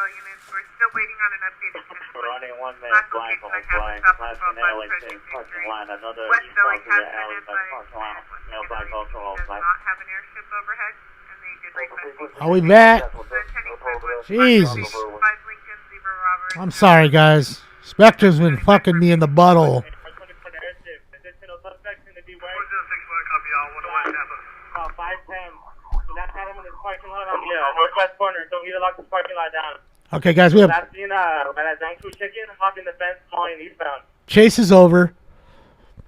units. We're still waiting on an updated We're running one man last blind location on I have blind. is Last South in alley Bus in Treasury parking 3. line. Another West east Philly out has of the been alley by advised parking lot. that Male black also all does black. not have an airship overhead, and they did request. Are we back? Jeez. 5 Lincoln, Zebra Roberts. I'm sorry, guys. Spectre's been fucking me in the butthole. About 510. Last time in this parking lot on the northwest corner, so either lock this parking lot down. Okay, guys, we have Last seen by that Zone 2 chicken, hopping the fence, flying eastbound. chase is over.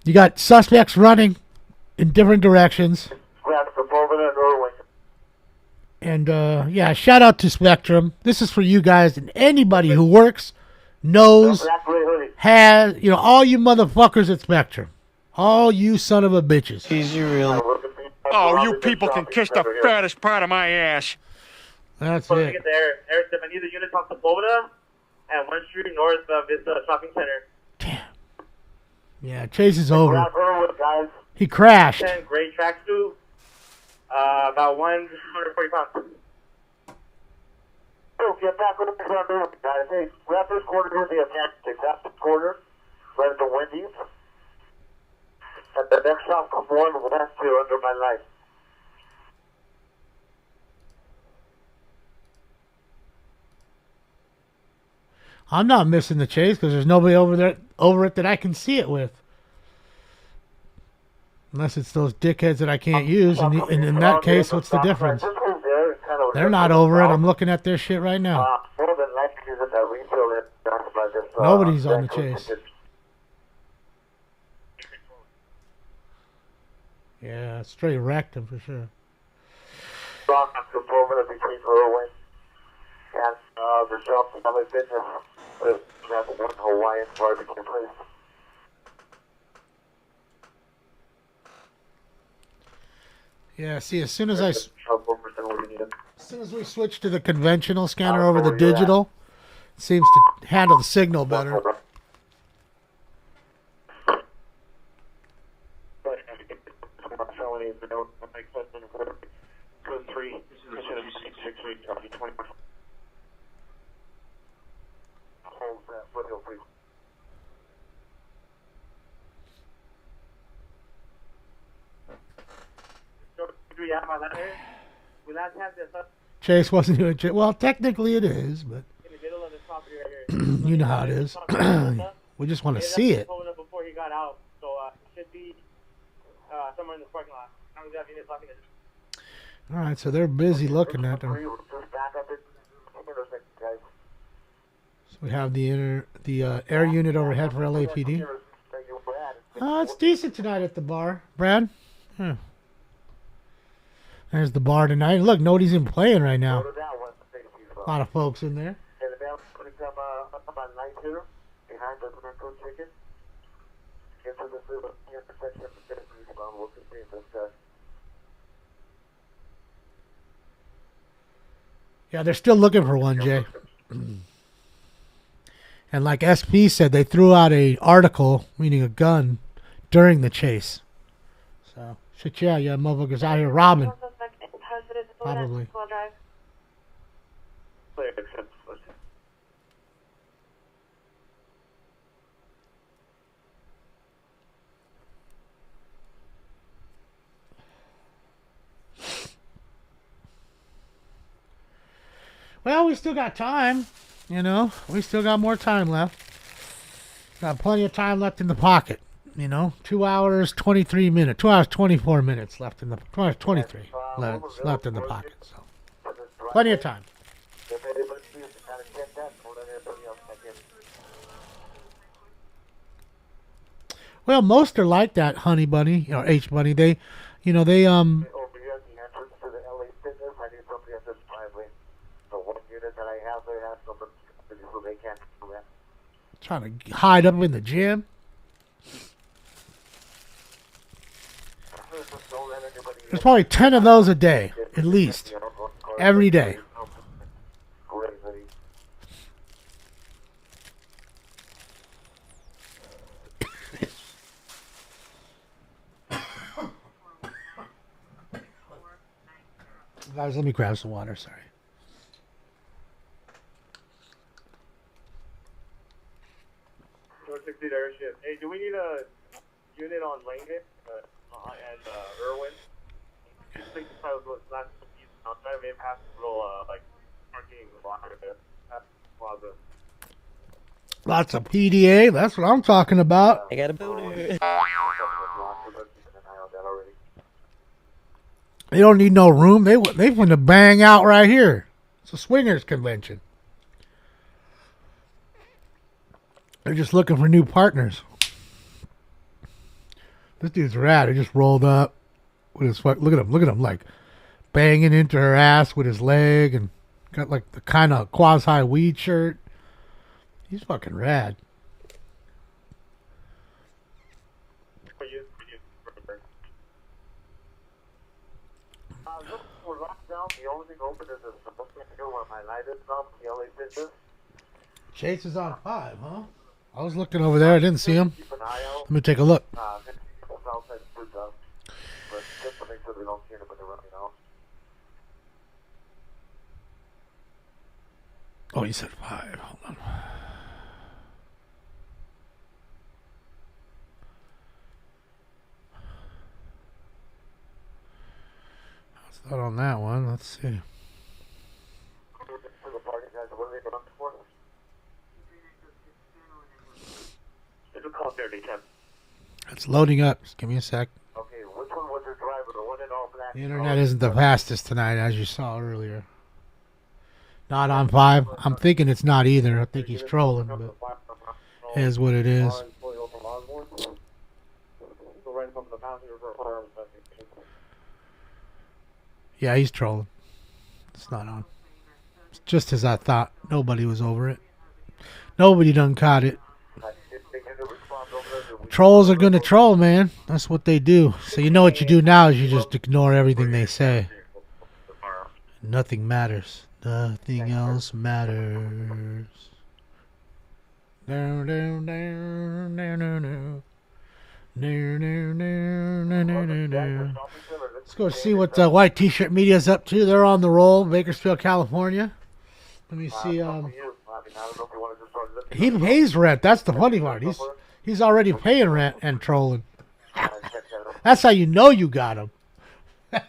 You got suspects running in different directions. And yeah, shout out to Spectrum. This is for you guys and anybody who works, knows, has, you know, all you motherfuckers at Spectrum. All you son of a bitches. Easy, real. Oh, you people can kiss the fattest part of my ass. That's So we it. get there, airship, and either units off the Florida and 1st Street north of Vista Shopping Center. Damn. Yeah, chase is over. He crashed. 10 gray tracksuit, about 140 pounds. Get back with the guys. Hey, grab this corner here, the Atlantic. That's the corner, right at the Wendy's. And the next shop come one with that here under my light. I'm not missing the chase because there's nobody over it that I can see it with. Unless it's those dickheads that I can't use. And in that case, what's the difference? They're not over it. I'm looking at their shit right now. Nobody's on the chase. Yeah, straight wrecked him for sure. Between Irwin and the shop, another business. That's one Hawaiian barbecue place. Yeah, see, as soon as we switch to the conventional scanner over the digital, it seems to handle the signal better. Chase wasn't doing chase. Well, technically it is, but you know how it is. We just want to see it. Before he got out, so it should be somewhere in the parking lot. All right, so they're busy looking at them. So we have the air unit overhead for LAPD. It's decent tonight at the bar, Brad. Huh. There's the bar tonight. Look, nobody's even playing right now. A lot of folks in there. Yeah, they're still looking for one, Jay. And like SP said, they threw out a article, meaning a gun, during the chase. So, shit, yeah, motherfuckers out here robbing. Probably. Well, we still got time, you know. We still got more time left. Got plenty of time left in the pocket, you know. 2 hours, 23 minutes. 2 hours, 24 minutes left in the... 23 left in the pocket, so. Plenty of time. Well, most are like that, Honey Bunny, or H Bunny. They, you know, they, trying to hide up in the gym. There's probably 10 of those a day, at least. Every day. Guys, let me grab some water, sorry. Hey, do we need a unit on Langdon and Irwin? I think the title was not outside of it past the little like parking lot there. Plaza. Lots of PDA. That's what I'm talking about. I got a booter. They don't need no room. They want to bang out right here. It's a swingers convention. They're just looking for new partners. This dude's rad. He just rolled up with his fuck. Look at him, like banging into her ass with his leg, and got like the kind of quasi weed shirt. He's fucking rad. We're locked down. The only thing open is the where my light is now from the LA business. Chase is on 5, huh? I was looking over there. I didn't see him. Keep an eye out. Let me take a look. Outside food stuff. But just to make sure we don't see anybody running out. Oh, you said 5. Hold on. How's that on that one? Let's see. For the party guys, what are they going for? It'll call 3010. It's loading up. Just give me a sec. Okay, which one was your driver? The one in all black? The internet isn't the fastest tonight, as you saw earlier. Not on 5. I'm thinking it's not either. I think he's trolling, but it is what it is. Yeah, he's trolling. It's not on. It's just as I thought. Nobody was over it. Nobody done caught it. Trolls are going to troll, man. That's what they do. So you know what you do now is you just ignore everything they say. Nothing matters. Nothing else matters. No, no, no, no, no, no. No, no, no, no, no, no, no. Let's go see what White T-Shirt Media's up to. They're on the roll, Bakersfield, California. Let me see. He pays rent. That's the funny part. He's already paying rent and trolling. That's how you know you got him. That's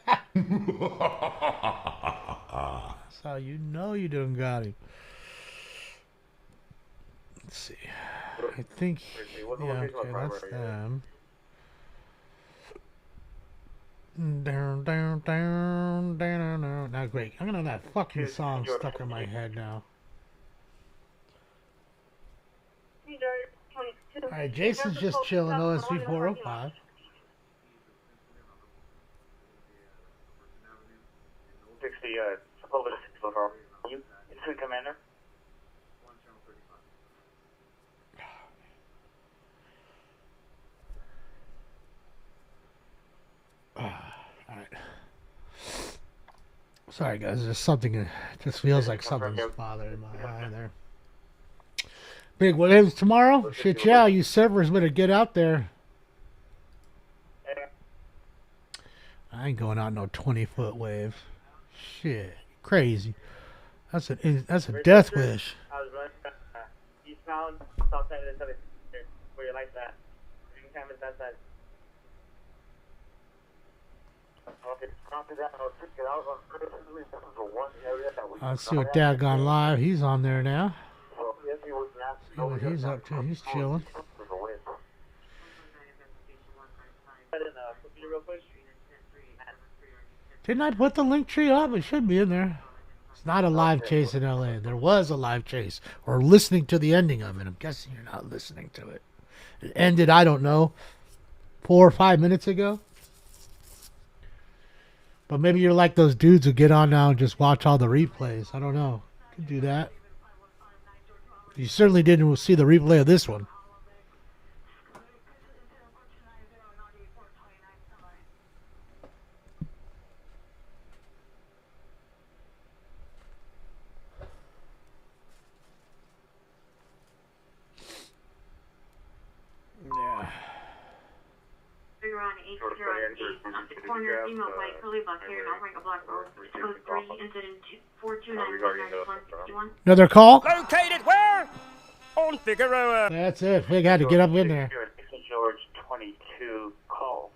how you know you done got him. Let's see. I think. Yeah, okay, that's them. Down, down, down, down, down. Now, great. I'm gonna have that fucking song stuck in my head now. Alright, Jason's just chilling. OSV 405. You, Commander. Alright. Sorry, guys. There's something. It just feels like something's bothering my eye there. Big, what is tomorrow? Shit, yeah. You servers better get out there. I ain't going out no 20-foot wave. Shit, crazy. That's a death wish. I was running eastbound, south side of the city, where you like that. You can come in that side. I'll see what Dad gone live. He's on there now. See what he's up to. He's chilling. Didn't I put the link tree up? It should be in there. It's not a live chase in LA. There was a live chase. Or listening to the ending of it. I'm guessing you're not listening to it. It ended, I don't know, 4 or 5 minutes ago. But maybe you're like those dudes who get on now and just watch all the replays. I don't know. You can do that. You certainly didn't see the replay of this one. Yeah. You're on 808 corner, email by Curly Buck here, and I'll bring a black road. Code 3, incident 429 161. Another call? Located where? On Figueroa. That's it. We got to get up in there. 15 George 22 call.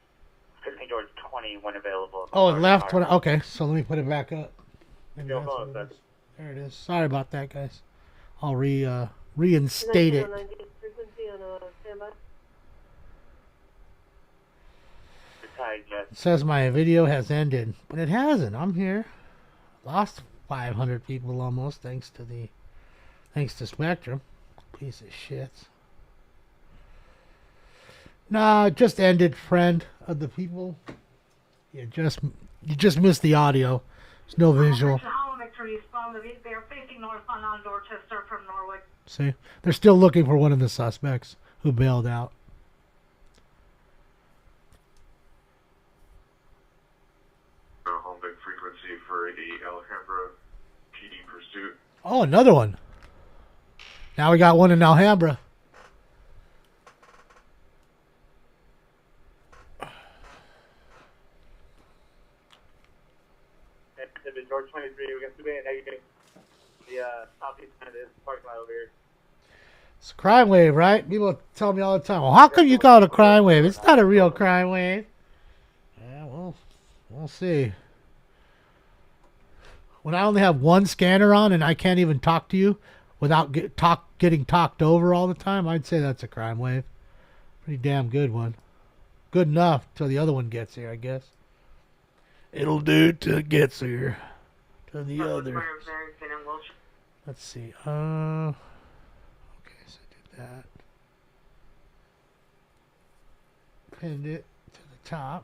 15 George 20 when available. Oh, it left. Okay, so let me put it back up. Maybe Yo, that's hold on what a it is. second. There it is. Sorry about that, guys. I'll reinstate it. It says my video has ended, but it hasn't. I'm here. Lost 500 people almost, thanks to Spectrum. Piece of shit. Nah, it just ended, friend of the people. You just missed the audio. There's no visual. They are facing northbound on Dorchester from Norwich. See, they're still looking for one of the suspects who bailed out. Home big frequency for the Alhambra PD pursuit. Oh, another one. Now we got one in Alhambra. Exhibit George 23, we got 2 and negative. The southeast end is parking lot over here. It's a crime wave, right? People tell me all the time, well, how come you call it a crime wave? It's not a real crime wave. Yeah, well, we'll see. When I only have one scanner on and I can't even talk to you without getting talked over all the time, I'd say that's a crime wave. Pretty damn good one. Good enough till the other one gets here, I guess. It'll do till it gets here. To the other. Let's see. Okay, so I did that. Pinned it to the top.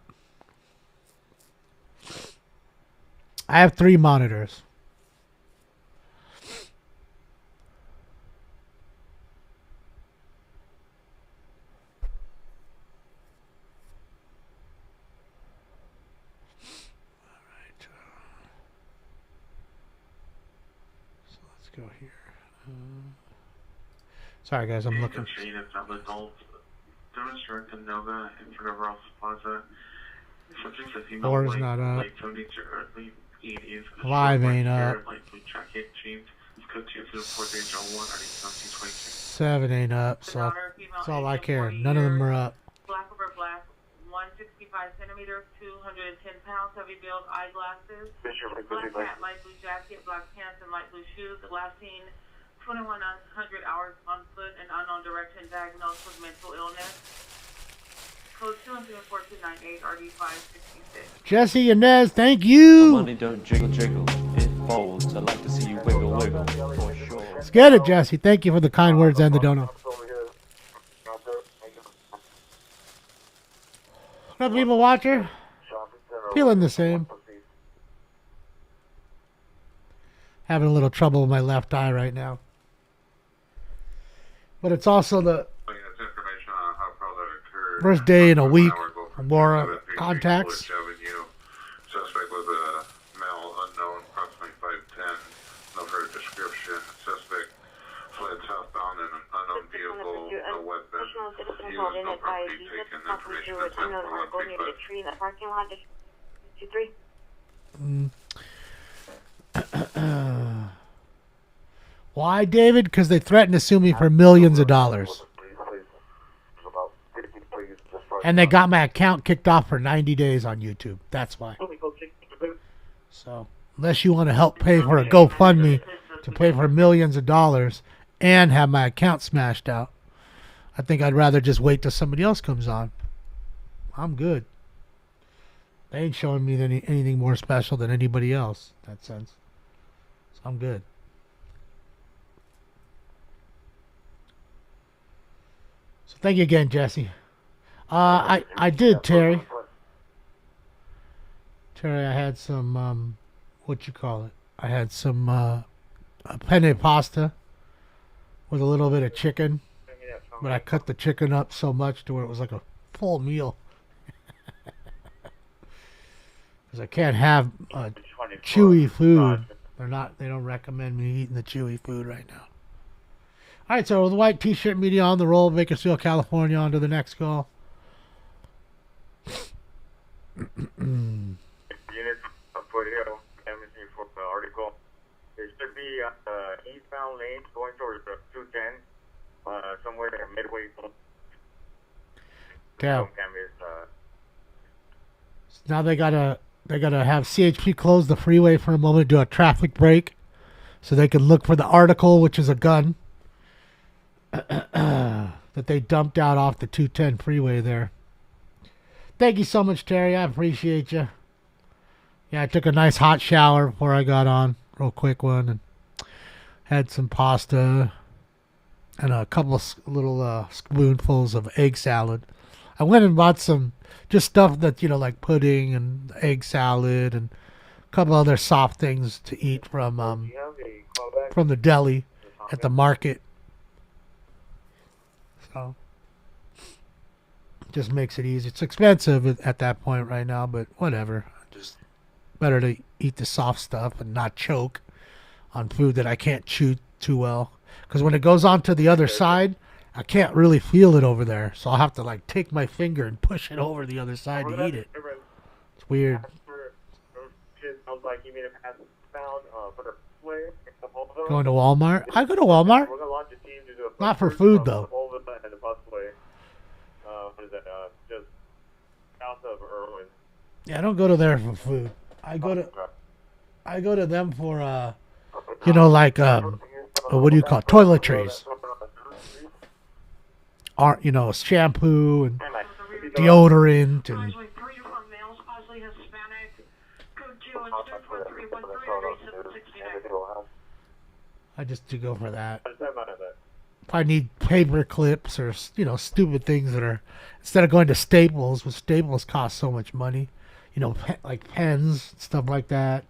I have 3 monitors. Go here. Sorry, guys, I'm looking. Chain of adult demonstrant in Nova in front of Ross Plaza. Subjects a female Door's white, not up. late 70s or early 80s. Live ain't hair, up. Light blue jacket, jeans. Code 20431 RD 1722. 7 ain't up, so that's all I care. None of them are up. Black over black, 165 centimeters, 210 pounds, heavy build, eyeglasses, black hat, light blue jacket, black pants, and light blue shoes. The last seen 2100 hours on foot and unknown direction, diagnosed with mental illness. Code 24298 RD 566. Jesse Yanez, thank you. Money don't jiggle jiggle, it folds. I'd like to see you wiggle wiggle for sure. Let's get it, Jesse. Thank you for the kind words and the dono. What up, people watcher? Feeling the same. Having a little trouble with my left eye right now. But it's also the first day in a week more contacts. Suspect was a male unknown, approximately 5'10", no further description. Suspect fled southbound in an unknown vehicle, no weapon. He was no property taken. Information is at 135. Why, David? Because they threatened to sue me for millions of dollars. And they got my account kicked off for 90 days on YouTube. That's why. So, unless you want to help pay for a GoFundMe to pay for millions of dollars and have my account smashed out, I think I'd rather just wait till somebody else comes on. I'm good. They ain't showing me anything more special than anybody else in that sense. So I'm good. So thank you again, Jesse. I did, Terry. Terry, I had some, what you call it? I had some a penne pasta with a little bit of chicken. But I cut the chicken up so much to where it was like a full meal. Because I can't have chewy food. They don't recommend me eating the chewy food right now. All right, so the white t-shirt media on the roll, Bakersfield, California, on to the next call. Unit of Foothill, MSC for the article. There should be eastbound lanes going towards 210. Damn. Cameras, Now they gotta have CHP close the freeway for a moment, do a traffic break, so they can look for the article, which is a gun that they dumped out off the 210 freeway there. Thank you so much, Terry. I appreciate you. Yeah, I took a nice hot shower before I got on, real quick one, and had some pasta and a couple of little spoonfuls of egg salad. I went and bought some just stuff that, like pudding and egg salad and a couple other soft things to eat from the deli at the market. So just makes it easy. It's expensive at that point right now, but whatever. Just better to eat the soft stuff and not choke on food that I can't chew too well. Because when it goes on to the other side, I can't really feel it over there. So I'll have to take my finger and push it over the other side to eat it. It's weird. Going to Walmart? I go to Walmart. Not for food, though. Yeah, I don't go to there for food. I go to them for what do you call it? Toiletries. Shampoo and deodorant and I just do go for that. If I need paper clips or stupid things that are, instead of going to Staples, which Staples cost so much money, like pens, stuff like that.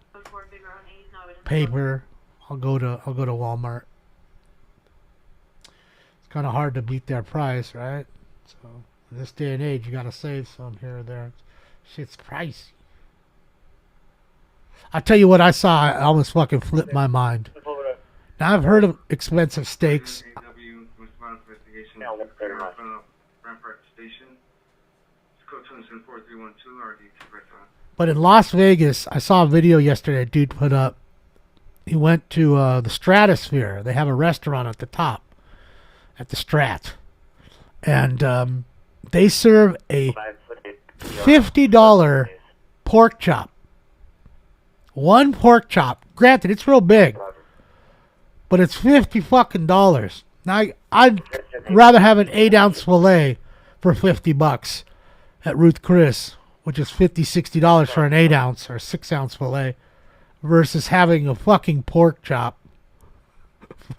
Paper. I'll go to Walmart. It's kind of hard to beat their price, right? So in this day and age, you gotta save some here or there. Shit's pricey. I'll tell you what I saw. I almost fucking flipped my mind. Now I've heard of expensive steaks. But in Las Vegas, I saw a video yesterday a dude put up. He went to the Stratosphere. They have a restaurant at the top, at the Strat. And they serve a $50 pork chop. One pork chop. Granted, it's real big. But it's $50 fucking dollars. Now, I'd rather have an 8-ounce filet for $50 at Ruth Chris, which is $50-$60 for an 8-ounce or 6-ounce filet, versus having a fucking pork chop.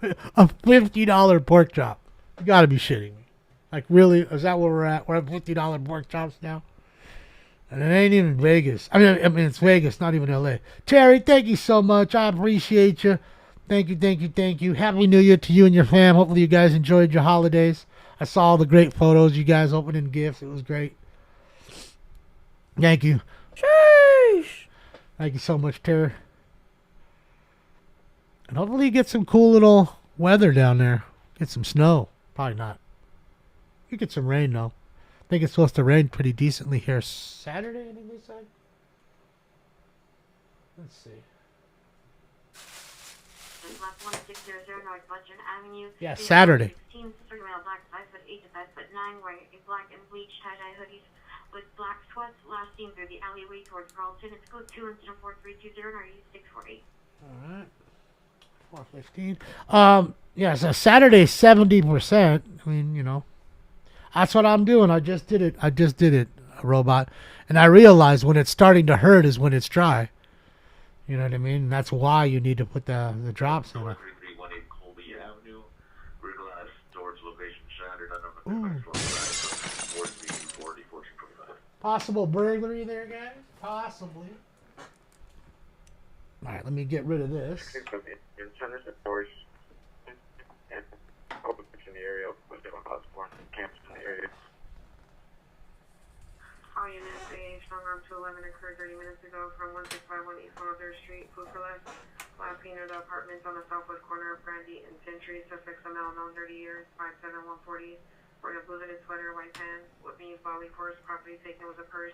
A $50 pork chop. You gotta be shitting me. Like, really? Is that where we're at? We're at $50 pork chops now? And it ain't even Vegas. I mean, it's Vegas, not even LA. Terry, thank you so much. I appreciate you. Thank you. Happy New Year to you and your fam. Hopefully you guys enjoyed your holidays. I saw all the great photos, you guys opening gifts. It was great. Thank you. Sheesh. Thank you so much, Terry. And hopefully you get some cool little weather down there. Get some snow. Probably not. You get some rain, though. I think it's supposed to rain pretty decently here Saturday, I think they said. Let's see. Yeah, Saturday. With black sweats lasting through the alleyway towards Carlton. It's code 2 instead of 4320 or use 648. Alright. 415. Yeah, so Saturday 70%. I mean, that's what I'm doing. I just did it, robot. And I realized when it's starting to hurt is when it's dry. You know what I mean? And that's why you need to put the drops in it. Possible burglary there, guys? Possibly. Alright, let me get rid of this. All units, a strong arm to 11 occurred 30 minutes ago from 1651 East 103rd Street, food for less. Last seen near the apartments on the southwest corner of Brandy and Century. Suspects are now known 30 years, 5'7", 140. Wearing a blue hooded sweater, white pants. Weapon used bodily force. Property taken was a purse.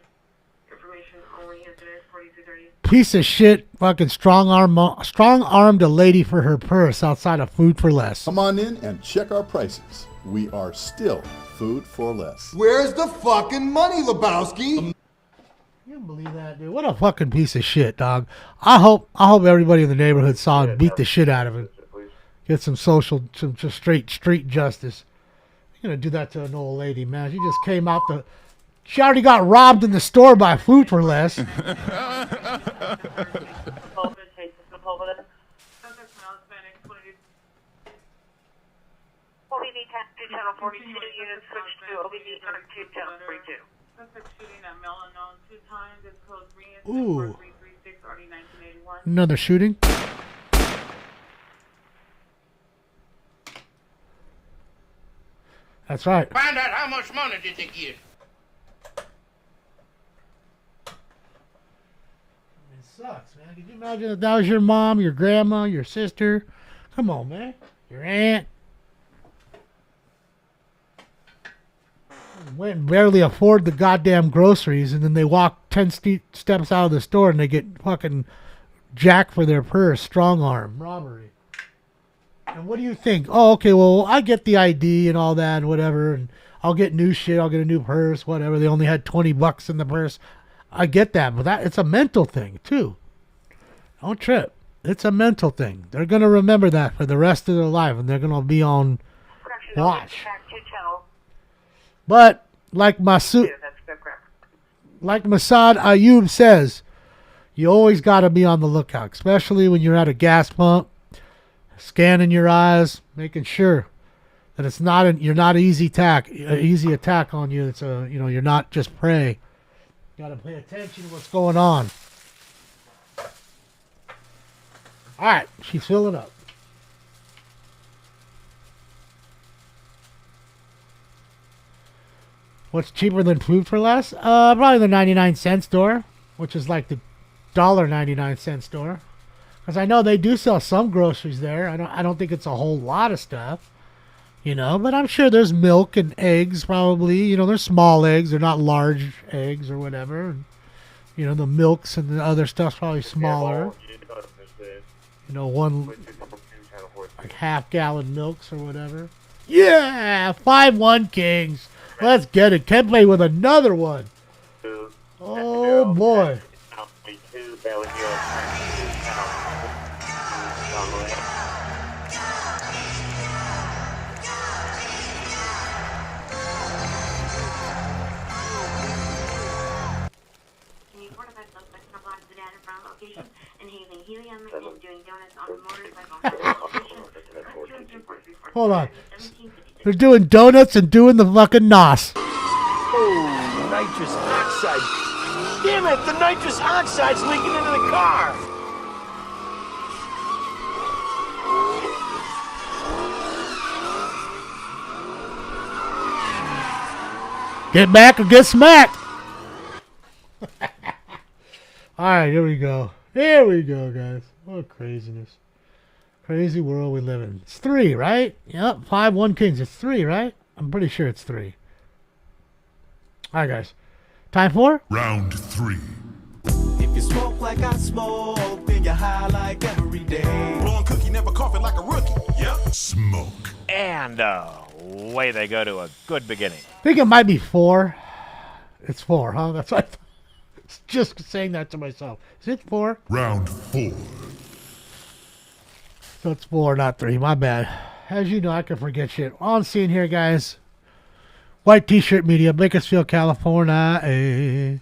Information only. Incident 4230. Piece of shit. Fucking strong-armed a lady for her purse outside of Food for Less. Come on in and check our prices. we are still food for less. Where's the fucking money, Lebowski? You can believe that, dude. What a fucking piece of shit, dog. I hope everybody in the neighborhood saw him beat the shit out of him. Get some just straight street justice. You're gonna do that to an old lady, man. She just came out she already got robbed in the store by Food for Less. OBV 2 channel 42 units switch to OBV 2 channel 42. Suspect shooting at Melanon 2 times. It's code 3 Ooh. 4336 RD 1981. Another shooting. That's right. Find out how much money did they get. It sucks, man. Could you imagine if that was your mom, your grandma, your sister? Come on, man. Your aunt. Went and barely afford the goddamn groceries, and then they walk 10 steps out of the store and they get fucking jacked for their purse. Strong arm robbery. And what do you think? Oh, okay, well, I get the ID and all that and whatever, and I'll get new shit, I'll get a new purse, whatever. They only had $20 in the purse. I get that, but it's a mental thing, too. Don't trip. It's a mental thing. They're going to remember that for the rest of their life, and they're going to be on watch. But, like Masood Ayub says, you always got to be on the lookout, especially when you're at a gas pump, scanning your eyes, making sure that it's not you're not an easy attack on you. It's you're not just prey. You got to pay attention to what's going on. All right, she's filling up. What's cheaper than Food for Less? Probably the 99-cent store, which is like the $1.99 store. Because I know they do sell some groceries there. I don't think it's a whole lot of stuff, but I'm sure there's milk and eggs probably. They're small eggs. They're not large eggs or whatever. And, the milks and the other stuff's probably smaller. One like half-gallon milks or whatever. Yeah, 5-1 Kings. Let's get it. Kempe with another one. Oh, boy. Hold on. They're doing donuts and doing the fucking NOS. Oh, nitrous oxide. Damn it, the nitrous oxide's leaking into the car. Get back or get smacked. All right, here we go. Here we go, guys. What craziness. Crazy world we live in. It's 3, right? Yep, 5-1 Kings. It's 3, right? I'm pretty sure it's 3. All right, guys. Time for? Round 3. If you smoke like I smoke, then you're high like every day. Blowing cookie, never coughing like a rookie. Yep. Smoke. And away they go to a good beginning. I think it might be 4. It's 4, huh? That's what I thought. Just saying that to myself. Is it 4? Round 4. So it's 4, not 3. My bad. As you know, I can forget shit. All I'm seeing here, guys. White T-shirt media, Bakersfield, California. And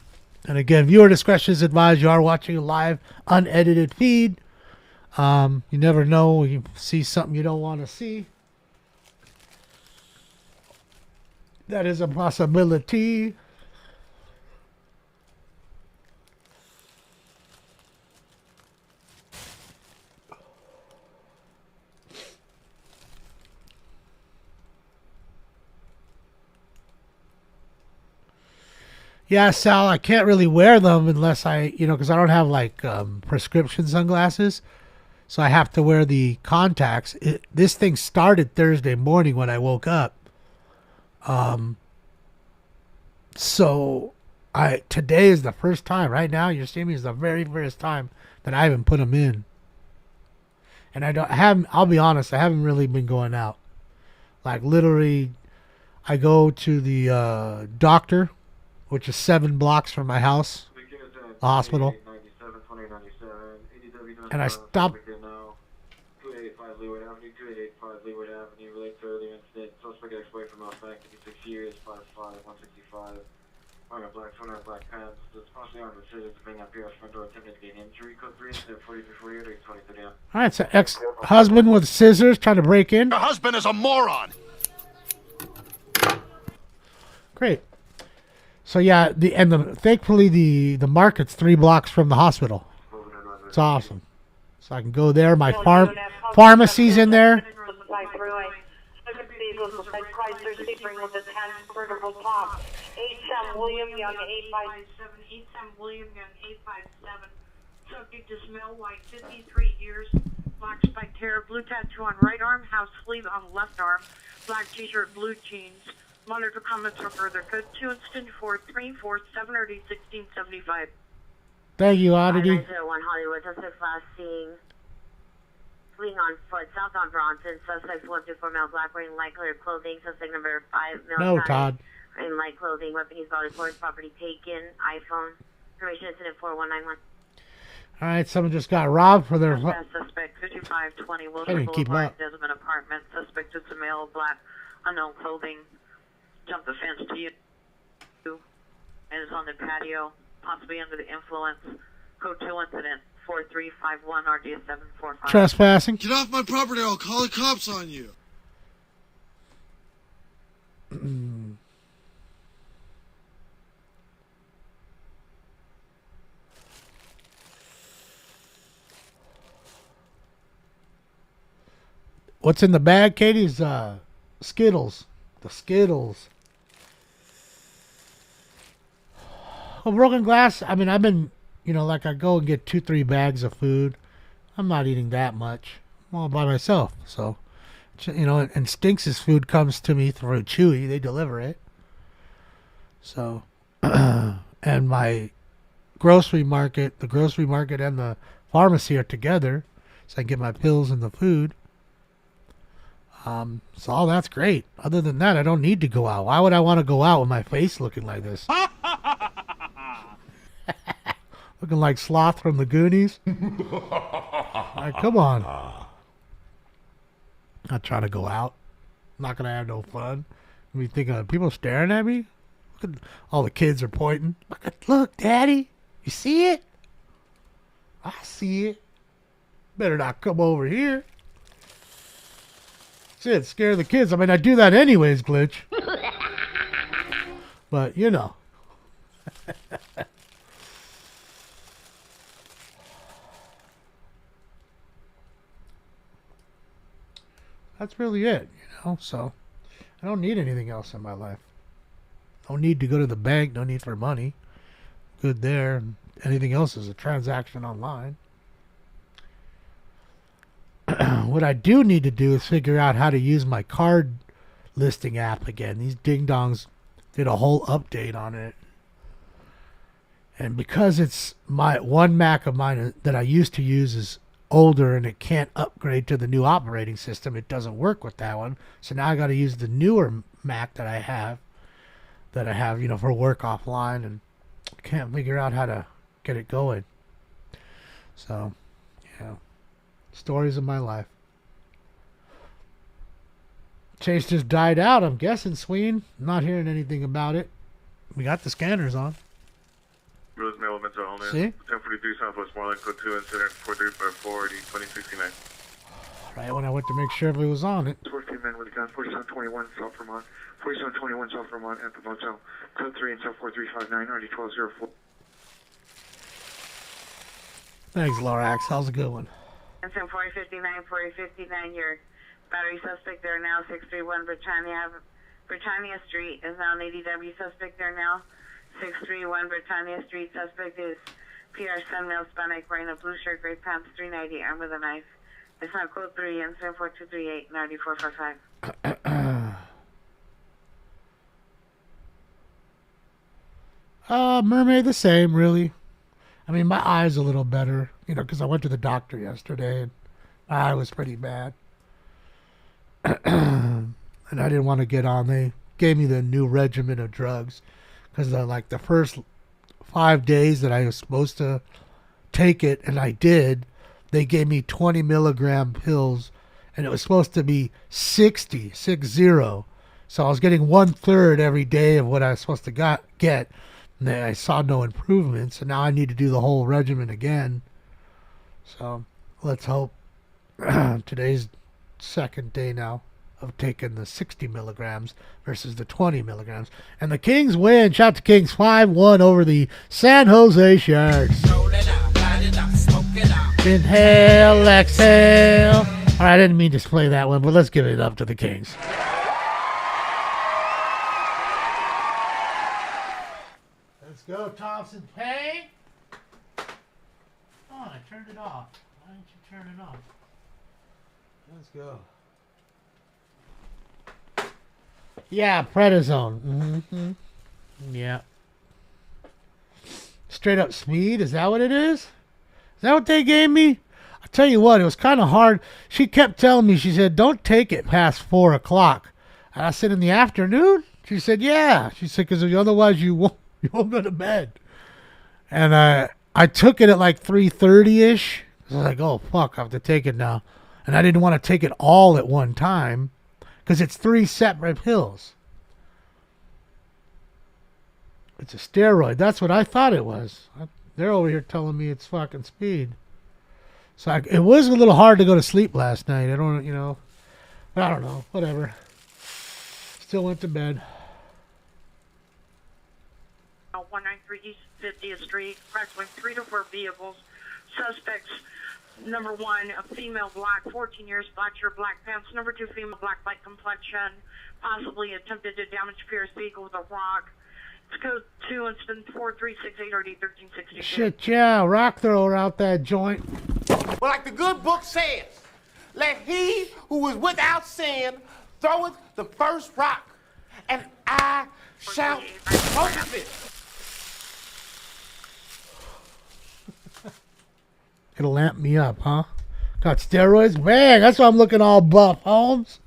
again, viewer discretion is advised. You are watching a live, unedited feed. You never know. You see something you don't want to see. That is a possibility. Yeah, Sal, I can't really wear them unless because I don't have like prescription sunglasses. So I have to wear the contacts. This thing started Thursday morning when I woke up. So today is the first time. Right now, you're seeing me is the very first time that I haven't put them in. And I'll be honest, I haven't really been going out. Like literally, I go to the doctor, which is 7 blocks from my house, the hospital, and I stop. 285 Leeward Avenue, 2885 Leeward Avenue, relates to earlier incident. Suspect ex-wife from Outback, 56 years, 5'5", 165. Wearing a black phone and black pants. It's possibly on the scissors to bring up here. Front door attempted to gain injury. Code 3, 4348, or 23 down. All right, so ex-husband with scissors trying to break in. Your husband is a moron. Great. So yeah, thankfully the market's 3 blocks from the hospital. It's awesome. So I can go there. My pharmacy's in there. William Young 857. William Young 857. Subject is male, white, 53 years. Black spiked hair, blue tattoo on right arm, house sleeve on left arm, black t-shirt, blue jeans. Monitor comments for further. Code 2 instant 4347 or 1675. Thank you, Oddity. 901 Hollywood, suspect last seen fleeing on foot, south on Bronson. Suspect 124 male, black, wearing light colored clothing. Suspect number 5 male. No, Todd. In light clothing, weapon used by the force, property taken, iPhone. Information incident 4191. All right, someone just got robbed for their. Suspect 5520 Wilshire didn't keep Boulevard, up. Desmond Apartment. Suspect is a male, black, unknown clothing. Jumped the fence to you and is on the patio, possibly under the influence. Code 2 incident 4351 RDS 745. Trespassing. Get off my property or I'll call the cops on you. What's in the bag, Katie's Skittles. The Skittles. Well, broken glass, I mean, I've been, like I go and get 2-3 bags of food. I'm not eating that much. I'm all by myself. So, and Stinks' food comes to me through Chewy. They deliver it. So, and my grocery market, the grocery market and the pharmacy are together. So I get my pills and the food. So all that's great. Other than that, I don't need to go out. Why would I want to go out with my face looking like this? Looking like Sloth from the Goonies. Like, come on. Not trying to go out. I'm not gonna have no fun. I mean, thinking of people staring at me. Look at, all the kids are pointing. Look, Daddy, you see it? I see it. Better not come over here. Shit, scare the kids. I mean, I do that anyways, Glitch. But, That's really it, So, I don't need anything else in my life. No need to go to the bank. No need for money. Good there. Anything else is a transaction online. What I do need to do is figure out how to use my card listing app again. These ding-dongs did a whole update on it. And because it's one Mac of mine that I used to use is older and it can't upgrade to the new operating system, it doesn't work with that one. So now I got to use the newer Mac that I have, for work offline, and can't figure out how to get it going. So, stories of my life. Chase just died out, I'm guessing, Sween. Not hearing anything about it. We got the scanners on. Rosemary Mental Illness. See? 1043 Southwest Moreland, code 2 incident 4354 2069. Right when I went to make sure everybody was on it. 14 men with a gun, 4721 South Vermont, 4721 South Vermont at the motel, code 3 and South 4359, RD 1204. Thanks, Lorax. That was a good one. And 4059, 4059, your battery suspect there now, 631 Britannia Street is now an ADW suspect there now. 631 Britannia Street, suspect is PR Sun male, Hispanic, wearing a blue shirt, gray pants, 390, armed with a knife. It's now code 3 and 4238, 9455. Mermaid the same, really. I mean, my eye's a little better, because I went to the doctor yesterday and my eye was pretty bad. and I didn't want to get on. They gave me the new regimen of drugs because like the first 5 days that I was supposed to take it, and I did, they gave me 20 milligram pills, and it was supposed to be 60. So I was getting 1/3 every day of what I was supposed to get, and then I saw no improvement, so now I need to do the whole regimen again. So let's hope. Today's second day now of taking the 60 milligrams versus the 20 milligrams. And the Kings win. Shout to Kings 5-1 over the San Jose Sharks. Inhale, exhale. All right, I didn't mean to play that one, but let's give it up to the Kings. Let's go, Thompson Payne. Oh, I turned it off. Why didn't you turn it off? Let's go. Yeah, prednisone. Mm-hmm. Yeah. Straight up speed. Is that what it is? Is that what they gave me? I'll tell you what, it was kind of hard. She kept telling me, she said, don't take it past 4 o'clock. And I said, in the afternoon? She said, yeah. She said, because otherwise you won't go to bed. And I took it at like 3:30-ish. I was like, oh, fuck, I have to take it now. And I didn't want to take it all at one time because it's 3 separate pills. It's a steroid. That's what I thought it was. They're over here telling me it's fucking speed. So it was a little hard to go to sleep last night. I don't know. Whatever. Still went to bed. 193 East 50th Street, approximately 3 to 4 vehicles. Suspects, number 1, a female black, 14 years, black shirt, black pants. Number 2, female black, light complexion, possibly attempted to damage Pierce vehicle with a rock. It's code 2, incident 4368 RD 1362. Shit, yeah, rock thrower out that joint. Well, like the good book says, let he who is without sin throweth the first rock, and I shall oppose it. It'll lamp me up, huh? Got steroids? Man, that's why I'm looking all buff, Holmes.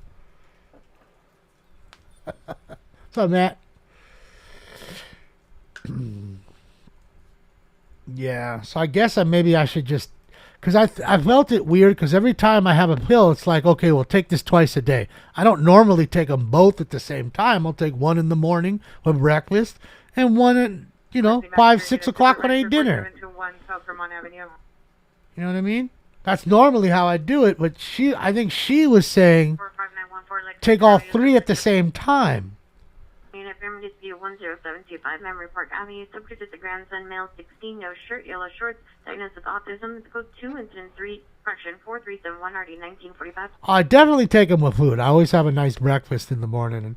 What's up, Matt? Yeah, so I guess maybe I should just... Because I felt it weird, because every time I have a pill, it's like, okay, we'll take this twice a day. I don't normally take them both at the same time. I'll take one in the morning with breakfast, and one at, 5, 6 o'clock when I eat dinner. You know what I mean? That's normally how I do it, but I think she was saying take all 3 at the same time. Unit affirmative view 10725 Memory Park Avenue, subject is a grandson, male 16, no shirt, yellow shorts, diagnosed with autism. It's code 2, incident 4371 RD 1945. I definitely take them with food. I always have a nice breakfast in the morning, and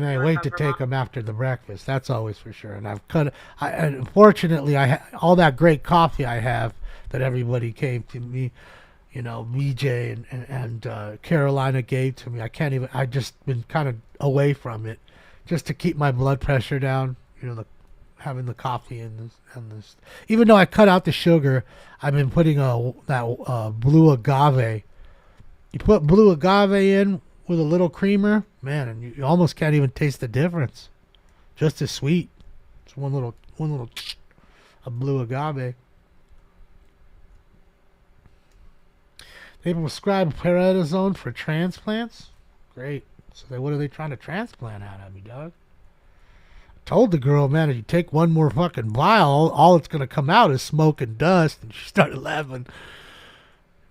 I wait to take them after the breakfast. That's always for sure. And unfortunately, all that great coffee I have that everybody gave to me, BJ and Carolina gave to me. I just been kind of away from it just to keep my blood pressure down, having the coffee and this. Even though I cut out the sugar, I've been putting that blue agave. You put blue agave in with a little creamer, man, and you almost can't even taste the difference. Just as sweet. It's one little of blue agave. They prescribe prednisone for transplants. Great. So what are they trying to transplant out of me, dog? I told the girl, man, if you take one more fucking vial, all it's going to come out is smoke and dust. And she started laughing.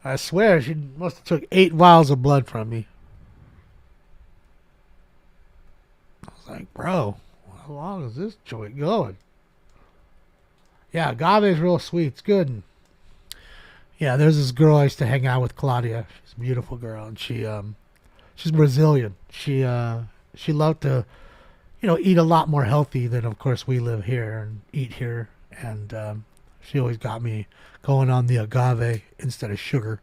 I swear, she must have took 8 vials of blood from me. I was like, bro, how long is this joint going? Yeah, agave is real sweet. It's good. And yeah, there's this girl I used to hang out with, Claudia. She's a beautiful girl, and she's Brazilian. She loved to, eat a lot more healthy than, of course, we live here and eat here. And she always got me going on the agave instead of sugar.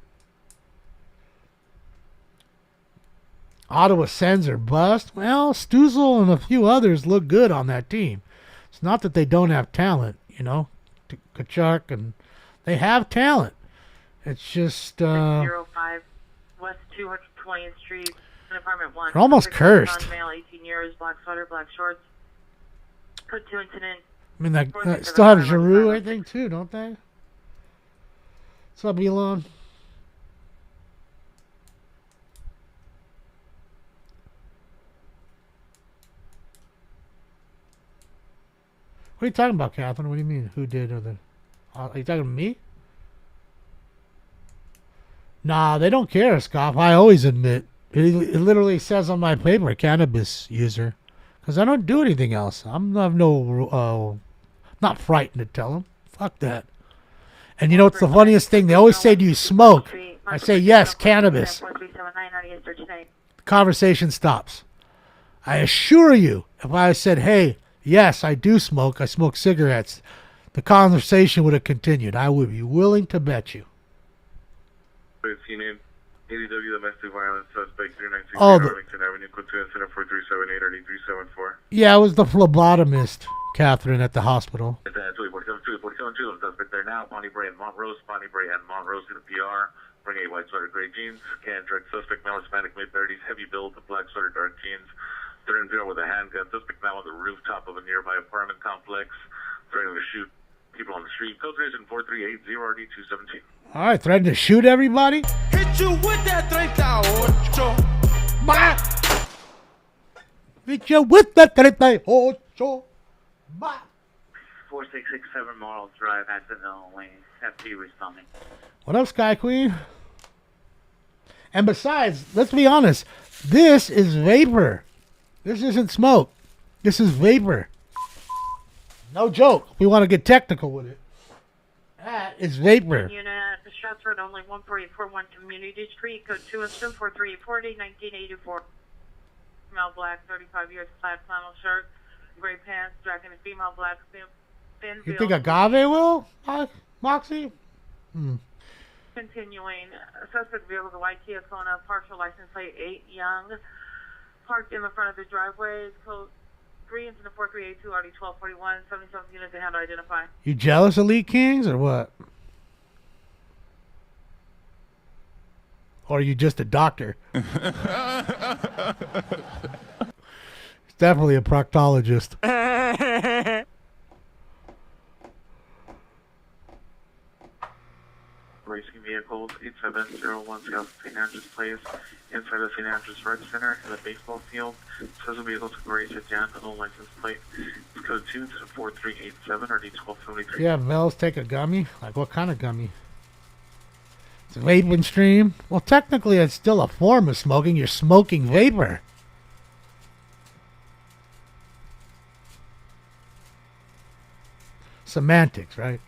Ottawa Sens are bust. Well, Stuzel and a few others look good on that team. It's not that they don't have talent, Kachuk, and they have talent. It's just 605 West 220th Street, Department 1. They're almost cursed. Male, 18 years, black sweater, black shorts. Code 2 incident. I mean, they still have Giroux, I think, too, don't they? What's up, Elon? What are you talking about, Catherine? What do you mean? Who did or the... Are you talking to me? Nah, they don't care, Scoff. I always admit. It literally says on my paper, cannabis user. Because I don't do anything else. I'm not frightened to tell them. Fuck that. And you know what's the funniest thing? They always say, do you smoke? I say, yes, cannabis. The conversation stops. I assure you, if I said, hey, yes, I do smoke. I smoke cigarettes. The conversation would have continued. I would be willing to bet you. 15 ADW domestic violence suspect 396 Oh, Arlington Avenue, code 2 incident 4378 RD374. Yeah, it was the phlebotomist, Catherine, at the hospital. It's 47 suspect there now. Bonnie-Bray and Montrose. Bonnie-Bray and Montrose in the PR. Bring a white sweater, gray jeans. Can direct suspect male Hispanic mid-30s, heavy build, black sweater, dark jeans. They're in jail with a handgun. Suspect now on the rooftop of a nearby apartment complex, threatening to shoot people on the street. Code reason 4380 RD217. All right, threatening to shoot everybody? Hit you with that 38. Bye. Hit you with that 38. Bye. 4667 Morrill Drive, Accidental Lane. FP responding. What up, Sky Queen? And besides, let's be honest, this is vapor. This isn't smoke. This is vapor. No joke. We want to get technical with it. That is vapor. Unit at Stratford, only 14841 Community Street, code 2 incident 43840, 1984. Female black, 35 years, plaid flannel shirt, gray pants, dragging a female black thin You think Agave will, Moxie? Continuing, suspect vehicle, the white Kia Kona, partial license plate 8 Young, parked in the front of the driveway, code 3 incident 4382 RD 1241, 77 units, how to identify. You jealous, Elite Kings, or what? Or are you just a doctor? He's definitely a proctologist. Racing vehicles 8701 South St. Andrews Place, inside the St. Andrews Rec Center in the baseball field. Says the vehicle to race it down, no license plate. It's code 2 to 4387 or D1273. Yeah, Mel's take a gummy? Like what kind of gummy? It's a vaping stream? Well, technically it's still a form of smoking. You're smoking vapor. Semantics, right?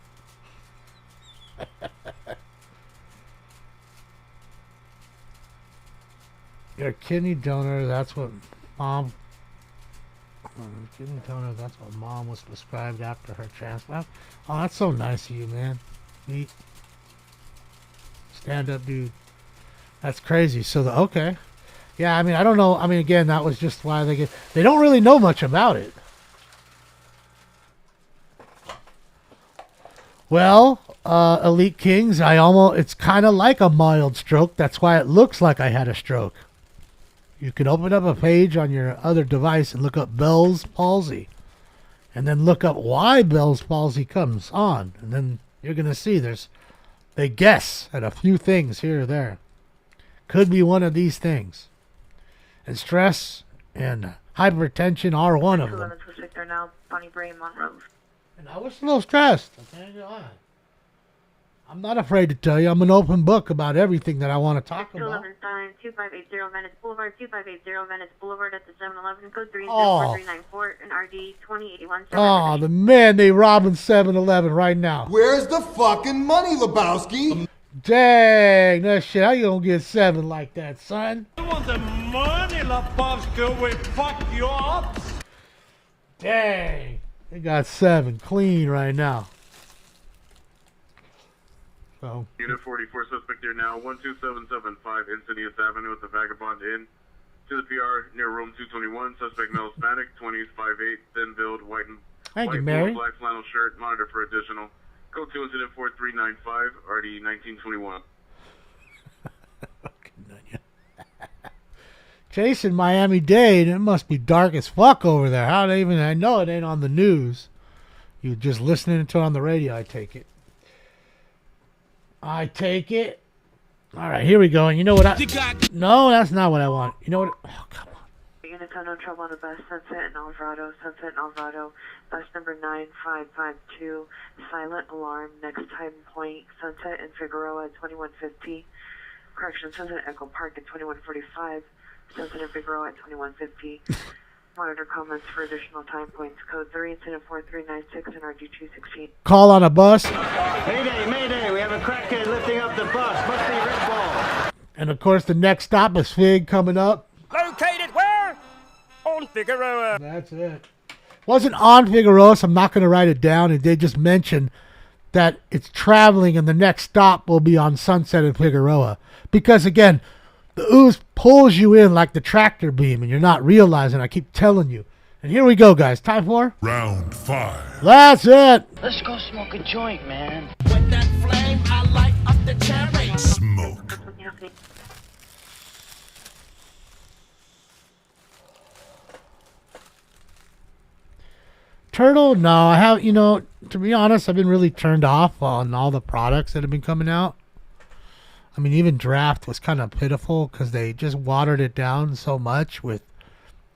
You're a kidney donor, that's what mom... Kidney donor, that's what mom was prescribed after her transplant. Oh, that's so nice of you, man. Neat. Stand up, dude. That's crazy. So, okay. Yeah, I mean, I don't know. I mean, again, that was just why they don't really know much about it. Well, Elite Kings, it's kind of like a mild stroke. That's why it looks like I had a stroke. You can open up a page on your other device and look up Bell's palsy. And then look up why Bell's palsy comes on. And then you're going to see they guess at a few things here or there. Could be one of these things. And stress and hypertension are one of them. Now, Bonnie Bray and Montrose. And I was a little stressed. I'm not afraid to tell you. I'm an open book about everything that I want to talk about. 2580 Venice Boulevard, 2580 Venice Boulevard at the 7-Eleven, code 30394 and RD 2081. Oh, the man, they robbing 7-Eleven right now. Where's the fucking money, Lebowski? Dang, that shit. How you gonna get 7 like that, son? You want the money, Lebowski? We fuck you up. Dang. They got 7 clean right now. So. Unit 44 suspect here now, 12775 Insidious Avenue at the Vagabond Inn. To the PR near room 221. Suspect male Hispanic, 20s, 5'8", thin build, white and Thank you, white Mary. black flannel shirt. Monitor for additional. Code 2 incident 4395 RD 1921. chasing Miami-Dade. It must be dark as fuck over there. How they even? I know it ain't on the news. You just listening to it on the radio. I take it. All right, here we go. And you know what? No, that's not what I want. You know what? Oh, come on. Units have no trouble on the bus. Sunset and Alvarado. Bus number 9552. Silent alarm. Next time point. Sunset and Figueroa at 2150. Correction. Sunset Echo Park at 2145. Sunset and Figueroa at 2150. Monitor comments for additional time points. Code 3, incident 4396 and RG216. Call on a bus. Mayday, we have a crackhead lifting up the bus. Must be Red Ball. And of course, the next stop is Fig coming up. Located where? On Figueroa. That's it. Wasn't on Figueroa, so I'm not going to write it down. And they just mentioned that it's traveling and the next stop will be on Sunset and Figueroa. Because again, the ooze pulls you in like the tractor beam and you're not realizing. I keep telling you. And here we go, guys. Time for round 5. That's it. Let's go smoke a joint, man. With that flame, I light up the cherry. Smoke. Turtle? No, I have, to be honest, I've been really turned off on all the products that have been coming out. I mean, even Draft was kind of pitiful because they just watered it down so much with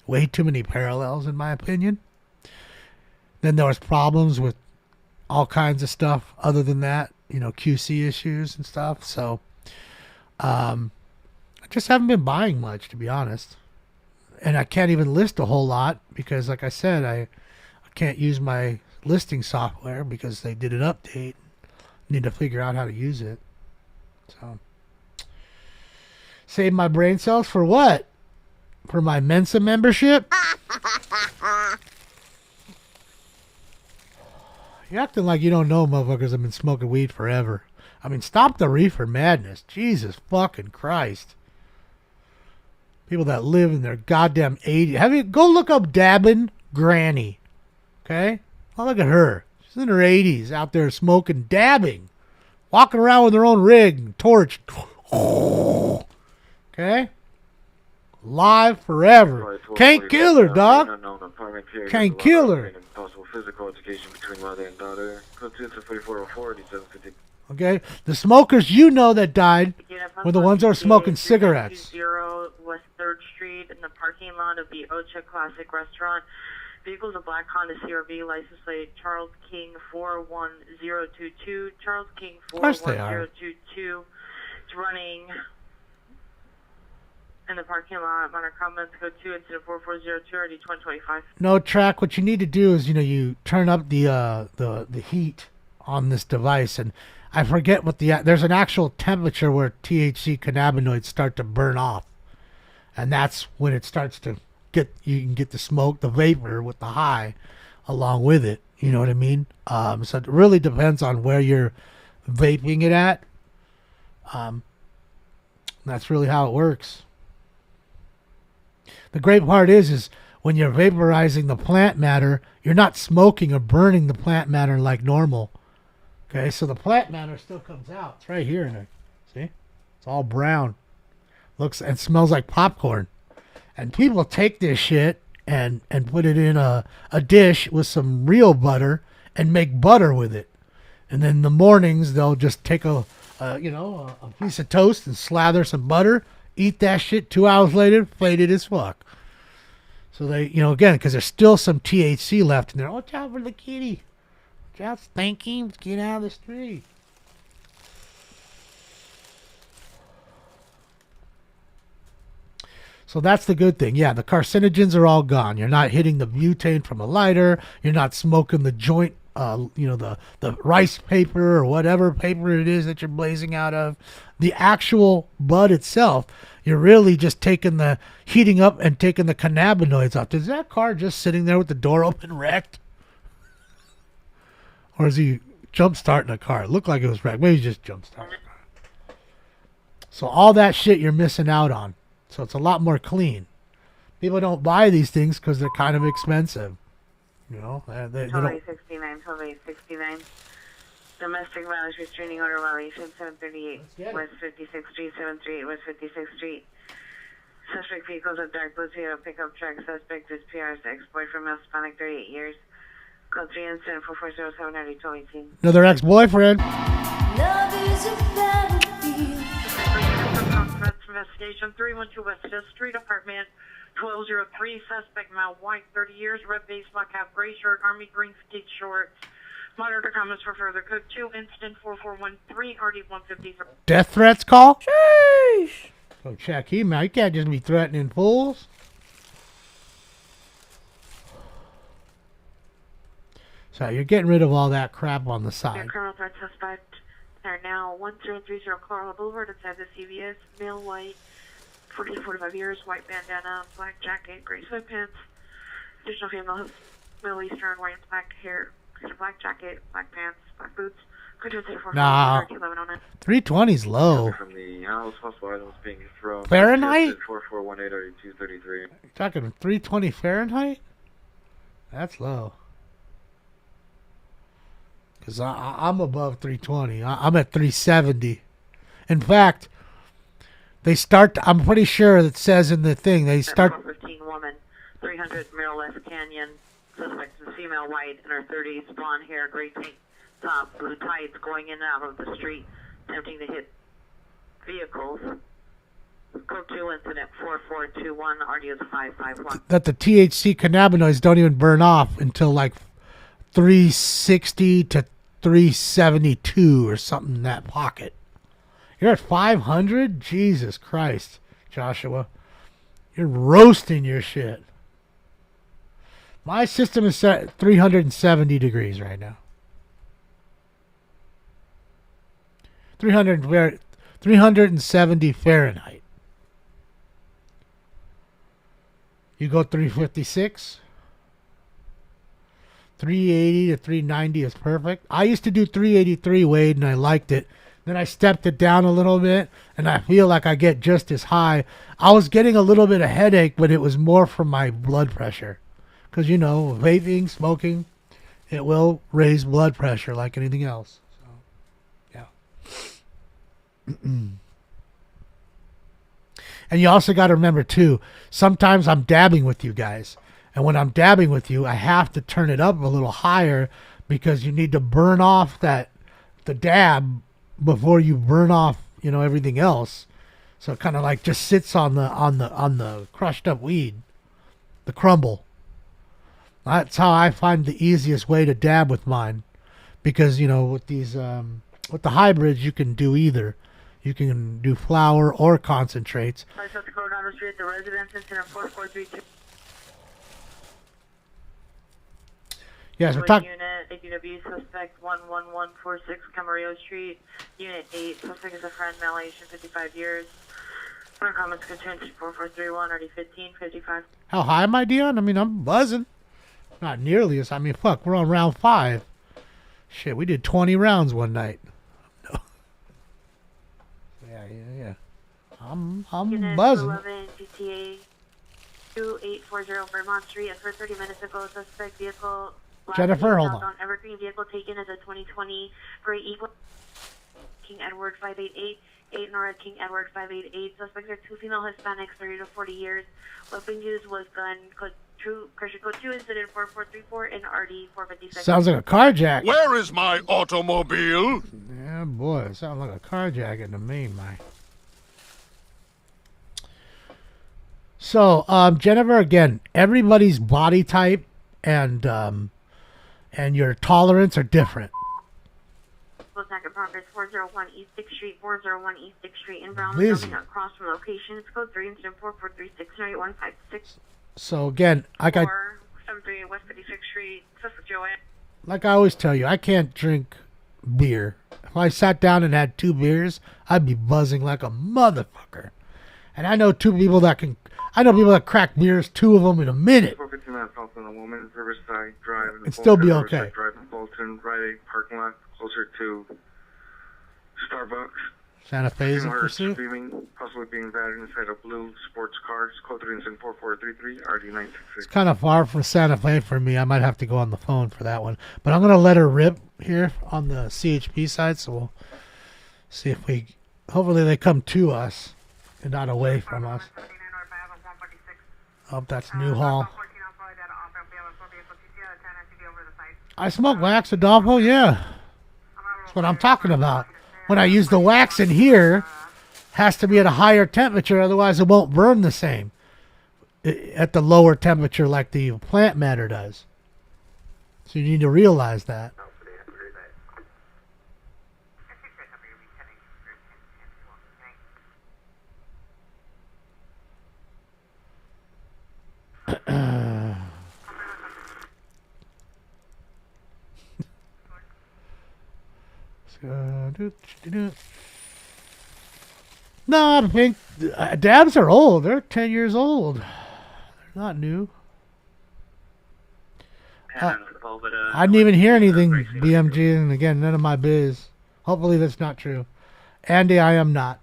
way too many parallels, in my opinion. Then there was problems with all kinds of stuff other than that, QC issues and stuff. So, I just haven't been buying much, to be honest. And I can't even list a whole lot because, like I said, I can't use my listing software because they did an update. Need to figure out how to use it. So, save my brain cells for what? For my Mensa membership? You're acting like you don't know motherfuckers have been smoking weed forever. I mean, stop the reefer madness. Jesus fucking Christ. People that live in their goddamn 80s. Go look up Dabbin' Granny. Okay? Oh, look at her. She's in her 80s out there smoking, dabbing. Walking around with her own rig and torch. Okay? Live forever. Can't kill her, dog. Can't kill her. Possible physical education between mother and daughter. Code 2 to 4404 8750. Okay? The smokers that died were the ones that were smoking cigarettes. 0 West 3rd Street in the parking lot of the Ocha Classic Restaurant. Vehicles a black Honda CRV, license plate Charles King 41022. Charles King 41022. It's running in the parking lot. Minor comments, code 2, incident 4402, RD 2025. No, Track, what you need to do is, you turn up the heat on this device, and I forget what there's an actual temperature where THC cannabinoids start to burn off. And that's when it starts to you can get the smoke, the vapor with the high along with it. You know what I mean? So it really depends on where you're vaping it at. That's really how it works. The great part is when you're vaporizing the plant matter, you're not smoking or burning the plant matter like normal. Okay, so the plant matter still comes out. It's right here in there. See? It's all brown. Looks and smells like popcorn. And people take this shit and put it in a dish with some real butter and make butter with it. And then in the mornings, they'll just take a piece of toast and slather some butter, eat that shit. 2 hours later, faded as fuck. So they, again, because there's still some THC left in there. Watch out for the kitty. Watch out, Stinky. Let's get out of the street. So that's the good thing. Yeah, the carcinogens are all gone. You're not hitting the butane from a lighter. You're not smoking the joint, the rice paper or whatever paper it is that you're blazing out of. The actual bud itself, you're really just heating up and taking the cannabinoids off. Is that car just sitting there with the door open wrecked? Or is he jump starting a car? It looked like it was wrecked. Maybe he's just jump starting a car. So all that shit you're missing out on. So it's a lot more clean. People don't buy these things because they're kind of expensive. They don't. 1269. Domestic violence restraining order violation 738 West 56th Street, 738 West 56th Street. Suspect vehicles of dark blue Toyota pickup truck. Suspect is PR6, boyfriend, male, Hispanic, 38 years. Code 3 incident 4407 Another ex-boyfriend. Love is a battlefield. Investigation 312 West 5th Street, apartment 1203. Suspect male, white, 30 years, red base, black hat, gray shirt, army green fatigue shorts. Monitor comments for further. Code 2 incident 4413 RD 153. Death threats call? Sheesh. Go check him out. You can't just be threatening fools. So you're getting rid of all that crap on the side. Criminal threat suspect are now 1030 Carla Boulevard inside the CVS. Male, white, 40 to 45 years, white bandana, black jacket, gray sweatpants. Additional female, Middle Eastern, white and black hair, black jacket, black pants, black boots. Nah, 320's low. From the house, possible items being thrown. Fahrenheit? 4418 Talking 320 Fahrenheit? That's low. Because I'm above 320. I'm at 370. In fact, they start, I'm pretty sure it says in the thing, they start. 15 woman, 300 Mirror Left Canyon. Suspect is female, white, in her 30s, blonde hair, gray tank top, blue tights, going in and out of the street, attempting to hit vehicles. Code 2 incident 4421, RDS 551. That the THC cannabinoids don't even burn off until like 360 to 372 or something in that pocket. You're at 500? Jesus Christ, Joshua. You're roasting your shit. My system is set at 370 degrees right now. 370 Fahrenheit. You go 356. 380 to 390 is perfect. I used to do 383, Wade, and I liked it. Then I stepped it down a little bit, and I feel like I get just as high. I was getting a little bit of headache, but it was more from my blood pressure. Because, you know, vaping, smoking, it will raise blood pressure like anything else. So, yeah. And you also got to remember, too, sometimes I'm dabbing with you guys. And when I'm dabbing with you, I have to turn it up a little higher because you need to burn off the dab before you burn off, you know, everything else. So it kind of like just sits on the crushed up weed, the crumble. That's how I find the easiest way to dab with mine, because, you know, with these with the hybrids you can do either. You can do flour or concentrates. The residence incident 4432. Yes, we're talking. Unit ADW suspect 11146 Camarillo Street. Unit 8 suspect is a friend, male, Asian, 55 years. One comments contention 4431 already 1555. How high am I, Dion? I mean, I'm buzzing. Not nearly as. I mean, fuck, we're on round 5. Shit, we did 20 rounds one night. No. Yeah. I'm Unit buzzing. 11 GTA 2840 Vermont Street. As for 30 minutes ago, suspect vehicle. Jennifer, hold on. Evergreen vehicle taken as a 2020 Gray Eagle. King Edward 588. 8 North King Edward 588. Suspects are 2 female Hispanics, 30 to 40 years. Weapon used was gun. Code 2 incident 4434 and RD 456. Sounds like a carjack. Where is my automobile? Yeah, boy, it sounds like a carjacking to me, man. So, Jennifer, again, everybody's body type and your tolerance are different. Second Progress 401 East 6th Street, 401 East 6th Street in Brown, Busy. across from location. It's code 3 incident 4436 9156. So again, I got 473 West 56th Street, Suspect Joanne. like I always tell you, I can't drink beer. If I sat down and had 2 beers, I'd be buzzing like a motherfucker. And I know people that crack beers, 2 of them in a minute. 415 minutes south on a woman, Riverside Drive. It'd still be okay. Riverside Drive in Fulton, Rite Aid parking lot, closer to Starbucks. Santa Fe's in Her pursuit. screaming, possibly being battered inside a blue sports car. Code 3 incident 4433, RD966. It's kind of far from Santa Fe for me. I might have to go on the phone for that one. But I'm going to let her rip here on the CHP side, so we'll see if hopefully they come to us and not away from us. Oh, that's Newhall. I smoke wax, Adolfo, yeah. That's what I'm talking about. When I use the wax in here, has to be at a higher temperature, otherwise it won't burn the same at the lower temperature like the plant matter does. So you need to realize that. No, I think dabs are old. They're 10 years old. They're not new. I didn't even hear anything BMG, and again, none of my biz. Hopefully that's not true. Andy, I am not.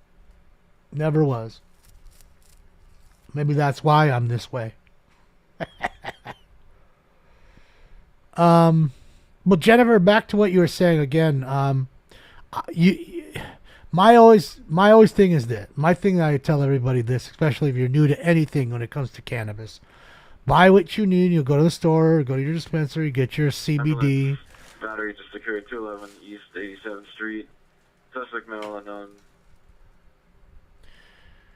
Never was. Maybe that's why I'm this way. But Jennifer, back to what you were saying again. My always thing is that my thing that I tell everybody this, especially if you're new to anything when it comes to cannabis, buy what you need. You go to the store, go to your dispensary, get your CBD. Battery just occurred 211 East 87th Street. Suspect male unknown.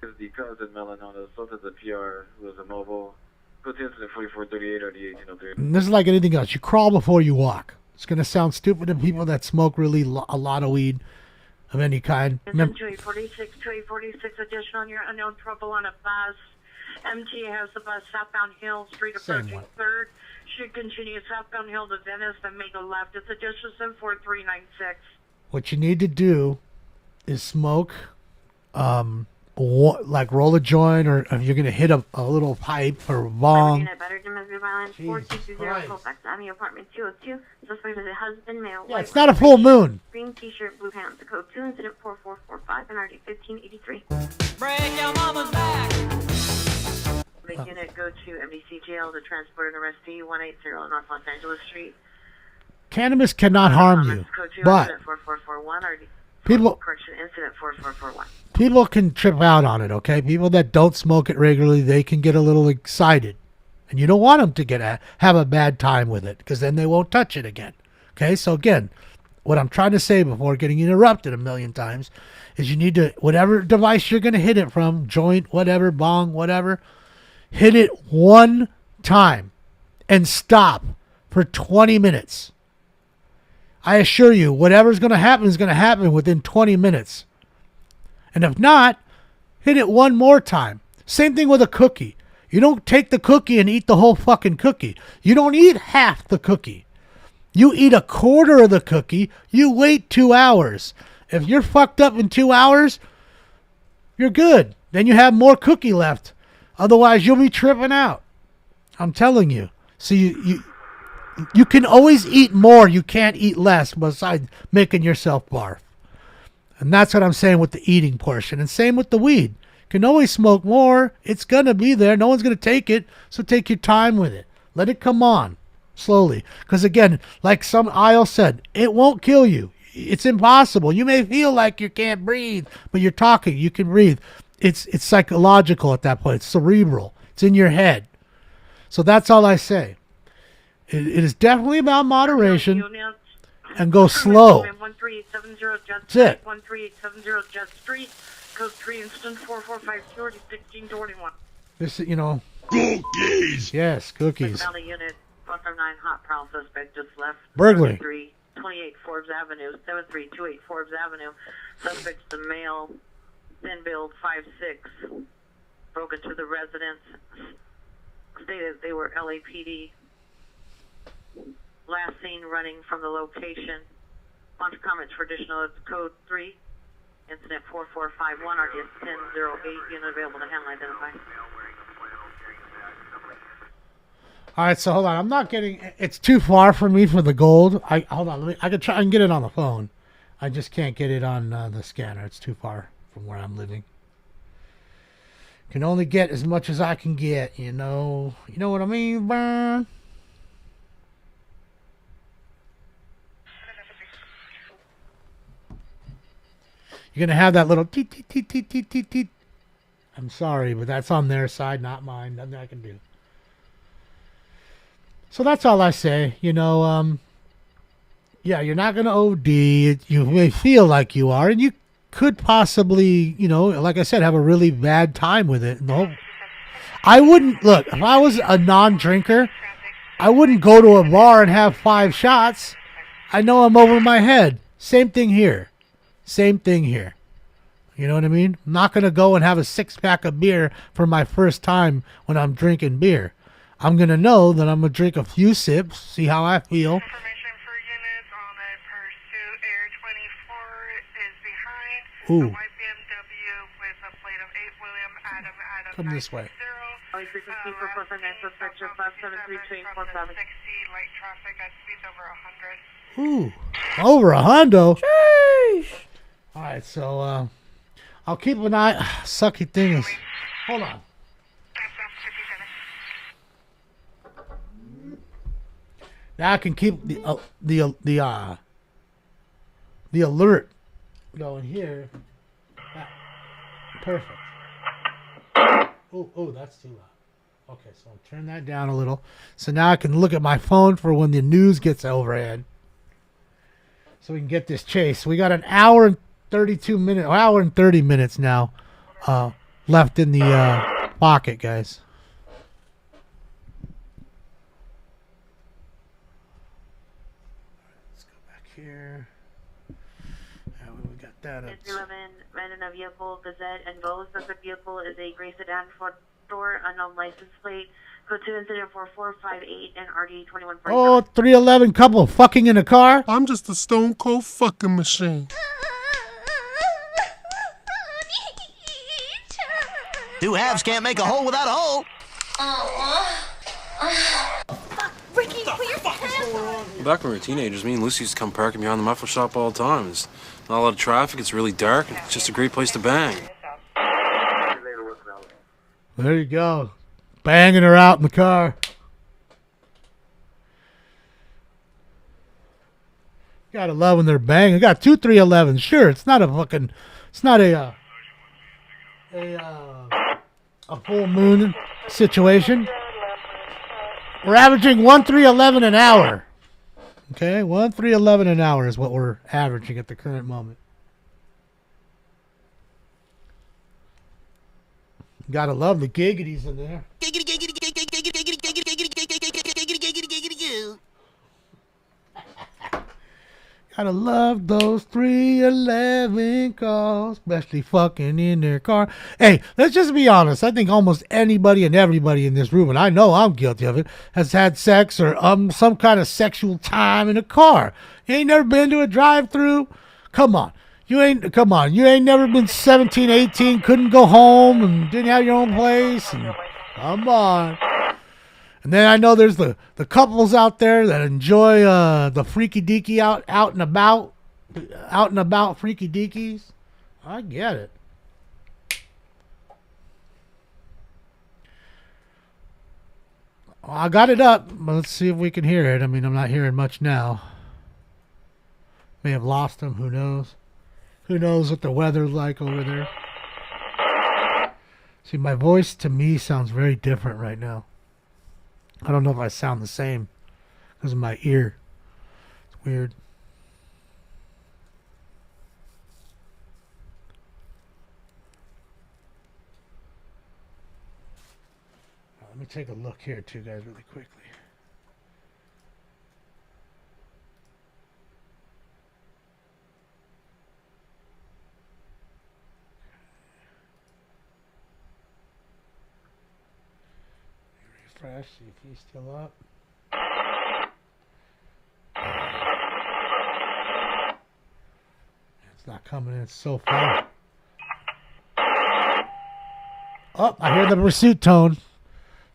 Is the cousin male unknown assaulted the PR who was a mobile. Go to incident 4438 or the 1803. And this is like anything else. You crawl before you walk. It's gonna sound stupid to people that smoke really a lot of weed of any kind. 2846, 2846, additional on your unknown trouble on a bus. MT has the bus southbound Hill Street approaching 3rd. Should continue southbound Hill to Venice, then make a left. It's a distance in 4396. What you need to do is smoke, like roll a joint, or if you're gonna hit a little pipe or a bong. Apartment 202. Suspect is a husband, male. Yeah, it's not a full moon. Green t-shirt, blue pants. Code 2, incident 4445 and RD 1583. Break your mama's back. The unit go to MDC jail to transport an arrestee 180 North Los Angeles Street. Cannabis cannot harm you, but people can trip out on it, okay? People that don't smoke it regularly, they can get a little excited. And you don't want them to have a bad time with it, because then they won't touch it again. Okay, so again, what I'm trying to say before getting interrupted a million times is you need to, whatever device you're going to hit it from, joint, whatever, bong, whatever, hit it one time and stop for 20 minutes. I assure you, whatever's going to happen is going to happen within 20 minutes. And if not, hit it one more time. Same thing with a cookie. You don't take the cookie and eat the whole fucking cookie. You don't eat half the cookie. You eat a quarter of the cookie. You wait 2 hours. If you're fucked up in 2 hours, you're good. Then you have more cookie left. Otherwise, you'll be tripping out. I'm telling you. So you can always eat more. You can't eat less besides making yourself barf. And that's what I'm saying with the eating portion. And same with the weed. You can always smoke more. It's going to be there. No one's going to take it. So take your time with it. Let it come on slowly. Because again, like some Isle said, it won't kill you. It's impossible. You may feel like you can't breathe, but you're talking. You can breathe. It's psychological at that point. It's cerebral. It's in your head. So that's all I say. It is definitely about moderation and go slow. 13870 That's it. 13870 Jet Street, code 3 instant 4452 1621. This, cookies. Yes, cookies. Valley unit 159 hot prowl suspect just left. Burglary. 28 Forbes Avenue, 7328 Forbes Avenue. Suspect's the male, thin build, 5'6", broke into the residence. Stated they were LAPD. Last seen running from the location. Launch comments for additional code 3, incident 4451, RDS 1008, unit available to handle identify. All right, so hold on. I'm not getting. It's too far for me for the gold. Hold on. I could try and get it on the phone. I just can't get it on the scanner. It's too far from where I'm living. Can only get as much as I can get. You know what I mean, Burn? You're gonna have that little teet teet teet teet teet teet teet I'm sorry, but that's on their side, not mine. Nothing I can do. So that's all I say. You know, yeah, you're not going to OD. You may feel like you are, and you could possibly, you know, like I said, have a really bad time with it. No, I wouldn't. Look, if I was a non-drinker, I wouldn't go to a bar and have 5 shots. I know I'm over my head. Same thing here. Same thing here. You know what I mean? I'm not going to go and have a 6-pack of beer for my first time when I'm drinking beer. I'm going to know that I'm going to drink a few sips, see how I feel. Ooh. Come this way. Ooh, over a hundo. Sheesh. All right, so I'll keep an eye. Sucky thing is, hold on. Now I can keep the alert going here. Perfect. Oh, that's too loud. Okay, so I'll turn that down a little. So now I can look at my phone for when the news gets overhead. So we can get this chase. We got an hour and 32 minutes, hour and 30 minutes now left in the pocket, guys. Let's go back here. We got that up. 11, random a vehicle, Gazette, and Go. Suspect vehicle is a gray sedan, 4-door, unknown license plate. Code 2 incident 4458 and RD 21. Oh, 311 couple fucking in a car. I'm just a stone cold fucking machine. Two halves can't make a hole without a hole. Ricky, put your pants on. Back when we were teenagers, me and Lucy used to come parking behind the muffler shop all the time. There's not a lot of traffic. It's really dark. It's just a great place to bang. There you go. Banging her out in the car. Gotta love when they're banging. I got 2 311s. Sure, it's not a fucking, it's not a full moon situation. We're averaging 1 311 an hour. Okay, 1 311 an hour is what we're averaging at the current moment. Gotta love the giggities in there. Gotta love those 311 calls, especially fucking in their car. Hey, let's just be honest. I think almost anybody and everybody in this room, and I know I'm guilty of it, has had sex or some kind of sexual time in a car. You ain't never been to a drive-through? Come on. You ain't never been 17, 18, couldn't go home and didn't have your own place. And, come on. And then I know there's the couples out there that enjoy the freaky deaky out and about freaky deakies. I get it. Well, I got it up. Let's see if we can hear it. I mean, I'm not hearing much now. May have lost them. Who knows? Who knows what the weather's like over there? See, my voice to me sounds very different right now. I don't know if I sound the same because of my ear. It's weird. Let me take a look here too, guys, really quickly. Refresh, see if he's still up. It's not coming in so far. Oh, I hear the pursuit tone.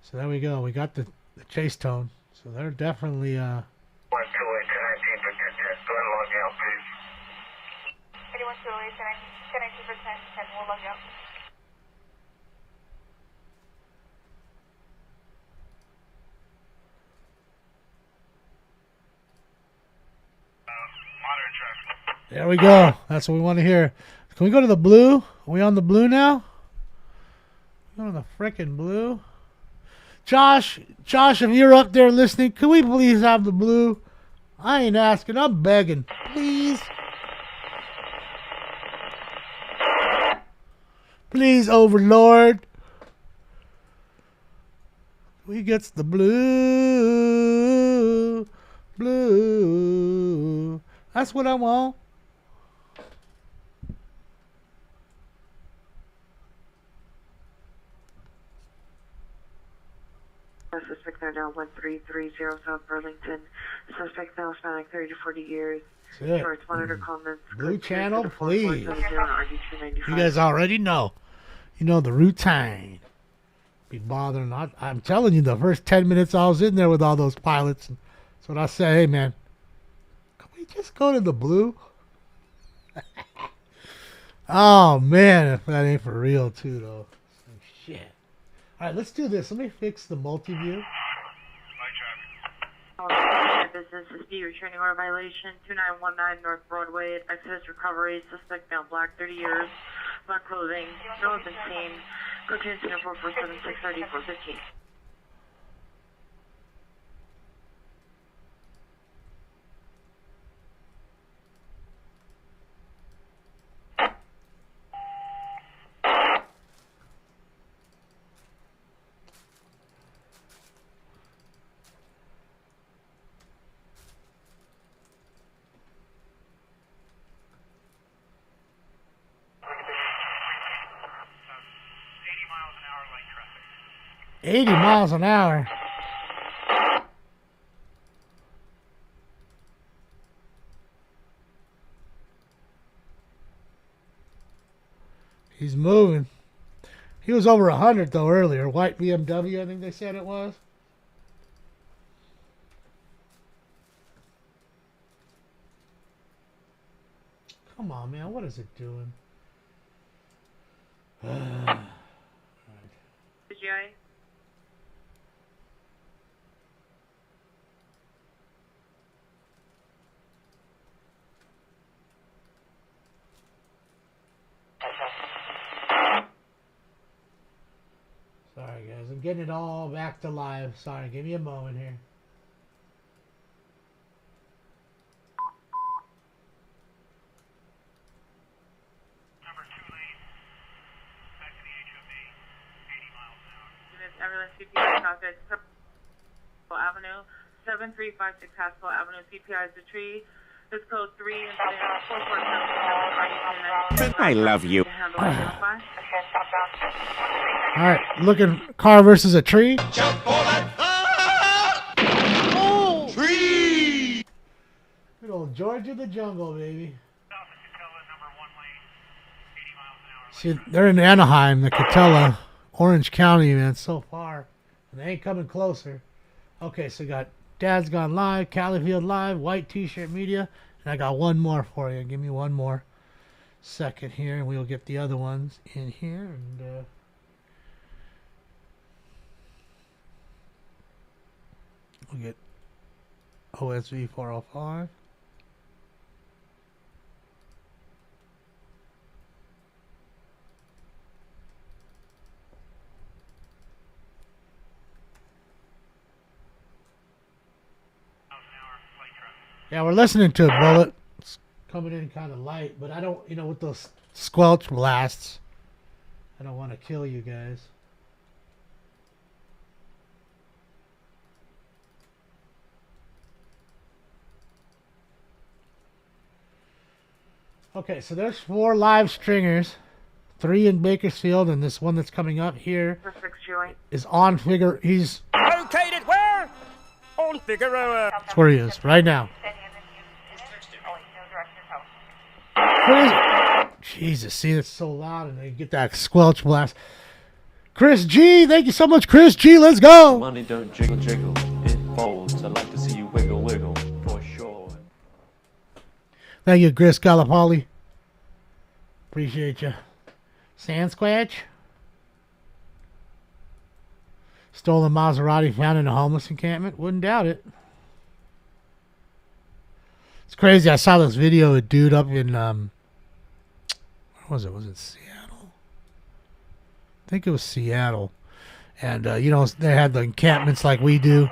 So there we go. We got the chase tone. So they're definitely there we go. That's what we want to hear. Can we go to the blue? Are we on the blue now? Go to the frickin' blue. Josh, if you're up there listening, can we please have the blue? I ain't asking, I'm begging. Please. Please, Overlord. We gets the blue. Blue. That's what I want. Suspect there now 1330 South Burlington. Suspect now spanning 30 to 40 years. That's it. Shorts monitor comments. Blue channel, please. You You guys already know. You know the routine. Be bothering. I'm telling you, the first 10 minutes I was in there with all those pilots. And that's what I say. Hey, man, can we just go to the blue? Oh, man, if that ain't for real, too, though. Shit. All right, let's do this. Let me fix the multi-view. Business dispute, returning order violation, 2919 North Broadway, Exodus Recovery, suspect now black, 30 years, black clothing, no one been seen, go to incident 4476 415. Traffic. 80 miles an hour. He's moving. He was over 100 though earlier. White BMW, I think they said it was. Come on, man. What is it doing? GI. Sorry, guys. I'm getting it all back to live. Sorry. Give me a moment here. Ambulance CPI traffic, Avenue, 7356 Haskell Avenue, CPI is the tree. This code 3 incident 447. I love you. Alright, looking car versus a tree. Oh! Tree! Good old Georgia the jungle, baby. See, they're in Anaheim, the Catella. Orange County, man, so far. And they ain't coming closer. Okay, so we got Dad's Gone Live, Califield Live, White T-Shirt Media, and I got one more for you. Give me one more second here, and we'll get the other ones in here. And we'll get OSV 405. Yeah, we're listening to it, Bullet. It's coming in kind of light, but I don't, with those squelch blasts, I don't want to kill you guys. Okay, so there's 4 live stringers, 3 in Bakersfield, and this one that's coming up here is on Figure. He's located where? On Figueroa. That's where he is right now. Where is it? Jesus, see, it's so loud, and they get that squelch blast. Chris G, thank you so much, Chris G. Let's go. Money don't jiggle, jiggle. It folds. I like to see you wiggle, wiggle, for sure. Thank you, Chris Calipoli. Appreciate you. Sandsquatch. Stolen Maserati found in a homeless encampment. Wouldn't doubt it. It's crazy. I saw this video of a dude up in where was it? Was it Seattle? I think it was Seattle. And, you know, they had the encampments like we do.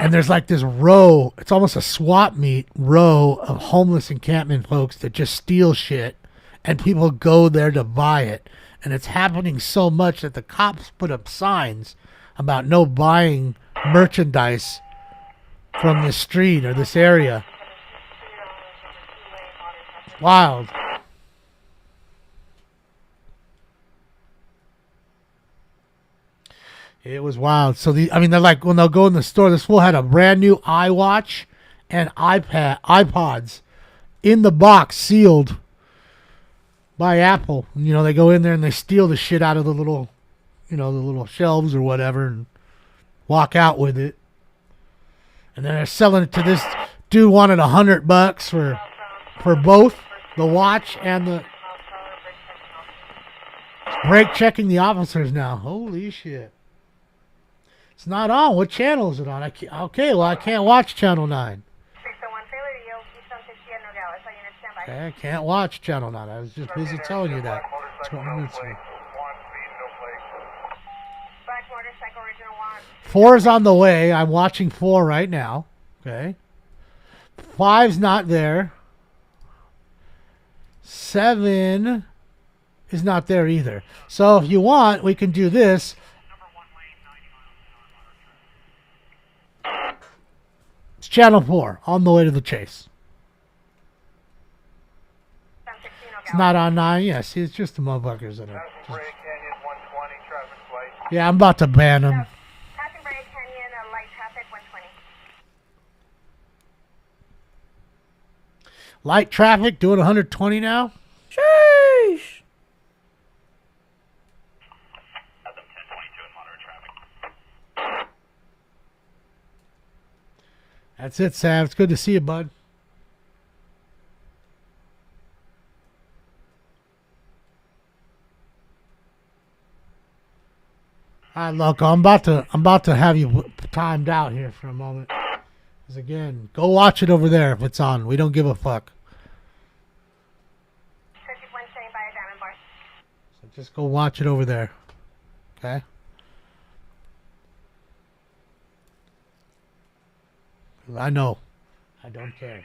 And there's like this row, it's almost a swap meet row of homeless encampment folks that just steal shit. And people go there to buy it. And it's happening so much that the cops put up signs about no buying merchandise from this street or this area. It's wild. It was wild. So they're like, when they'll go in the store, this fool had a brand new iWatch and iPods in the box, sealed by Apple. You know, they go in there and they steal the shit out of the little, you know, the little shelves or whatever and walk out with it. And then they're selling it to this dude wanted $100 for both the watch and the brake checking the officers now. Holy shit. It's not on. What channel is it on? Okay, well, I can't watch Channel 9. Okay, I can't watch Channel 9. I was just busy telling you that 20 minutes ago. 4 is on the way. I'm watching 4 right now. Okay. 5's not there. 7 is not there either. So if you want, we can do this. It's Channel 4 on the way to the chase. It's not on 9. Yeah, see, it's just the motherfuckers that are. Yeah, I'm about to ban them. Light traffic doing 120 now? Sheesh. That's it, Sam. It's good to see you, bud. All right, look, I'm about to have you timed out here for a moment. Because again, go watch it over there if it's on. We don't give a fuck. So just go watch it over there. Okay? I know. I don't care.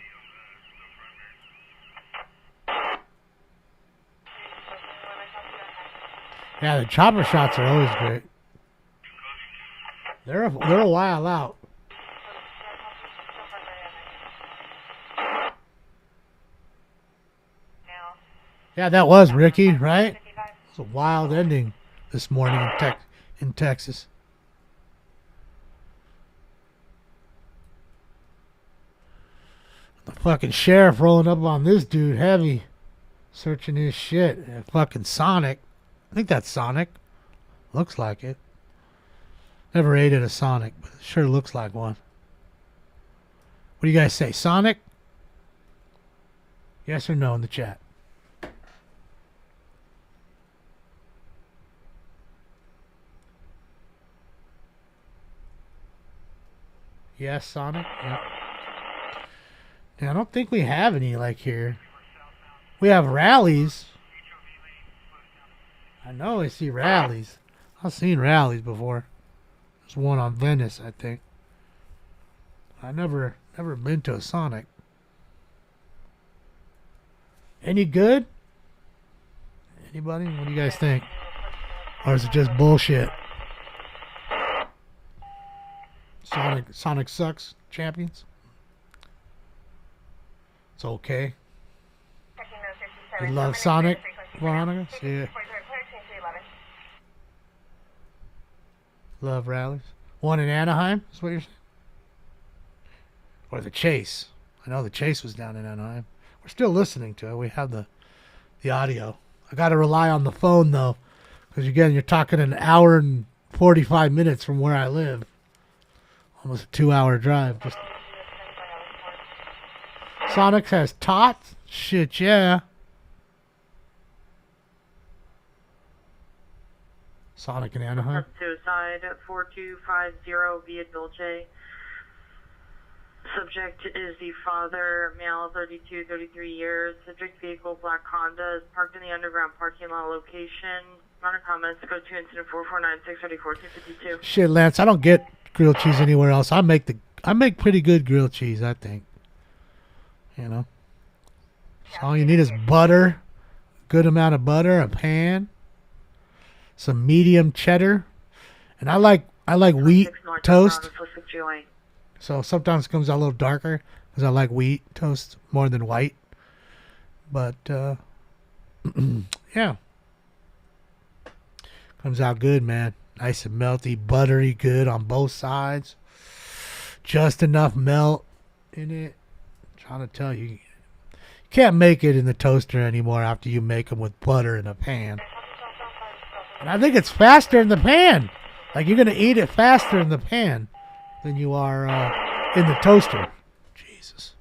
Yeah, the chopper shots are always great. They're a while out. Yeah, that was Ricky, right? It's a wild ending this morning in Texas. The fucking sheriff rolling up on this dude heavy, searching his shit. Fucking Sonic. I think that's Sonic. Looks like it. Never ate at a Sonic, but it sure looks like one. What do you guys say? Sonic? Yes or no in the chat? Yes, Sonic? Yep. Yeah, I don't think we have any like here. We have rallies. I know I see rallies. I've seen rallies before. There's one on Venice, I think. I never been to a Sonic. Any good? Anybody? What do you guys think? Or is it just bullshit? Sonic sucks, champions. It's okay. You love Sonic, Veronica? Yeah. Love rallies. One in Anaheim, is what you're saying? Or the Chase. I know the Chase was down in Anaheim. We're still listening to it. We have the audio. I got to rely on the phone, though. Because, again, you're talking an hour and 45 minutes from where I live. Almost a 2-hour drive. Just... Sonic has tots? Shit, yeah. Sonic in Anaheim. Suicide 4250 via Dolce. Subject is the father, male, 32, 33 years. Subject vehicle, black Honda, is parked in the underground parking lot location. Minor comments, go to incident 449-630-1452. Shit, Lance, I don't get grilled cheese anywhere else. I make pretty good grilled cheese, I think. You know? So all you need is butter, good amount of butter, a pan, some medium cheddar, and I like wheat toast. So sometimes it comes out a little darker because I like wheat toast more than white. But yeah, comes out good, man. Nice and melty, buttery, good on both sides. Just enough melt in it. I'm trying to tell you, you can't make it in the toaster anymore after you make them with butter in a pan. And I think it's faster in the pan. Like, you're going to eat it faster in the pan than you are in the toaster. Jesus.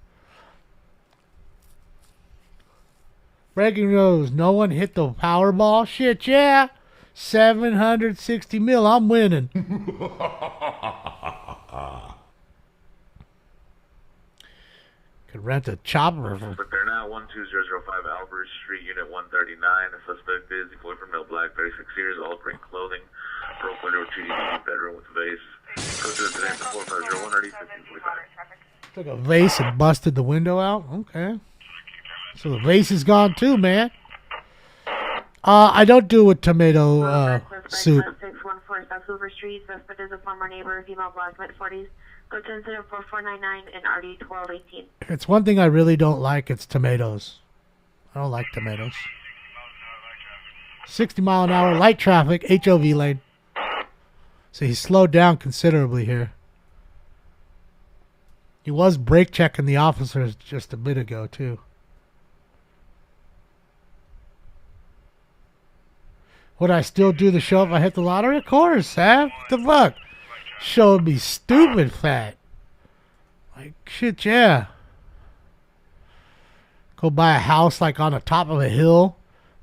Breaking news. No one hit the Powerball? Shit, yeah. 760 mil. I'm winning. Could rent a chopper. But they're now 12005 Albert Street, Unit 139. The suspect is employed from Male Black, 36 years, all green clothing, broke window, 2D bedroom with a vase. Go to the name of 450 Took a vase and busted the window out? Okay. So the vase is gone too, man. I don't do with tomato soup. 614 South Hoover Street. Suspect is a former neighbor, female, black, mid-40s. Go to incident 4499 and RD 1218. It's one thing I really don't like. It's tomatoes. I don't like tomatoes. 60 mile an hour, light traffic, HOV lane. So he slowed down considerably here. He was brake checking the officers just a bit ago, too. Would I still do the show if I hit the lottery? Of course, Sam. What the fuck? Show would be stupid fat. Like, shit, yeah. Go buy a house, like, on the top of a hill.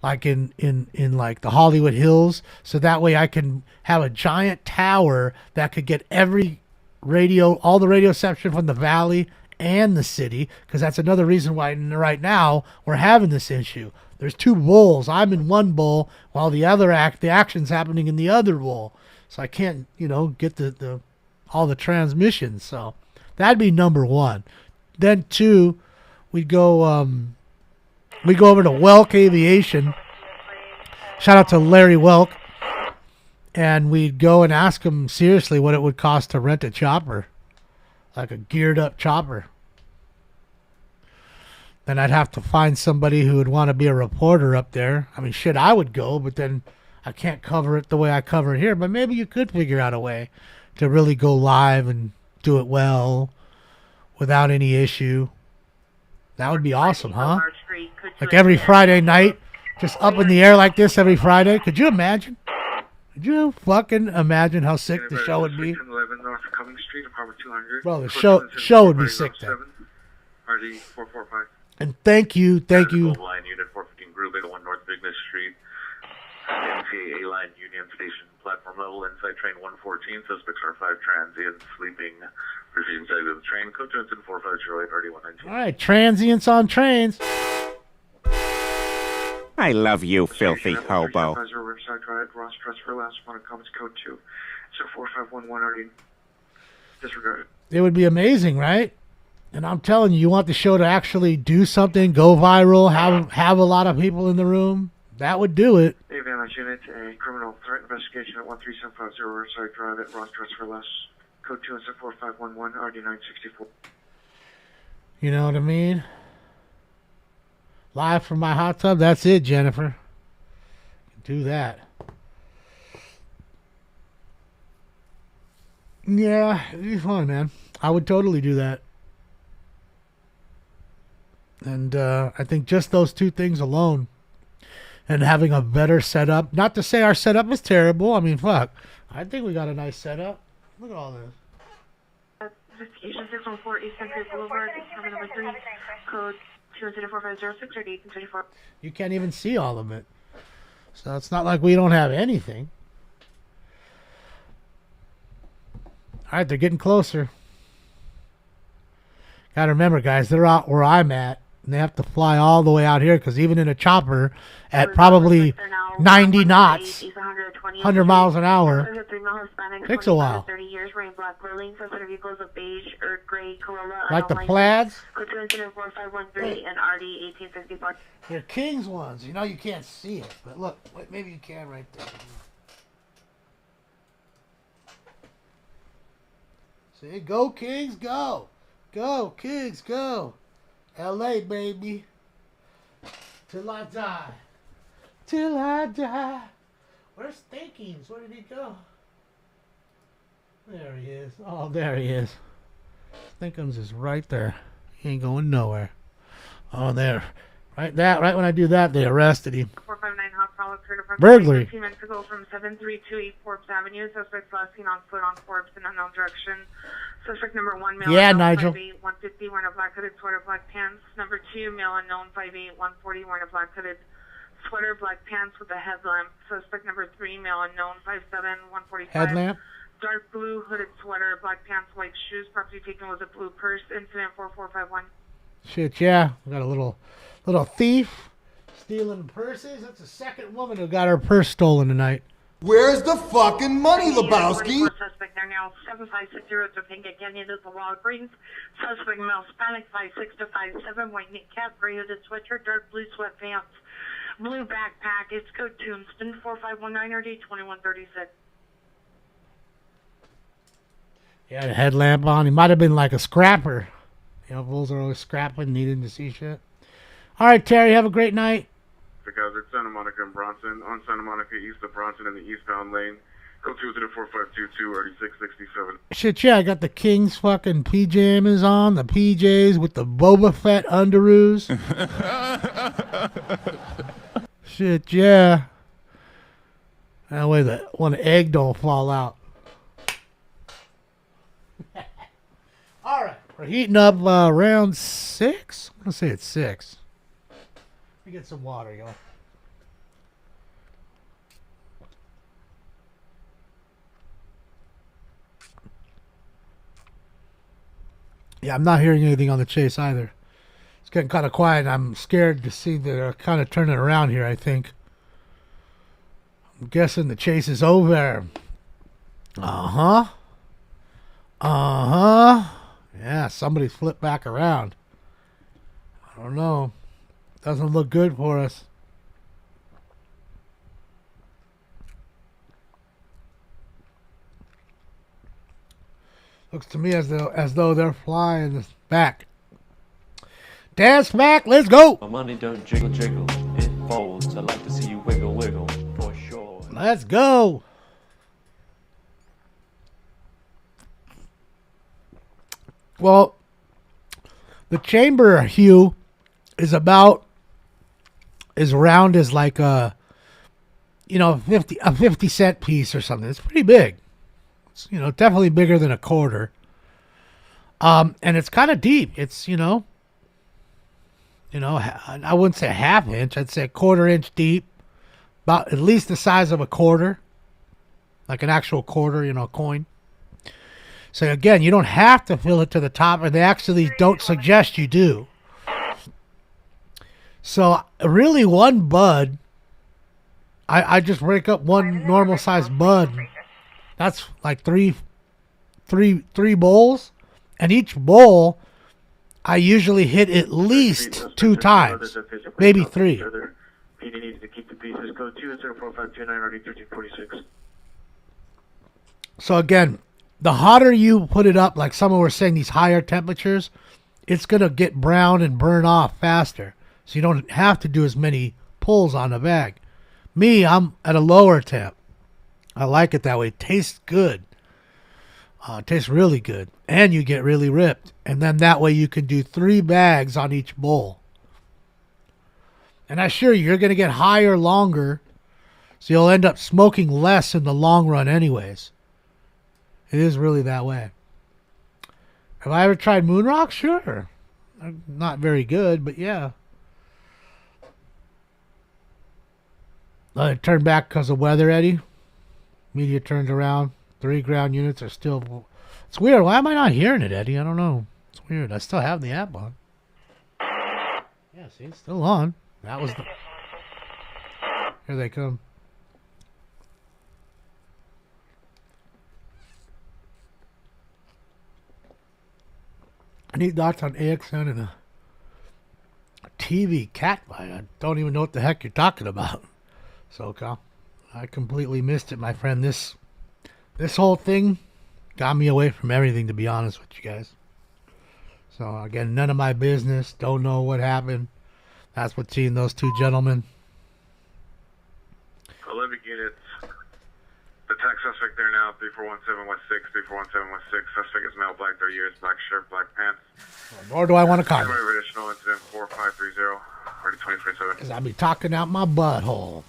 Like, in like, the Hollywood Hills. So that way I can have a giant tower that could get every radio, all the radio reception from the valley and the city. Because that's another reason why right now we're having this issue. There's two bowls. I'm in one bowl while the action's happening in the other bowl. So I can't, get the all the transmissions. So that'd be number one. Then two, we go over to Welk Aviation. Shout out to Larry Welk. And we'd go and ask him seriously what it would cost to rent a chopper. Like a geared up chopper. Then I'd have to find somebody who would want to be a reporter up there. I mean, shit, I would go, but then I can't cover it the way I cover it here. But maybe you could figure out a way to really go live and do it well without any issue. That would be awesome, huh? Like every Friday night, just up in the air like this every Friday. Could you imagine? Could you fucking imagine how sick the show would be? 11 North Cumming Street, apartment 200. Bro, the show would be sick then. RD 445. And thank you. Gold Line Unit 415 Group 1 North Bigness Street. MTA A-Line Union Station platform level inside train 114. Suspects are 5 transients sleeping. Proceeding side of the train. Code to incident 4508 RD 119. All right, transients on trains. I love you, filthy hobo. Riverside Drive, Ross Dress for last one. Comments code 2. So 4511 RD. Disregarded. It would be amazing, right? And I'm telling you, you want the show to actually do something, go viral, have a lot of people in the room. That would do it. AVMS unit, a criminal threat investigation at 13750 Riverside Drive at Ross Dress for less. Code 2 and 4511 RD 964. You know what I mean? Live from my hot tub. That's it, Jennifer. Do that. Yeah, it'd be fun, man. I would totally do that. And I think just those two things alone and having a better setup. Not to say our setup is terrible. I mean, fuck. I think we got a nice setup. Look at all this. Investigation 614 East Country Boulevard, number 3, code 20450 or 1834. You can't even see all of it. So it's not like we don't have anything. All right, they're getting closer. Gotta remember, guys, they're out where I'm at, and they have to fly all the way out here because even in a chopper at probably 90 knots, 100 miles an hour, takes a while. 30 years, rain black lily, sensitive vehicles of beige or gray Corolla. Like the plaids? Go to incident 4513 and RD 1854. They're King's ones. You know you can't see it, but look, wait, maybe you can right there. See, go Kings, go. Go, Kings, go. LA, baby. Till I die. Till I die. Where's Thinkings? Where did he go? There he is. Oh, there he is. Thinkings is right there. He ain't going nowhere. Oh, there. Right when I do that, they arrested him. 459 Hot Frolic, Burglary. 15 minutes ago from 7328 Forbes Avenue. Suspect last seen on foot on Forbes in unknown direction. Suspect number 1, male Yeah, unknown, Nigel. 5'8", 150, wearing a black hooded sweater, black pants. Number 2, male unknown, 5'8", 140, wearing a black hooded sweater, black pants with a headlamp. Suspect number 3, male unknown, 5'7", 145. Headlamp. Dark blue hooded sweater, black pants, white shoes. Property taken was a blue purse. Incident 4451. Shit, yeah. We got a little thief stealing purses. That's the second woman who got her purse stolen tonight. Where's the fucking money, Lebowski? Suspect there now 7560 Topanga Canyon to the Walgreens. Suspect male Hispanic 5'6" to 5'7", white knit cap, gray hooded sweatshirt, dark blue sweatpants, blue backpack. It's code Tombstone 4519 RD 2136. He had a headlamp on. He might have been like a scrapper. You know, bulls are always scrapping, needing to see shit. All right, Terry, have a great night. Hazard, Santa Monica and Bronson. On Santa Monica, east of Bronson in the eastbound lane. Code 24522, already 667. Shit, yeah, I got the King's fucking PJs on, the PJs with the Boba Fett underoos. Shit, yeah. That way the one egg don't fall out. All right, we're heating up round 6. I'm going to say it's 6. Let me get some water, y'all. Yeah, I'm not hearing anything on the chase either. It's getting kind of quiet. I'm scared to see they're kind of turning around here, I think. I'm guessing the chase is over. Uh-huh. Uh-huh. Yeah, somebody flipped back around. I don't know. Doesn't look good for us. Looks to me as though they're flying back. Dance back, let's go. My money don't jiggle jiggle, it folds. I like to see you wiggle wiggle, for sure. Let's go. Well, the chamber hue is about as round as like a 50-cent piece or something. It's pretty big. It's, definitely bigger than a quarter. And it's kind of deep. It's, I wouldn't say a half inch. I'd say a quarter inch deep. About at least the size of a quarter. Like an actual quarter, coin. So again, you don't have to fill it to the top, and they actually don't suggest you do. So really one bud, I just break up one normal sized bud. That's like three bowls. And each bowl, I usually hit at least 2 times, maybe 3. PD needs to keep the pieces. Code 20452 1346. So again, the hotter you put it up, like someone was saying, these higher temperatures, it's going to get brown and burn off faster. So you don't have to do as many pulls on the bag. Me, I'm at a lower temp. I like it that way. It tastes good. It tastes really good. And you get really ripped. And then that way you can do 3 bags on each bowl. And I assure you, you're going to get higher longer. So you'll end up smoking less in the long run anyways. It is really that way. Have I ever tried Moon Rock? Sure. Not very good, but yeah. Let it turn back because of weather, Eddie. Media turns around. 3 ground units are still... It's weird. Why am I not hearing it, Eddie? I don't know. It's weird. I still have the app on. Yeah, see, it's still on. That was the... Here they come. I need thoughts on AXN and a TV cat fight. I don't even know what the heck you're talking about. SoCal. I completely missed it, my friend. This whole thing got me away from everything, to be honest with you guys. So, again, none of my business. Don't know what happened. That's what's seeing those two gentlemen. 11 units. Attack suspect there now, 3417 West 6, 3417 West 6. Suspect is male, black 30 years, black shirt, black pants. Nor do I want to comment. Additional incident 4530, already 2047. Because I'll be talking out my butthole.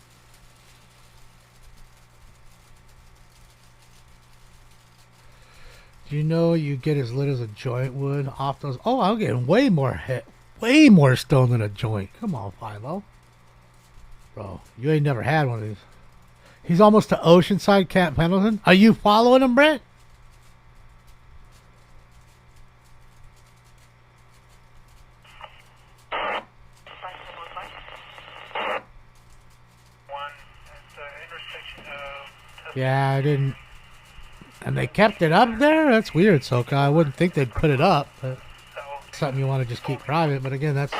Do you know you get as lit as a joint would off those? Oh, I'm getting way more stone than a joint. Come on, Philo. Bro, you ain't never had one of these. He's almost to Oceanside, Camp Pendleton. Are you following him, Brett? Yeah, I didn't. And they kept it up there? That's weird, SoCal. I wouldn't think they'd put it up, but something you want to just keep private. But again, that's...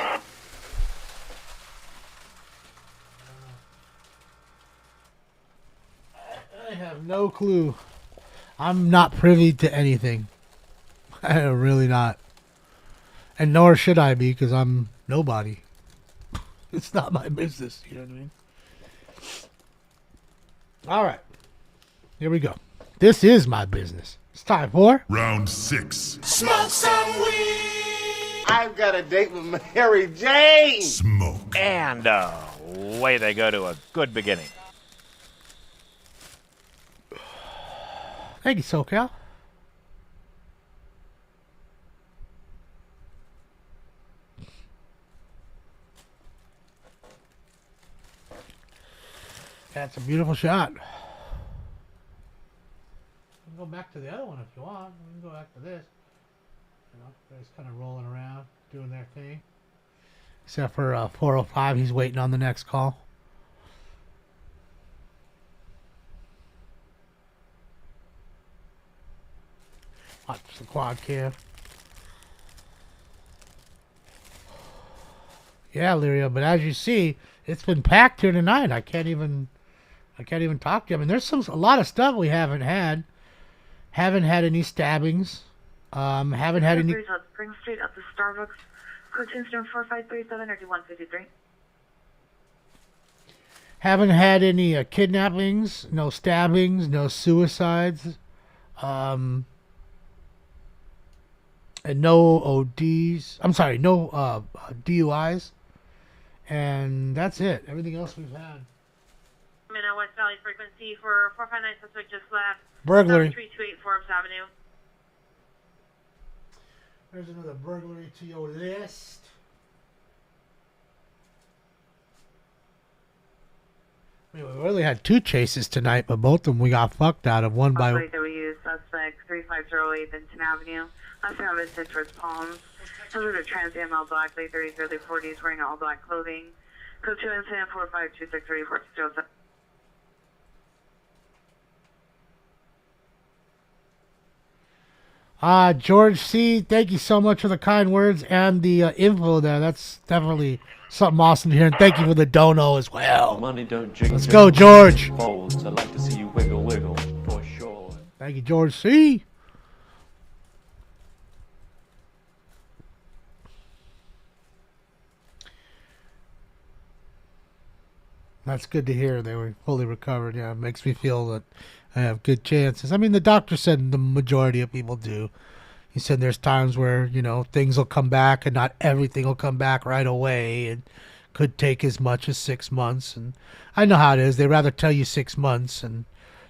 I have no clue. I'm not privy to anything. I'm really not. And nor should I be, because I'm nobody. It's not my business, you know what I mean? All right. Here we go. This is my business. It's time for... Round 6. Smoke some weed. I've got a date with Mary Jane. Smoke. And away they go to a good beginning. Thank you, SoCal. That's a beautiful shot. We can go back to the other one if you want. We can go back to this. You know, they're just kind of rolling around, doing their thing. Except for 405, he's waiting on the next call. Watch the quad cam. Yeah, Lyria, but as you see, it's been packed here tonight. I can't even talk to you. I mean, there's a lot of stuff we haven't had. Haven't had any stabbings. Haven't had any... Spring Street up to Starbucks. Code incident 4537 or do 153. Haven't had any kidnappings, no stabbings, no suicides, and no ODs. I'm sorry, no DUIs. And that's it. Everything else we've had. West Valley frequency for 459 suspect just left. Burglary. 328 Forbes Avenue. There's another burglary to your list. I mean, we really had 2 chases tonight, but both of them we got fucked out of one by... W suspect 3508 Benton Avenue. Last time I was sent towards Palms. Those are transient male black, late 30s, early 40s, wearing all black clothing. Code 2 incident 45263 4607. George C., thank you so much for the kind words and the info there. That's definitely something awesome to hear. And thank you for the dono as well. Money don't jiggle. Let's go, George. Folds. I'd like to see you wiggle, wiggle, for sure. Thank you, George C. That's good to hear. They were fully recovered. Yeah, it makes me feel that I have good chances. I mean, the doctor said the majority of people do. He said there's times where, you know, things will come back and not everything will come back right away. It could take as much as 6 months. And I know how it is. They'd rather tell you 6 months and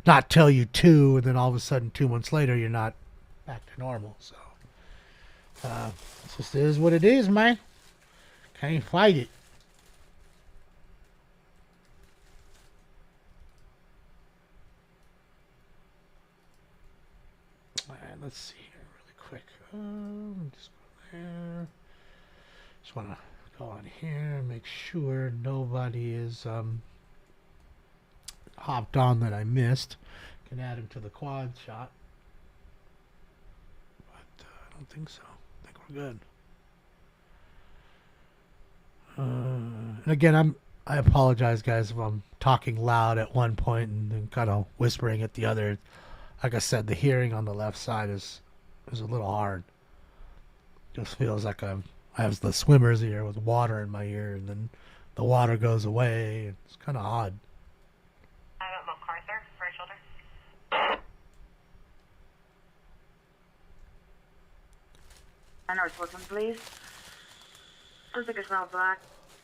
not tell you 2. And then all of a sudden 2 months later, you're not back to normal. So it just is what it is, man. Can't fight it. Let's see here really quick. Just here. Just want to go on here, make sure nobody is hopped on that I missed. Can add him to the quad shot. But I don't think so. I think we're good. And again, I apologize, guys, if I'm talking loud at one point and then kind of whispering at the other. Like I said, the hearing on the left side is a little hard. Just feels like I have the swimmer's ear with water in my ear, and then the water goes away. It's kind of odd. I got MacArthur, right shoulder. North Wilson, please. Suspect is now black.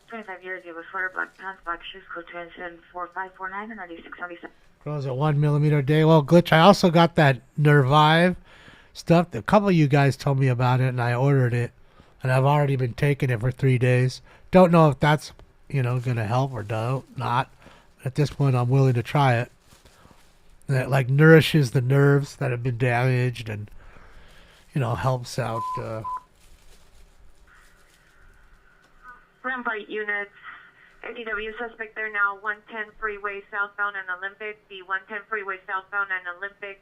25 years, you have a sweater, black pants, black shoes, code 24549 and 9677. Grows at 1 millimeter a day. Well, Glitch, I also got that Nervive stuff. A couple of you guys told me about it, and I ordered it, and I've already been taking it for 3 days. Don't know if that's, going to help or not. At this point, I'm willing to try it. And it, nourishes the nerves that have been damaged and, helps out. Rampart units, ADW suspect, they're now 110 freeway southbound and Olympic, the 110 freeway southbound and Olympic.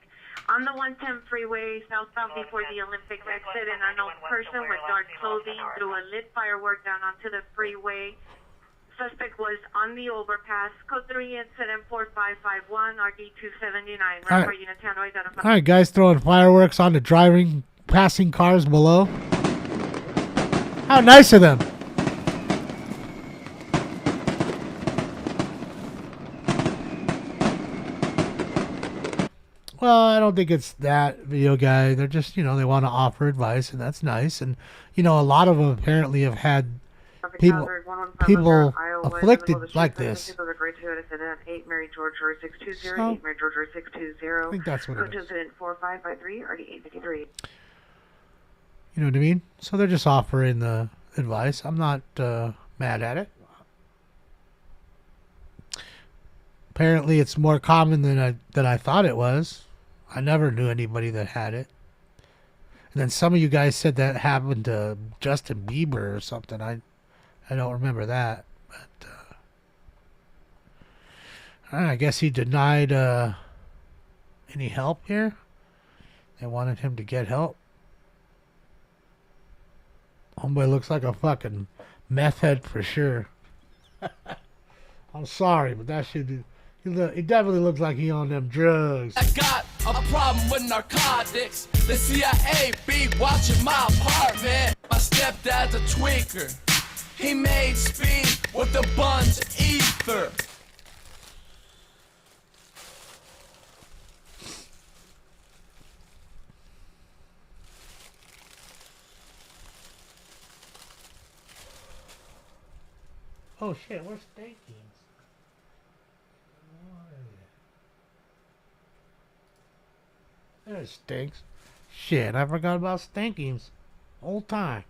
On the 110 freeway southbound before the Olympic exit, an unknown person with dark clothing threw a lit firework down onto the freeway. Suspect was on the overpass. Code 3 incident 4551, RD279. Rampart unit Tanner identified. All right, guys throwing fireworks on the passing cars below. How nice of them. Well, I don't think it's that video guy. They're just, they want to offer advice, and that's nice. And, a lot of them apparently have had people afflicted like this. 8 Mary George 620, So, 8 Mary George 620. I think that's what it is. Incident 4553, RD853. You know what I mean? So they're just offering the advice. I'm not mad at it. Apparently, it's more common than I thought it was. I never knew anybody that had it. And then some of you guys said that happened to Justin Bieber or something. I don't remember that. But I guess he denied any help here. They wanted him to get help. Homeboy looks like a fucking meth head for sure. I'm sorry, but that should be... He definitely looks like he on them drugs. I got a problem with narcotics. The CIA be watching my apartment. My stepdad's a tweaker. He made speed with a bunch of ether. Oh shit, where's Stankings? There it stinks. Shit, I forgot about Stankings. Old time.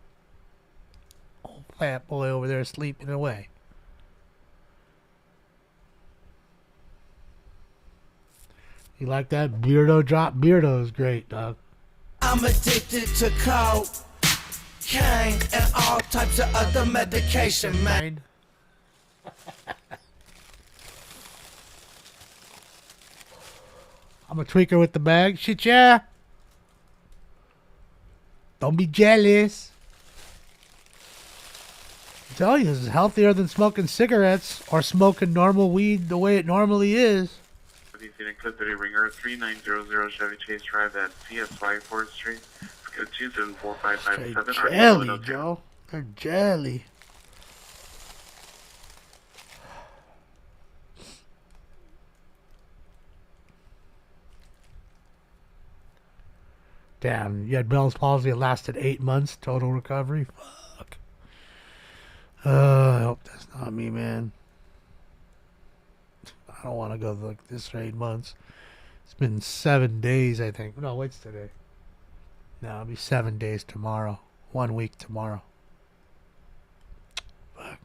Old fat boy over there sleeping away. You like that Beardo drop? Beardo is great, dog. I'm addicted to cocaine and all types of other medication, man. I'm a tweaker with the bag. Shit, yeah. Don't be jealous. I tell you, this is healthier than smoking cigarettes or smoking normal weed the way it normally is. Clip 30 Ringer 3900 Chevy Chase Drive at CSY 4th Street. Code 274557. Jelly, Joe. They're jelly. Damn, you had Bell's palsy. It lasted 8 months. Total recovery. Fuck. I hope that's not me, man. I don't want to go like this for 8 months. It's been 7 days, I think. No, what's today? No, it'll be 7 days tomorrow. 1 week tomorrow. Fuck.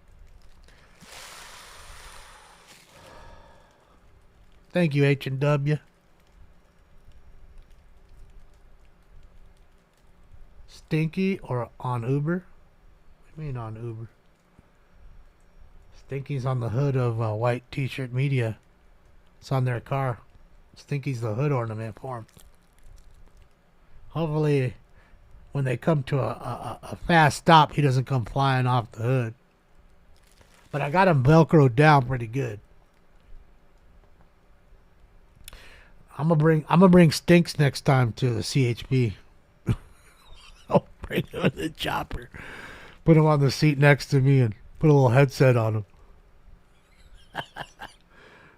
Thank you, H&W. Stinky or on Uber? What do you mean on Uber? Stinky's on the hood of White T-shirt Media. It's on their car. Stinky's the hood ornament for him. Hopefully, when they come to a fast stop, he doesn't come flying off the hood. But I got him Velcroed down pretty good. I'm gonna bring Stinks next time to the CHP. I'll bring him in the chopper. Put him on the seat next to me and put a little headset on him.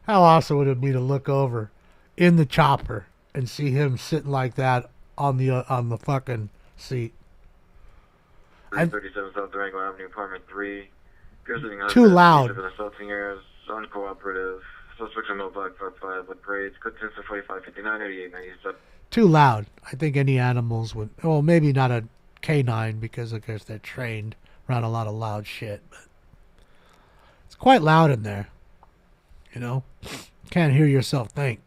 How awesome would it be to look over in the chopper and see him sitting like that on the fucking seat? 337 South Durango Avenue, apartment 3. Too loud. Assaulting areas, uncooperative. Suspects in no black 55 with braids. Good 10 to 45, 59, 88, 97. Too loud. I think any animals would. Well, maybe not a canine because I guess they're trained around a lot of loud shit. But it's quite loud in there. You know, can't hear yourself think.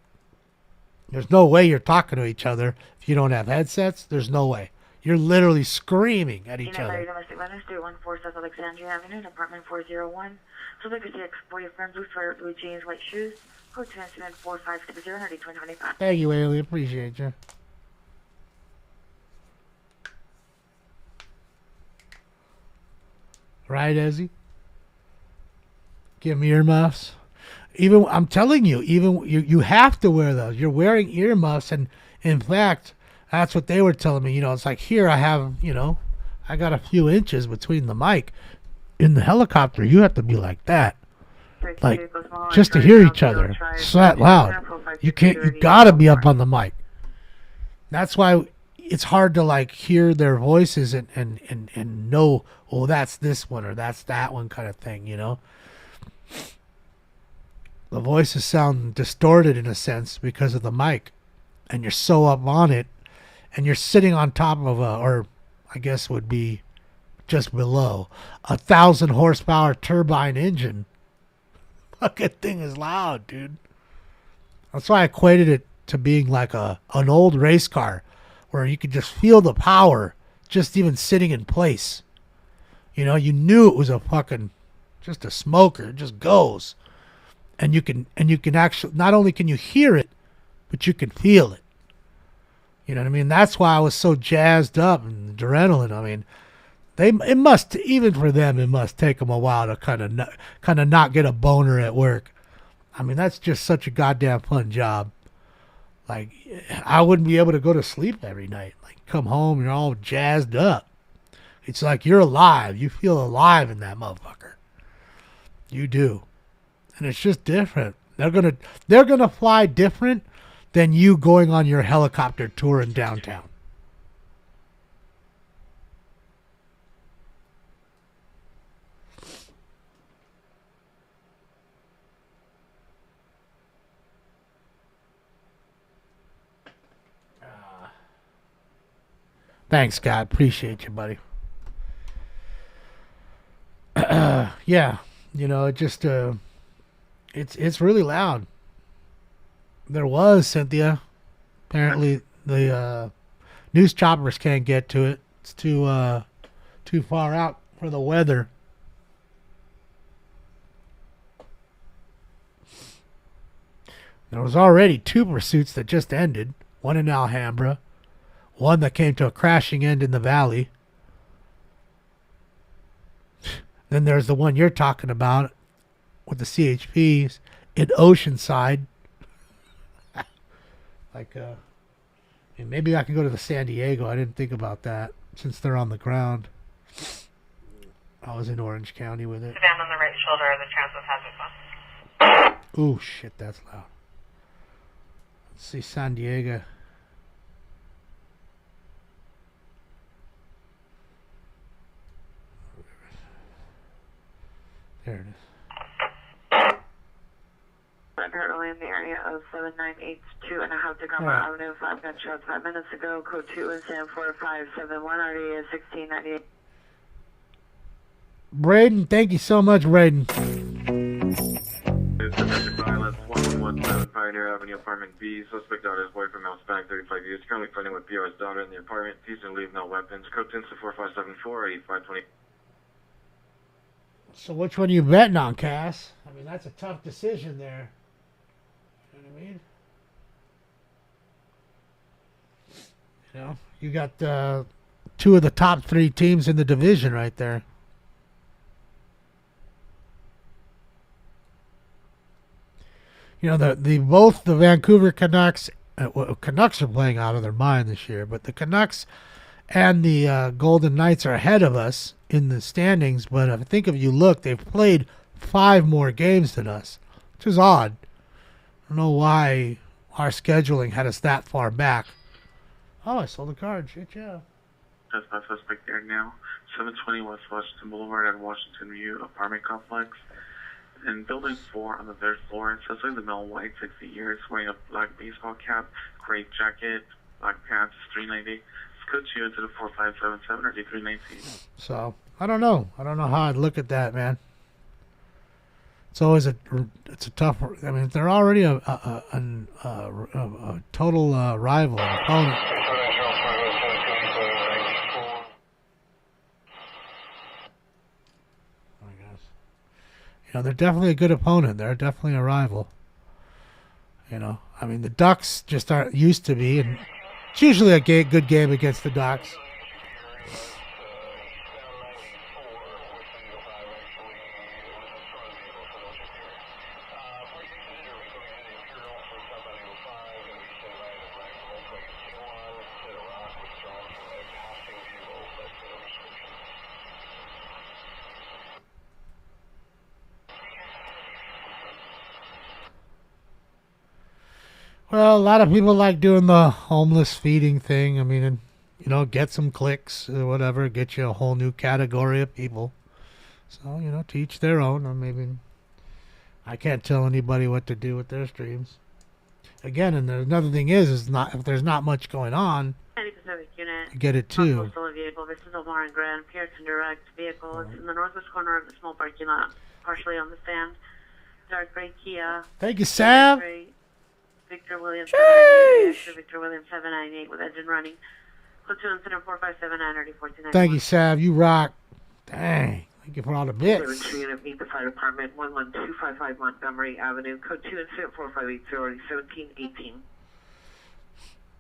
There's no way you're talking to each other if you don't have headsets. There's no way. You're literally screaming at each other. Domestic violence, 314 South Alexandria Avenue, apartment 401. So like I see ex-boyfriend, blue shirt, blue jeans, white shoes. Code to incident 4560 2025. Thank you, Alien. Appreciate you. Right, Ezzy? Give me earmuffs. Even I'm telling you, even you have to wear those. You're wearing earmuffs, and in fact, that's what they were telling me. You know, it's like here I have, you know, I got a few inches between the mic. In the helicopter, you have to be like that, like just to hear each other. It's that loud. You can't. You gotta be up on the mic. That's why it's hard to like hear their voices and know. Oh, that's this one or that's that one kind of thing. You know. The voices sound distorted in a sense because of the mic, and you're so up on it, and you're sitting on top of or I guess would be just below 1,000 horsepower turbine engine. Fucking thing is loud, dude. That's why I equated it to being like an old race car, where you could just feel the power just even sitting in place. You know, you knew it was a fucking just a smoker. It just goes. And you can actually, not only can you hear it, but you can feel it. You know what I mean? That's why I was so jazzed up and adrenaline. I mean, it must, even for them, it must take them a while to kind of not get a boner at work. I mean, that's just such a goddamn fun job. Like, I wouldn't be able to go to sleep every night. Like, come home, you're all jazzed up. It's like you're alive. You feel alive in that motherfucker. You do. And it's just different. They're gonna fly different than you going on your helicopter tour in downtown. Thanks, Scott. Appreciate you, buddy. Yeah, you know, it just it's really loud. There was, Cynthia. Apparently, the news choppers can't get to it. It's too far out for the weather. There was already 2 pursuits that just ended. One in Alhambra. One that came to a crashing end in the valley. Then there's the one you're talking about with the CHPs in Oceanside. Like, maybe I can go to the San Diego. I didn't think about that since they're on the ground. I was in Orange County with it. Sedan on the right shoulder, the transit hazard bus. Oh, shit, that's loud. Let's see San Diego. There it is. I'm currently in the area of 7982 and a half Tacoma Avenue. 5 gunshots 5 minutes ago. Code 2 and Sam 4571. RDA is 1698. Braden, thank you so much, Braden. Domestic violence 117 Fire Pioneer Avenue, apartment B. Suspect daughter is boyfriend, male, Hispanic, 35 years. Currently fighting with POS daughter in the apartment. Please don't leave, no weapons. Code 10 to 4574 8520. So which one are you betting on, Cass? I mean, that's a tough decision there. You know what I mean? You know, you got two of the top 3 teams in the division right there. You know, both the Vancouver Canucks, Canucks are playing out of their mind this year, but the Canucks and the Golden Knights are ahead of us in the standings. But I think if you look, they've played 5 more games than us, which is odd. I don't know why our scheduling had us that far back. Oh, I sold a card. Shit, yeah. That's my suspect there now. 720 West Washington Boulevard at Washington View apartment complex. In building 4 on the 3rd floor, suspect the male, white, 60 years, wearing a black baseball cap, gray jacket, black pants, 390. Code 2 into the 4577 or D319. So, I don't know. I don't know how I'd look at that, man. It's always it's a tough. I mean, they're already a total rival, an opponent. I guess. You know, they're definitely a good opponent. They're definitely a rival. You know, I mean, the Ducks just aren't used to be, and it's usually a good game against the Ducks. Well, a lot of people like doing the homeless feeding thing. I mean, and, you know, get some clicks or whatever, get you a whole new category of people. So, you know, to each their own. I mean, I can't tell anybody what to do with their streams. Again, and another thing is not if there's not much going on, 90 Pacific unit. you get it too. Postal vehicle. This is Omar and Grand. Pearson Direct vehicle. It's in the northwest corner of the small parking lot, partially on the stand. Dark gray Kia. Thank you, Sam. Victor Williams 798. Victor Williams 798 with engine running. Code 2 incident 4579 Thank you, Sav. You rock. Dang. Thank you for all the bits. 7 unit meet the fire department 11255 Montgomery Avenue. Code 2 incident 4580 1718.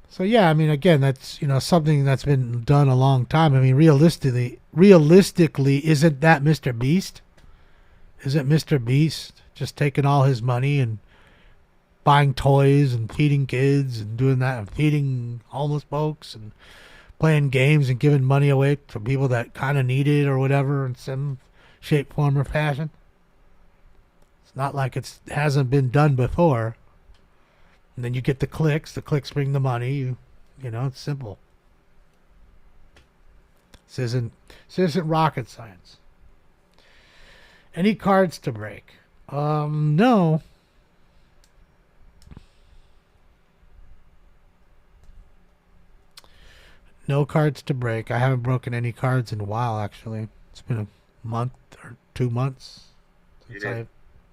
So yeah, I mean, again, that's, you know, something that's been done a long time. I mean, realistically, isn't that Mr. Beast? Isn't Mr. Beast just taking all his money and buying toys and feeding kids and doing that and feeding homeless folks and playing games and giving money away to people that kind of need it or whatever in some shape, form, or fashion? It's not like it hasn't been done before. And then you get the clicks bring the money. You know, it's simple. This isn't rocket science. Any cards to break? No. No cards to break. I haven't broken any cards in a while, actually. It's been a month or 2 months since I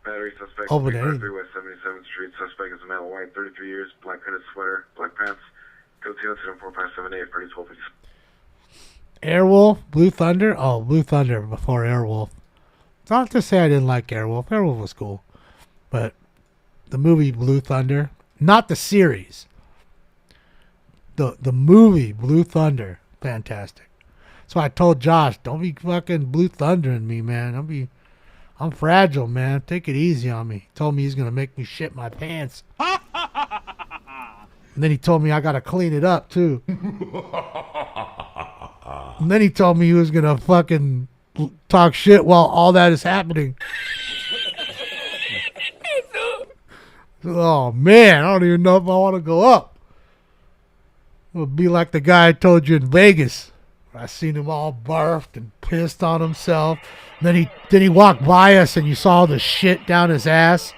Battery suspect, opened anything. 353 West 77th Street. Suspect is a male, white, 33 years, black hooded sweater, black pants. Code 2 incident 4578 for 1250. Airwolf, Blue Thunder. Oh, Blue Thunder before Airwolf. It's not to say I didn't like Airwolf. Airwolf was cool. But the movie Blue Thunder, not the series. The movie Blue Thunder, fantastic. So I told Josh, don't be fucking Blue Thundering me, man. I'm fragile, man. Take it easy on me. He told me he's gonna make me shit my pants. And then he told me I gotta clean it up too. And then he told me he was gonna fucking talk shit while all that is happening. Oh man, I don't even know if I want to go up. It would be like the guy I told you in Vegas. I seen him all barfed and pissed on himself. And then he walked by us and you saw the shit down his ass.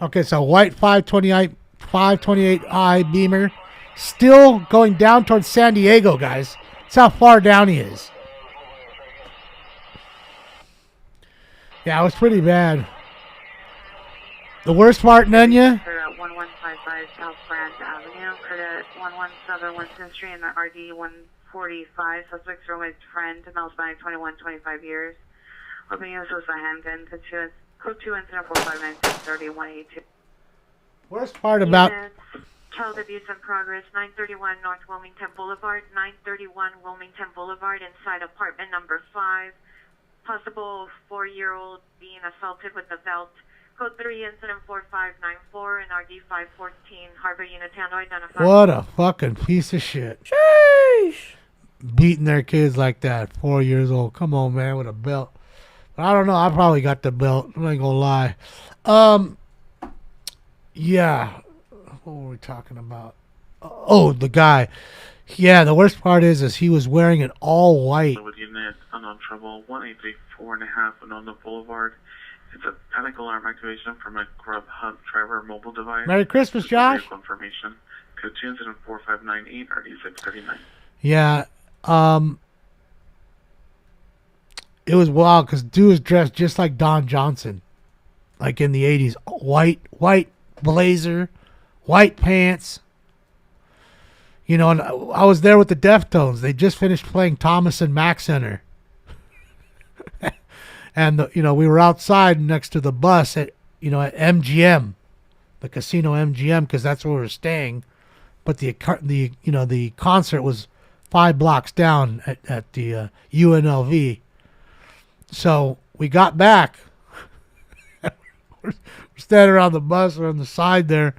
Okay, so white 528i Beamer. Still going down towards San Diego, guys. That's how far down he is. Yeah, it was pretty bad. The worst part, Nunya? Clear at 1155 South Grand Avenue. Clear at 117 Winston Street in the RD 145. Suspects roommate's friend, male Hispanic, 21, 25 years. Weapon used was a handgun. Code 2 incident 459-30-182. Worst part about... Child abuse in progress, 931 North Wilmington Boulevard, 931 Wilmington Boulevard, inside apartment number 5. Possible 4-year-old being assaulted with a belt. Code 3, incident 4594 and RD 514, Harbor Unitano identified. What a fucking piece of shit. Sheesh. Beating their kids like that, 4 years old. Come on, man, with a belt. But I don't know. I probably got the belt. I ain't gonna lie. Yeah. What were we talking about? Oh, the guy. Yeah, the worst part is he was wearing an all white. With unit unknown trouble 1834.5 Winona Boulevard. It's a panic alarm activation from a Grubhub driver mobile device. Merry Christmas, Josh. Confirmation. Code 2 incident 4598 RD639. Yeah. It was wild because dude was dressed just like Don Johnson, like in the 80s. White blazer, white pants. You know, and I was there with the Deftones. They just finished playing Thomas and Mack Center. And, we were outside next to the bus at MGM, the casino MGM, because that's where we were staying. But the concert was 5 blocks down at the UNLV. So we got back. We're standing around the bus, we're on the side there.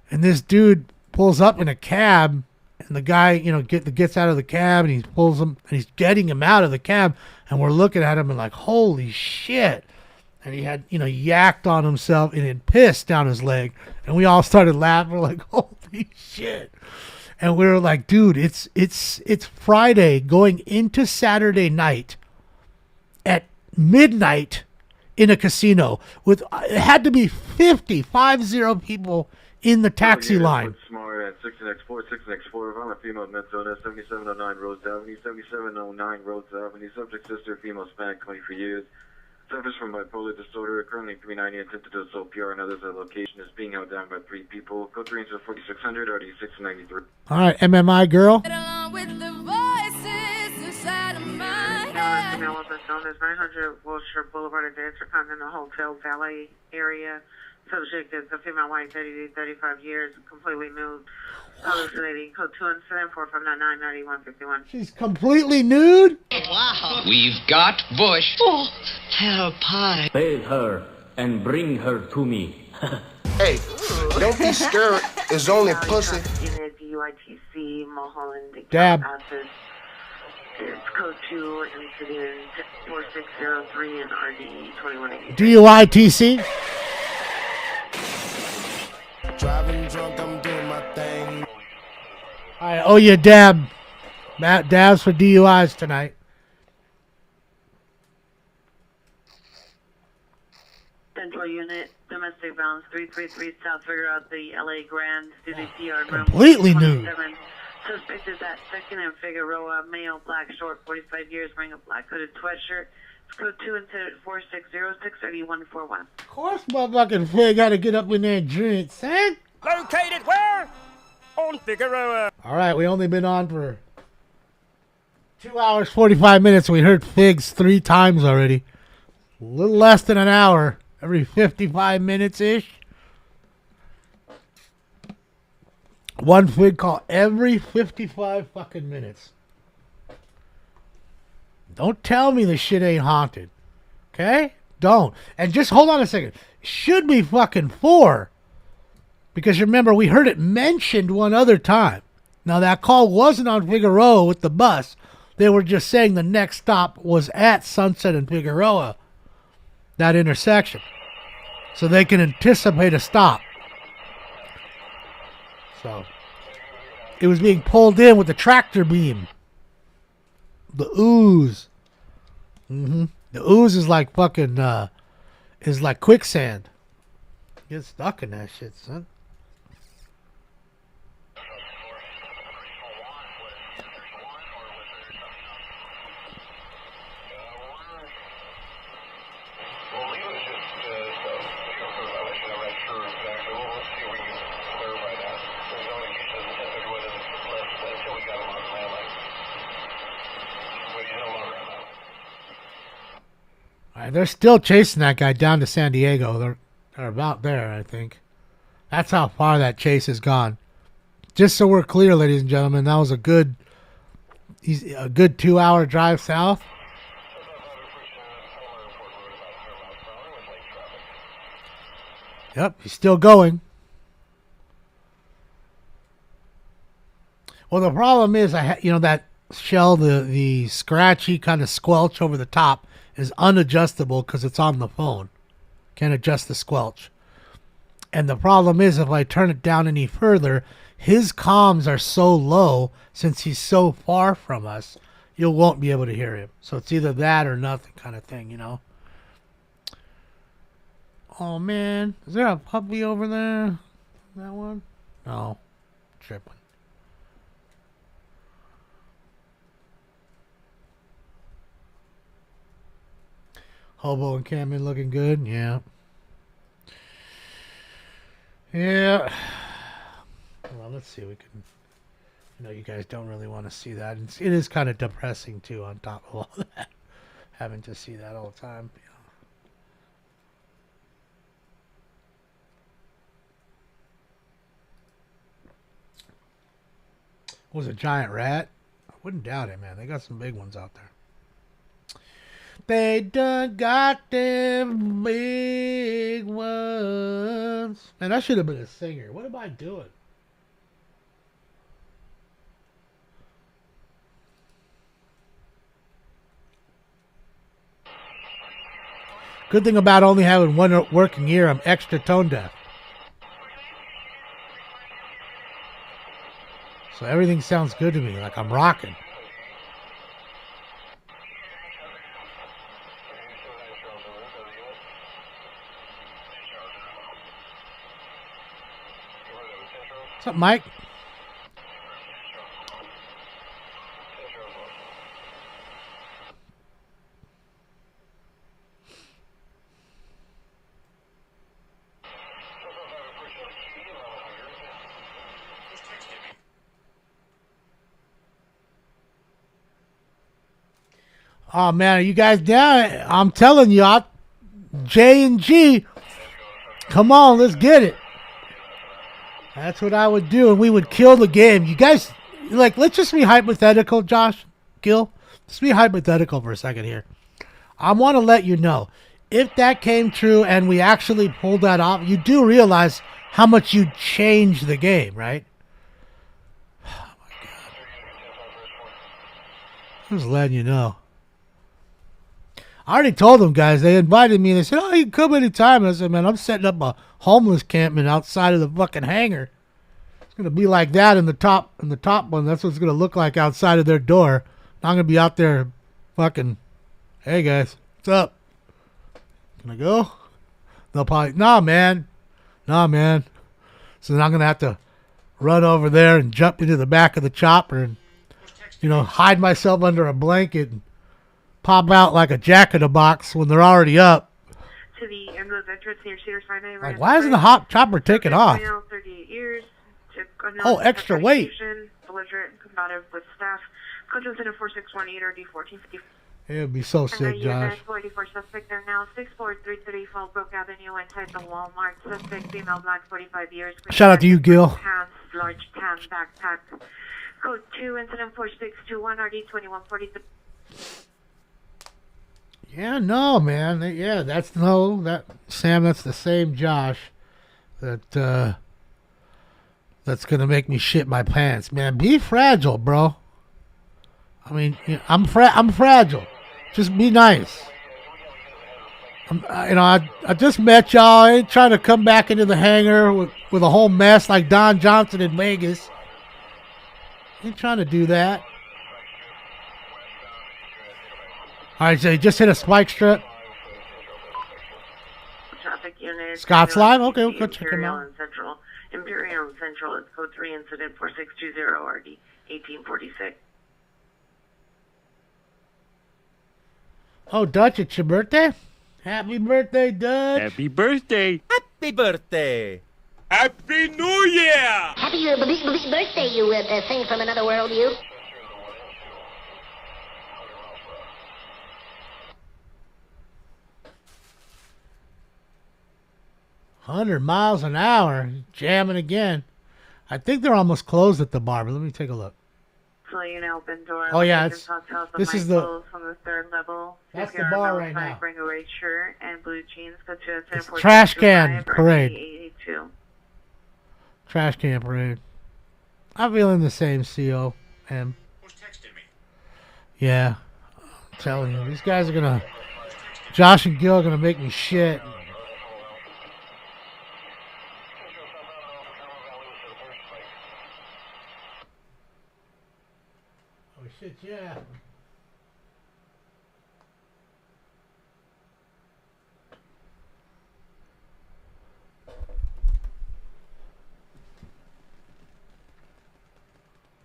And this dude pulls up in a cab, and the guy, gets out of the cab, and he pulls him, and he's getting him out of the cab, and we're looking at him and like, holy shit. And he had, yacked on himself and had pissed down his leg, and we all started laughing. We're like, holy shit. And we were like, dude, it's Friday going into Saturday night at midnight in a casino with, it had to be 50 people in the taxi line. Smart at 6X4, 6X4. I'm a female Menzona, 7709 Rhodes Avenue, 7709 Rhodes Avenue. Subject sister, female Hispanic, 23 years. Suffers from bipolar disorder, currently 390 attempted to assault PR and others. The location is being held down by 3 people. Code 3 into 4600, RD 693. All right, MMI girl. Female was known as 900 Wilshire Boulevard at the Intercontinental Hotel Valet area. Subject is a female, white, 30 to 35 years, completely nude, hallucinating. Code 2 incident 4599-9151. She's completely nude? Wow. We've got Bush. Oh, tell pie. Bail her and bring her to me. Hey, don't be scared. It's only pussy. Unit DUITC, Mulholland. Dab. It's code 2 incident 4603 and RD 2180. DUITC? Driving drunk, I'm doing my thing. All right, oh yeah, dabs for DUIs tonight. Central Unit, domestic violence 333 South. Figure out the LA Grand City PR room. Completely nude. Suspect is at 2nd and Figueroa, male, black, short, 45 years, wearing a black hooded sweatshirt. Code 2 incident 4606-3141. Of course, motherfucking Fig got to get up in there and drink, son. Located where? On Figueroa. All right, we only been on for 2 hours, 45 minutes. We heard Figs 3 times already. A little less than an hour, every 55 minutes-ish. One Fig call every 55 fucking minutes. Don't tell me the shit ain't haunted. Okay? Don't. And just hold on a second. Should be fucking 4. Because remember, we heard it mentioned one other time. Now, that call wasn't on Figueroa with the bus. They were just saying the next stop was at Sunset and Figueroa. That intersection. So they can anticipate a stop. So, it was being pulled in with the tractor beam. The ooze. The ooze is like fucking, is like quicksand. get stuck in that shit, son. They're still chasing that guy down to San Diego. They're about there, I think. That's how far that chase has gone. Just so we're clear, ladies and gentlemen, that was a good 2-hour drive south. Yep, he's still going. Well, the problem is, that shell, the scratchy kind of squelch over the top is unadjustable because it's on the phone. Can't adjust the squelch. And the problem is, if I turn it down any further, his comms are so low since he's so far from us, you won't be able to hear him. So it's either that or nothing kind of thing, Oh, man. Is there a puppy over there? That one? No. Tripping. Hobo and Cameron looking good. Yeah. Yeah. Well, let's see. We can. You guys don't really want to see that. It is kind of depressing too. On top of all that, having to see that all the time. Was a giant rat? I wouldn't doubt it, man. They got some big ones out there. They done got them big ones. Man, I should have been a singer. What am I doing? Good thing about only having one working ear, I'm extra tone deaf. So everything sounds good to me, like I'm rocking. What's up, Mike? Oh man, are you guys down? I'm telling you, J and G. Come on, let's get it. That's what I would do, and we would kill the game. You guys, let's just be hypothetical, Josh, Gil. Let's be hypothetical for a second here. I want to let you know, if that came true and we actually pulled that off, you do realize how much you changed the game, right? Oh my God. I'm just letting you know. I already told them, guys. They invited me, and they said, "Oh, you can come anytime." I said, "Man, I'm setting up a homeless campment outside of the fucking hangar. It's gonna be like that in the top one. That's what it's gonna look like outside of their door. I'm gonna be out there, fucking. Hey guys, what's up? Can I go?" They'll probably, nah, man. So then I'm gonna have to run over there and jump into the back of the chopper and, hide myself under a blanket and pop out like a jack-in-a-box when they're already up. To the ambulance entrance near Cedars-Sinai. Like, why isn't the hot chopper taking off? 38 years. Oh, extra weight. Belligerent and combative with staff. Control Center 4618 or D1450. It would be so sick, Josh. 44 suspect there now. 64330 Fallbrook Avenue inside the Walmart. Suspect female, black, 45 years. Shout out to you, Gil. Pants, large tan backpack. Code 2, incident 4621 RD 2143. Yeah, no, man. Sam, that's the same Josh that's gonna make me shit my pants, man. Be fragile, bro. I mean, I'm fragile. Just be nice. I just met y'all. I ain't trying to come back into the hangar with a whole mess like Don Johnson in Vegas. Ain't trying to do that. All right, so you just hit a spike strip. Traffic unit. Scott's Live? Okay, we'll the go check him Imperial out. and Central. Imperial and Central is code 3 incident 4620 RD 1846. Oh, Dutch, it's your birthday? Happy birthday, Dutch. Happy birthday. Happy birthday. Happy New Year. Happy birthday, you thing from another world, you. $100 miles an hour, jamming again. I think they're almost closed at the bar, but let me take a look. So you know, open door. Oh, yeah, Location it's- South House of this is Michaels from the 3rd level. That's If the you're bar on right outside, now. Bring a white shirt and blue jeans. Go to a It's trash can parade. 882. Trash can parade. I'm feeling the same, C.O.M. Who's texting me? Yeah, I'm telling you, these guys are gonna. Josh and Gil are gonna make me shit. Oh shit, yeah.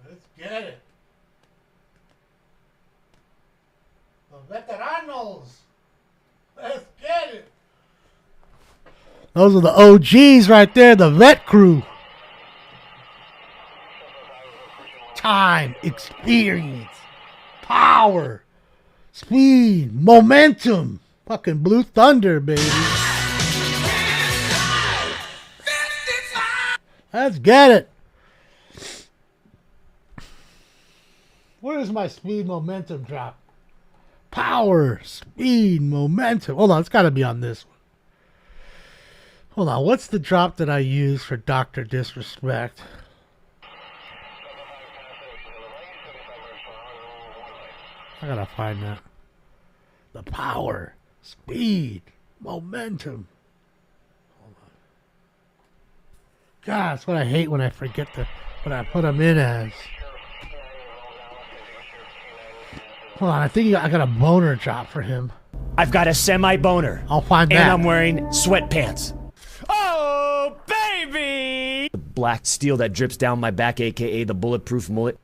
Let's get it. The veteranos. Let's get it. Those are the OGs right there, the vet crew. Time, experience, power, speed, momentum. Fucking Blue Thunder, baby. Let's get it. Where is my speed momentum drop? Power, speed, momentum. Hold on, it's got to be on this one. Hold on, what's the drop that I use for Dr. Disrespect? I gotta find that. The power, speed, momentum. Hold on. God, that's what I hate when I forget what I put them in as. Hold on, I think I got a boner drop for him. I've got a semi-boner. I'll find and that. I'm wearing sweatpants. Oh, baby! The black steel that drips down my back, a.k.a. the bulletproof mullet.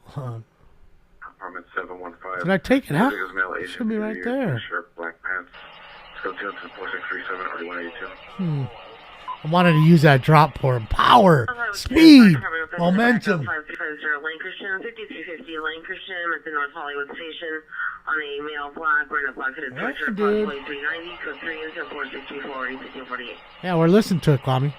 Apartment 715. Did I take it out? Is male It agent should be right there. Shirt, black pants. Let's go to 4637 RD182. I wanted to use that drop for him. Power, speed, momentum. 550 Lancashire, 5350 Lancashire at the North Hollywood Station on a male black, wearing a black hooded Yeah, sweatshirt, dude. possibly 390, code 3 until 4624, 1848. Yeah, we're listening to it, Kwame.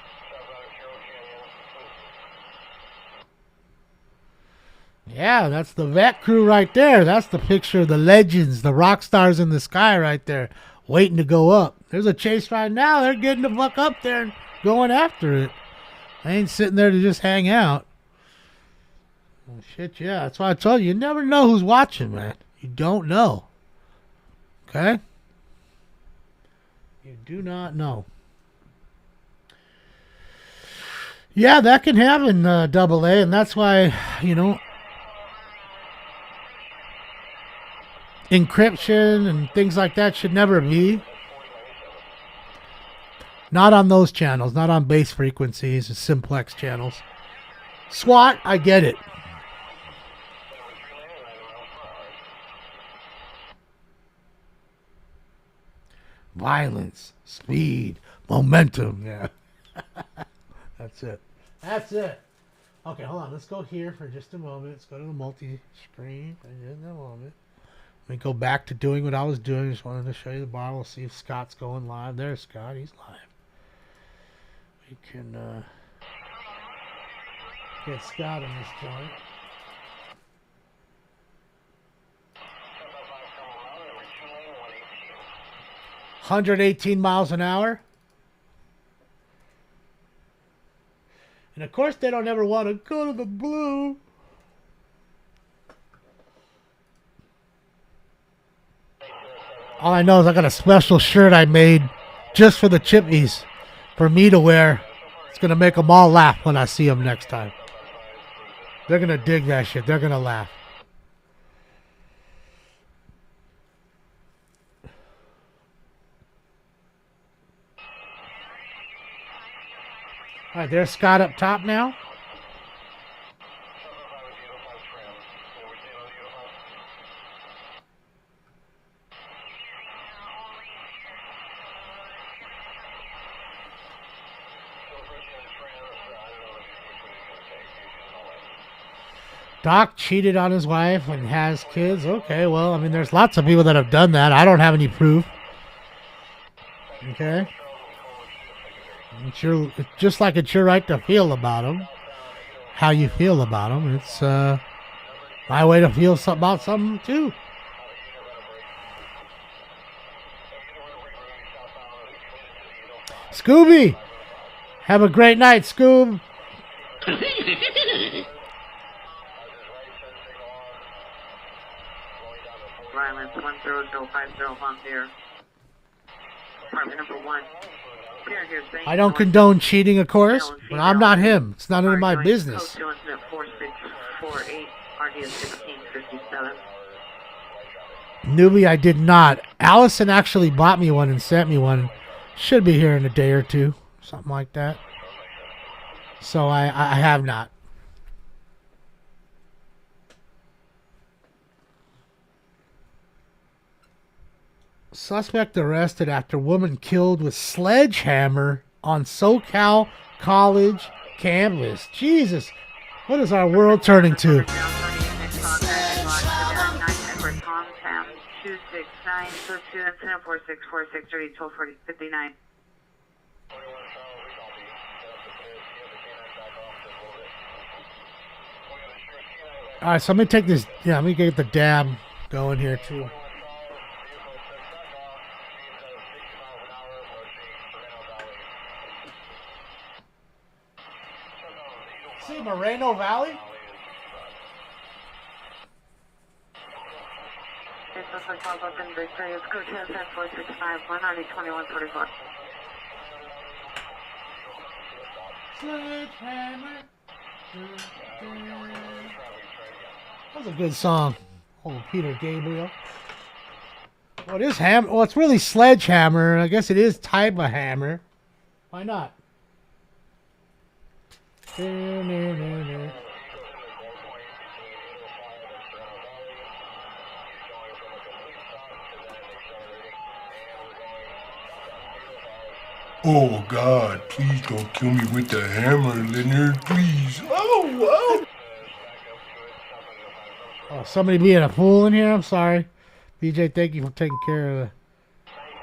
Yeah, that's the vet crew right there. That's the picture of the legends, the rock stars in the sky right there, waiting to go up. There's a chase right now. They're getting the fuck up there and going after it. They ain't sitting there to just hang out. Oh, shit, yeah. That's why I told you, you never know who's watching, man. You don't know. Okay? You do not know. Yeah, that can happen, Double A, and that's why, you know, encryption and things like that should never be. Not on those channels, not on base frequencies and simplex channels. SWAT, I get it. Violence, speed, momentum, yeah. That's it. That's it. Okay, hold on. Let's go here for just a moment. Let's go to the multi-screen in a moment. Let me go back to doing what I was doing. Just wanted to show you the bar. We'll see if Scott's going live. There's Scott. He's live. We can get Scott in this joint. $118 miles an hour. And of course they don't ever want to go to the blue. All I know is I got a special shirt I made just for the Chippies for me to wear. It's going to make them all laugh when I see them next time. They're going to dig that shit. They're going to laugh. All right, there's Scott up top now. Doc cheated on his wife and has kids. Okay, well, I mean, there's lots of people that have done that. I don't have any proof. Okay. It's just like it's your right to feel about them. How you feel about them. It's my way to feel about something, too. Scooby! Have a great night, Scoob! Violence 10050 here. Apartment number 1. I don't condone cheating, of course, but I'm not him. It's none of my business. Code 2 incident 4648, RDS 1657. Newbie, I did not. Allison actually bought me one and sent me one. Should be here in a day or two. Something like that. So I have not. Suspect arrested after woman killed with sledgehammer on SoCal College campus. Jesus, what is our world turning to? 269 All right, so let me take this. Yeah, let me get the dab going here too. See Moreno Valley? It's code 27465, 190-2144. Sledgehammer. That was a good song. Oh, Peter Gabriel. Well, it is hammer. Well, it's really sledgehammer. I guess it is type of hammer. Why not? Oh, God, please don't kill me with the hammer, Leonard, please. Oh, Oh, somebody being a fool in here? I'm sorry. BJ, thank you for taking care of it.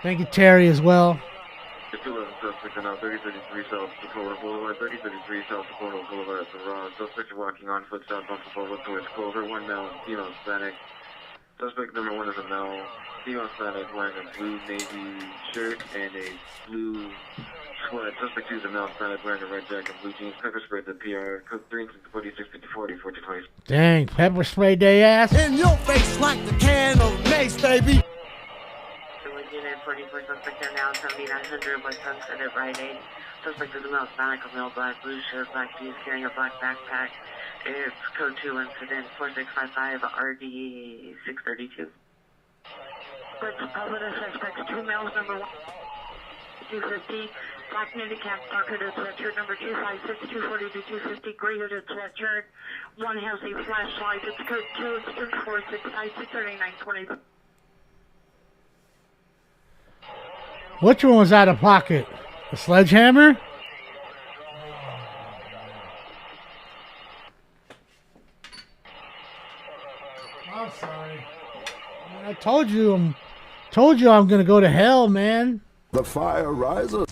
Thank you, Terry, as well. 211 suspect on 3033 South Dakota Boulevard, 3033 South Dakota Boulevard at the Raw. Suspect walking on foot southbound Buffalo towards Clover. One male, female Hispanic. Suspect number 1 is a male, female Hispanic wearing a blue navy shirt and a blue sweat. Suspect 2 is a male Hispanic wearing a red jacket and blue jeans. Pepper sprayed the PR. Code 3 46 40 1420. Dang, pepper spray day ass. In your face like the can of mace, baby. Unit 44 suspect there now, 7900 West Sunset at Rite Aid. Suspect is a male Hispanic, a male black, blue shirt, black jeans, carrying a black backpack. It's code 2 incident 4655 RD 632. What's the suspects? 2 males, number 1, 250. Black knitted cap, dark hooded sweatshirt, number 256, 240 to 250, gray hooded sweatshirt. One has a flashlight. It's code 2, it's 465 23920. Which one was out of pocket? The sledgehammer? I'm sorry. I told you I'm gonna go to hell, man. The fire rises.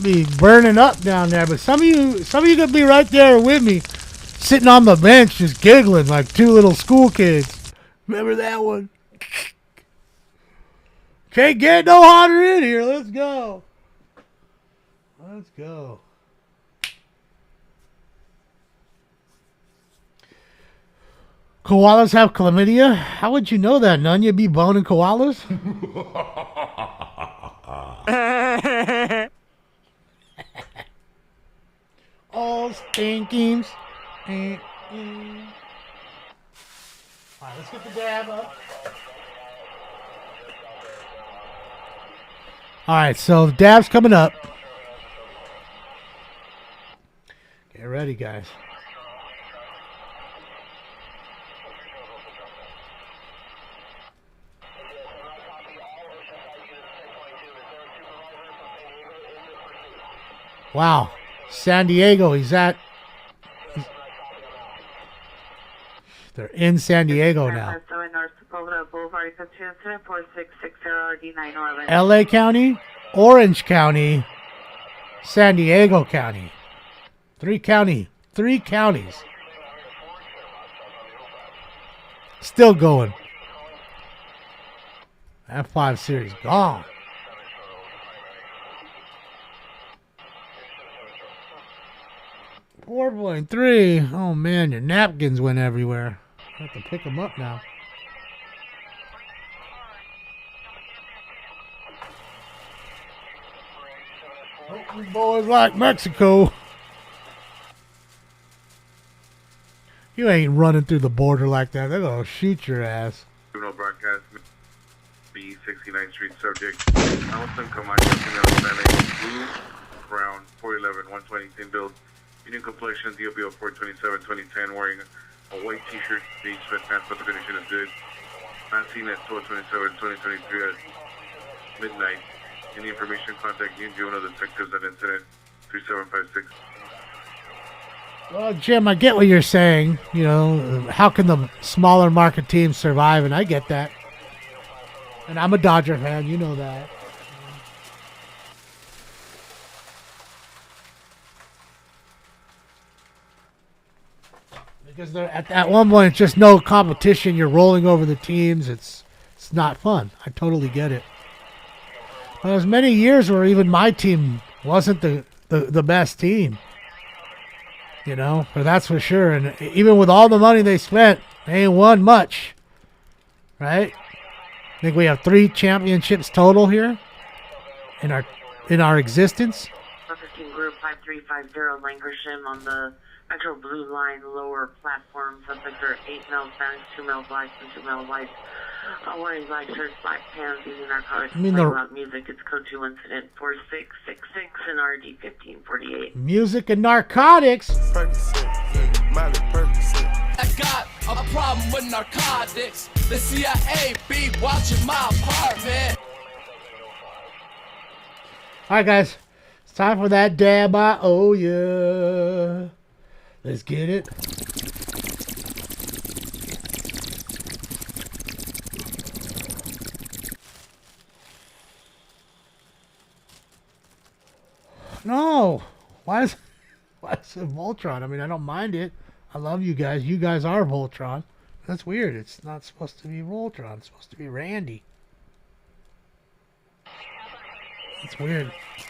Be burning up down there, but some of you gonna be right there with me, sitting on the bench just giggling like two little school kids. Remember that one? Can't get no hotter in here. Let's go. Let's go. Koalas have chlamydia? How would you know that, None? You'd be boning koalas? All stinkings. Alright, let's get the dab up. Alright, so the dab's coming up. ready, guys. Wow. San Diego, they're in San Diego now. LA County, Orange County, San Diego County. Three counties. Still going. F5 series gone. .3. Oh man, your napkins went everywhere. I have to pick them up now. Oh, you boys like Mexico. You ain't running through the border like that. They're gonna shoot your ass. Juvenile broadcast B 69th Street subject. Allison Camacho, female, blue, brown, 411, 120, thin build, medium complexion, DOBO 427, 2010, wearing a white t-shirt, beige sweatpants, but the condition is good. Last seen at 12/27, 2023 at midnight. Any information, contact New Juvenile Detectives at incident 3756. Well, Jim, I get what you're saying. You know, how can the smaller market teams survive? And I get that. And I'm a Dodger fan. You know that. Because at one point, it's just no competition. You're rolling over the teams. It's not fun. I totally get it. But there's many years where even my team wasn't the best team. You know, but that's for sure. And even with all the money they spent, they ain't won much. Right? I think we have 3 championships total here in our existence. 15 Group 5350 Lankershim on the Metro Blue Line lower platform. Suspects are 8 male Spanish, 2 male blacks, and 2 male whites. Wearing black shirts, black pants, using narcotics, playing loud music. It's code 2 incident 4666 and RD 1548. Music and narcotics. I got a problem with narcotics. The CIA be watching my apartment. Alright, guys. It's time for that dab I owe ya. Let's get it. No. Why is it Voltron? I mean, I don't mind it. I love you guys. You guys are Voltron. That's weird. It's not supposed to be Voltron. It's supposed to be Randy. That's weird. It's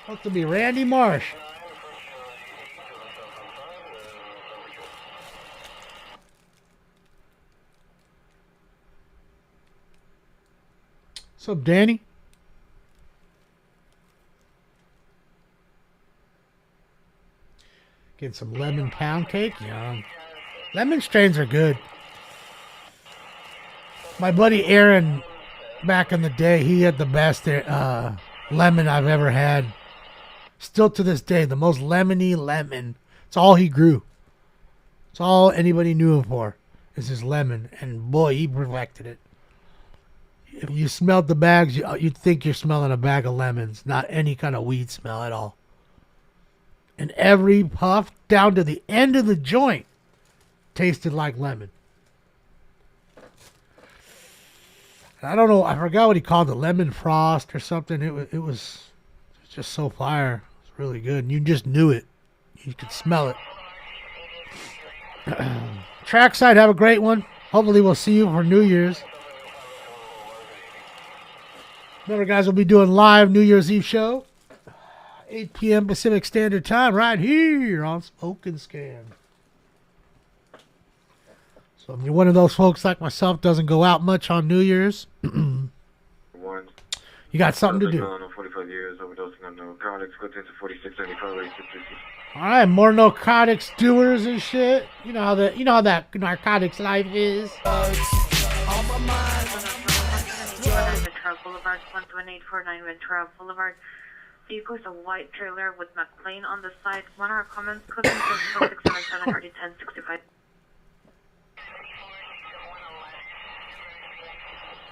supposed to be Randy Marsh. What's up, Danny? Get some lemon pound cake. Yum. Lemon strains are good. My buddy Aaron, back in the day, he had the best lemon I've ever had. Still to this day, the most lemony lemon. It's all he grew. It's all anybody knew him for, is his lemon. And boy, he perfected it. If you smelled the bags, you'd think you're smelling a bag of lemons, not any kind of weed smell at all. And every puff down to the end of the joint tasted like lemon. I don't know. I forgot what he called it. Lemon frost or something. It was just so fire. It was really good. And you just knew it. You could smell it. Trackside, have a great one. Hopefully we'll see you for New Year's. Remember, guys, we'll be doing live New Year's Eve show. 8 p.m. Pacific Standard Time right here on Smoke and Scan. So if you're one of those folks like myself, doesn't go out much on New Year's, you got something to do. 45 years, overdosing on narcotics, got into 4695. All right, more narcotics doers and shit. You know how that narcotics life is. Ventura Boulevard, 11849 Ventura Boulevard. Vehicle is a white trailer with McLean on the side. One of our comments, code 4677 already 1065.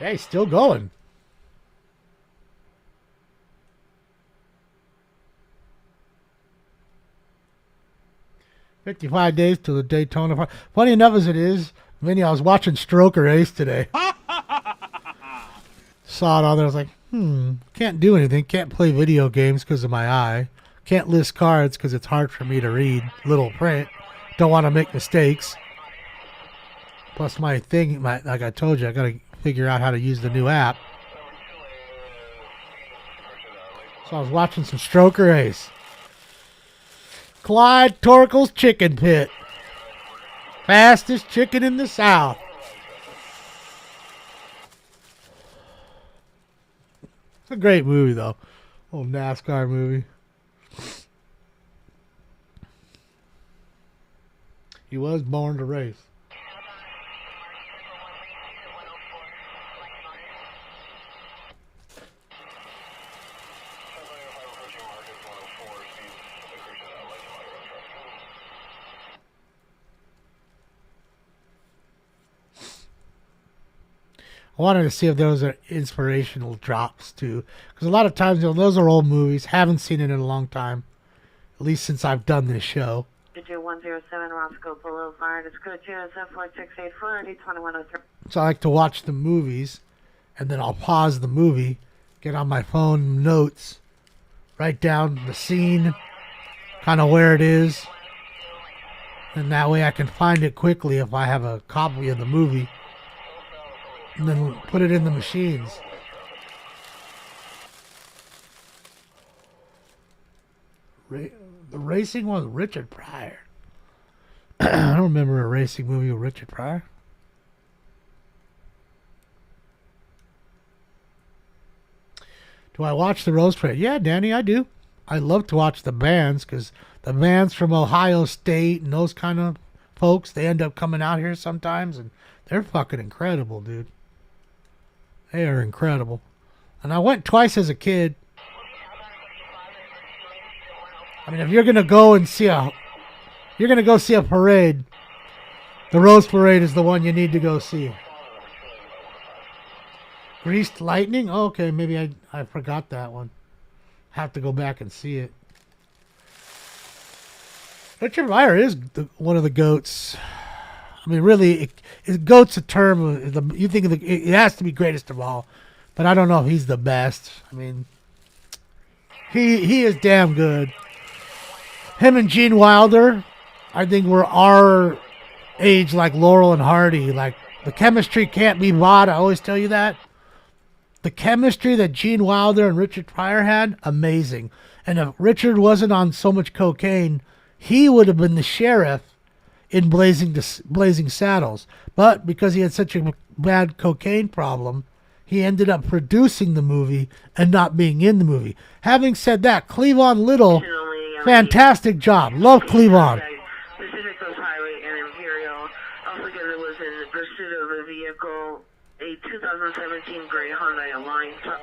Hey, still going. "55 days to the Daytona." Funny enough as it is, Vinny, I was watching Stroker Ace today. Saw it on there. I was like, can't do anything. Can't play video games because of my eye. Can't list cards because it's hard for me to read little print. Don't want to make mistakes. Plus my thing, like I told you, I got to figure out how to use the new app. So I was watching some Stroker Ace. Clyde Torkel's Chicken Pit. Fastest chicken in the South. It's a great movie, though. Old NASCAR movie. He was born to race. I wanted to see if there was inspirational drops too, because a lot of times, those are old movies. Haven't seen it in a long time, at least since I've done this show. 107 Roscoe Boulevard. It's code 207-4684 2103. So I like to watch the movies, and then I'll pause the movie, get on my phone notes, write down the scene, kind of where it is, and that way I can find it quickly if I have a copy of the movie. And then put it in the machines. The racing one with Richard Pryor. I don't remember a racing movie with Richard Pryor. Do I watch the Rose Parade? Yeah, Danny, I do. I love to watch the bands because the bands from Ohio State and those kind of folks, they end up coming out here sometimes and they're fucking incredible, dude. They are incredible. And I went twice as a kid. I mean, if you're going to go and see a parade, the Rose Parade is the one you need to go see. Greased Lightning? Oh, okay, maybe I forgot that one. Have to go back and see it. Richard Pryor is one of the GOATs. I mean, really, GOAT's a term. You think it has to be greatest of all, but I don't know if he's the best. I mean, he is damn good. Him and Gene Wilder, I think, were our age, like Laurel and Hardy. Like, the chemistry can't be bought. I always tell you that. The chemistry that Gene Wilder and Richard Pryor had, amazing. And if Richard wasn't on so much cocaine, he would have been the sheriff in Blazing Saddles. But because he had such a bad cocaine problem, he ended up producing the movie and not being in the movie. Having said that, Cleavon Little, fantastic job. Love Cleavon. Pacific Coast Highway and Imperial. Altogether was in pursuit of a vehicle, a 2017 gray Hyundai Elantra,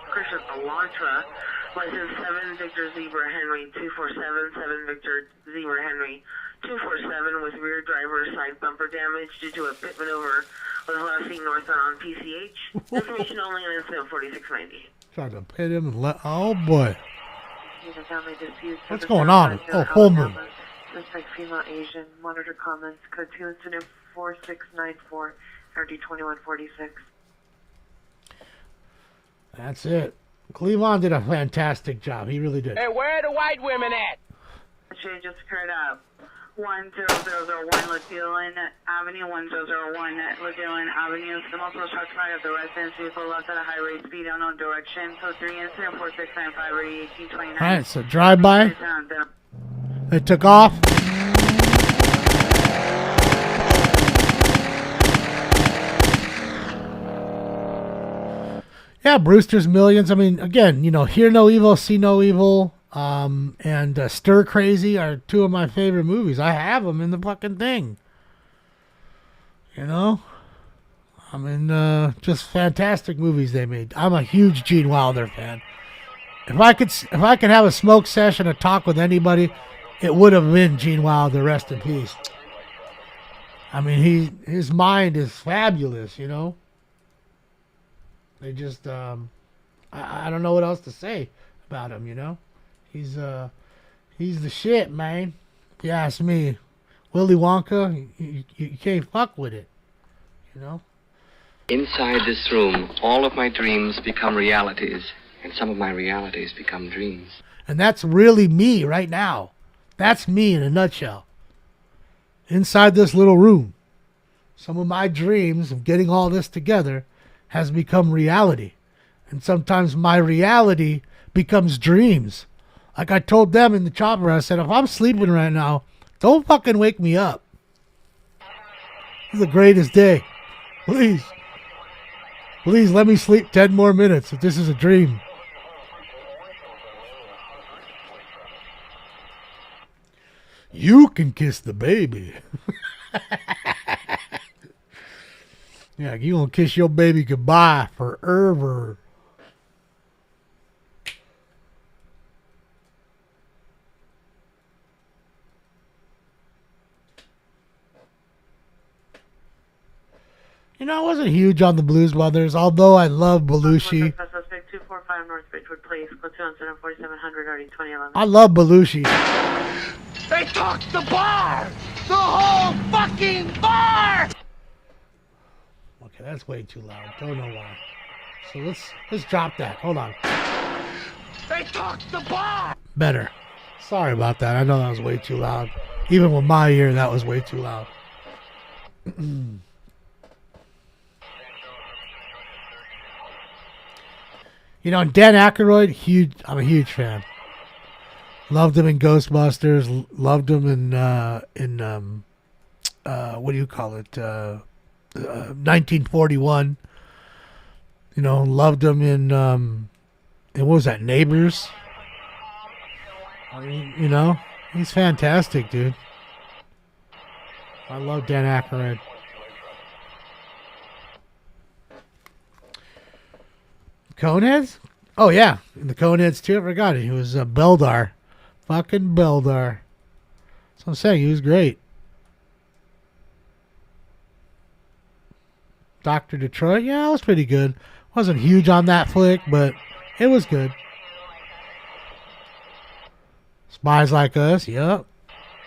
license 7 Victor Zebra Henry 247, 7 Victor Zebra Henry 247 with rear driver side bumper damage due to a pit maneuver was last seen northbound on PCH. Information only on incident 4690. Tried to pit him and oh boy. What's going on? Oh, full moon. Suspect female Asian. Monitor comments. Code 2 incident 4694 RD 2146. That's it. Cleavon did a fantastic job. He really did. Hey, where are the white women at? Change just occurred up. 10001 LaDillon Avenue, 1001 LaDillon Avenue. The multiple shots fired at the residence vehicle left at a high rate speed unknown direction. Code 3 incident 4695 ready 1829. Alright, so drive-by. They took off. Yeah, Brewster's Millions. I mean, again, Hear No Evil, See No Evil, and Stir Crazy are two of my favorite movies. I have them in the fucking thing. I mean, just fantastic movies they made. I'm a huge Gene Wilder fan. if I could have a smoke session, a talk with anybody, it would have been Gene Wilder. Rest in peace. I mean, his mind is fabulous. You know. They just I don't know what else to say about him. You know, he's the shit, man. If you ask me, Willy Wonka, you can't fuck with it. You know. Inside this room, all of my dreams become realities, and some of my realities become dreams. And that's really me right now. That's me in a nutshell. Inside this little room, some of my dreams of getting all this together has become reality. And sometimes my reality becomes dreams. Like I told them in the chopper, I said, if I'm sleeping right now, don't fucking wake me up. This is the greatest day. Please. Please let me sleep 10 more minutes if this is a dream. You can kiss the baby. Yeah, you gonna kiss your baby goodbye forever. You know, I wasn't huge on the Blues Brothers, although I love Belushi. Suspect 245 North Bridgewood Place, code 4700, already 2011. I love Belushi. They took the bar! The whole fucking bar! Okay, that's way too loud. Don't know why. So let's drop that. Hold on. They took the bar! Better. Sorry about that. I know that was way too loud. Even with my ear, that was way too loud. You know, Dan Aykroyd, I'm a huge fan. Loved him in Ghostbusters. Loved him in what do you call it? 1941. You know, loved him in what was that? Neighbors. I mean, you know, he's fantastic, dude. I love Dan Aykroyd. Coneheads? Oh, yeah. In the Coneheads, too. I forgot it. He was Beldar. Fucking Beldar. That's what I'm saying. He was great. Dr. Detroit? Yeah, it was pretty good. Wasn't huge on that flick, but it was good. Spies Like Us? Yep.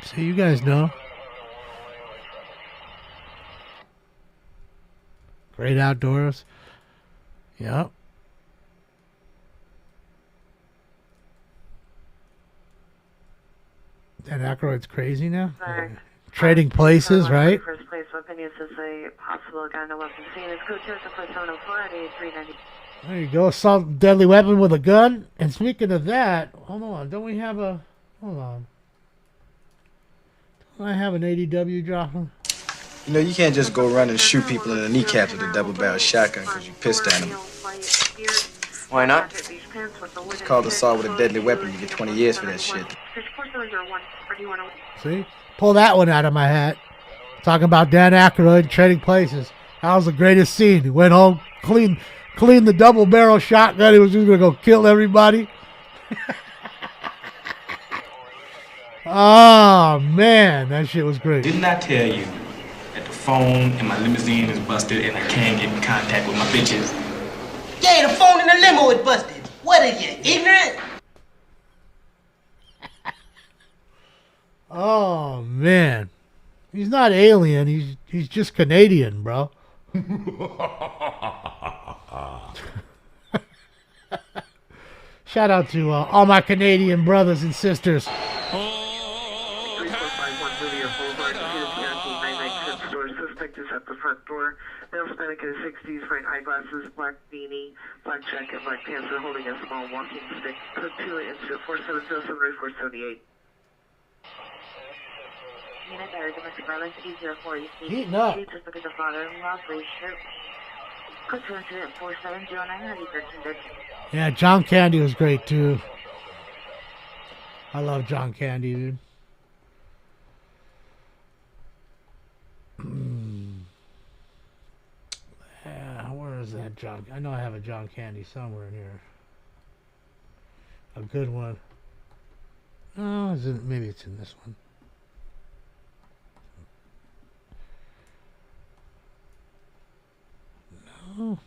So you guys know. Great Outdoors? Yep. Dan Aykroyd's crazy now. Trading Places, right? First place weapon uses a possible gun to weapon scene. It's code 24704 at 8390. There you go. Assault deadly weapon with a gun. And speaking of that, hold on. Don't we have a... Hold on. Don't I have an ADW dropping? You know, you can't just go run and shoot people in the kneecaps with a double-barrel shotgun because you pissed at them. Why not? It's called assault with a deadly weapon. You get 20 years for that shit. See? Pull that one out of my hat. Talking about Dan Aykroyd Trading Places. That was the greatest scene. He went home, cleaned the double-barrel shotgun. He was just going to go kill everybody. Oh, man. That shit was great. Didn't I tell you that the phone in my limousine is busted and I can't get in contact with my bitches? Yeah, the phone in the limo is busted. What are you, ignorant? Oh, man. He's not alien. He's just Canadian, bro. Shout out to all my Canadian brothers and sisters. Suspect is at the front door. Male Hispanic in his 60s, wearing eyeglasses, black beanie, black jacket, black pants, and holding a small walking stick. Code 2 Institute 4707 Unit Diary, domestic violence, E04, Heating up. Suspect is a father-in-law, blue shirt. Code 2 Incident 4709, 13 Yeah, John Candy was great, too. I love John Candy, dude. Yeah, where is that John? I know I have a John Candy somewhere in here. A good one. Oh, maybe it's in this one. No.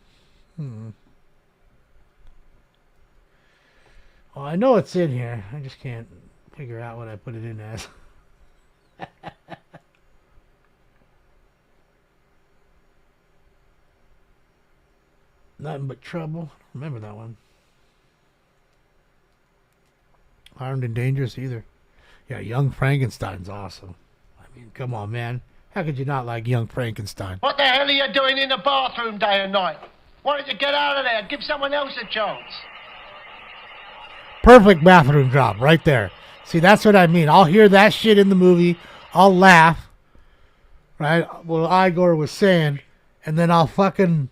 Well, I know it's in here. I just can't figure out what I put it in as. Nothing but trouble. Remember that one. Armed and Dangerous either. Yeah, Young Frankenstein's awesome. I mean, come on, man. How could you not like Young Frankenstein? What the hell are you doing in the bathroom day and night? Why don't you get out of there and give someone else a chance? Perfect bathroom drop right there. See, that's what I mean. I'll hear that shit in the movie. I'll laugh. Right? What Igor was saying. And then I'll fucking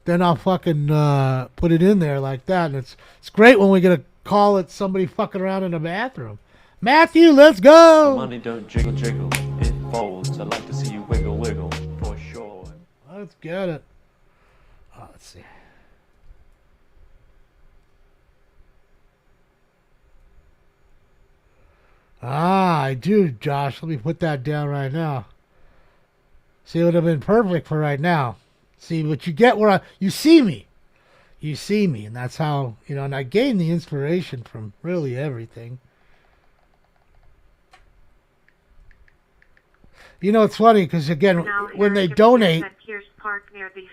put it in there like that. And it's great when we get a call at somebody fucking around in the bathroom. Matthew, let's go. Money don't jiggle jiggle, it folds. I'd like to see you wiggle wiggle for sure. Let's get it. Oh, let's see. I do, Josh. Let me put that down right now. See, it would have been perfect for right now. See, but you get where you see me. You see me, and that's how, and I gained the inspiration from really everything. It's funny because, again, when they donate,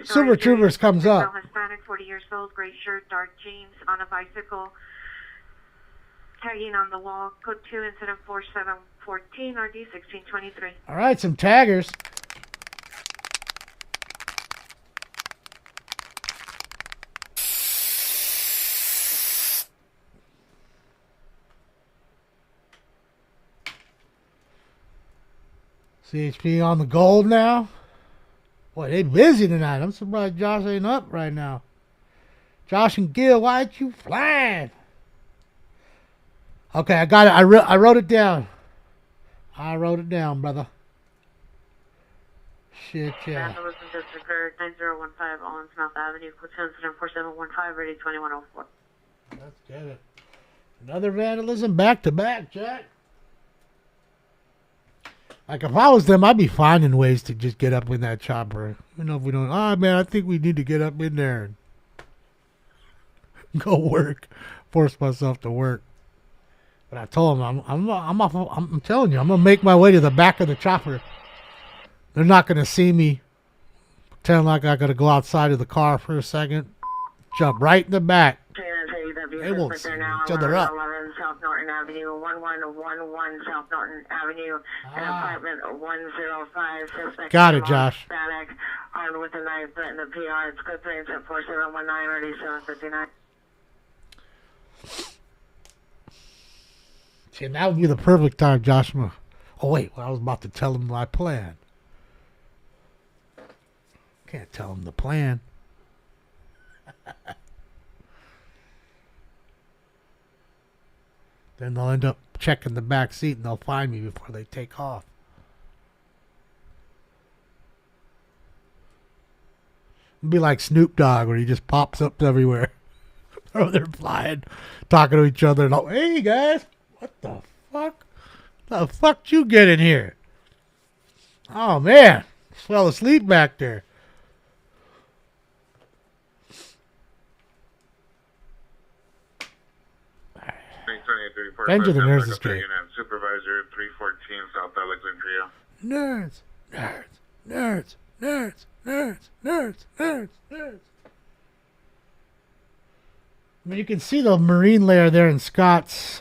Super Troopers comes up. Hispanic, 40 years old, gray shirt, dark jeans, on a bicycle, tagging on the wall, code 2, incident 4714, RD 1623. All right, some taggers. CHP on the gold now. Boy, they busy tonight. I'm surprised Josh ain't up right now. Josh and Gil, why ain't you flying? Okay, I got it. I wrote it down. I wrote it down, brother. Shit, yeah. Vandalism just occurred, 9015 Allensmouth Avenue, incident 4715, ready 2104. Let's get it. Another vandalism back to back, Jack. Like, if I was them, I'd be finding ways to just get up in that chopper. If we don't, man, I think we need to get up in there and go work. Force myself to work. But I told them, I'm telling you, I'm going to make my way to the back of the chopper. They're not going to see me. Pretend like I got to go outside of the car for a second. Jump right in the back. They won't see each other up. 11 South Norton Avenue, 1111 South Norton Avenue, and apartment 105. Suspect Got it, Josh. Hispanic, armed with a knife, threatened the PR. It's code 3 incident 4719, ready 759. See, that would be the perfect time, Joshua. Oh, wait, I was about to tell him my plan. Can't tell him the plan. Then they'll end up checking the back seat and they'll find me before they take off. It'll be like Snoop Dogg where he just pops up everywhere. Or they're flying, talking to each other. And all, hey, guys, what the fuck? The fuck you get in here? Oh, man. Fell asleep back there. Enter the nurse's gate. Supervisor 314 South Alexandria. Nerds, nerds, nerds, nerds, nerds, nerds, nerds, nerds. I mean, you can see the Marine layer there in Scott's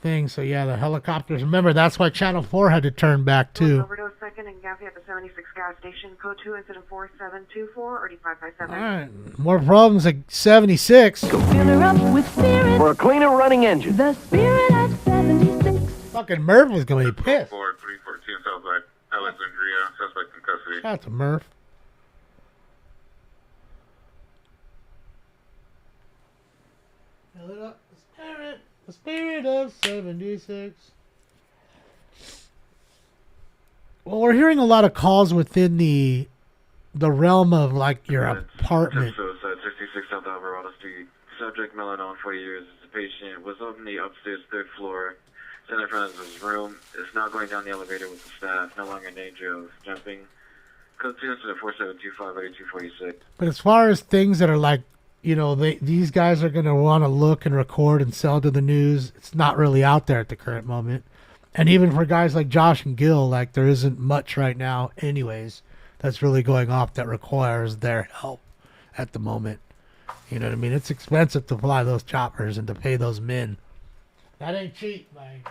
thing. So, yeah, the helicopters. Remember, that's why Channel 4 had to turn back, too. Overdose second and Gaffey at the 76 gas station. Code 2, incident 4724, or 557. All right. More problems at 76. Fill her up with spirit. For a cleaner running engine. The spirit at 76. Fucking Murph was going to be pissed. 314 South Alexandria. Suspect in custody. Shout out to Murph. Fill it up. The spirit of 76. Well, we're hearing a lot of calls within the realm of, like, your apartment. Suicide, 66 South Alvarado Street. Subject, Melanon, 40 years. patient was on the upstairs third floor. It's in front of his room. It's not going down the elevator with the staff. No longer in danger of jumping. Code 2 incident 4725 8246. But as far as things that are like, you know, these guys are going to want to look and record and sell to the news, it's not really out there at the current moment. And even for guys like Josh and Gil, like there isn't much right now anyways that's really going off that requires their help at the moment. You know what I mean? It's expensive to fly those choppers and to pay those men. That ain't cheap, man.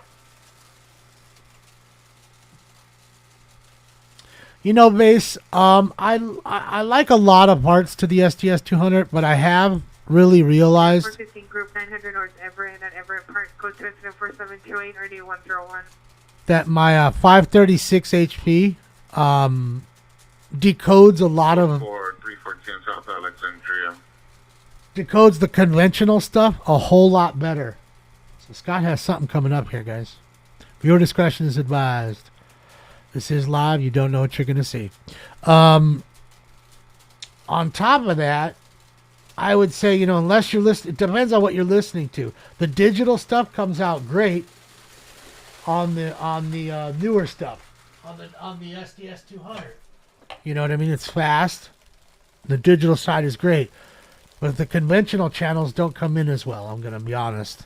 You know, Base, I like a lot of parts to the STS-200, but I have really realized 415 Group 900 North Everett at Everett Park, code 4728 RD 101. That my 536 HP decodes a lot of 314 South Alexandria. decodes the conventional stuff a whole lot better. So Scott has something coming up here, guys. Viewer discretion is advised. This is live. You don't know what you're going to see. On top of that, I would say, you know, unless you're listening, it depends on what you're listening to. The digital stuff comes out great on the newer stuff, on the SDS-200. You know what I mean? It's fast. The digital side is great, but the conventional channels don't come in as well. I'm going to be honest.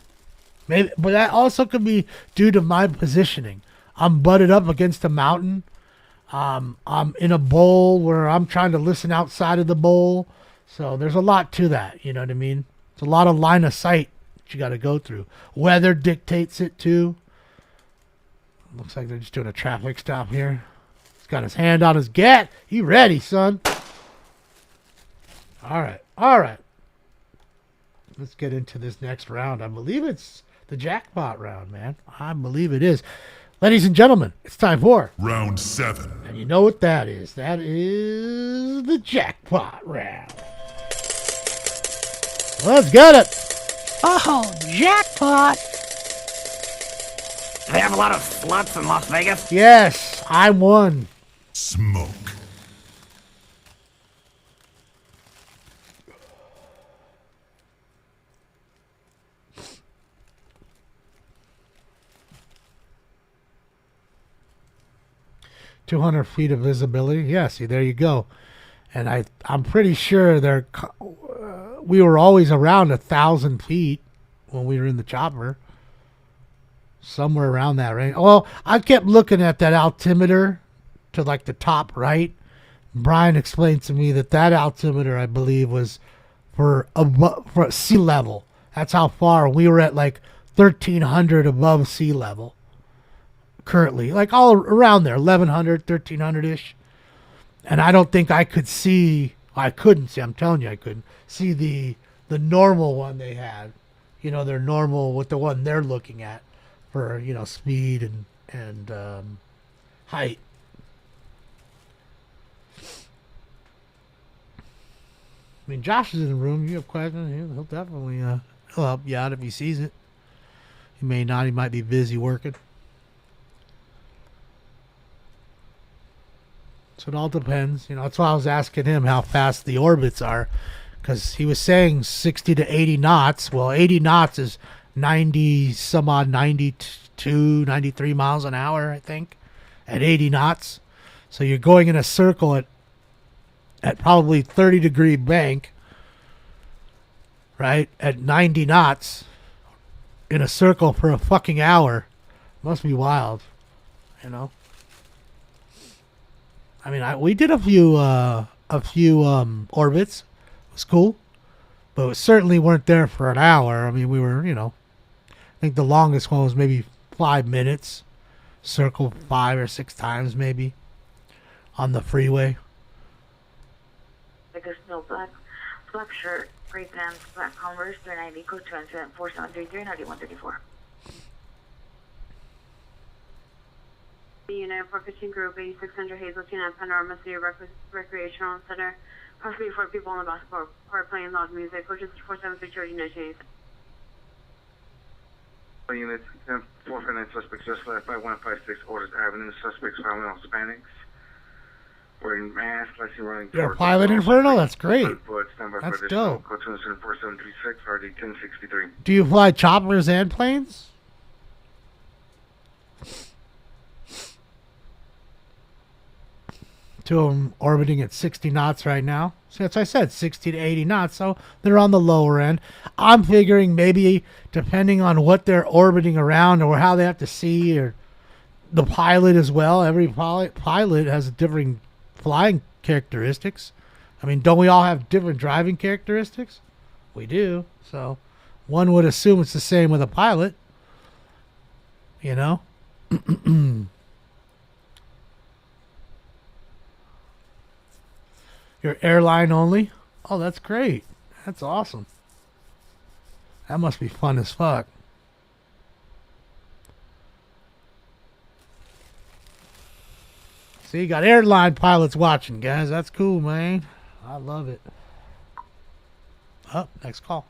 Maybe, but that also could be due to my positioning. I'm butted up against a mountain. I'm in a bowl where I'm trying to listen outside of the bowl. So there's a lot to that. You know what I mean? It's a lot of line of sight that you got to go through. Weather dictates it too. Looks like they're just doing a traffic stop here. He's got his hand on his gat. He ready, son. All right. All right. Let's get into this next round. I believe it's the jackpot round, man. I believe it is. Ladies and gentlemen, it's time for Round 7. And you know what that is. That is the jackpot round. Let's get it. Oh, jackpot. Do they have a lot of sluts in Las Vegas? Yes, I won. Smoke. $200 feet of visibility. Yeah, see, there you go. And I'm pretty sure we were always around 1,000 feet when we were in the chopper. Somewhere around that range. Well, I kept looking at that altimeter to like the top right. Brian explained to me that altimeter, I believe, was for sea level. That's how far we were at, like 1,300 above sea level. Currently, like all around there, 1,100, 1,300-ish. And I don't think I could see, I'm telling you, I couldn't see the normal one they had. You know, their normal, with the one they're looking at for, you know, speed and height. I mean, Josh is in the room. You have questions, he'll definitely he'll help you out if he sees it. He may not. He might be busy working. So it all depends. You know, that's why I was asking him how fast the orbits are, because he was saying 60 to 80 knots. Well, 80 knots is 92, 93 miles an hour, I think, at 80 knots. So you're going in a circle at probably 30-degree bank, right, at 90 knots in a circle for a fucking hour. Must be wild, you know? I mean, we did a few orbits. It was cool, but we certainly weren't there for an hour. I mean, we were, you know, I think the longest one was maybe 5 minutes, circle 5 or 6 times maybe on the freeway. Like a snow black shirt, gray pants, black Converse, 390, code 2 incident 4733 9134. Unit 415 Group 8600 Hazeltine at Panorama City Recreational Center. Possibly 4 people on the basketball court playing loud music. Coaches 4732 19. Unit 459 suspects just left by 156 Orders Avenue. Suspects found on Hispanics. Wearing mask, let's see, running. You're a pilot, Inferno? That's great. That's dope. Code 4736, RD 1063. Do you fly choppers and planes? Two of them orbiting at 60 knots right now. So as I said, 60 to 80 knots, so they're on the lower end. I'm figuring maybe depending on what they're orbiting around or how they have to see, or the pilot as well. Every pilot has different flying characteristics. I mean, don't we all have different driving characteristics? We do. So one would assume it's the same with a pilot. You know? Your airline only? Oh, that's great. That's awesome. That must be fun as fuck. See, you got airline pilots watching, guys. That's cool, man. I love it. Up, next call.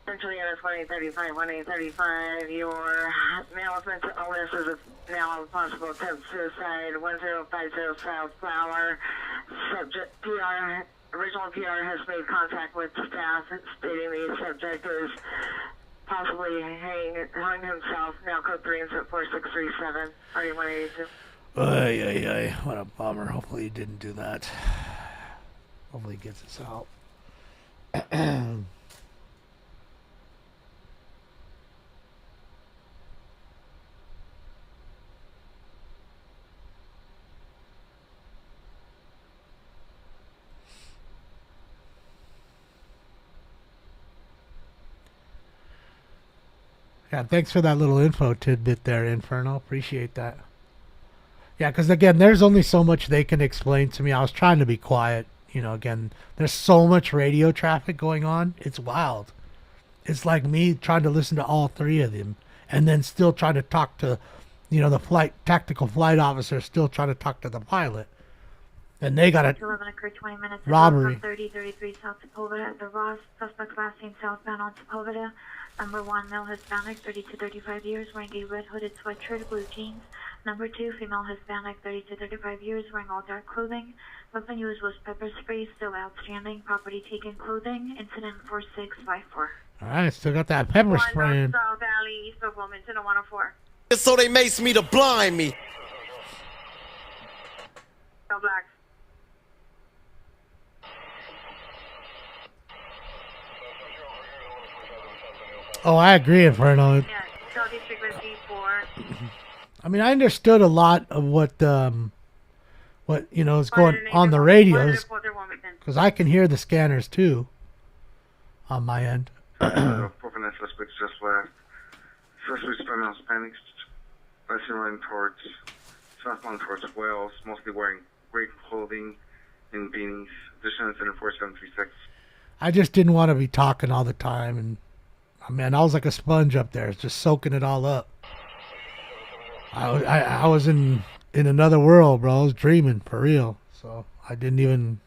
Central Unit 1835, 1835. Your announcement to OS is now a possible attempt suicide. 1050 South Flower. Subject PR. Original PR has made contact with staff stating the subject is possibly hung himself. Now code 3 and 4637. RD182. Ay. What a bummer. Hopefully he didn't do that. Hopefully he gets us out. Yeah, thanks for that little info tidbit there, Inferno. Appreciate that. Yeah, because again, there's only so much they can explain to me. I was trying to be quiet. You know, again, there's so much radio traffic going on. It's wild. It's like me trying to listen to all three of them and then still trying to talk to, you know, the tactical flight officer, still trying to talk to the pilot. And they got a 11 occurred 20 minutes robbery. ago from 3033 South Sepulveda at the Ross. Suspect last seen southbound on Sepulveda. Number 1, male Hispanic, 30 to 35 years, wearing a red hooded sweatshirt, blue jeans. Number 2, female Hispanic, 30 to 35 years, wearing all dark clothing. Weapon used was pepper spray, still outstanding. Property taken, clothing. Incident 4654. All right, still got that pepper spraying. South Valley, east of Wilmington, 104. So they mace me to blind me. No black. Oh, I agree, Inferno. Yeah, Southeast Frequency 4. I mean, I understood a lot of what you know is going on the radios, because I can hear the scanners too on my end. Profinet suspects just left. Suspects female Hispanics, running towards southbound towards Wales, mostly wearing gray clothing and beanies. Distance in 4736. I just didn't want to be talking all the time, and man, I was like a sponge up there, just soaking it all up. I was in another world, bro. I was dreaming for real. So I didn't even.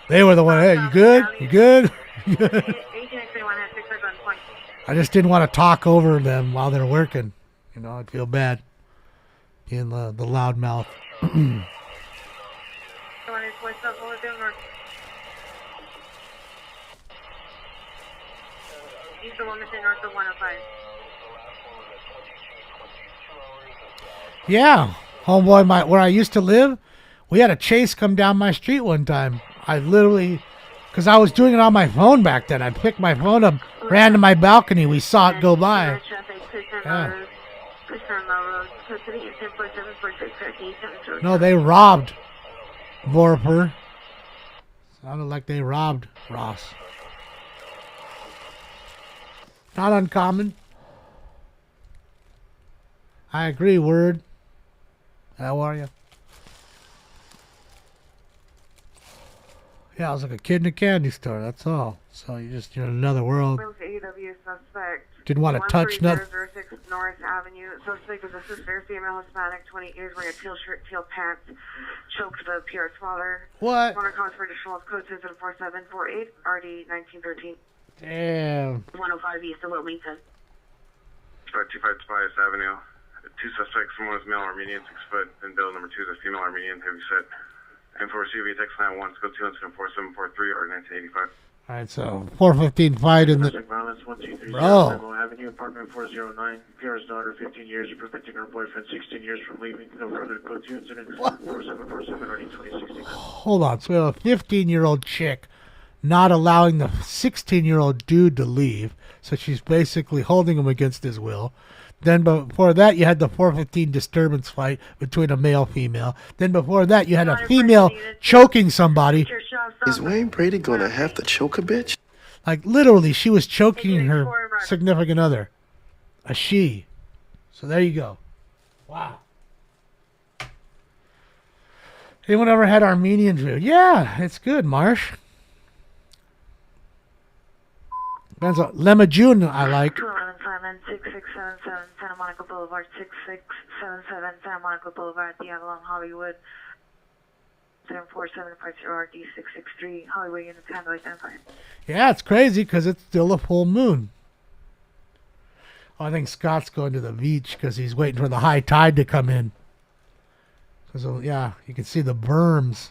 They were the one. Hey, you good? You good? I just didn't want to talk over them while they're working. You know, I'd feel bad being the loudmouth. East of Wilmington, north of 105. Yeah, homeboy, where I used to live, we had a chase come down my street one time. I literally, because I was doing it on my phone back then. I picked my phone up, ran to my balcony. We saw it go by. Yeah. No, they robbed Vorper. Sounded like they robbed Ross. Not uncommon. I agree, Word. How are you? Yeah, I was like a kid in a candy store, that's all. So you're in another world. AW suspect. Didn't want to touch nothing. 006 North Avenue. Suspect is a sister, female Hispanic, 20 years, wearing a teal shirt, teal pants, choked the PR's father. What? Owner calls for additional code 4748, RD 1913. Damn. 105 east of Wilmington. 25 Tobias Avenue. Two suspects, one is male Armenian, 6 foot, and bill number 2 is a female Armenian, heavy set. And for receive text line 1, go 2 incident 4743 or 1985. All right, so 415 fight in the. Violence 1230 Bro. Limo Avenue, apartment 409. PR's daughter, 15 years, preventing her boyfriend, 16 years from leaving. No further go 2 incident 4747 or 2016. Hold on. So we have a 15-year-old chick not allowing the 16-year-old dude to leave. So she's basically holding him against his will. Then before that, you had the 415 disturbance fight between a male-female. Then before that, you had a female choking somebody. Is Wayne Brady gonna have to choke a bitch? Like, literally, she was choking her significant other. A she. So there you go. Wow. Anyone ever had Armenian food? Yeah, it's good, Marsh. Depends on Lemajun, I like. 6677 Santa Monica Boulevard, 6677 Santa Monica Boulevard, the Avalon, Hollywood. 74750 RD 663 Hollywood unit handle identified. Yeah, it's crazy because it's still a full moon. Oh, I think Scott's going to the beach because he's waiting for the high tide to come in. So yeah, you can see the berms.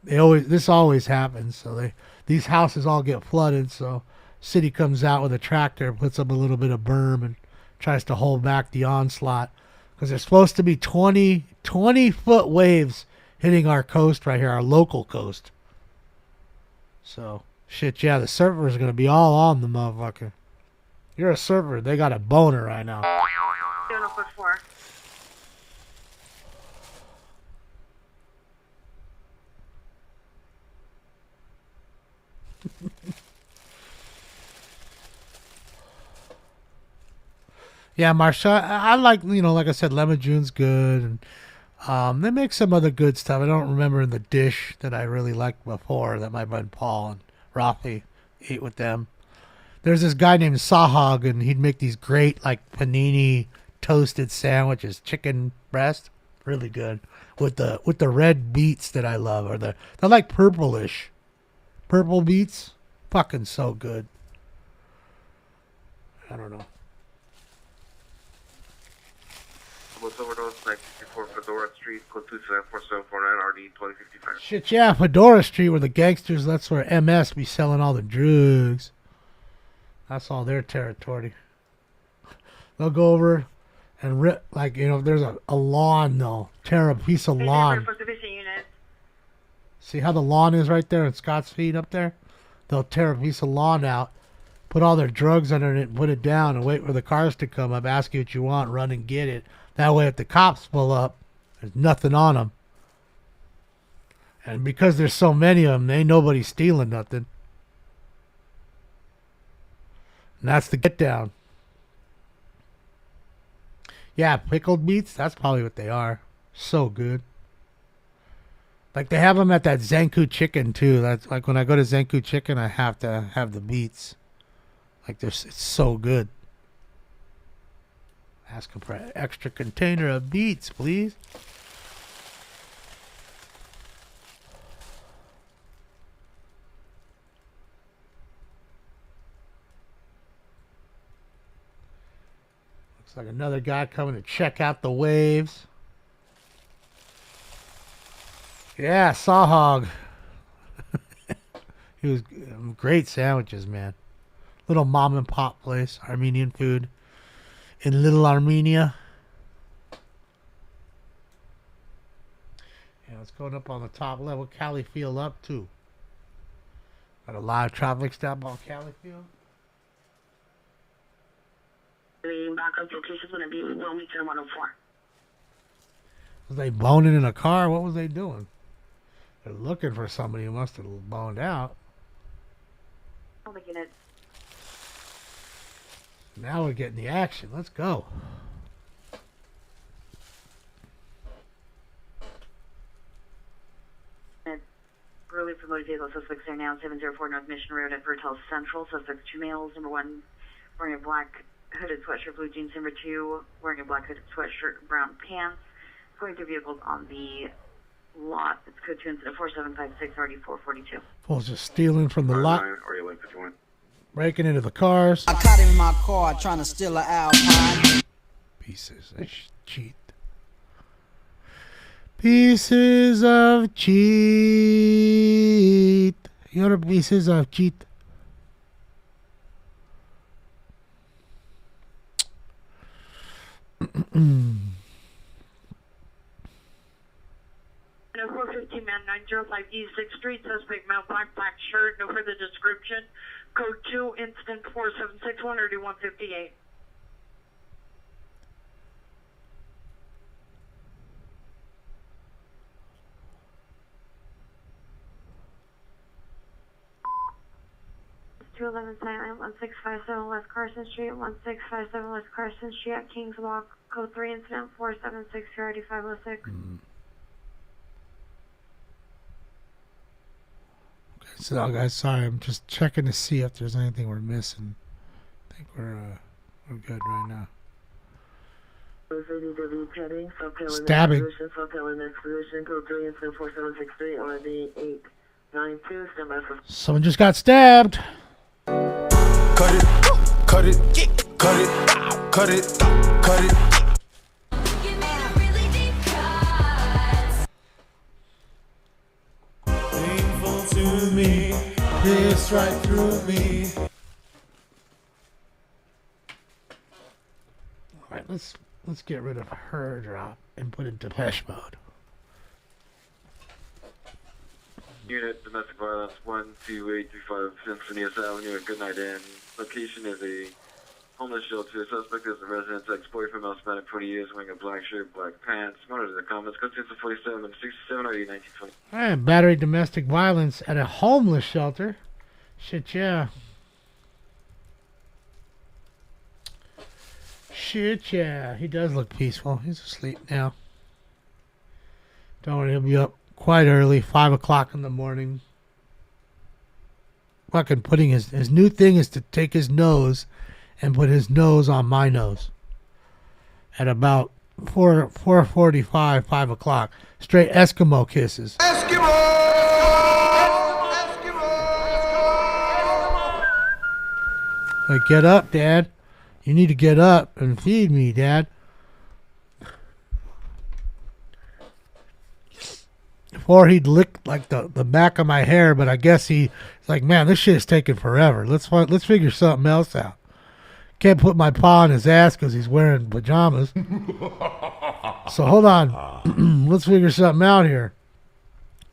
This always happens. So these houses all get flooded. So city comes out with a tractor, puts up a little bit of berm and tries to hold back the onslaught because there's supposed to be 20-foot waves hitting our coast right here, our local coast. So, shit, yeah, the surfer is going to be all on the motherfucker. You're a surfer. They got a boner right now. 704. Yeah, Marsha, I like, like I said, Lemon June's good. And they make some other good stuff. I don't remember in the dish that I really liked before that my friend Paul and Rafi ate with them. There's this guy named Sahag, and he'd make these great, like, panini toasted sandwiches, chicken breast, really good, with the red beets that I love, or they're like purplish, purple beets, fucking so good. I don't know. What's overdose 964 Fedora Street, code 2744749 RD 2055. Shit, yeah, Fedora Street, where the gangsters, that's where MS be selling all the drugs. That's all their territory. They'll go over and rip, like, there's a lawn, they'll tear a piece of lawn. See how the lawn is right there in Scott's feet up there? They'll tear a piece of lawn out, put all their drugs under it, and put it down, and wait for the cars to come up, ask you what you want, run and get it. That way, if the cops pull up, there's nothing on them. And because there's so many of them, ain't nobody stealing nothing. And that's the get down. Yeah, pickled beets, that's probably what they are. So good. Like, they have them at that Zanku Chicken, too. That's like when I go to Zanku Chicken, I have to have the beets. Like, it's so good. Ask him for an extra container of beets, please. Looks like another guy coming to check out the waves. Yeah, Sahog. He was great sandwiches, man. Little mom and pop place, Armenian food. In Little Armenia. Yeah, it's going up on the top level. Cali Field up too. Got a lot of traffic stop on Cali Field. The backup location is going to be Wilmington 104. Was they boning in a car? What was they doing? They're looking for somebody who must have boned out. Now we're getting the action. Let's go. Early for motor vehicle suspects are now 704 North Mission Road at Vertel Central. Suspects 2 males. Number 1 wearing a black hooded sweatshirt, blue jeans. Number 2 wearing a black hooded sweatshirt, brown pants. Going through vehicles on the lot. It's code 2 incident 4756 RD 442. Fools just stealing from the lot. Or you 51. Breaking into the cars. I caught him in my car trying to steal an Alpine. Pieces of shit. cheat. Pieces of cheat. Your pieces of cheat. And a 415 man 905 East 6th Street, suspect male, black shirt, no further description. Code 2, incident 4761 or 158. Two 11 silent 1657 West Carson Street, 1657 West Carson Street at Kings Walk, code 3 incident 476 506. Okay, so guys, sorry, I'm just checking to see if there's anything we're missing. I think we're good right now. Stabbing. Someone just got stabbed. Cut it, cut it, cut it, cut it, cut it. Painful to me, this right through me. All right, let's get rid of her drop and put in Depeche Mode. Unit domestic violence 12835 Symphonious Avenue at Goodnight Inn. Location is a homeless shelter. Suspect is a resident's ex-boyfriend, male, Hispanic, 20 years, wearing a black shirt, black pants. Monitor the comments. Code 47 and 67 RD 1920. All right, battery domestic violence at a homeless shelter. Shit, yeah. Shit, yeah. He does look peaceful. He's asleep now. Don't worry, he'll be up quite early, 5 o'clock in the morning. Fucking putting his new thing is to take his nose and put his nose on my nose. At about 4:45, 5 o'clock. Straight Eskimo kisses. Eskimo! Like, get up, Dad. You need to get up and feed me, Dad. Before he'd lick like the back of my hair, but I guess he's like, man, this shit is taking forever. Let's figure something else out. Can't put my paw on his ass because he's wearing pajamas. So hold on, let's figure something out here.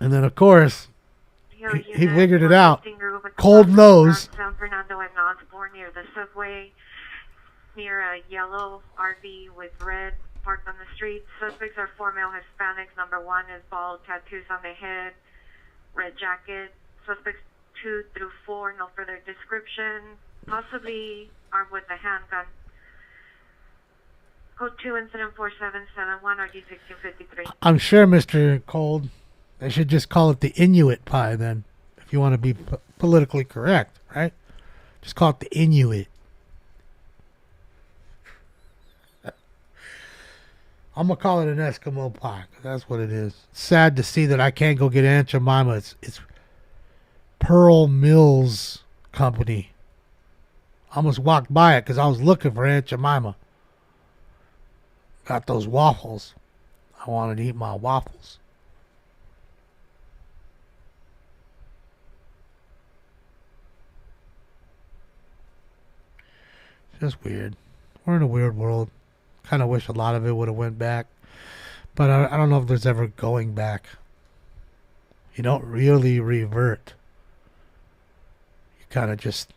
And then of course he figured it out. Cold nose. San Fernando and Osborne near the subway, near a yellow RV with red parked on the street. Suspects are 4 male Hispanics. Number 1 is bald, tattoos on the head, red jacket. Suspects 2 through 4, no further description. Possibly armed with a handgun. Code 2, incident 4771 RD 1653. I'm sure, Mr. Cold, they should just call it the Inuit pie then, if you want to be politically correct, right? Just call it the Inuit. I'm going to call it an Eskimo pie, 'cause that's what it is. Sad to see that I can't go get Aunt Jemima. It's Pearl Mills Company. I almost walked by it because I was looking for Aunt Jemima. Got those waffles. I wanted to eat my waffles. Just weird. We're in a weird world. Kind of wish a lot of it would have went back, but I don't know if there's ever going back. You don't really revert. You kind of just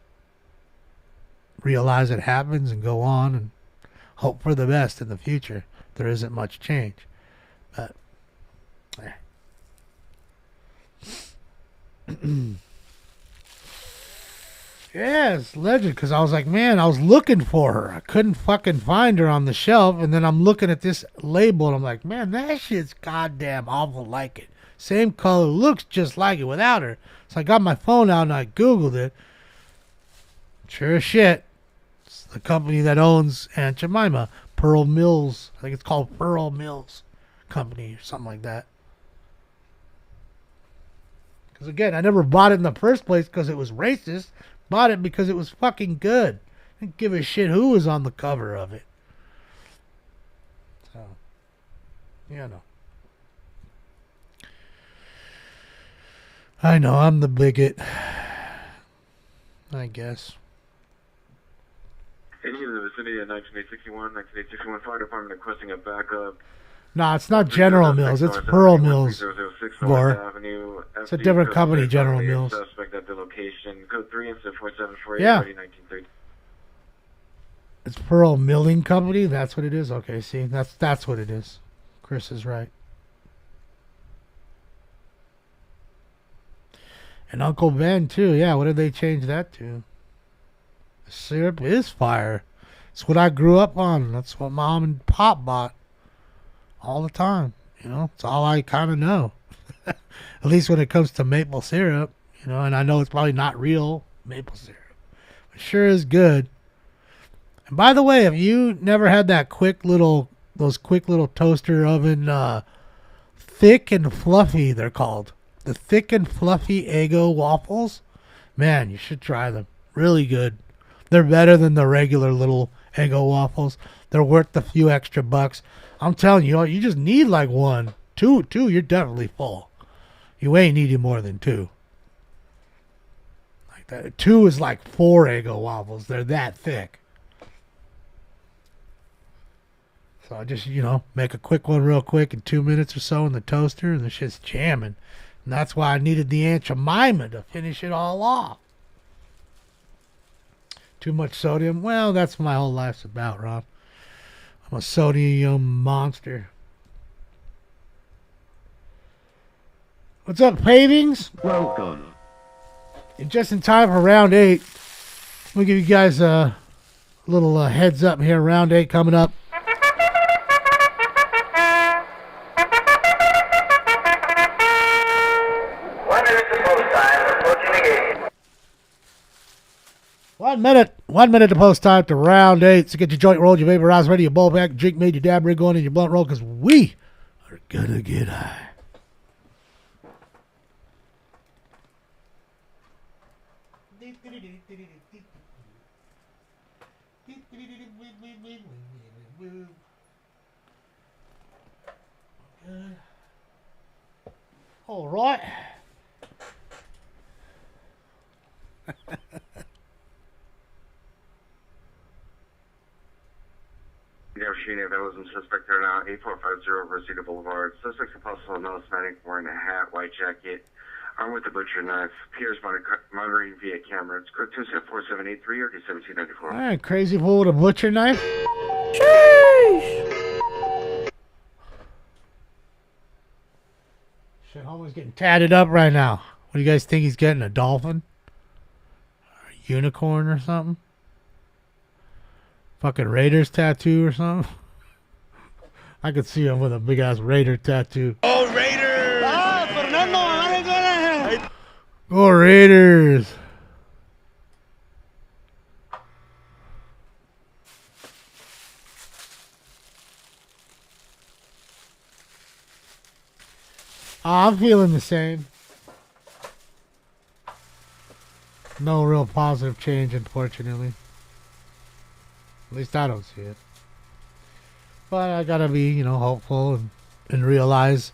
realize it happens and go on and hope for the best in the future. There isn't much change, but yeah, it's legend, because I was like, man, I was looking for her. I couldn't fucking find her on the shelf, and then I'm looking at this label, and I'm like, man, that shit's goddamn awful like it. Same color, looks just like it without her. So I got my phone out and I Googled it. Sure as shit, it's the company that owns Aunt Jemima, Pearl Mills. I think it's called Pearl Mills Company or something like that. Because again, I never bought it in the first place because it was racist. Bought it because it was fucking good. Didn't give a shit who was on the cover of it. So You know. I know, I'm the bigot. I guess. Any in the vicinity of 19861, 19861 Fire Department requesting a backup. No, it's not General Mills. It's Pearl Mills. Gore. It's a different company, General Mills. Suspect at the location. Code 3 incident 4748. Yeah. 1930. It's Pearl Milling Company. That's what it is. Okay, see, that's what it is. Chris is right. And Uncle Ben too. Yeah, what did they change that to? The syrup is fire. It's what I grew up on. That's what Mom and Pop bought all the time. You know, it's all I kind of know. At least when it comes to maple syrup, you know, and I know it's probably not real maple syrup. It sure is good. And by the way, if you never had those quick little toaster oven, thick and fluffy, they're called. The thick and fluffy Eggo waffles, man, you should try them. Really good. They're better than the regular little Eggo waffles. They're worth the few extra bucks. I'm telling you, you just need like one. Two, you're definitely full. You ain't needing more than two. Like that. 2 is like 4 Eggo waffles. They're that thick. So I just, make a quick one real quick in 2 minutes or so in the toaster, and the shit's jamming. And that's why I needed the Aunt Jemima to finish it all off. Too much sodium? Well, that's what my whole life's about, Rob. I'm a sodium monster. What's up, Pavings? Welcome. And just in time for round 8. We'll give you guys a little heads up here. Round 8 coming up. One minute to post time to round 8. So get your joint rolled, your vaporized, ready, your bowl back, your drink made, your dab rig on, and your blunt roll, because we are gonna get high. All right. Shooting vandalism suspect there now, 8450 Reseda Boulevard. Suspect's a possible melismatic wearing a hat, white jacket, armed with a butcher knife. Appears monitoring via camera. It's code 2747883 or 1794. All right, crazy fool with a butcher knife. Sheesh. Shit, homie's getting tatted up right now. What do you guys think he's getting? A dolphin? Or a unicorn or something? Fucking Raiders tattoo or something? I could see him with a big ass Raider tattoo. Oh, Raiders! Go Raiders! I'm feeling the same. No real positive change, unfortunately. At least I don't see it. But I gotta be, hopeful and realize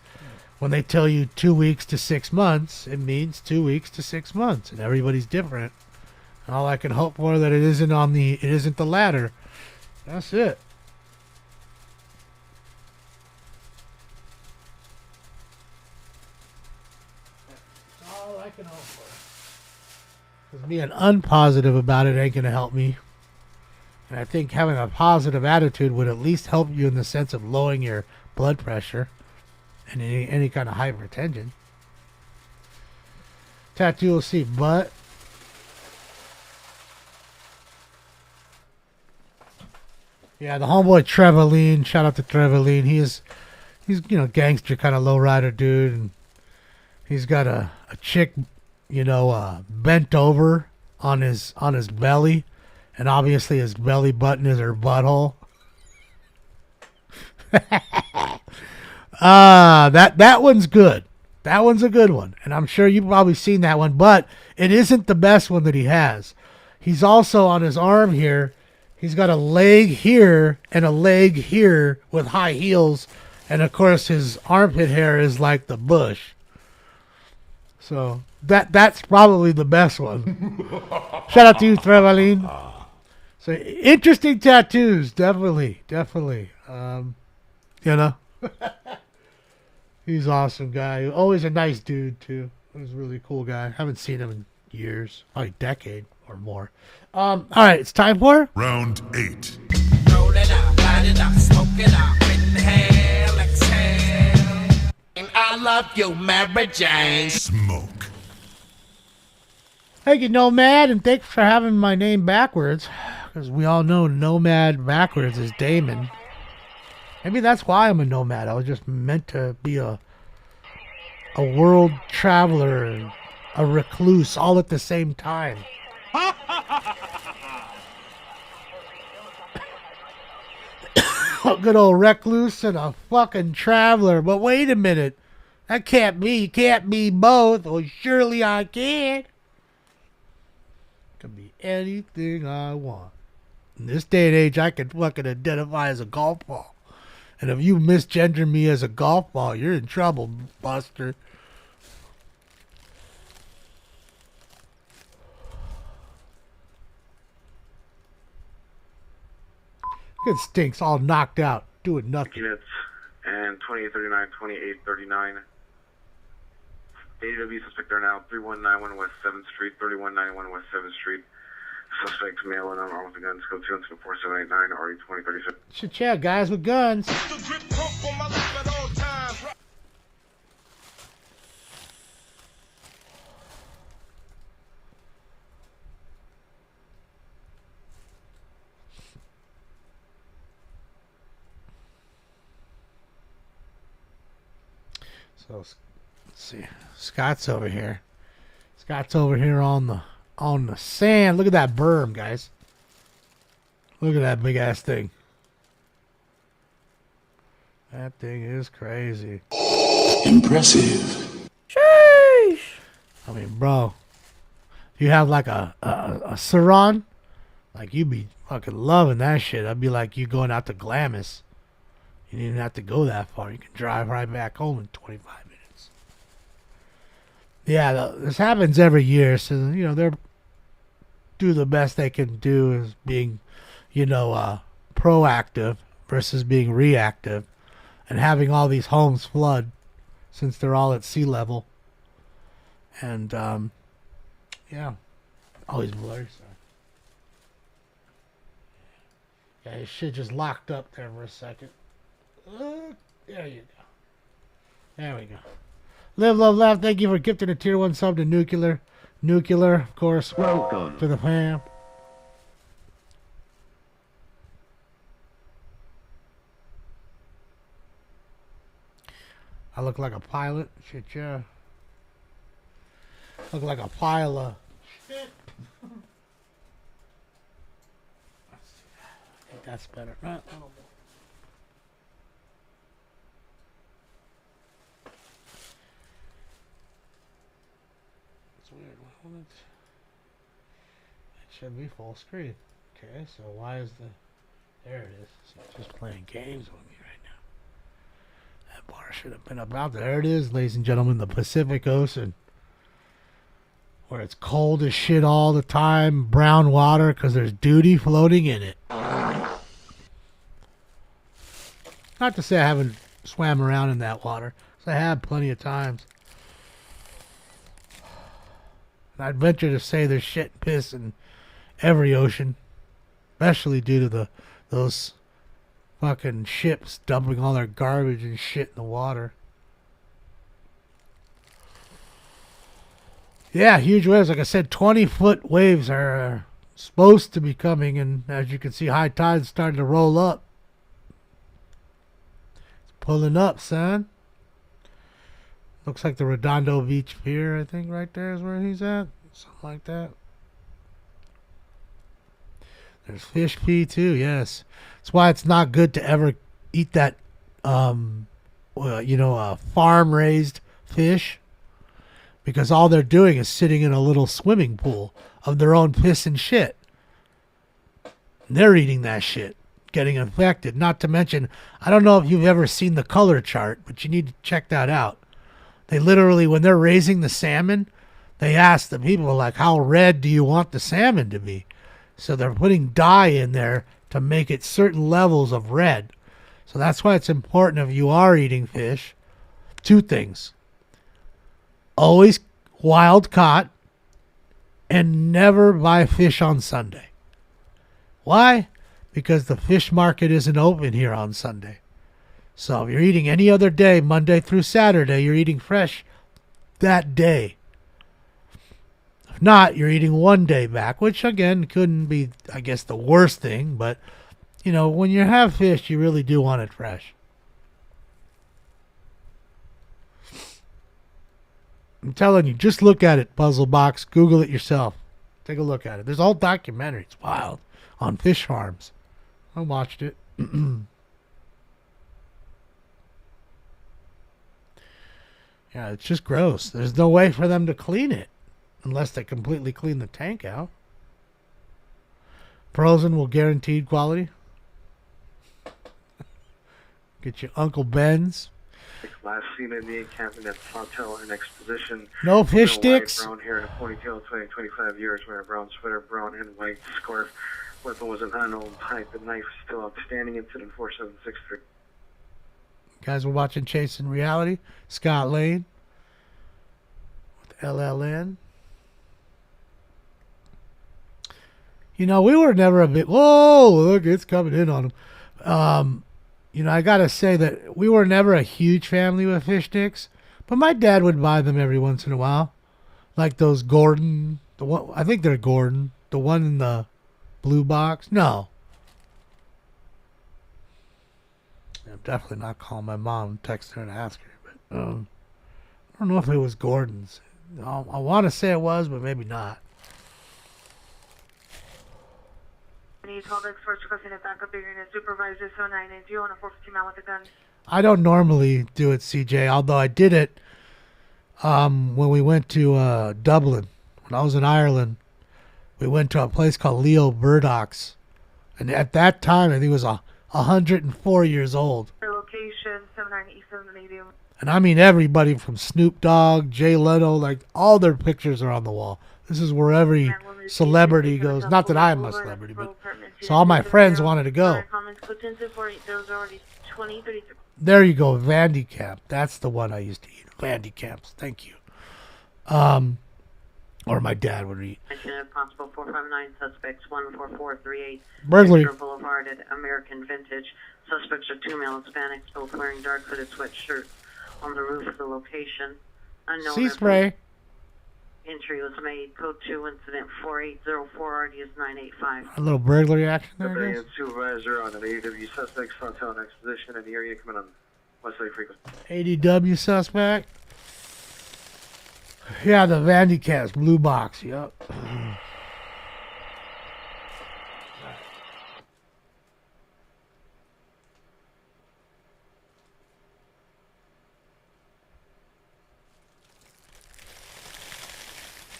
when they tell you 2 weeks to 6 months, it means 2 weeks to 6 months, and everybody's different. And all I can hope for that it isn't the latter. That's it. That's all I can hope for. Because being unpositive about it ain't gonna help me. And I think having a positive attitude would at least help you in the sense of lowering your blood pressure and any kind of hypertension. Tattoo will see butt. Yeah, the homeboy Trevelin. Shout out to Trevelin. He's gangster kind of lowrider dude, and he's got a chick, bent over on his belly. And obviously his belly button is her butthole. That one's good. That one's a good one. And I'm sure you've probably seen that one, but it isn't the best one that he has. He's also on his arm here. He's got a leg here and a leg here with high heels And of course his armpit hair is like the bush. So that's probably the best one. Shout out to you, Trevelin. So interesting tattoos, definitely. You know, he's an awesome guy. Always a nice dude too. He's a really cool guy. Haven't seen him in years, probably a decade or more. All right, it's time for Round 8. Roll it out, light it up, smoke it out, inhale, exhale. And I love you, Mary Jane. Smoke. Thank you, Nomad, and thanks for having my name backwards. Because we all know Nomad backwards is Damon. Maybe that's why I'm a nomad. I was just meant to be a world traveler and a recluse all at the same time. A good old recluse and a fucking traveler. But wait a minute. That can't be. You can't be both. Well, surely I can. Could be anything I want. In this day and age, I can fucking identify as a golf ball. And if you misgender me as a golf ball, you're in trouble, Buster. It stinks, all knocked out, doing nothing. Units and 2839, 2839. AW suspect are now 3191 West 7th Street, 3191 West 7th Street. Suspect male and unarmed with guns, code 24789, RE 2037. Shit, yeah, guys with guns. So let's see. Scott's over here. Scott's over here on the sand. Look at that berm, guys. Look at that big ass thing. That thing is crazy. Impressive. Sheesh. I mean, bro, if you have like a Saran, like you'd be fucking loving that shit. I'd be like you going out to Glamis. You didn't even have to go that far. You can drive right back home in 25 minutes. Yeah, this happens every year. So, you know, they're do the best they can do as being, you know, proactive versus being reactive. And having all these homes flood since they're all at sea level. And, yeah. Always blurry, sorry. Yeah, his shit just locked up there for a second. There you go. There we go. Live, love, laugh. Thank you for gifting a tier 1 sub to Nuclear. Nuclear, of course. Welcome to the fam. I look like a pilot. Shit, yeah. Look like a pile of shit. I think that's better. Right? A little bit. Weird. It should be full screen. Okay, so why is there it is. So it's just playing games with me right now. That bar should have been about there. It is, ladies and gentlemen, the Pacific Ocean. Where it's cold as shit all the time. Brown water because there's duty floating in it. Not to say I haven't swam around in that water. Because I have plenty of times. I'd venture to say there's shit and piss in every ocean, especially due to those fucking ships dumping all their garbage and shit in the water. Yeah, huge waves. Like I said, 20-foot waves are supposed to be coming, and as you can see, high tide's starting to roll up. It's pulling up, son. Looks like the Redondo Beach Pier, I think, right there is where he's at. Something like that. There's fish pee, too, yes. That's why it's not good to ever eat that, farm-raised fish. Because all they're doing is sitting in a little swimming pool of their own piss and shit. And they're eating that shit. getting infected. Not to mention, I don't know if you've ever seen the color chart, but you need to check that out. They literally, when they're raising the salmon, they ask the people, like, how red do you want the salmon to be? So they're putting dye in there to make it certain levels of red. So that's why it's important if you are eating fish. 2 things. Always wild caught, and never buy fish on Sunday. Why? Because the fish market isn't open here on Sunday. So if you're eating any other day, Monday through Saturday, you're eating fresh that day. If not, you're eating one day back, which again couldn't be, I guess, the worst thing. But, you know, when you have fish, you really do want it fresh. I'm telling you, just look at it, Puzzle Box. Google it yourself. Take a look at it. There's a whole documentary. It's wild. On fish farms. I watched it. Yeah, it's just gross. There's no way for them to clean it unless they completely clean the tank out. Frozen will guaranteed quality. Get your Uncle Ben's. Last seen in the encampment at Hotel and Exposition. No fish sticks. Brown hair and a ponytail, 25 years, wearing a brown sweater, brown and white scarf. Weapon was an unknown type. The knife is still outstanding. Incident 4763. Guys, we're watching Chasing Reality. Scott Lane with LLN. You know, we were never a bit. Whoa, look, it's coming in on them. You know, I gotta say that we were never a huge family with fish sticks, but my dad would buy them every once in a while, like those Gordon. The one, I think they're Gordon. The one in the blue box. No, I'm definitely not calling my mom, text her and ask her. But I don't know if it was Gordon's. I want to say it was, but maybe not. Need 12 experts requesting a backup. You're going to supervisor 7980 on a 450 mile with a gun. I don't normally do it, CJ, although I did it when we went to Dublin. When I was in Ireland, we went to a place called Leo Burdock's. And at that time, I think it was 104 years old. Their location, 798780. And I mean everybody from Snoop Dogg, Jay Leno, like all their pictures are on the wall. This is where every celebrity goes. Not that I'm a celebrity, but so all my friends wanted to go. There you go, Vandy Camp. That's the one I used to eat. Vandy Camps. Thank you. Or my dad would eat. Possible 459 suspects 14438. Burglary. Boulevard at American Vintage. Suspects are 2 male Hispanics, both wearing dark hooded sweatshirts on the roof of the location. Unknown. Sea spray. Entry was made. Code 2 incident 4804 RD is 985. A little burglary action there, I guess. Supervisor on an AW suspect, Hotel and Exposition in the area coming on Wesley frequency. ADW suspect. Yeah, the Vandy Camps, blue box. Yep.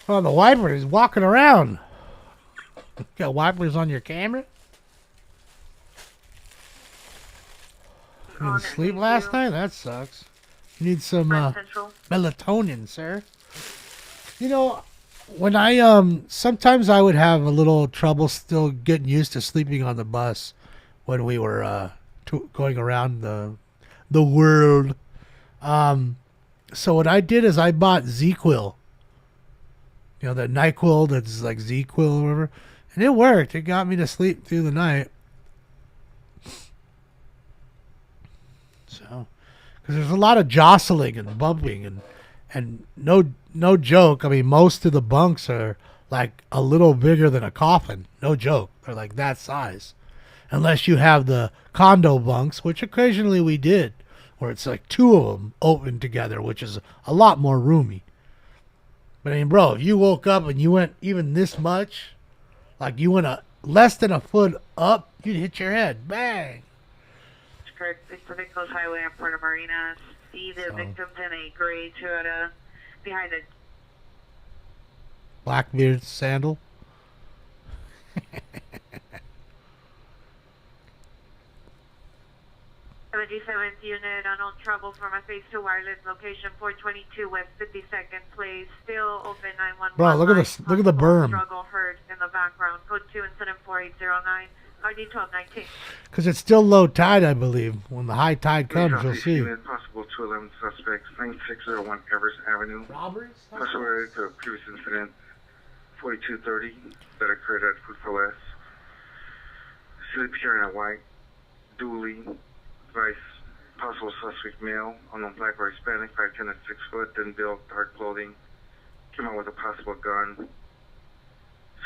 Oh, the wiper is walking around. Got wipers on your camera? You didn't sleep last night? That sucks. You need some melatonin, sir. You know, when I sometimes I would have a little trouble still getting used to sleeping on the bus when we were going around the world. So what I did is I bought ZzzQuil. You know, the NyQuil that's like ZzzQuil or whatever. And it worked. It got me to sleep through the night. So, because there's a lot of jostling and bumping and no joke. I mean, most of the bunks are like a little bigger than a coffin. No joke. They're like that size. Unless you have the condo bunks, which occasionally we did, where it's like 2 of them open together, which is a lot more roomy. But I mean, bro, if you woke up and you went even this much, like you went less than a foot up, you'd hit your head. Bang! That's correct. Pacific Coast Highway at Puerto Marina. See the victims in a gray Toyota behind a Blackbeard sandal. 97th unit, unknown trouble from a phase 2 wireless location 422 West 52nd Place. Still open 911. Bro, look at this. Look at the berm. Struggle heard in the background. Code 2 incident 4809. ID 1219. Because it's still low tide, I believe. When the high tide comes, you'll see. Possible 211 suspects, 9601 Everest Avenue. Robbers? Possible to a previous incident, 4230, that occurred at Food for Less. Sleep here in a white, dually, vice, possible suspect male, unknown black or Hispanic, 5'10" to 6 foot, thin built, dark clothing, came out with a possible gun.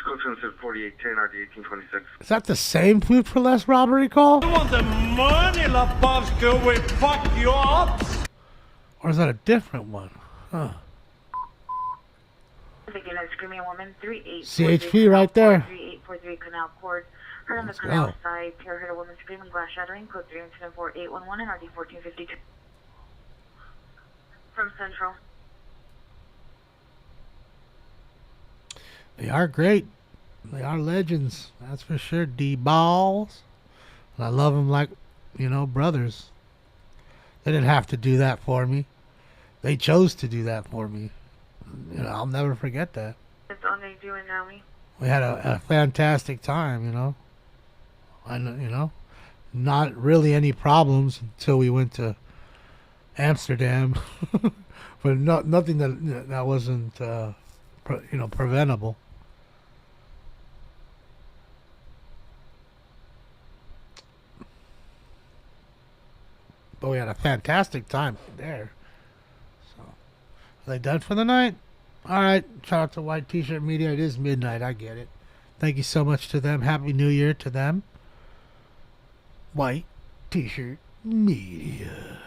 Code 4810, RD 1826. Is that the same Food for Less robbery call? You want the money, Lebowski? We fuck you up? Or is that a different one? Huh. Screaming woman, CHP right there. 3843 Canal Court. Heard on the Let's canal go. side. Pierre heard a woman screaming, glass shattering. Code 3 incident 4811 and RD 1452. From Central. They are great. They are legends. That's for sure. D-balls. And I love them like, you know, brothers. They didn't have to do that for me. They chose to do that for me. You know, I'll never forget that. That's all they do in Maui. We had a fantastic time, you know. You know, not really any problems until we went to Amsterdam. But nothing that wasn't, you know, preventable. But we had a fantastic time there. So, are they done for the night? All right. Shout out to White T-Shirt Media. It is midnight. I get it. Thank you so much to them. Happy New Year to them. White T-Shirt Media.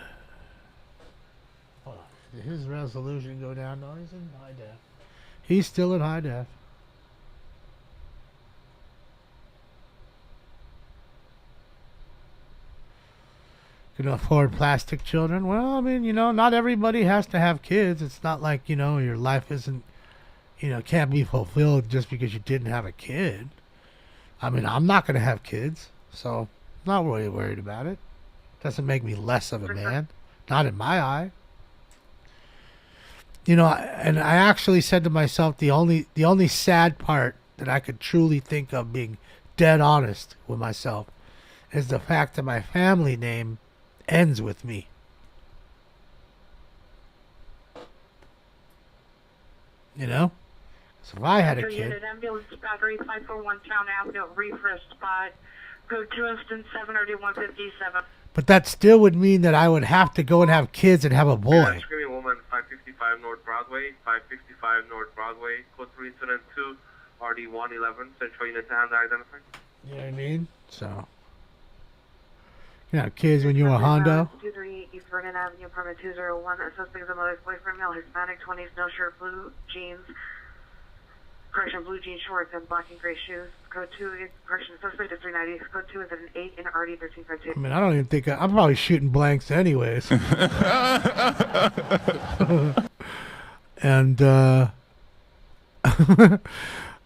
Hold on. Did his resolution go down? No, he's in high def. He's still in high def. Can afford plastic children? Well, I mean, you know, not everybody has to have kids. It's not like, you know, your life isn't, you know, can't be fulfilled just because you didn't have a kid. I mean, I'm not going to have kids, so I'm not really worried about it. Doesn't make me less of a man. Not in my eye. You know, and I actually said to myself, the only sad part that I could truly think of, being dead honest with myself, is the fact that my family name ends with me. You know? So if I had a kid... Unit ambulance battery 541 Town Avenue, refresh spot. Code 2 instance 73157. But that still would mean that I would have to go and have kids and have a boy. Screaming woman, 555 North Broadway, 555 North Broadway, code 3 incident 2, RD 111, Central Unit to hand identified. You know what I mean? So... You have kids when you were a Hondo. 238 East Vernon Avenue, apartment 201. A suspect is a mother's boyfriend, male, Hispanic, 20s, no shirt, blue jeans. Correction, blue jean shorts and black and gray shoes. Code 2 is, correction, suspect is 390. Code 2 is at an 8 in RD 1352. I mean, I don't even think... I'm probably shooting blanks anyways. And,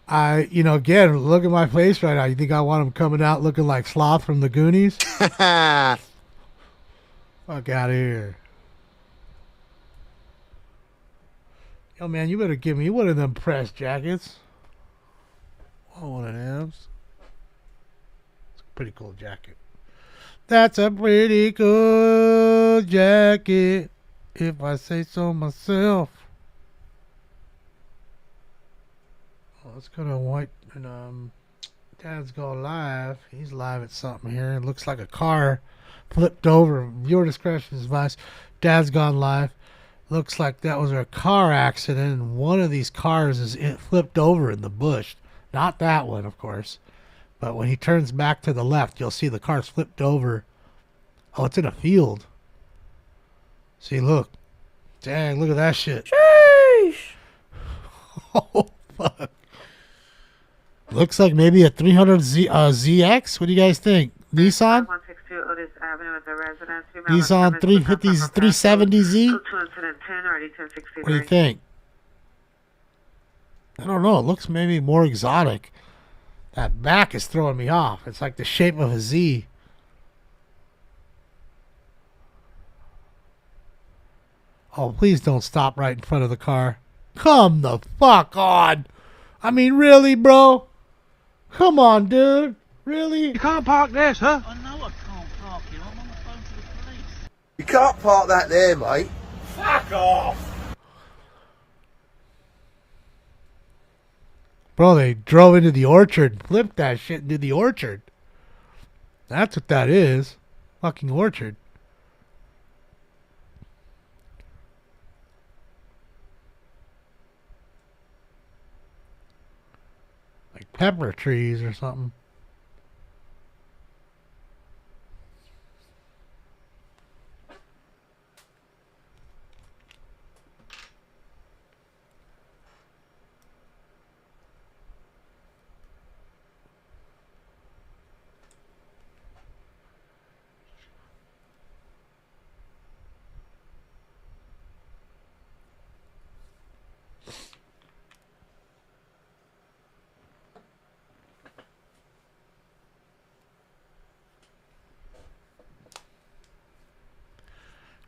I, you know, again, look at my face right now. You think I want him coming out looking like Sloth from the Goonies? Fuck out of here. Yo, man, you better give me one of them press jackets. Oh, one of them. It's a pretty cool jacket. That's a pretty cool jacket, if I say so myself. Let's go to White, and Dad's going live. He's live at something here. It looks like a car flipped over. Viewer discretion is advised. Dad's gone live. Looks like that was a car accident, and one of these cars is flipped over in the bush. Not that one, of course. But when he turns back to the left, you'll see the car's flipped over. Oh, it's in a field. See, look. Dang, look at that shit. Sheesh. Oh, fuck. Looks like maybe a 300Z ZX. What do you guys think? Nissan? 162 Otis Avenue at the residence. Nissan 350, 370Z? What do you think? I don't know. It looks maybe more exotic. That back is throwing me off. It's like the shape of a Z. Oh, please don't stop right in front of the car. Come the fuck on. I mean, really, bro? Come on, dude. Really? You can't park this, huh? I know I can't park here. I'm on the phone to the police. You can't park that there, mate. Fuck off! Bro, they drove into the orchard, flipped that shit into the orchard. That's what that is. Fucking orchard. Like pepper trees or something.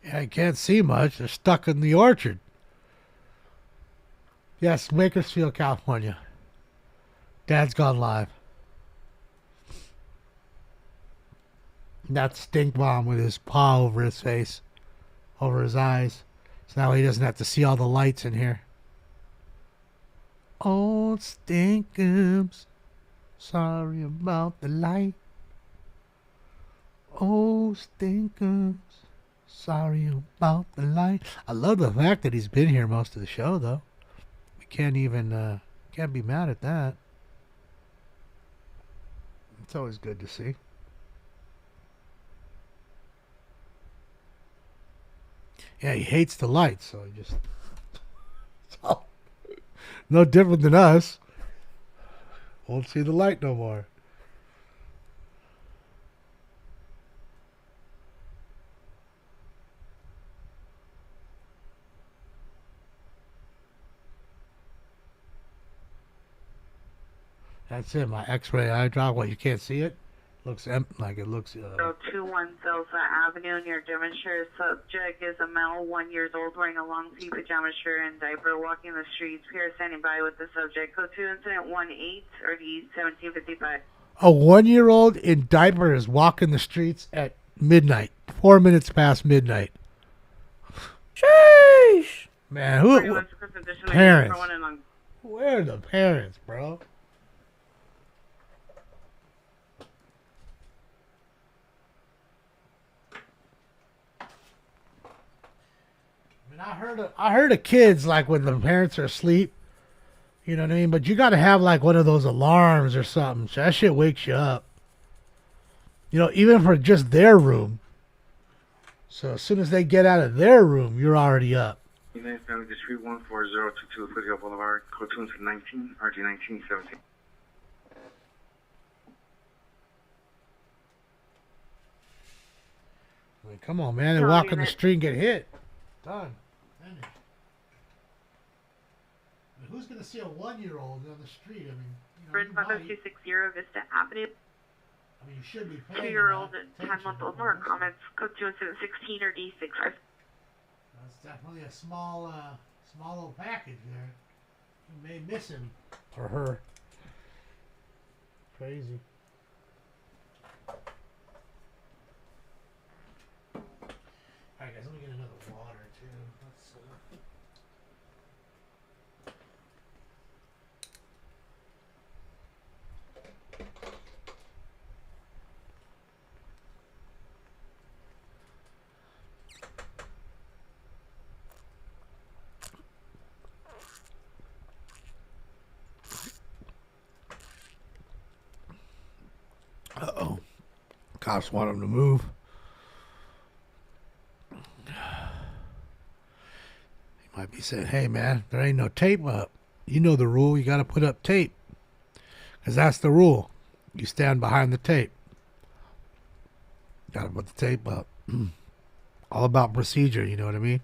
Yeah, I can't see much. They're stuck in the orchard. Yes, Bakersfield, California. Dad's gone live. That stink bomb with his paw over his face, over his eyes. So now he doesn't have to see all the lights in here. Old stinkums, sorry about the light. Old stinkums, sorry about the light. I love the fact that he's been here most of the show, though. We can't even, can't be mad at that. It's always good to see. Yeah, he hates the lights, so he just... So, no different than us. Won't see the light no more. That's it, my X-ray eye drop. What, you can't see it? Looks like it looks... 021 Zelza Avenue near Devonshire. Subject is a male, 1 year old, wearing a long pea pajama shirt and diaper, walking the streets. We are standing by with the subject. Code 2 incident 18 or 1755. A 1-year-old in diaper is walking the streets at midnight. 4 minutes past midnight. Sheesh! Man, who... Parents. Where are the parents, bro? I heard of kids, like, when the parents are asleep, you know what I mean? But you got to have, like, one of those alarms or something. So that shit wakes you up. You know, even for just their room. So as soon as they get out of their room, you're already up. United Family District 14022 Foothill Boulevard, code 2 19, RG 1917. I mean, come on, man. They walk on the street and get hit. Done. Finished. I mean, who's going to see a 1-year-old on the street? I mean, you know, Bridge 260 Vista Avenue. I mean, you should be paying 2-year-old and 10-month-old. More comments. Code 2 incident 16 or D6. That's definitely a small little package there. You may miss him or her. Crazy. Alright guys, let me get another water too. Let's Uh-oh. Cops want him to move. Might be saying, hey man, there ain't no tape up. You know the rule, you got to put up tape. Because that's the rule. You stand behind the tape. Got to put the tape up. All about procedure, you know what I mean?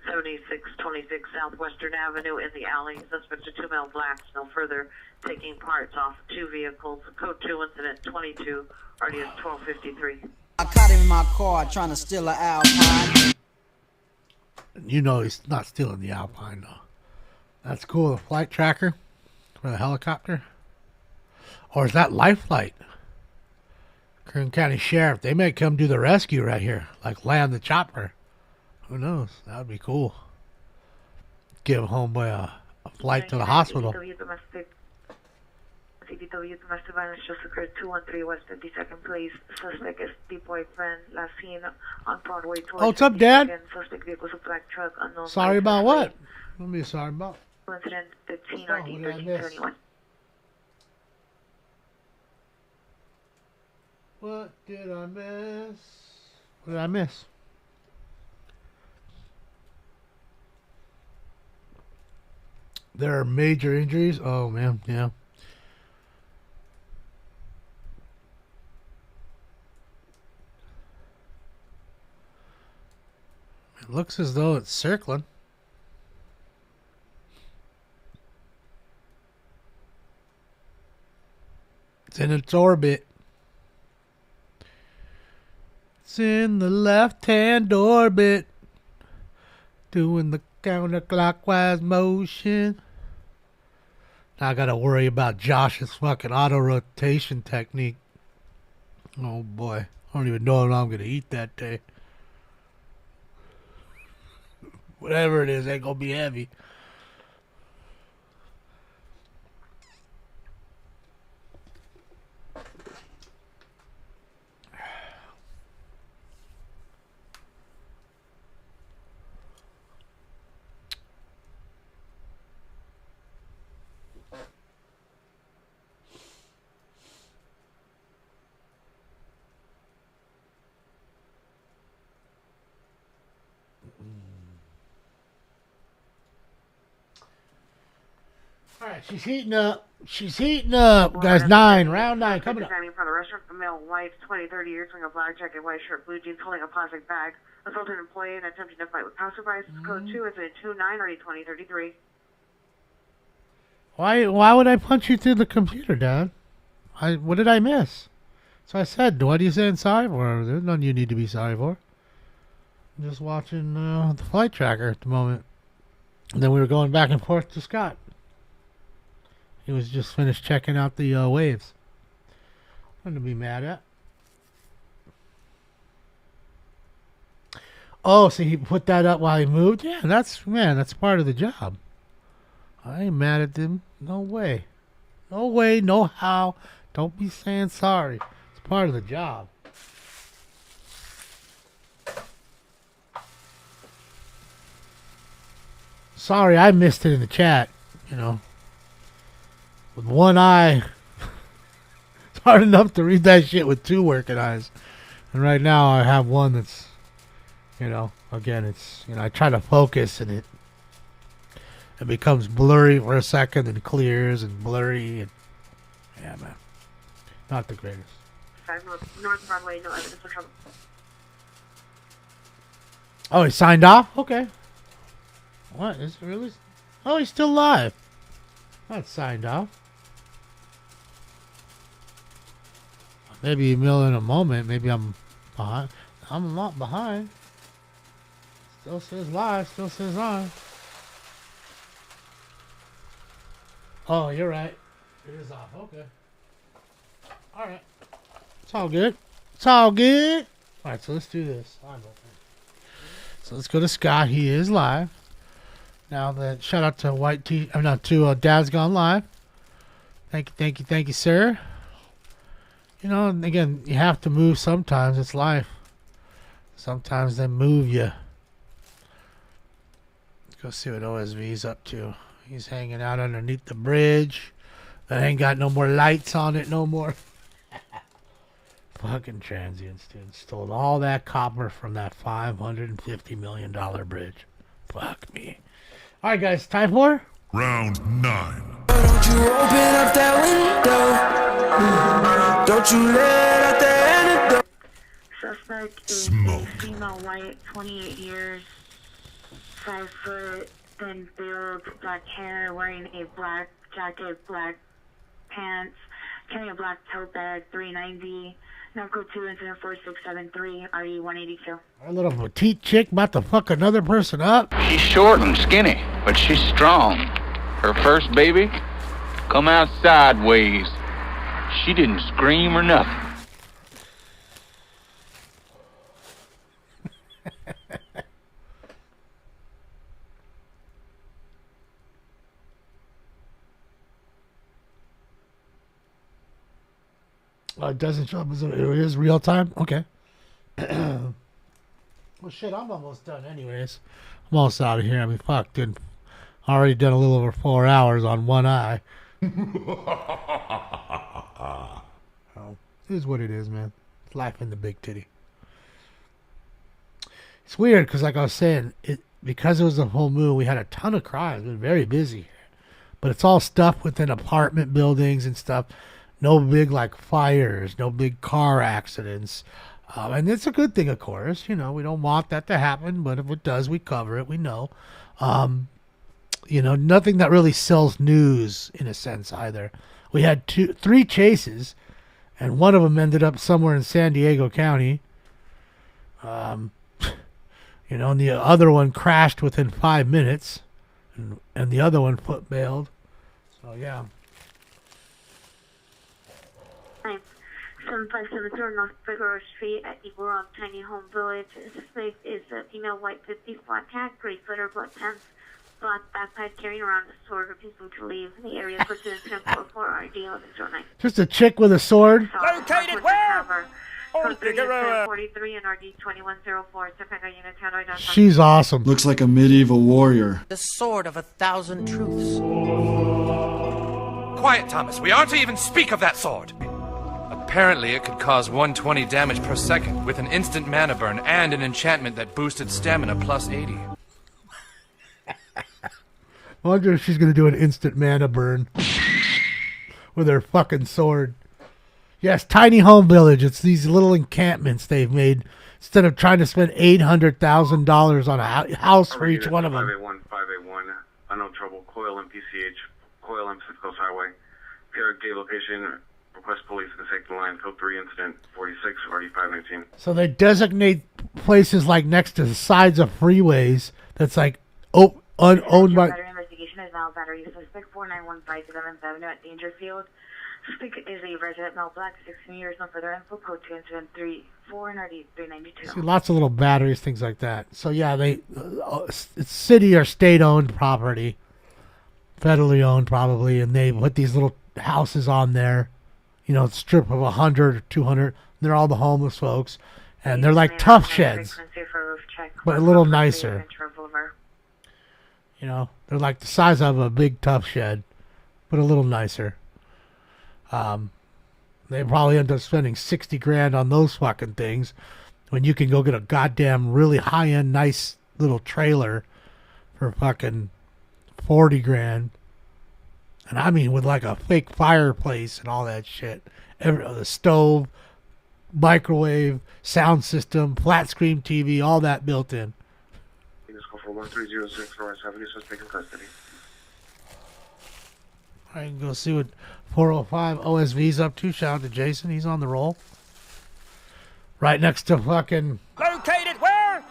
7626 Southwestern Avenue in the alley. Suspects are 2 male blacks. No further taking parts off 2 vehicles. Code 2 incident 22. RDS 1253. I caught him in my car trying to steal an Alpine. You know he's not stealing the Alpine, though. That's cool. The flight tracker for the helicopter. Or is that Life Flight? Kern County Sheriff. They may come do the rescue right here. Like land the chopper. Who knows? That would be cool. Give homeboy a flight to the hospital. CDW domestic violence just occurred 213 West 52nd Place. Suspect is the boyfriend last seen on Broadway. Oh, what's up, Dad? Suspect vehicles a black truck. Unknown. Sorry about what? What are you sorry about? Incident 15 Oh, RD what did I miss? 1371. What did I miss? What did I miss? There are major injuries. Oh, man. Yeah. It looks as though it's circling. It's in its orbit. It's in the left-hand orbit. Doing the counterclockwise motion. Now I gotta worry about Josh's fucking auto-rotation technique. Oh boy. I don't even know what I'm gonna eat that day. Whatever it is, ain't gonna be heavy. Alright, she's heating up. She's heating up. Guys, round 9 coming up. Standing in front of the restaurant, a male, white, 20, 30 years, wearing a black jacket, white shirt, blue jeans, holding a plastic bag. Assaulted an employee and attempting to fight with passersby. Code 2 is in 29 RD 2033. Why would I punch you through the computer, Dad? What did I miss? So I said, what are you saying sorry for? There's none you need to be sorry for. I'm just watching the flight tracker at the moment. And then we were going back and forth to Scott. He was just finished checking out the waves. Nothing to be mad at. Oh, so he put that up while he moved? Yeah, that's part of the job. I ain't mad at them. No way. No way, no how. Don't be saying sorry. It's part of the job. Sorry, I missed it in the chat. You know. With one eye. It's hard enough to read that shit with two working eyes. And right now I have one that's, again, it's, I try to focus and it becomes blurry for a second and clears and blurry. And yeah, man. Not the greatest. 5 North Broadway, no evidence of trouble. Oh, he signed off? Okay. What? Is it really? Oh, he's still live. Not signed off. Maybe email in a moment. Maybe I'm behind. I'm not behind. Still says live. Still says on. Oh, you're right. It is off. Okay. All right. It's all good. It's all good. All right, so let's do this. So let's go to Scott. He is live. Now that shout out to Dad's Gone Live. Thank you, sir. And again, you have to move sometimes. It's life. Sometimes they move you. Let's go see what OSV's up to. He's hanging out underneath the bridge. That ain't got no more lights on it no more. Fucking transients, dude. Stole all that copper from that $550 million bridge. Fuck me. All right, guys. Time for? Round 9. Don't you open up that window. Don't you let out the antidote. Suspect is Smoke. a female, white, 28 years, 5 foot, thin build, black hair, wearing a black jacket, black pants, Carrying a black tote bag, 390. Number 2, incident 4673, RE 182. Our little petite chick about to fuck another person up. She's short and skinny, but she's strong. Her first baby come out sideways. She didn't scream or nothing. It doesn't show up as it is real time? Okay. Well, shit, I'm almost done anyways. I'm almost out of here. I mean, fuck, dude. Already done a little over 4 hours on one eye. Oh, it is what it is, man. It's life in the big titty. It's weird because, like I was saying, because it was a full moon, we had a ton of crimes. We've been very busy. But it's all stuff within apartment buildings and stuff. No big, like, fires. No big car accidents. And it's a good thing, of course. You know, we don't want that to happen. But if it does, we cover it. We know. You know, nothing that really sells news, in a sense, either. We had 3 chases. And one of them ended up somewhere in San Diego County. You know, and the other one crashed within 5 minutes. And the other one foot bailed. So, yeah. 7573 North Figueroa Street at Iguaran Tiny Home Village. Suspect is a female, white 50s, black hat, gray sweater, black pants, black backpack, carrying around a sword, refusing to leave the area. Put to incident 44 RD 1109. Just a chick with a sword. Located where? On Figueroa. 43 and RD 2104. She's awesome. Looks like a medieval warrior. The sword of 1,000 truths. Quiet, Thomas. We aren't to even speak of that sword. Apparently, it could cause 120 damage per second with an instant mana burn and an enchantment that boosted stamina plus 80. I wonder if she's going to do an instant mana burn with her fucking sword. Yes, Tiny Home Village. It's these little encampments they've made instead of trying to spend $800,000 on a house for each one of them. 581, unknown trouble, Coil MPCH, Coil M Coast Highway. PR gate location, request police to take the line, code 3 incident 46 RD 519. So they designate places like next to the sides of freeways that's like owned by... Battery investigation is now battery suspect 4915 7th Avenue at Dangerfield. Suspect is a resident, male, black, 16 years, no further info, code 2 incident 34 and RD 392. See, lots of little batteries, things like that. So yeah, it's city or state-owned property, federally owned probably, and they put these little houses on there. You know, strip of 100 or 200. They're all the homeless folks. And they're like tough sheds, but a little nicer. You know, they're like the size of a big tough shed, but a little nicer. They probably end up spending $60,000 on those fucking things when you can go get a goddamn really high-end nice little trailer for fucking $40,000. And I mean with like a fake fireplace and all that shit. The stove, microwave, sound system, flat screen TV, all that built in. Let's go for 1306 North Avenue, suspect in custody. I can go see what 405 OSV's up to. Shout out to Jason. He's on the roll. Right next to fucking... Located where?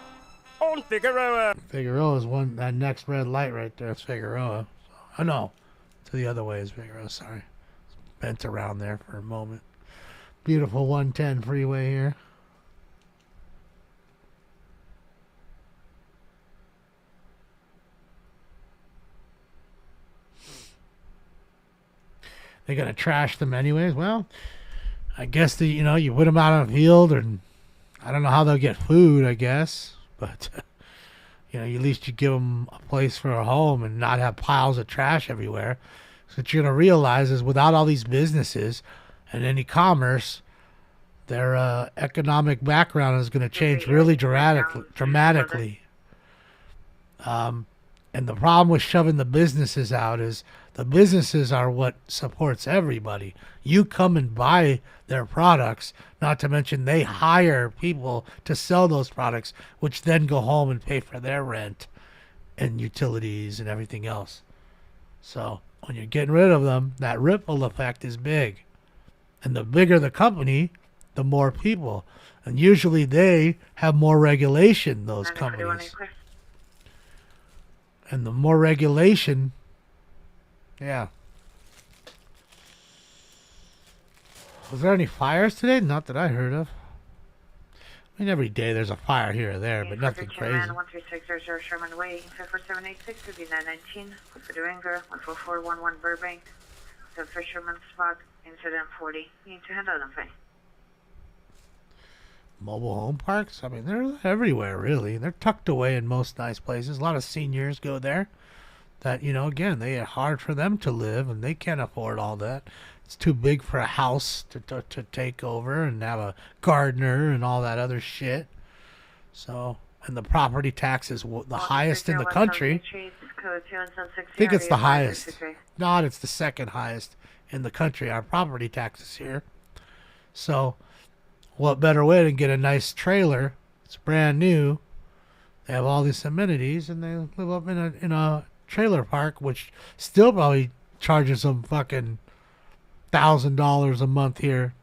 On Figueroa. Figueroa's one, that next red light right there. It's Figueroa. Oh, no. To the other way is Figueroa, sorry. Bent around there for a moment. Beautiful 110 freeway here. They're going to trash them anyways. Well, I guess you put them out on the field, and I don't know how they'll get food, I guess. But, at least you give them a place for a home and not have piles of trash everywhere. So what you're going to realize is without all these businesses and any commerce, their economic background is going to change really dramatically. And the problem with shoving the businesses out is the businesses are what supports everybody. You come and buy their products, not to mention they hire people to sell those products, which then go home and pay for their rent and utilities and everything else. So when you're getting rid of them, that ripple effect is big. And the bigger the company, the more people. And usually they have more regulation, those companies. And the more regulation, yeah. Was there any fires today? Not that I heard of. I mean, every day there's a fire here or there, but nothing crazy. 13600 Sherman Way, 54786 would be 919. For Durango, 14411 Burbank. The Fisherman Spot, incident 40. You need to handle them, fine. Mobile home parks? I mean, they're everywhere, really. They're tucked away in most nice places. A lot of seniors go there that, you know, again, they are hard for them to live, and they can't afford all that. It's too big for a house to take over and have a gardener and all that other shit. So, and the property tax is the highest in the country. I think it's the highest. Not, it's the second highest in the country. Our property taxes here. So, what better way to get a nice trailer? It's brand new. They have all these amenities, and they live up in a trailer park, which still probably charges them fucking $1,000 a month here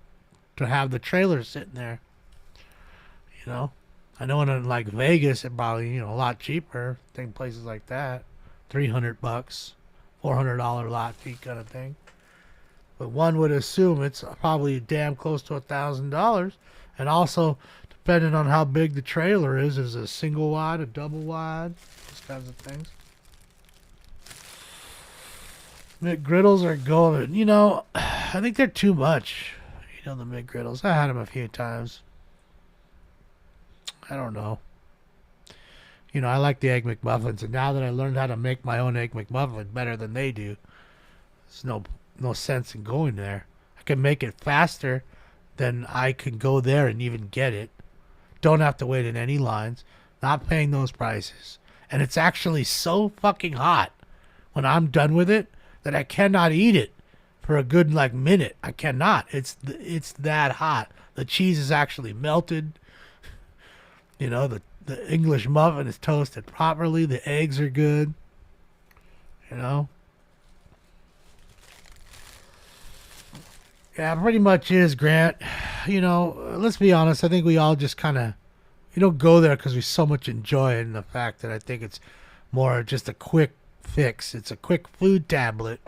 to have the trailer sitting there. You know, I know in like Vegas, it probably, you know, a lot cheaper. I think places like that, $300, $400 lot fee kind of thing. But one would assume it's probably damn close to $1,000. And also, depending on how big the trailer is it a single wide, a double wide, those kinds of things. McGriddles are golden. You know, I think they're too much. You know, the McGriddles. I had them a few times. I don't know. You know, I like the Egg McMuffins. And now that I learned how to make my own Egg McMuffin better than they do, there's no sense in going there. I can make it faster than I can go there and even get it. Don't have to wait in any lines. Not paying those prices. And it's actually so fucking hot when I'm done with it that I cannot eat it for a good like minute. I cannot. It's that hot. The cheese is actually melted. You know, the English muffin is toasted properly. The eggs are good. You know. Yeah, pretty much is, Grant. You know, let's be honest. I think we all just kind of, you don't go there because we so much enjoy it, and the fact that I think it's more just a quick fix. It's a quick food tablet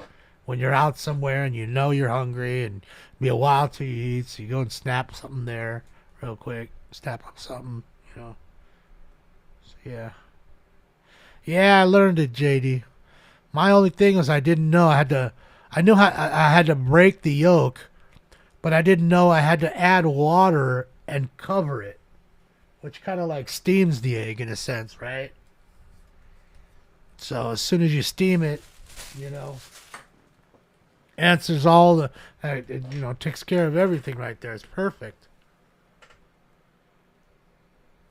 when you're out somewhere and you know you're hungry and be a while till you eat, so you go and snap something there real quick. Snap on something, you know. So, yeah. Yeah, I learned it, JD. My only thing was I didn't know I knew how I had to break the yolk, but I didn't know I had to add water and cover it, which kind of like steams the egg in a sense, right? So as soon as you steam it, you know, answers all the, you know, takes care of everything right there. It's perfect.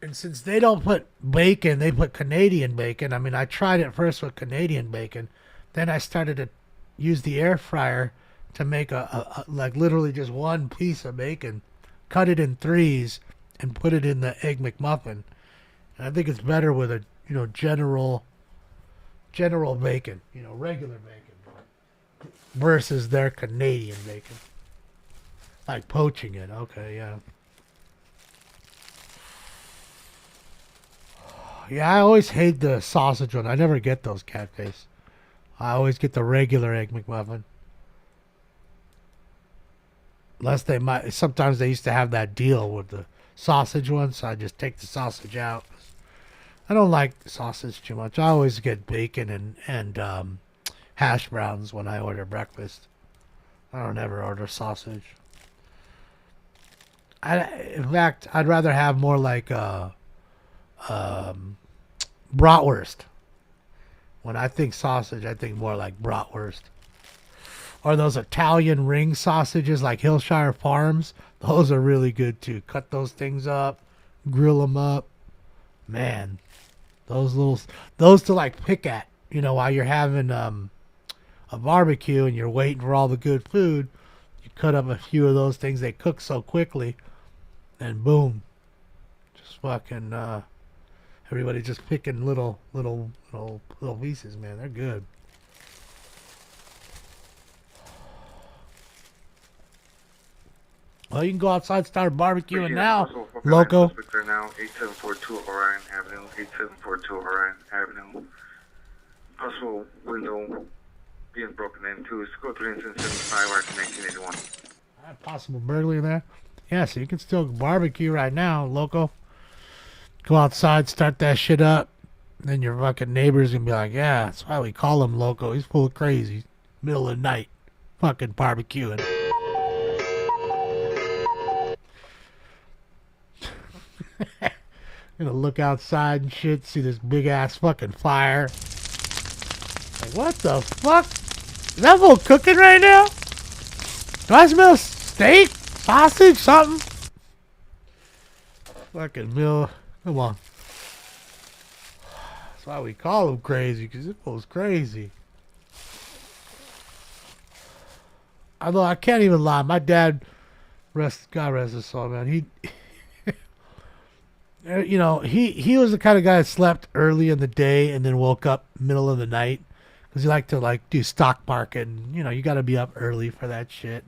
And since they don't put bacon, they put Canadian bacon. I mean, I tried it first with Canadian bacon. Then I started to use the air fryer to make a like literally just one piece of bacon, cut it in threes, and put it in the Egg McMuffin. And I think it's better with a, you know, general bacon, you know, regular bacon, versus their Canadian bacon. Like poaching it. Okay, yeah. Yeah, I always hate the sausage one. I never get those cat face. I always get the regular Egg McMuffin. Unless they might, sometimes they used to have that deal with the sausage one, so I just take the sausage out. I don't like the sausage too much. I always get bacon and hash browns when I order breakfast. I don't ever order sausage. In fact, I'd rather have more like bratwurst. When I think sausage, I think more like bratwurst. Or those Italian ring sausages like Hillshire Farms. Those are really good too. Cut those things up, grill them up. Man, those to like pick at, you know, while you're having a barbecue and you're waiting for all the good food. You cut up a few of those things. They cook so quickly, and boom, just fucking everybody just picking little pieces. Man, they're good. Well, you can go outside, start barbecuing Yeah, now, possible for loco. suspects are now 8742 Orion Avenue, 8742 Orion Avenue. Possible window being broken into. Scope 3 incident 75 Arch 1981. Possible burglary there. Yeah, so you can still barbecue right now, loco. Go outside, start that shit up. Then your fucking neighbors gonna be like, yeah, that's why we call him loco. He's full of crazy. Middle of the night, fucking barbecuing. Gonna look outside and shit, see this big ass fucking fire. Like, what the fuck? Is that fool cooking right now? Do I smell steak? Sausage? Something? Fucking Mill. Come on. That's why we call him crazy, because this fool's crazy. Although I can't even lie, my dad, God rest his soul, man. He you know, he was the kind of guy that slept early in the day and then woke up middle of the night, because he liked to like do stock market, and you know, you got to be up early for that shit.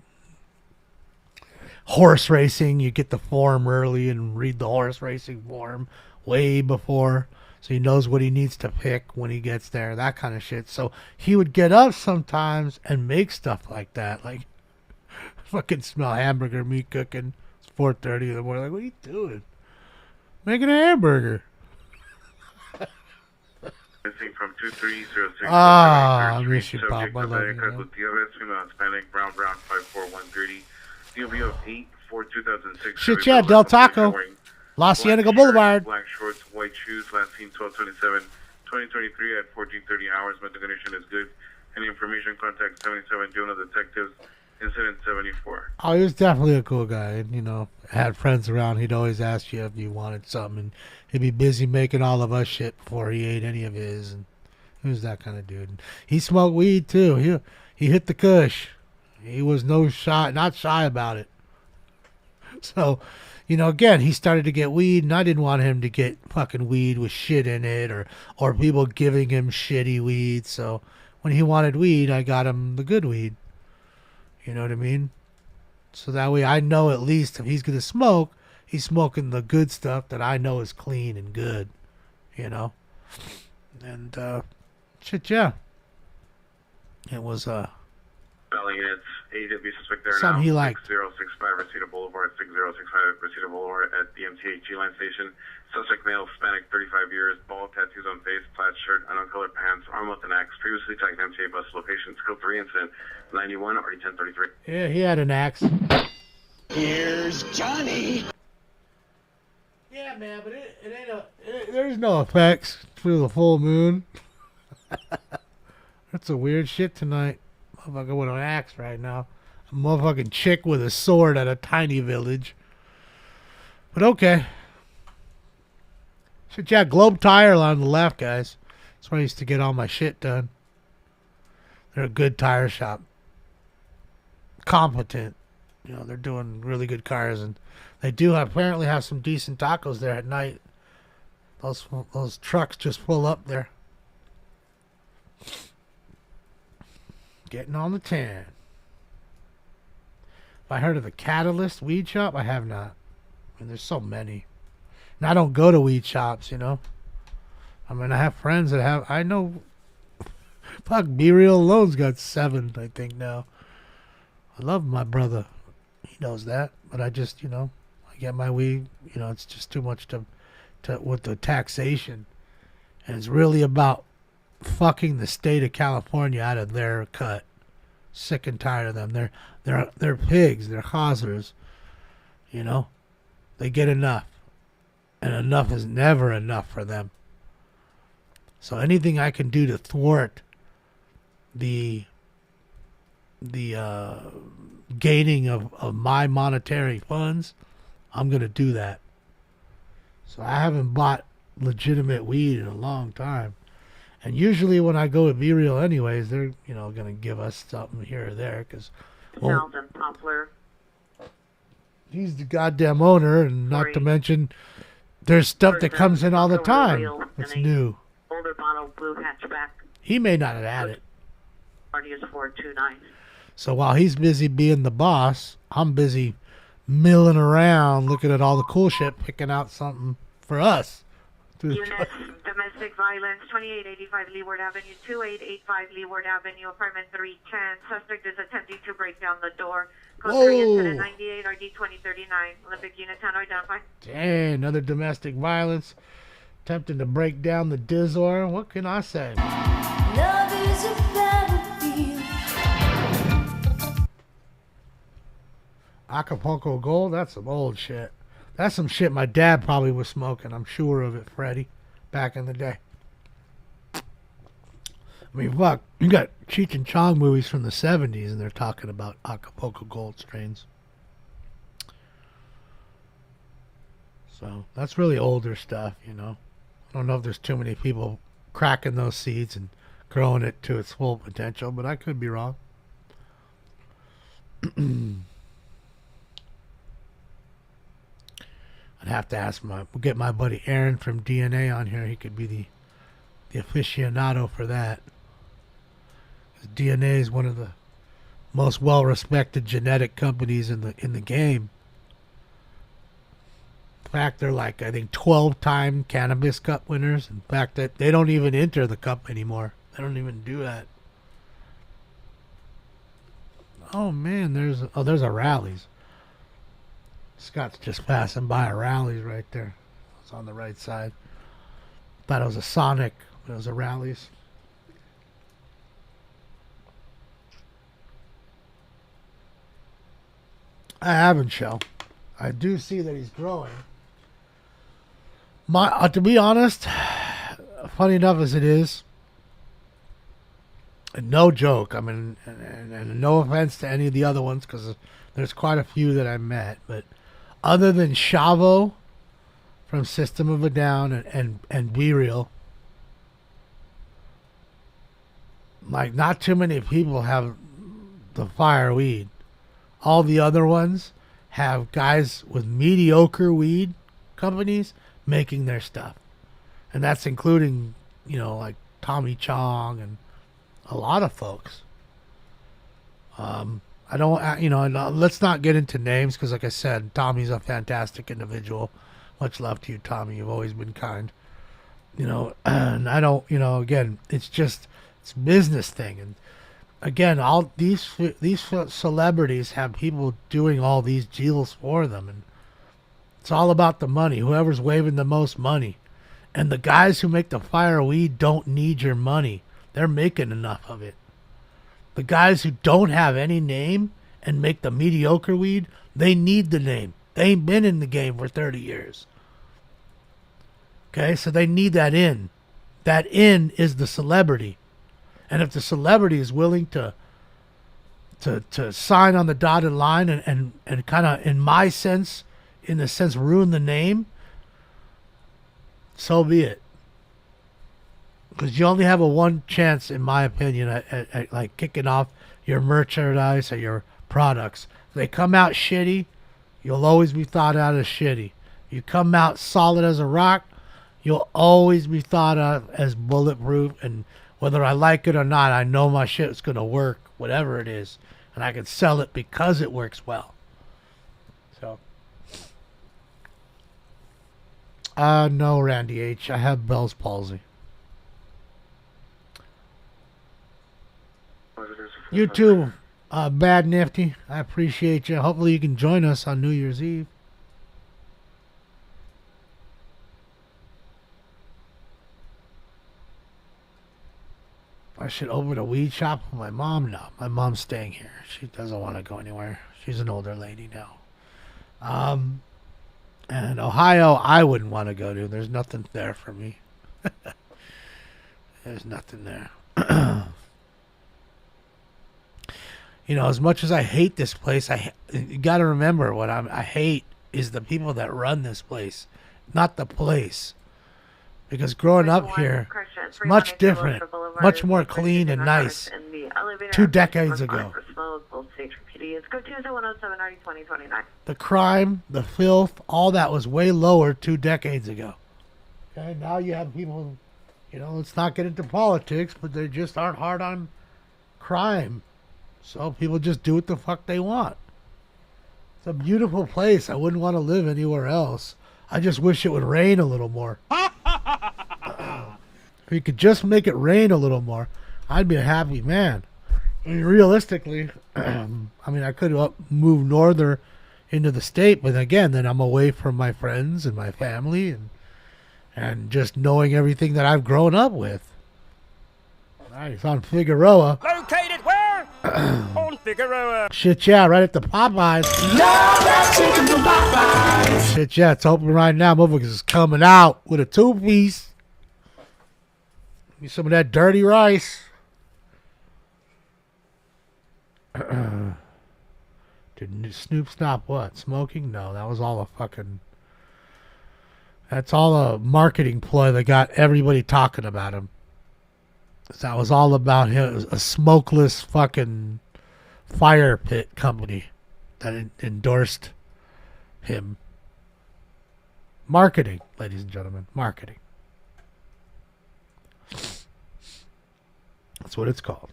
Horse racing, you get the form early and read the horse racing form way before, so he knows what he needs to pick when he gets there, that kind of shit. So he would get up sometimes and make stuff like that, like fucking smell hamburger meat cooking. It's 4:30 in the morning. Like, what are you doing? Making a hamburger. Missing from 2306. I miss you, Pop. I love you, man. With DOS, female Hispanic, brown, 54130. DOB of 8/4/2006. Shit, yeah, Del Taco. La Cienega Boulevard. Black shorts, white shoes, last seen 12/27. 2023 at 14:30 hours. Mental condition is good. Any information, contact 77 Juno Detectives. Incident 74. Oh, he was definitely a cool guy. And, you know, had friends around. He'd always ask you if you wanted something. And he'd be busy making all of us shit before he ate any of his. And he was that kind of dude. He smoked weed, too. He hit the kush. He was not shy about it. So, you know, again, he started to get weed, and I didn't want him to get fucking weed with shit in it, or people giving him shitty weed. So when he wanted weed, I got him the good weed. You know what I mean? So that way I know at least if he's going to smoke, he's smoking the good stuff that I know is clean and good. You know? And, shit, yeah. It was, Valley units, AW suspect there something now. he liked. 6065 Reseda Boulevard, 6065 Reseda Boulevard at the MTH line station. Suspect male, Hispanic, 35 years, bald, tattoos on face, plaid shirt, unknown colored pants, armed with an axe. Previously tagged MTA bus location, scope 3 incident, 91 or 1033. Yeah, he had an axe. Here's Johnny. Yeah, man, but it ain't there's no effects through the full moon. That's a weird shit tonight. Motherfucker with an axe right now. A motherfucking chick with a sword at a tiny village. But okay. Shit, yeah, Globe Tire on the left, guys. That's where I used to get all my shit done. They're a good tire shop. Competent. You know, they're doing really good cars, and they do apparently have some decent tacos there at night. Those trucks just pull up there. Getting on the 10. Have I heard of the Catalyst weed shop? I have not. I mean, there's so many. And I don't go to weed shops, you know. I mean, I have friends that have. I know. Fuck, Be Real Alone's got 7, I think, now. I love my brother. He knows that. But I just, you know, I get my weed. You know, it's just too much to with the taxation. And it's really about fucking the state of California out of their cut. Sick and tired of them. They're pigs. They're hosers. You know, they get enough, and enough is never enough for them. So anything I can do to thwart the gaining of my monetary funds, I'm gonna do that. So I haven't bought legitimate weed in a long time. And usually when I go to Be Real anyways, they're, you know, going to give us something here or there. Because Sheldon Poplar. He's the goddamn owner. And not to mention, there's stuff that comes in all the time. It's new. Older model blue hatchback. He may not have had it. Party is 429. So while he's busy being the boss, I'm busy milling around, looking at all the cool shit, picking out something for us. Units, domestic violence, 2885 Leeward Avenue, 2885 Leeward Avenue, apartment 310. Suspect is attempting to break down the door. Code 3, incident 98, RD 2039. Olympic unit 10 identified. Dang, another domestic violence. Attempting to break down the Dizor. What can I say? Love is a battlefield. Acapulco Gold, that's some old shit. That's some shit my dad probably was smoking. I'm sure of it, Freddie, back in the day. I mean, fuck, you got Cheech and Chong movies from the 70s, and they're talking about Acapulco Gold strains. So, that's really older stuff, you know. I don't know if there's too many people cracking those seeds and growing it to its full potential, but I could be wrong. I'd have to we'll get my buddy Aaron from DNA on here. He could be the aficionado for that. DNA is one of the most well-respected genetic companies in the game. In fact, they're like, I think, 12-time Cannabis Cup winners. In fact, that they don't even enter the cup anymore. They don't even do that. Oh man, there's a Rallies. Scott's just passing by a Rallies right there. It's on the right side. Thought it was a Sonic, but it was a Rallies. I haven't, Shell. I do see that he's growing. To be honest, funny enough as it is, and no joke, I mean, and no offense to any of the other ones, because there's quite a few that I met, but other than Chavo from System of a Down and Be Real, like, not too many people have the fire weed. All the other ones have guys with mediocre weed companies making their stuff. And that's including, you know, like Tommy Chong and a lot of folks. I don't, you know, let's not get into names because, like I said, Tommy's a fantastic individual. Much love to you, Tommy. You've always been kind. You know, and I don't, you know, again, it's a business thing. And again, all these celebrities have people doing all these deals for them, and it's all about the money. Whoever's waving the most money, and the guys who make the fire weed don't need your money. They're making enough of it. The guys who don't have any name and make the mediocre weed, they need the name. They ain't been in the game for 30 years. Okay, so they need that in. That in is the celebrity. And if the celebrity is willing to sign on the dotted line and kind of, in my sense, in a sense, ruin the name, so be it. Because you only have a one chance, in my opinion, at like kicking off your merchandise or your products. If they come out shitty, you'll always be thought out as shitty. You come out solid as a rock, you'll always be thought of as bulletproof. And whether I like it or not, I know my shit's going to work, whatever it is. And I can sell it because it works well. So. No, Randy H. I have Bell's palsy. You too, Bad Nifty. I appreciate you. Hopefully you can join us on New Year's Eve. I should open a weed shop with my mom. No, my mom's staying here. She doesn't want to go anywhere. She's an older lady now. And Ohio, I wouldn't want to go to. There's nothing there for me. There's nothing there. You know, as much as I hate this place, you got to remember what I hate is the people that run this place, not the place. Because growing up here, it's much different, much more clean and nice. 2 decades ago. The crime, the filth, all that was way lower 2 decades ago. Okay, now you have people, you know, let's not get into politics, but they just aren't hard on crime. So people just do what the fuck they want. a beautiful place. I wouldn't want to live anywhere else. I just wish it would rain a little more. If you could just make it rain a little more, I'd be a happy man. I mean, realistically, I mean, I could move norther into the state, but again, then I'm away from my friends and my family and just knowing everything that I've grown up with. Nice, it's on Figueroa. Located where? On Figueroa. Shit, yeah, right at the Popeyes. Shit, yeah, it's open right now. Motherfuckers is coming out with a 2-piece. Give me some of that dirty rice. Did Snoop stop what? Smoking? No, that was all a fucking... That's all a marketing ploy that got everybody talking about him. That was all about him. It was a smokeless fucking fire pit company that endorsed him. Marketing, ladies and gentlemen. Marketing. That's what it's called.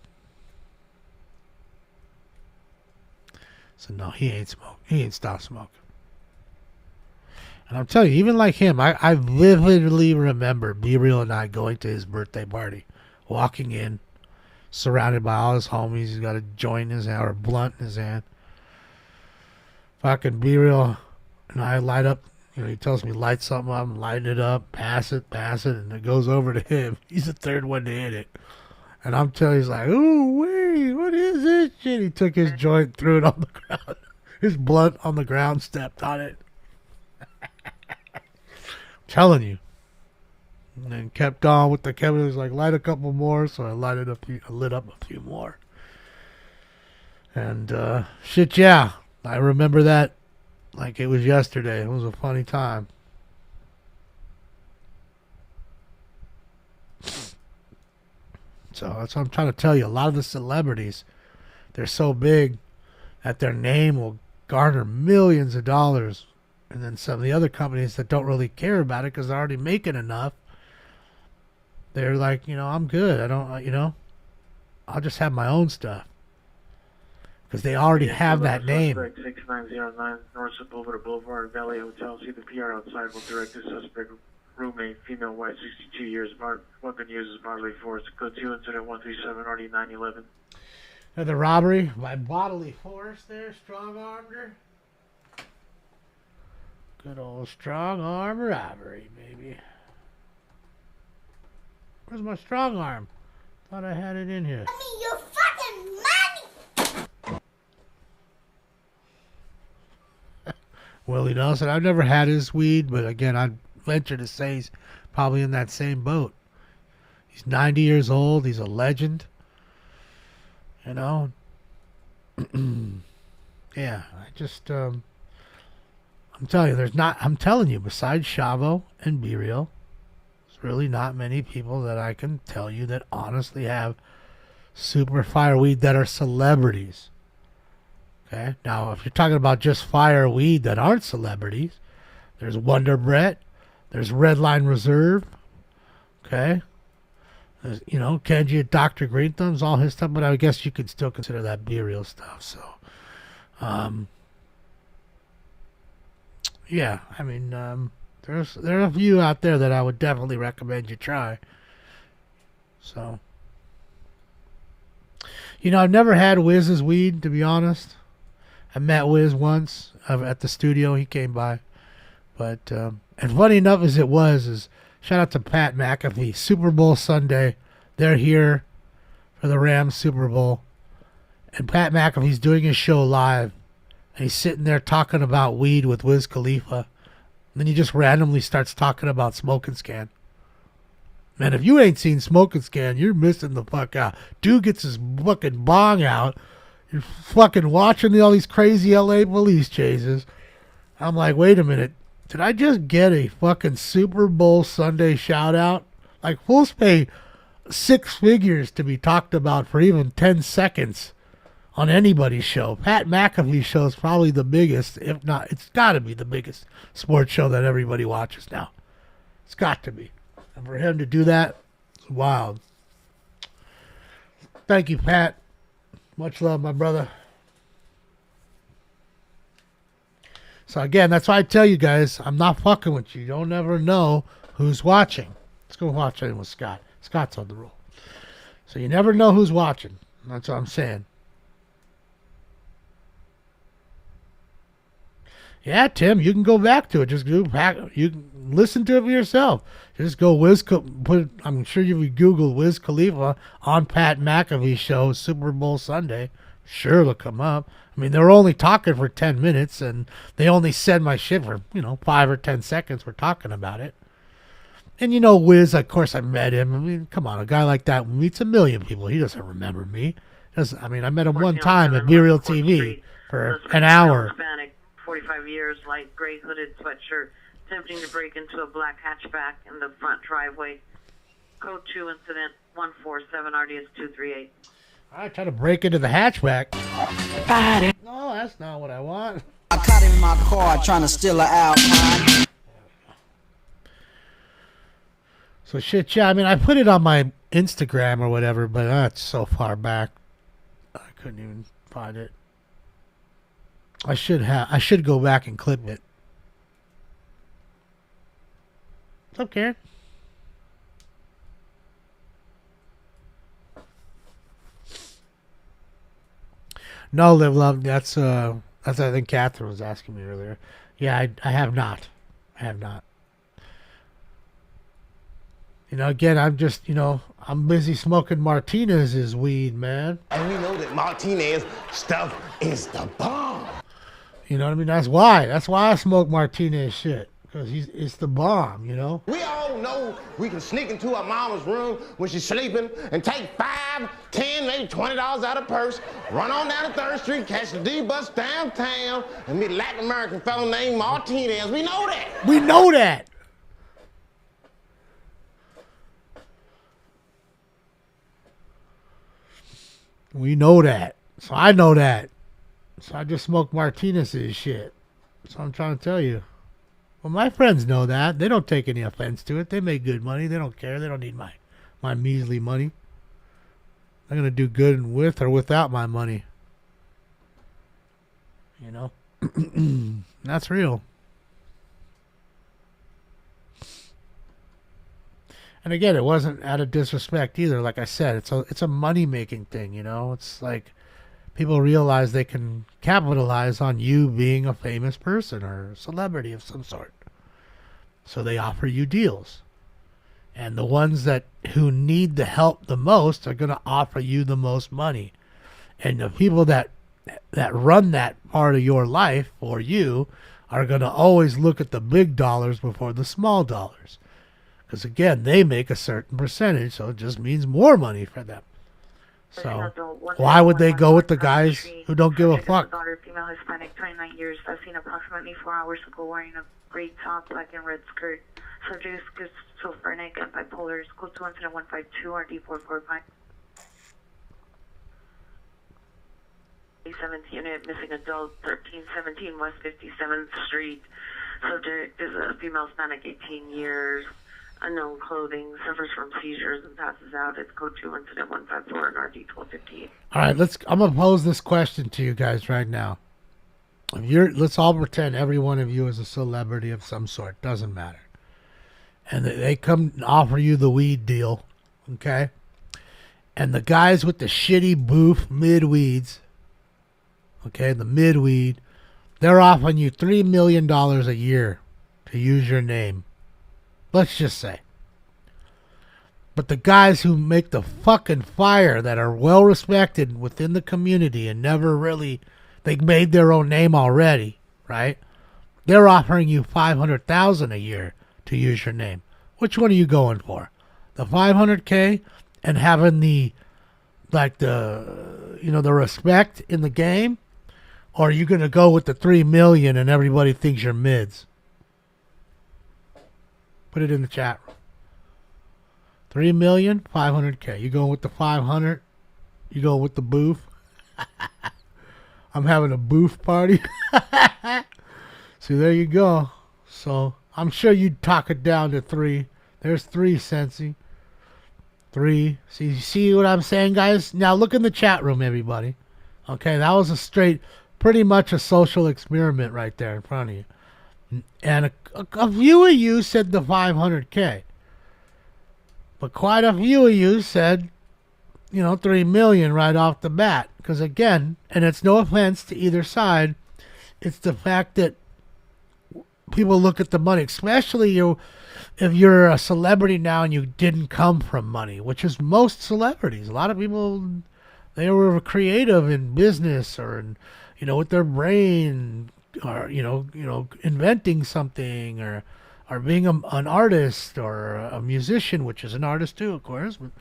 So no, he ain't smoking. He ain't stopped smoking. And I'm telling you, even like him, I vividly remember Be Real and I going to his birthday party. Walking in, surrounded by all his homies. He's got a joint in his hand or a blunt in his hand. Fucking Be Real. And I light up. You know, he tells me light something up. I'm lighting it up. Pass it. And it goes over to him. He's the third one to hit it. And I'm telling you, he's like, ooh, wait, what is this shit? He took his joint, threw it on the ground. His blunt on the ground, stepped on it. I'm telling you. And then kept on with the Kevin. He was like, light a couple more. So I lit up a few more. And shit, yeah. I remember that like it was yesterday. It was a funny time. So that's what I'm trying to tell you. A lot of the celebrities, they're so big that their name will garner millions of dollars. And then some of the other companies that don't really care about it because they're already making enough, they're like, you know, I'm good. I don't, you know, I'll just have my own stuff. Because they already have that name. Suspect 6909 North Sepulveda Boulevard, Valley Hotel. See the PR outside. Will direct the suspect roommate, female, white, 62 years, weapon uses bodily force. Code 2 incident 137 RD 911. The robbery by bodily force there, strong armed her. Good old strong arm robbery, baby. Where's my strong arm? Thought I had it in here. I mean, you fucking money! Willie Nelson. I've never had his weed, but again, I'd venture to say he's probably in that same boat. He's 90 years old. He's a legend. You know? Yeah, I just, I'm telling you, I'm telling you, besides Chavo and Be Real, there's really not many people that I can tell you that honestly have super fire weed that are celebrities. Okay? Now, if you're talking about just fire weed that aren't celebrities, there's Wonder Brett, there's Redline Reserve, okay? There's, you know, Kenji at Dr. Green Thumbs, all his stuff, but I guess you could still consider that Be Real stuff, so. Yeah, I mean, there are a few out there that I would definitely recommend you try. So, you know, I've never had Wiz's weed, to be honest. I met Wiz once at the studio. He came by. But, and funny enough as it was, shout out to Pat McAfee. Super Bowl Sunday. They're here for the Rams Super Bowl. And Pat McAfee's doing his show live. And he's sitting there talking about weed with Wiz Khalifa. And then he just randomly starts talking about Smoke and Scan. Man, if you ain't seen Smoke and Scan, you're missing the fuck out. Dude gets his fucking bong out. You're fucking watching all these crazy LA police chases. I'm like, wait a minute. Did I just get a fucking Super Bowl Sunday shout out? Like, fools pay 6 figures to be talked about for even 10 seconds on anybody's show. Pat McAfee's show is probably the biggest, if not, it's got to be the biggest sports show that everybody watches now. It's got to be. And for him to do that, it's wild. Thank you, Pat. Much love, my brother. So again, that's why I tell you guys, I'm not fucking with you. You don't ever know who's watching. Let's go watch it with Scott. Scott's on the roll. So you never know who's watching. That's what I'm saying. Yeah, Tim, you can go back to it. Just go back. You can listen to it for yourself. Just go I'm sure you would Google Wiz Khalifa on Pat McAfee show Super Bowl Sunday. Sure, it'll come up. I mean, they're only talking for 10 minutes, and they only said my shit for 5 or 10 seconds. We're talking about it. And Wiz, of course, I met him. I mean, come on, a guy like that meets a million people. He doesn't remember me. I mean, I met him one time at Be Real TV for an hour. Hispanic, 45 years, light gray hooded sweatshirt, attempting to break into a black hatchback in the front driveway. Code 2 incident 147 RDS 238. I try to break into the hatchback. No, that's not what I want. I caught him in my car trying to steal an Alpine. So shit, yeah. I mean, I put it on my Instagram or whatever, but that's so far back, I couldn't even find it. I should go back and clip it. What's up, Karen? No, Live Love. That's I think Catherine was asking me earlier. Yeah, I have not. I have not. Again, I'm just, I'm busy smoking Martinez's weed, man. And we know that Martinez stuff is the bomb. You know what I mean? That's why. That's why I smoke Martinez shit. Because it's the bomb, We all know we can sneak into our mama's room when she's sleeping and take $5, $10, maybe $20 out of purse, run on down to 3rd Street, catch the D bus downtown, and meet a Latin American fellow named Martinez. We know that. We know that. We know that. So I know that. So I just smoke Martinez's shit. So I'm trying to tell you. Well, my friends know that. They don't take any offense to it. They make good money. They don't care. They don't need my measly money. They're going to do good with or without my money. That's real. And again, it wasn't out of disrespect either. Like I said, it's a money-making thing, It's like people realize they can capitalize on you being a famous person or a celebrity of some sort. So they offer you deals. And the ones who need the help the most are going to offer you the most money. And the people that run that part of your life for you are going to always look at the big dollars before the small dollars. Because, again, they make a certain percentage, so it just means more money for them. So why would they go with the guys who don't give a fuck? Daughter, female Hispanic, 29 years. I've seen approximately 4 hours ago wearing a gray top, black and red skirt. Subject is schizophrenic and bipolar. Code 2 incident 152 RD445. 7th unit, missing adult, 1317 West 57th Street. Subject is a female Hispanic, 18 years. Unknown clothing, suffers from seizures and passes out. It's code 2 incident 154 and RD 1258. All right, I'm gonna pose this question to you guys right now. Let's all pretend every one of you is a celebrity of some sort. Doesn't matter. And they come and offer you the weed deal, okay? And the guys with the shitty booth mid-weeds, okay, the mid-weed, they're offering you $3 million a year to use your name. Let's just say. But the guys who make the fucking fire that are well respected within the community and never really, they made their own name already, right? They're offering you $500,000 a year to use your name. Which one are you going for? The $500K and having the respect in the game? Or are you going to go with the $3 million and everybody thinks you're mids? Put it in the chat room. $3 million, $500K. You going with the 500? You going with the booth? I'm having a booth party. See, there you go. So I'm sure you'd talk it down to 3. There's 3, Sensi. 3. See what I'm saying, guys? Now look in the chat room, everybody. Okay, that was a straight pretty much a social experiment right there in front of you. And a few of you said the 500K. But quite a few of you said, 3 million right off the bat. Because again, and it's no offense to either side, it's the fact that people look at the money, especially if you're a celebrity now and you didn't come from money, which is most celebrities. A lot of people, they were creative in business or with their brain, or inventing something, or being an artist or a musician, which is an artist too, of course. But,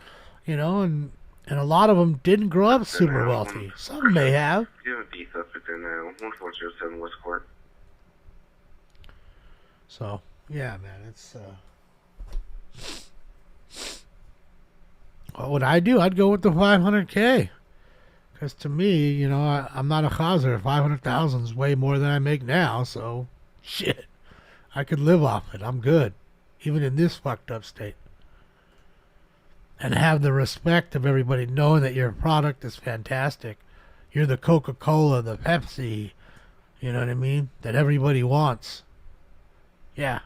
and a lot of them didn't grow up super wealthy. Some may have. You have a D suspect in 1407 West Court. So, yeah, man, it's, what would I do? I'd go with the 500K. Because to me, I'm not a chazer. 500,000 is way more than I make now, so, shit. I could live off it. I'm good. Even in this fucked up state. And have the respect of everybody knowing that your product is fantastic. You're the Coca-Cola, the Pepsi, you know what I mean? That everybody wants. Yeah.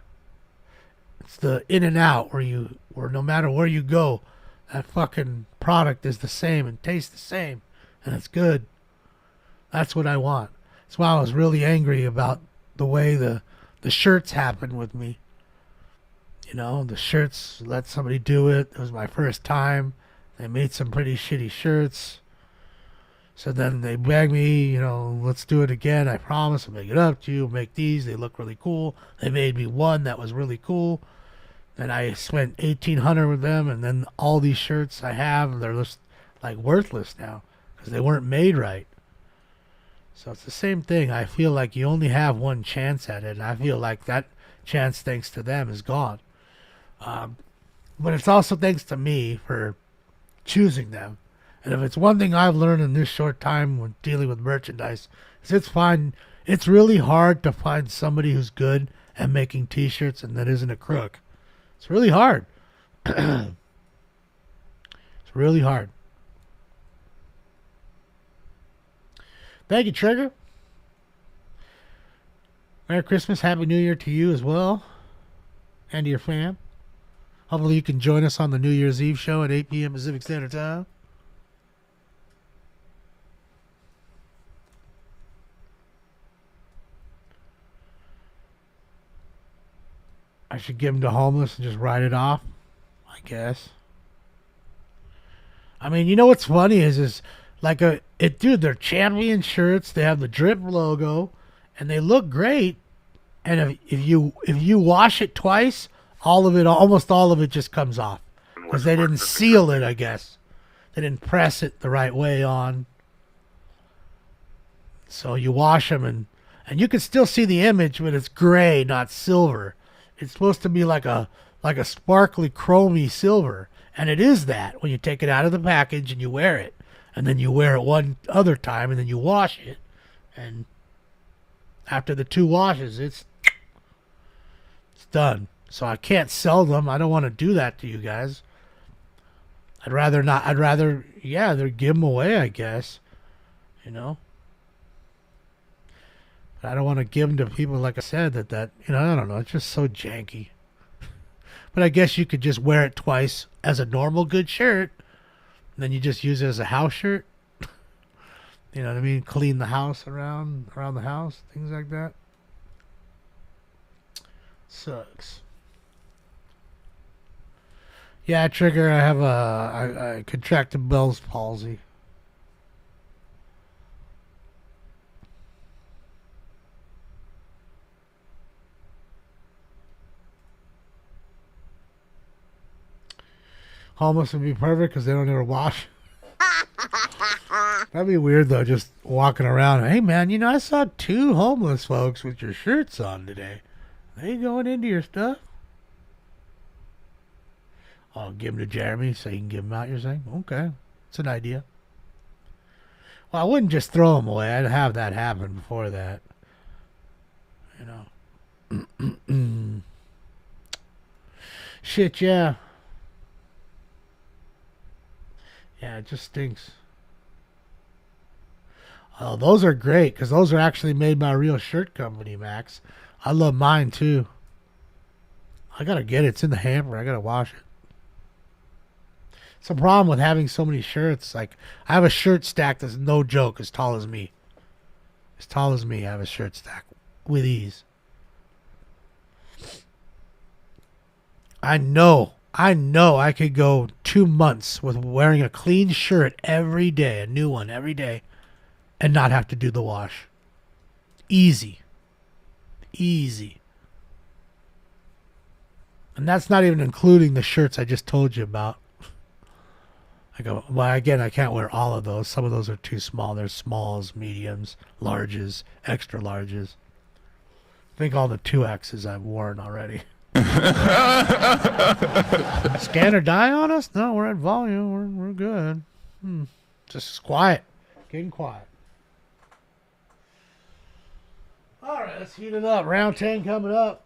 It's the in and out where no matter where you go, that fucking product is the same and tastes the same. And it's good. That's what I want. That's why I was really angry about the way the shirts happened with me. The shirts, let somebody do it. It was my first time. They made some pretty shitty shirts. So then they begged me, let's do it again. I promise I'll make it up to you. Make these. They look really cool. They made me one that was really cool. Then I spent $1,800 with them. And then all these shirts I have, they're just like worthless now. Because they weren't made right. So it's the same thing. I feel like you only have one chance at it. And I feel like that chance, thanks to them, is gone. But it's also thanks to me for choosing them. And if it's one thing I've learned in this short time when dealing with merchandise, is it's really hard to find somebody who's good at making t-shirts and that isn't a crook. It's really hard. It's really hard. Thank you, Trigger. Merry Christmas, Happy New Year to you as well. And to your fam. Hopefully you can join us on the New Year's Eve show at 8 p.m. Pacific Standard Time. I should give them to homeless and just write it off, I guess. I mean, what's funny is like dude, they're champion shirts. They have the Drip logo, and they look great. And if you wash it twice, almost all of it just comes off because they didn't seal it. I guess they didn't press it the right way on. So you wash them, and you can still see the image, but it's gray, not silver. It's supposed to be like a sparkly, chromy silver, and it is that when you take it out of the package and you wear it. And then you wear it one other time, and then you wash it. And after the 2 washes, it's done. So I can't sell them. I don't want to do that to you guys. I'd rather not. They're give them away, I guess. But I don't want to give them to people, like I said, that I don't know. It's just so janky. But I guess you could just wear it twice as a normal good shirt. Then you just use it as a house shirt. You know what I mean? Clean the house around the house. Things like that. Sucks. Yeah, Trigger, I have I contracted Bell's palsy. Homeless would be perfect because they don't ever wash. That'd be weird though, just walking around. Hey man, I saw 2 homeless folks with your shirts on today. They going into your stuff? I'll give them to Jeremy so he can give them out, you're saying? Okay, it's an idea. Well, I wouldn't just throw them away. I'd have that happen before that. Shit, yeah. Yeah, it just stinks. Oh, those are great because those are actually made by a real shirt company, Max. I love mine too. I gotta get it. It's in the hamper. I gotta wash it. It's a problem with having so many shirts. Like, I have a shirt stack that's no joke as tall as me. As tall as me, I have a shirt stack with ease. I know I could go 2 months with wearing a clean shirt every day, a new one every day, and not have to do the wash. Easy. Easy. And that's not even including the shirts I just told you about. I go, well, again, I can't wear all of those. Some of those are too small. There's smalls, mediums, larges, extra larges. I think all the 2X's I've worn already. Scan or die on us? No, we're at volume. We're good. Just quiet. Getting quiet. All right, let's heat it up. Round 10 coming up.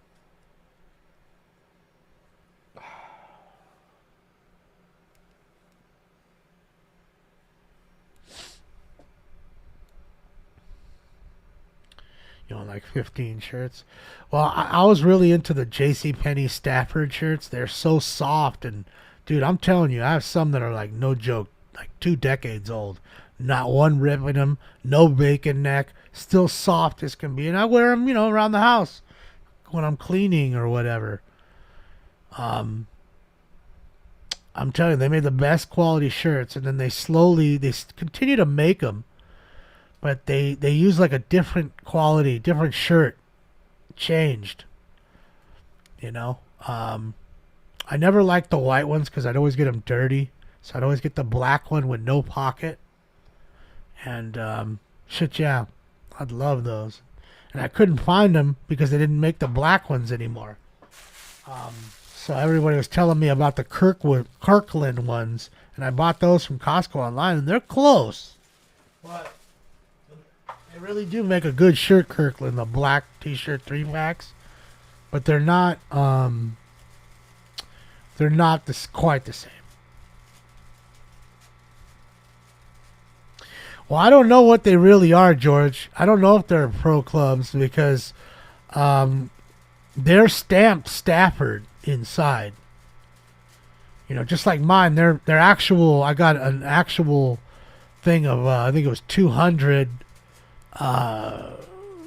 You know, like 15 shirts. Well, I was really into the JCPenney Stafford shirts. They're so soft. And, dude, I'm telling you, I have some that are like, no joke, like 2 decades old. Not one rip in them. No bacon neck. Still soft as can be. And I wear them, you know, around the house when I'm cleaning or whatever. I'm telling you, they made the best quality shirts. And then they continue to make them. But they use like a different quality, different shirt, changed. You know, I never liked the white ones because I'd always get them dirty, so I'd always get the black one with no pocket. And shit, yeah, I'd love those, and I couldn't find them because they didn't make the black ones anymore. So everybody was telling me about the Kirkland ones, and I bought those from Costco online, and they're close, but they really do make a good shirt, Kirkland, the black t-shirt 3-packs, but they're not quite the same. Well, I don't know what they really are, George. I don't know if they're pro clubs because they're stamped Stafford inside. You know, just like mine, they're actual. I got an actual thing of I think it was 200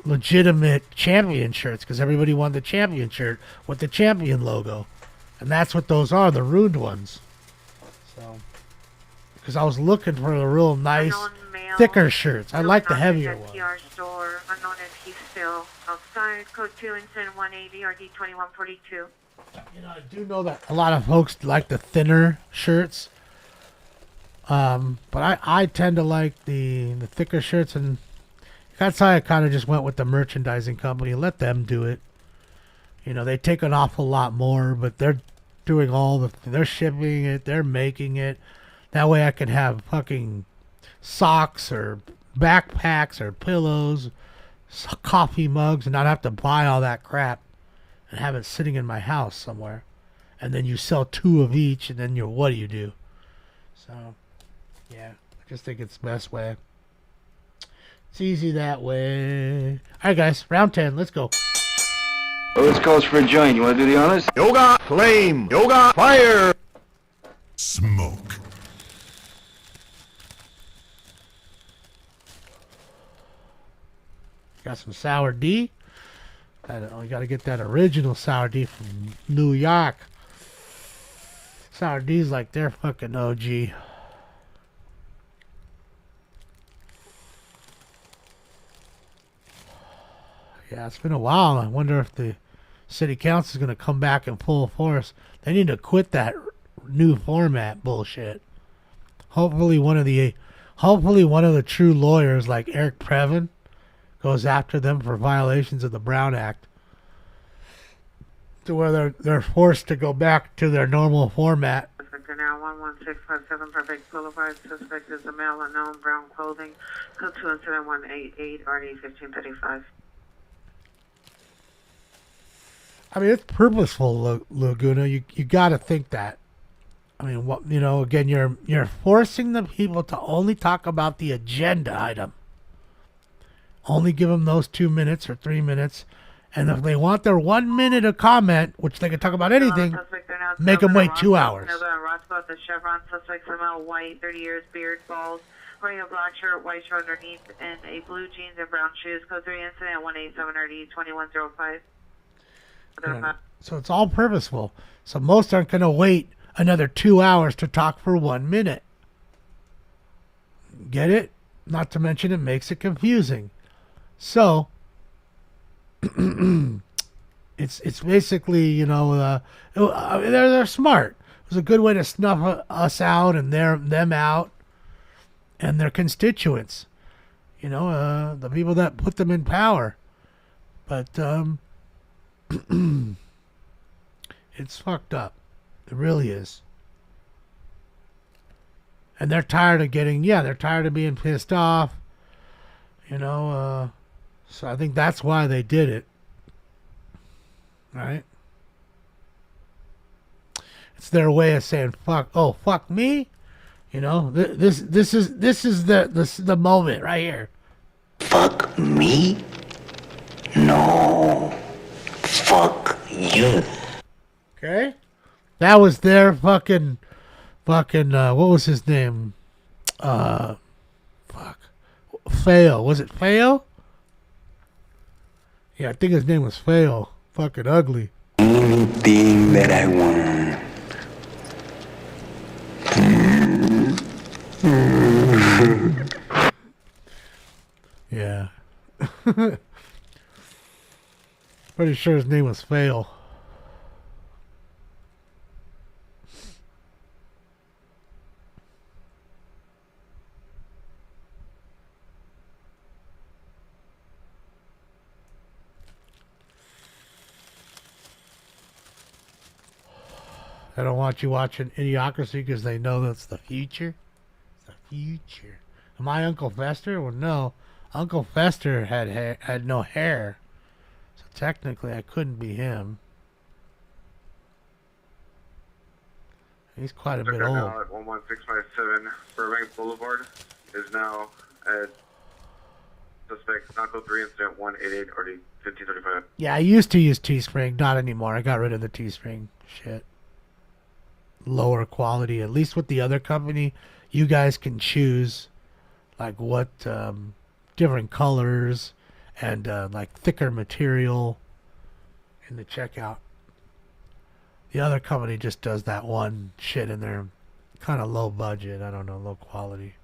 legitimate champion shirts because everybody wanted the champion shirt with the champion logo, and that's what those are, the ruined ones. So, because I was looking for the real nice, thicker shirts. I like the heavier ones. Store. Unknown if he's still outside. Code 2 incident 180 RD 2142. You know, I do know that a lot of folks like the thinner shirts. But I tend to like the thicker shirts, and that's how I kind of just went with the merchandising company. Let them do it. You know, they take an awful lot more, but they're doing they're shipping it, they're making it. That way I can have fucking socks or backpacks or pillows, coffee mugs, and not have to buy all that crap and have it sitting in my house somewhere. And then you sell 2 of each, and then what do you do? So, yeah, I just think it's the best way. It's easy that way. All right, guys, round 10. Let's go. Oh, this calls for a joint. You want to do the honors? Yoga, flame, yoga, fire. Smoke. Got some Sour D. We got to get that original Sour D from New York. Sour D's like they're fucking OG. Yeah, it's been a while. I wonder if the city council is going to come back in full force. They need to quit that new format bullshit. Hopefully one of the true lawyers like Eric Previn goes after them for violations of the Brown Act, to where they're forced to go back to their normal format. Now 11657 Perfect Boulevard. Suspect is a male unknown, brown clothing. Code 2 incident 188 RD 1535. I mean, it's purposeful, Laguna. You got to think that. I mean, what, you know, again, you're forcing the people to only talk about the agenda item. only give them those 2 minutes or 3 minutes. And if they want their 1 minute of comment, which they can talk about anything, make them wait 2 hours. About the Chevron suspects, ML white, 30 years, beard, bald, wearing a black shirt, white shirt underneath, and a blue jeans and brown shoes. Code 3 incident 187RD2105. So it's all purposeful. So most aren't going to wait another 2 hours to talk for 1 minute. Get it? Not to mention it makes it confusing. So it's basically, you know, they're smart. It was a good way to snuff us out and them out and their constituents. You know, the people that put them in power. But it's fucked up. It really is. And they're tired of they're tired of being pissed off. You know, so I think that's why they did it. Right? It's their way of saying fuck me. You know, this is the moment right here. Fuck me? No. Fuck you. Okay? That was their fucking what was his name? Fail. Was it Fail? Yeah, I think his name was Fail. Fucking ugly. Anything that I want. Yeah. Pretty sure his name was Fail. I don't want you watching Idiocracy because they know that's the future. It's the future. Am I Uncle Fester? Well, no. Uncle Fester had no hair. So technically I couldn't be him. He's quite a bit old. Now at 11657 Burbank Boulevard is now at suspect Naco 3 incident 188 RD 1535. Yeah, I used to use Teespring. Not anymore. I got rid of the Teespring shit. Lower quality. At least with the other company, you guys can choose like what different colors and like thicker material in the checkout. The other company just does that one shit in there, kind of low budget. I don't know, low quality.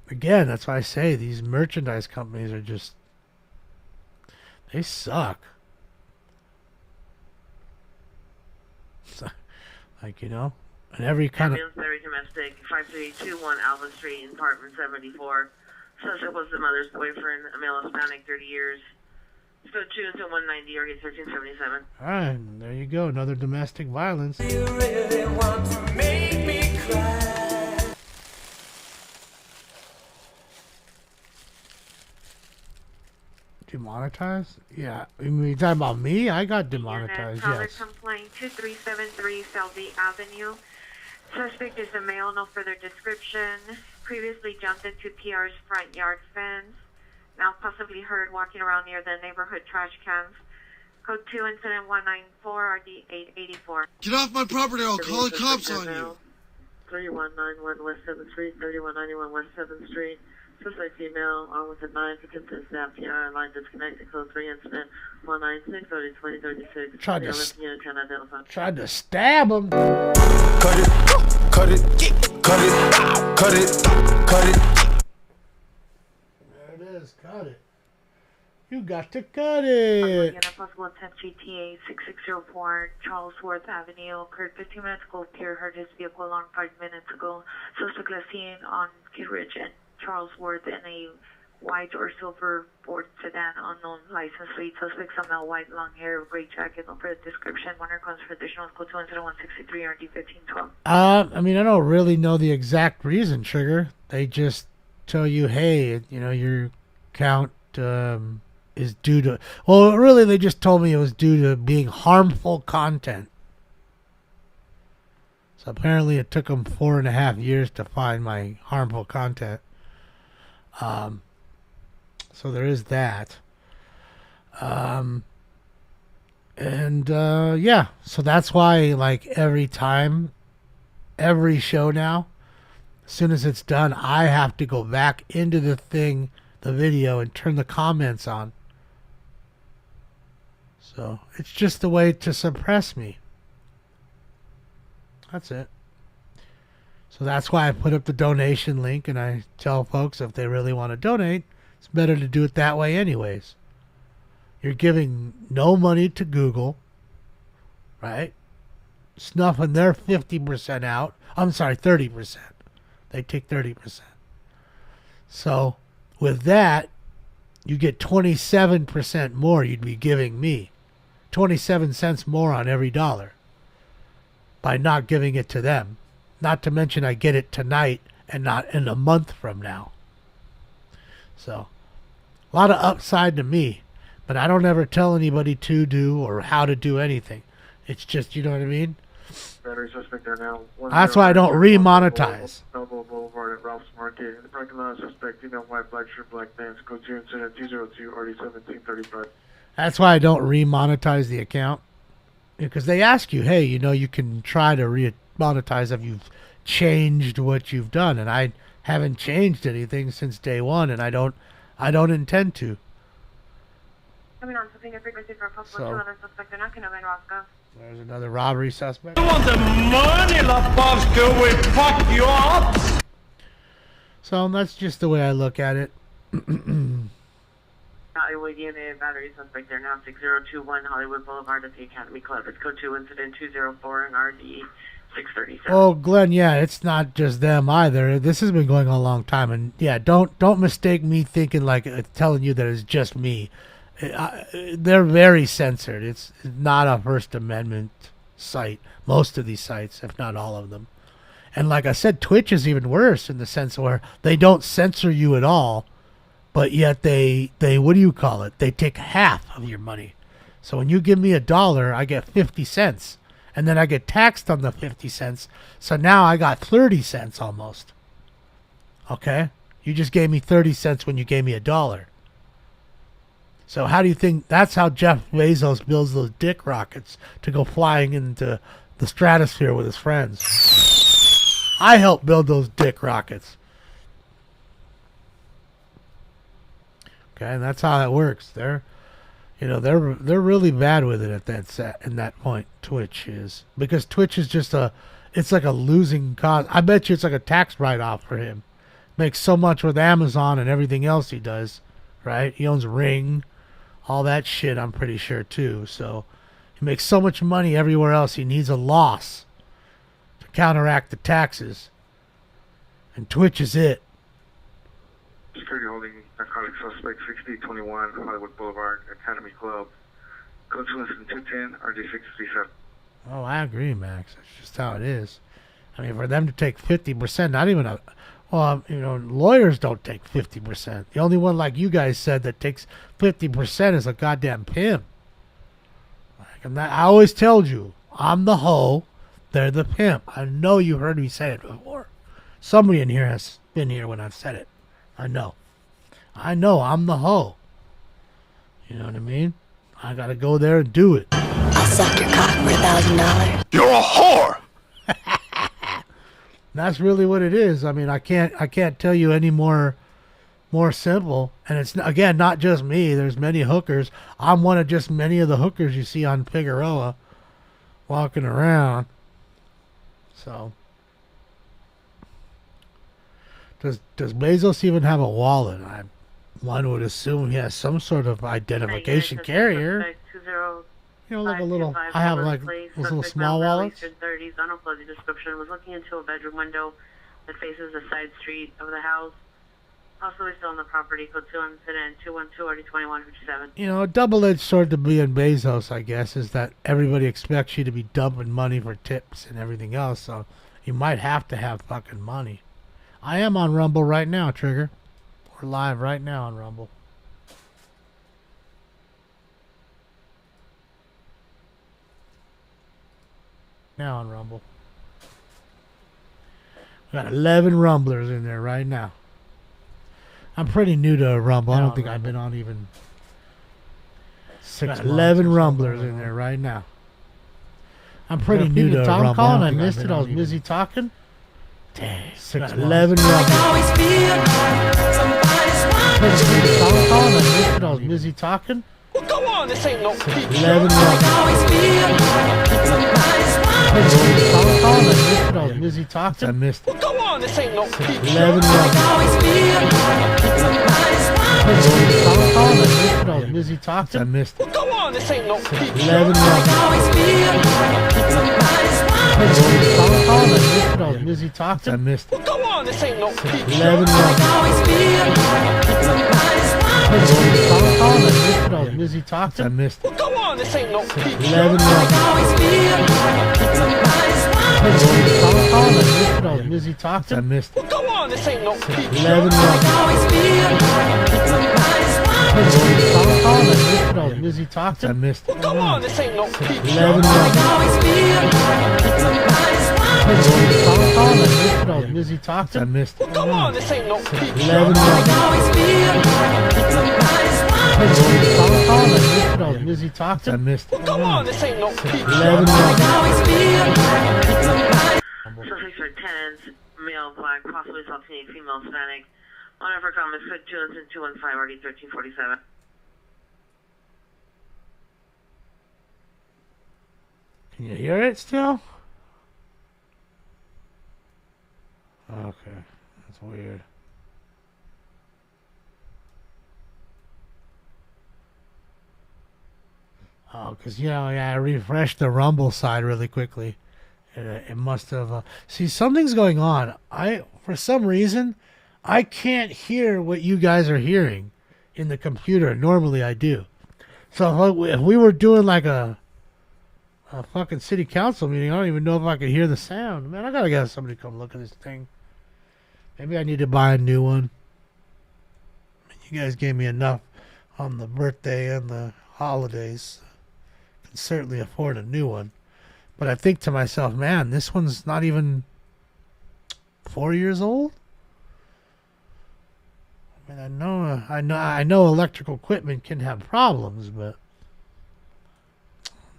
Again, that's why I say these merchandise companies are just, they suck. Like, you know, and every kind of... Very domestic, 5321 Alva Street, apartment 74. Suspect was the mother's boyfriend, a male Hispanic, 30 years. Code 2 to 190 or 1377. Alright, there you go. Another domestic violence. You really want to make me cry. Demonetized? Yeah. You talking about me? I got demonetized, yes. Complaint 2373 Selby Avenue. Suspect is a male, no further description. Previously jumped into PR's front yard fence. Now possibly heard walking around near the neighborhood trash cans. Code 2 incident 194 RD 884. Get off my property or I'll call the cops on you. 3191 West 7th Street, 3191 West 7th Street. Suspect female, armed with a knife, against staff PR, line disconnected, code 3 incident 196 RD 2036. Tried to stab him. Cut it, cut it, cut it, cut it, cut it. There it is, cut it. You got to cut it. Possible attempt GTA 6604 Charles Worth Avenue. Occurred 15 minutes ago. Peer heard his vehicle alarm 5 minutes ago. Suspect last seen on Kid Ridge and Charles Worth in a white or silver Ford sedan, unknown license plate. Suspect somehow white, long hair, gray jacket. No further description. One request for additional code 2 incident 163 RD 1512. I mean, I don't really know the exact reason, Sugar. They just tell you, hey, you know, your count is due to... Well, really, they just told me it was due to being harmful content. So apparently it took them 4.5 years to find my harmful content. So there is that. Yeah, so that's why, like, every show now, as soon as it's done, I have to go back into the video, and turn the comments on. So it's just a way to suppress me. That's it. So that's why I put up the donation link, and I tell folks if they really want to donate, it's better to do it that way anyways. You're giving no money to Google, right? Snuffing their 50% out. I'm sorry, 30%. They take 30%. So with that, you get 27% more you'd be giving me. 27 cents more on every dollar by not giving it to them. Not to mention I get it tonight and not in a month from now. So a lot of upside to me. But I don't ever tell anybody to do or how to do anything. It's just, you know what I mean? Battery suspect there now. That's why I don't remonetize. Melville Boulevard at Ralph's Market. In the parking lot, suspect female, white, black shirt, black pants. Code 2 incident 202 RD 1735. That's why I don't remonetize the account. Because they ask you, hey, you know, you can try to remonetize if you've changed what you've done. And I haven't changed anything since day one, and I don't intend to. Coming on to finger frequency for a possible So- 2 other suspects in Akinoven, Roscoe. There's another robbery suspect. You want the money, Lebowski? We fuck you up. So that's just the way I look at it. Hollywood unit, battery suspect there now, 6021 Hollywood Boulevard at the Academy Club. It's code 2 incident 204 and RD 637. Oh, Glenn, yeah, it's not just them either. This has been going on a long time, and yeah, don't mistake me thinking like telling you that it's just me. They're very censored. It's not a First Amendment site. Most of these sites, if not all of them. And like I said, Twitch is even worse in the sense where they don't censor you at all, but yet they what do you call it? They take half of your money. So when you give me $1, I get 50 cents. And then I get taxed on the 50 cents. So now I got 30 cents almost. Okay? You just gave me 30 cents when you gave me $1. So how do you think that's how Jeff Bezos builds those dick rockets to go flying into the stratosphere with his friends? I helped build those dick rockets. Okay, and that's how that works. They're really bad with it at that point. Twitch is, because Twitch is just it's like a losing cause. I bet you it's like a tax write-off for him. Makes so much with Amazon and everything else he does, right? He owns Ring, all that shit. I'm pretty sure too. So he makes so much money everywhere else. He needs a loss to counteract the taxes, and Twitch is it. Security holding narcotic suspect 6021 Hollywood Boulevard, Academy Club. Code 2 incident 210 RD 637. Oh, I agree, Max. That's just how it is. I mean, for them to take 50%, not even lawyers don't take 50%. The only one, like you guys said, that takes 50% is a goddamn pimp. I always told you, I'm the hoe, they're the pimp. I know you heard me say it before. Somebody in here has been here when I've said it. I know I'm the hoe. You know what I mean? I gotta go there and do it. I'll suck your cock for $1,000. You're a whore! That's really what it is. I mean, I can't tell you any more simple. And it's, again, not just me. There's many hookers. I'm one of just many of the hookers you see on Figueroa walking around. So, does Bezos even have a wallet? One would assume he has some sort of identification carrier. You know, like a little, I have like those little small wallets. 30s, unuploaded description, was looking into a bedroom window that faces the side street of the house. Also, he's still on the property. Code 2 incident 212 RD 2157. You know, a double-edged sword to be in Bezos, I guess, is that everybody expects you to be dumping money for tips and everything else, so you might have to have fucking money. I am on Rumble right now, Trigger. We're live right now on Rumble. Now on Rumble. We got 11 Rumblers in there right now. I'm pretty new to Rumble. I don't think I've been on even 6 11 Rumblers in there right now. I'm pretty new to Rumble. Calling, I missed it. I was busy talking. Dang. 11 Rumblers. I was busy talking. Well, go on, this ain't no 11 Rumblers. I was busy talking. I missed it. Go on, this ain't no 11 Rumblers. I was busy talking. I missed it. Go on, this ain't no 11 Rumblers. I was busy talking. I missed it. Go on, this ain't no 11 Rumblers. I was busy talking. I missed it. Go on, this ain't no 11 Rumblers. I was busy talking. I missed it. Go on, this ain't no 11 Rumblers. I was busy talking. I missed it. Go on, this ain't no 11 Rumblers. I was busy talking. I missed it. Go on, this ain't no 11 Rumblers. I was busy talking. I missed it. Go on, this ain't no 11 Suspects are 10s, male, black, possibly South Asian, female, Hispanic. One of our comments, code 215, RD 1347. Can you hear it still? Okay, that's weird. Oh, because, yeah, I refreshed the Rumble side really quickly. It must have... see, something's going on. For some reason, I can't hear what you guys are hearing in the computer. Normally, I do. So if we were doing like a fucking city council meeting, I don't even know if I could hear the sound. Man, I gotta get somebody to come look at this thing. Maybe I need to buy a new one. You guys gave me enough on the birthday and the holidays. Can certainly afford a new one. But I think to myself, man, this one's not even 4 years old. I mean, I know electrical equipment can have problems, but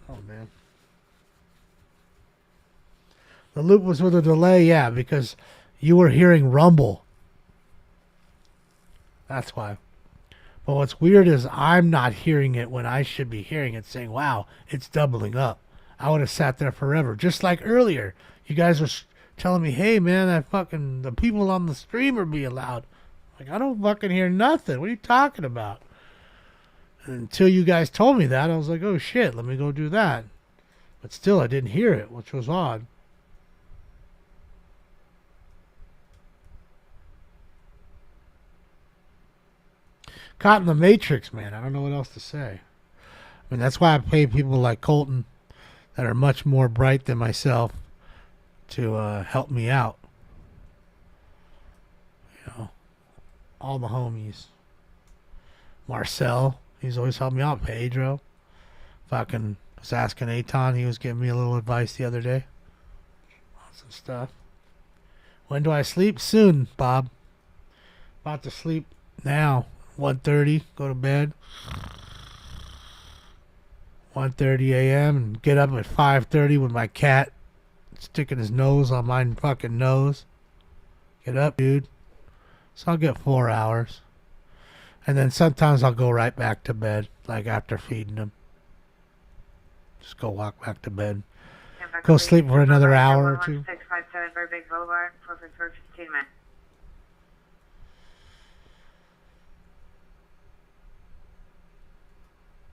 oh man, the loop was with a delay, yeah, because you were hearing rumble. That's why. But what's weird is I'm not hearing it when I should be hearing it, saying, "Wow, it's doubling up." I would have sat there forever. Just like earlier. You guys were telling me, hey, man, the people on the stream are being loud. Like, I don't fucking hear nothing. What are you talking about? And until you guys told me that, I was like, oh, shit, let me go do that. But still, I didn't hear it, which was odd. Caught in the Matrix, man. I don't know what else to say. I mean, that's why I pay people like Colton that are much more bright than myself to help me out. You know, all the homies. Marcel, he's always helped me out. Pedro. Fucking was asking Aton. He was giving me a little advice the other day on some stuff. When do I sleep? Soon, Bob. About to sleep now. 1:30. Go to bed. 1:30 a.m. and get up at 5:30 with my cat sticking his nose on my fucking nose. Get up, dude. So I'll get 4 hours. And then sometimes I'll go right back to bed, like after feeding him. Just go walk back to bed. Go sleep for another hour or two. 657 Burbank Boulevard, 415 minutes.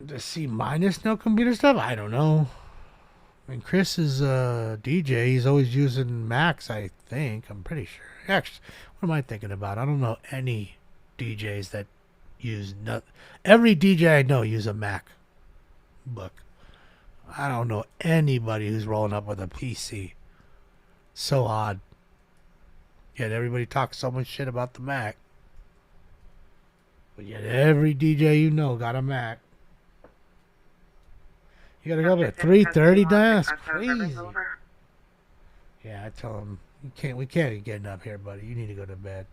Does C minus know computer stuff? I don't know. I mean, Chris is a DJ. He's always using Macs, I think. I'm pretty sure. Actually, what am I thinking about? I don't know any DJs that use... Every DJ I know use a MacBook. I don't know anybody who's rolling up with a PC. So odd. Yet everybody talks so much shit about the Mac. But yet every DJ you know got a Mac. You gotta go up at 3:30, Diane? That's crazy. Yeah, I tell him, we can't be getting up here, buddy. You need to go to bed.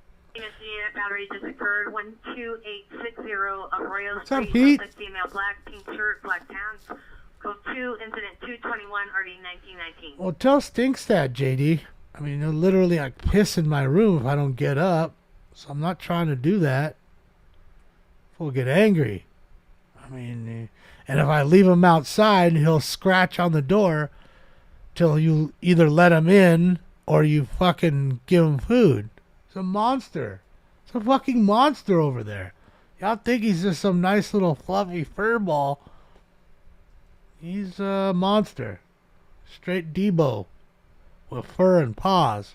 Battery just occurred 12860 Arroyo What's up, Street. Pete? Suspect female, black, pink shirt, black pants. Code 2, incident 221, RD 1919. Well, tell Stinks that, JD. I mean, he'll literally like piss in my room if I don't get up. So I'm not trying to do that. He'll get angry. I mean, and if I leave him outside, he'll scratch on the door till you either let him in or you fucking give him food. It's a monster. It's a fucking monster over there. Y'all think he's just some nice little fluffy fur ball. He's a monster. Straight Debo with fur and paws.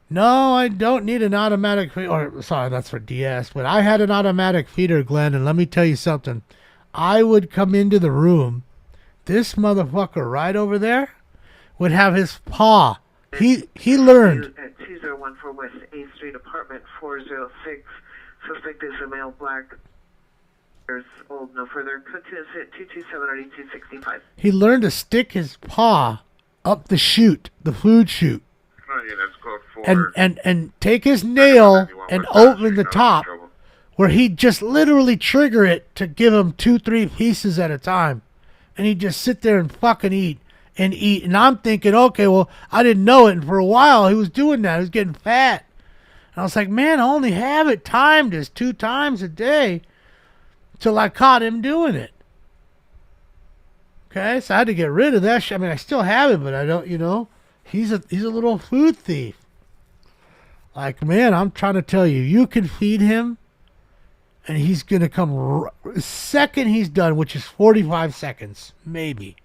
No, I don't need an automatic or sorry, that's for DS, but I had an automatic feeder, Glenn, and let me tell you something. I would come into the room. This motherfucker right over there would have his paw. He learned. At 2014 West 8th Street, apartment 406. Suspect is a male, black, years old, no further. Code 2 incident 227 265. He learned to stick his paw up the chute, the food chute. And take his nail and open the top where he'd just literally trigger it to give him 2-3 pieces at a time. And he'd just sit there and fucking eat and eat. And I'm thinking, okay, well, I didn't know it. And for a while he was doing that. He was getting fat. And I was like, man, I only have it timed as 2 times a day till I caught him doing it. Okay, so I had to get rid of that shit. I mean, I still have it, but I don't, you know. He's a little food thief. Like, man, I'm trying to tell you, you can feed him, and he's going to come second he's done, which is 45 seconds. Maybe.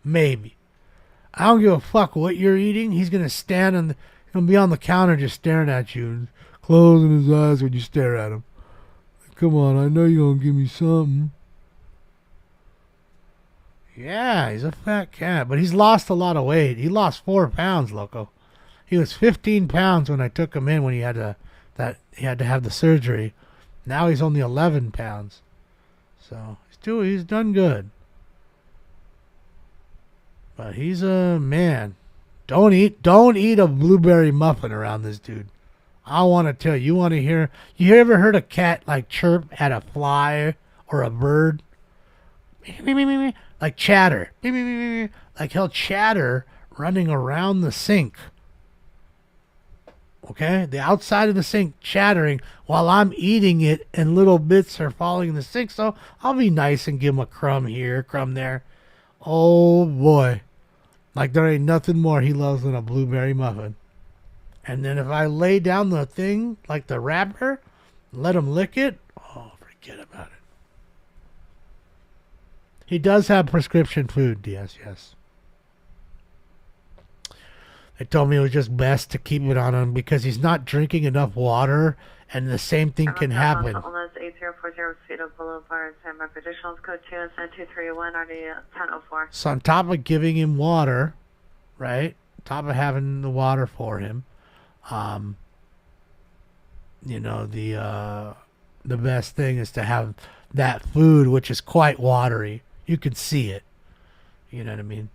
I don't give a fuck what you're eating. He's going to stand and he'll be on the counter just staring at you and closing his eyes when you stare at him. Come on, I know you're going to give me something. Yeah, he's a fat cat, but he's lost a lot of weight. He lost 4 pounds, loco. He was 15 pounds when I took him in when he had to have the surgery. Now he's only 11 pounds. So he's done good. But he's a man. Don't eat a blueberry muffin around this dude. I want to tell you. You want to hear? You ever heard a cat like chirp at a fly or a bird? Like chatter. Like he'll chatter running around the sink. Okay? The outside of the sink chattering while I'm eating it and little bits are falling in the sink. So I'll be nice and give him a crumb here, crumb there. Oh boy. Like there ain't nothing more he loves than a blueberry muffin. And then if I lay down the thing, like the wrapper, let him lick it, oh, forget about it. He does have prescription food, yes. They told me it was just best to keep it on him because he's not drinking enough water, and the same thing can happen. Almost 8040 Cedar Boulevard, San Marcos. Additionals code 2 and 231 RD 1004. So on top of giving him water, right? On top of having the water for him, you know, the best thing is to have that food, which is quite watery. You can see it. You know what I mean?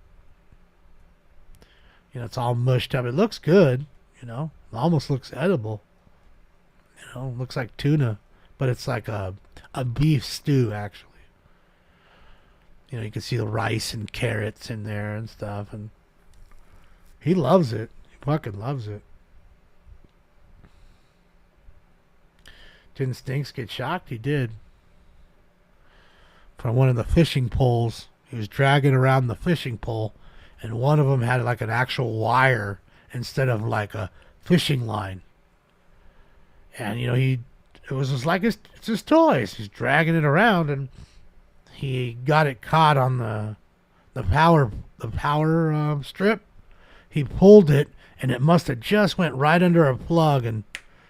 You know, it's all mushed up. It looks good, you know. It almost looks edible. You know, looks like tuna, but it's like a beef stew, actually. You know, you can see the rice and carrots in there and stuff, and he loves it. He fucking loves it. Didn't Stinks get shocked? He did. From one of the fishing poles. He was dragging around the fishing pole, and one of them had like an actual wire instead of like a fishing line. And you know, it was just like it's his toys. He's dragging it around, and he got it caught on the power strip. He pulled it, and it must have just went right under a plug and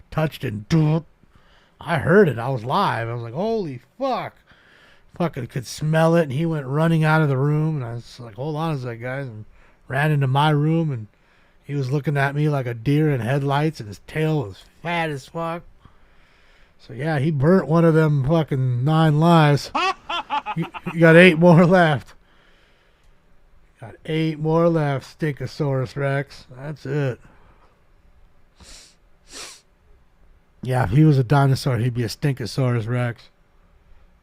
touched it. I heard it. I was live. I was like, holy fuck. Fucking could smell it, and he went running out of the room, and I was like, hold on a sec, guys, and ran into my room, and he was looking at me like a deer in headlights, and his tail was fat as fuck. So yeah, he burnt one of them fucking 9 lives. You got 8 more left. Got 8 more left, Stinkosaurus Rex. That's it. Yeah, if he was a dinosaur, he'd be a Stinkosaurus Rex.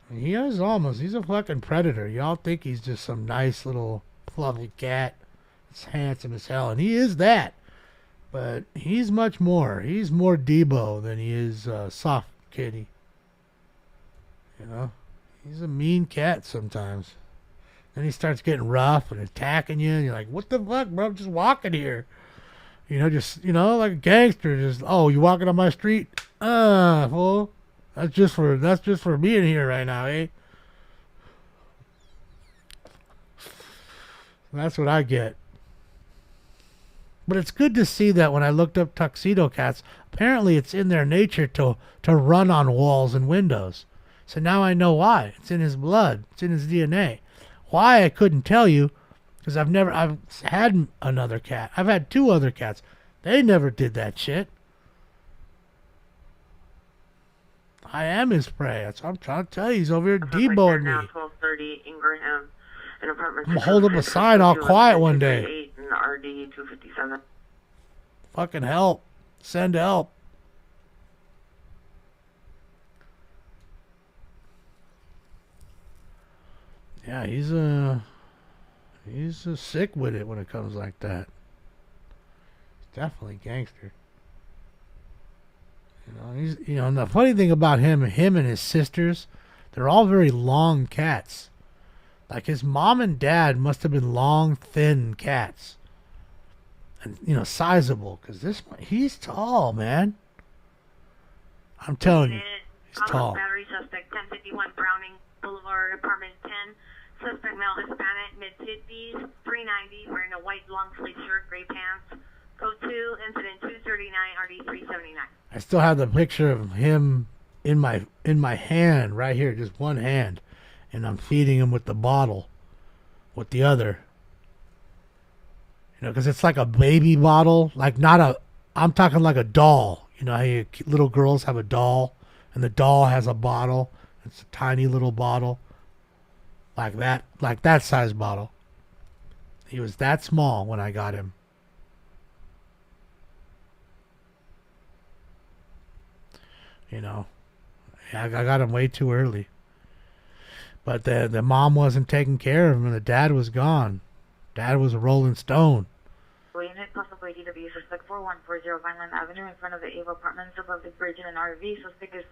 And he's a fucking predator. Y'all think he's just some nice little fluffy cat. It's handsome as hell, and he is that. But he's much more. He's more Debo than he is soft kitty. You know? He's a mean cat sometimes. Then he starts getting rough and attacking you, and you're like, what the fuck, bro? I'm just walking here. Like a gangster. Just, oh, you walking on my street? Fool. That's just for being here right now, eh? That's what I get. But it's good to see that when I looked up tuxedo cats, apparently it's in their nature to run on walls and windows. So now I know why. It's in his blood. It's in his DNA. Why I couldn't tell you, because I've had another cat. I've had 2 other cats. They never did that shit. I am his prey. That's what I'm trying to tell you. He's over here deboing me. 1230 Ingraham. An apartment. I'm gonna hold up a sign all quiet one day. RD 257. Fucking help. Send help. Yeah, he's sick with it when it comes like that. He's definitely gangster. And the funny thing about him and his sisters, they're all very long cats. Like his mom and dad must have been long, thin cats. And, sizable. Because he's tall, man. I'm telling you, he's tall. Battery suspect 1051 Browning Boulevard, apartment 10. Suspect male Hispanic, mid-50s, 390, wearing a white long-sleeve shirt, gray pants. Code 2, incident 239, RD 379. I still have the picture of him in my hand right here, just one hand. And I'm feeding him with the bottle, with the other. Because it's like a baby bottle, I'm talking like a doll. You know how little girls have a doll, and the doll has a bottle. It's a tiny little bottle, like that size bottle. He was that small when I got him. I got him way too early. But the mom wasn't taking care of him, and the dad was gone. Dad was a rolling stone. Unit, possible ADW, suspect 4140 Vineland Avenue, in front of the Ava Apartments, above the bridge in an RV. Suspect is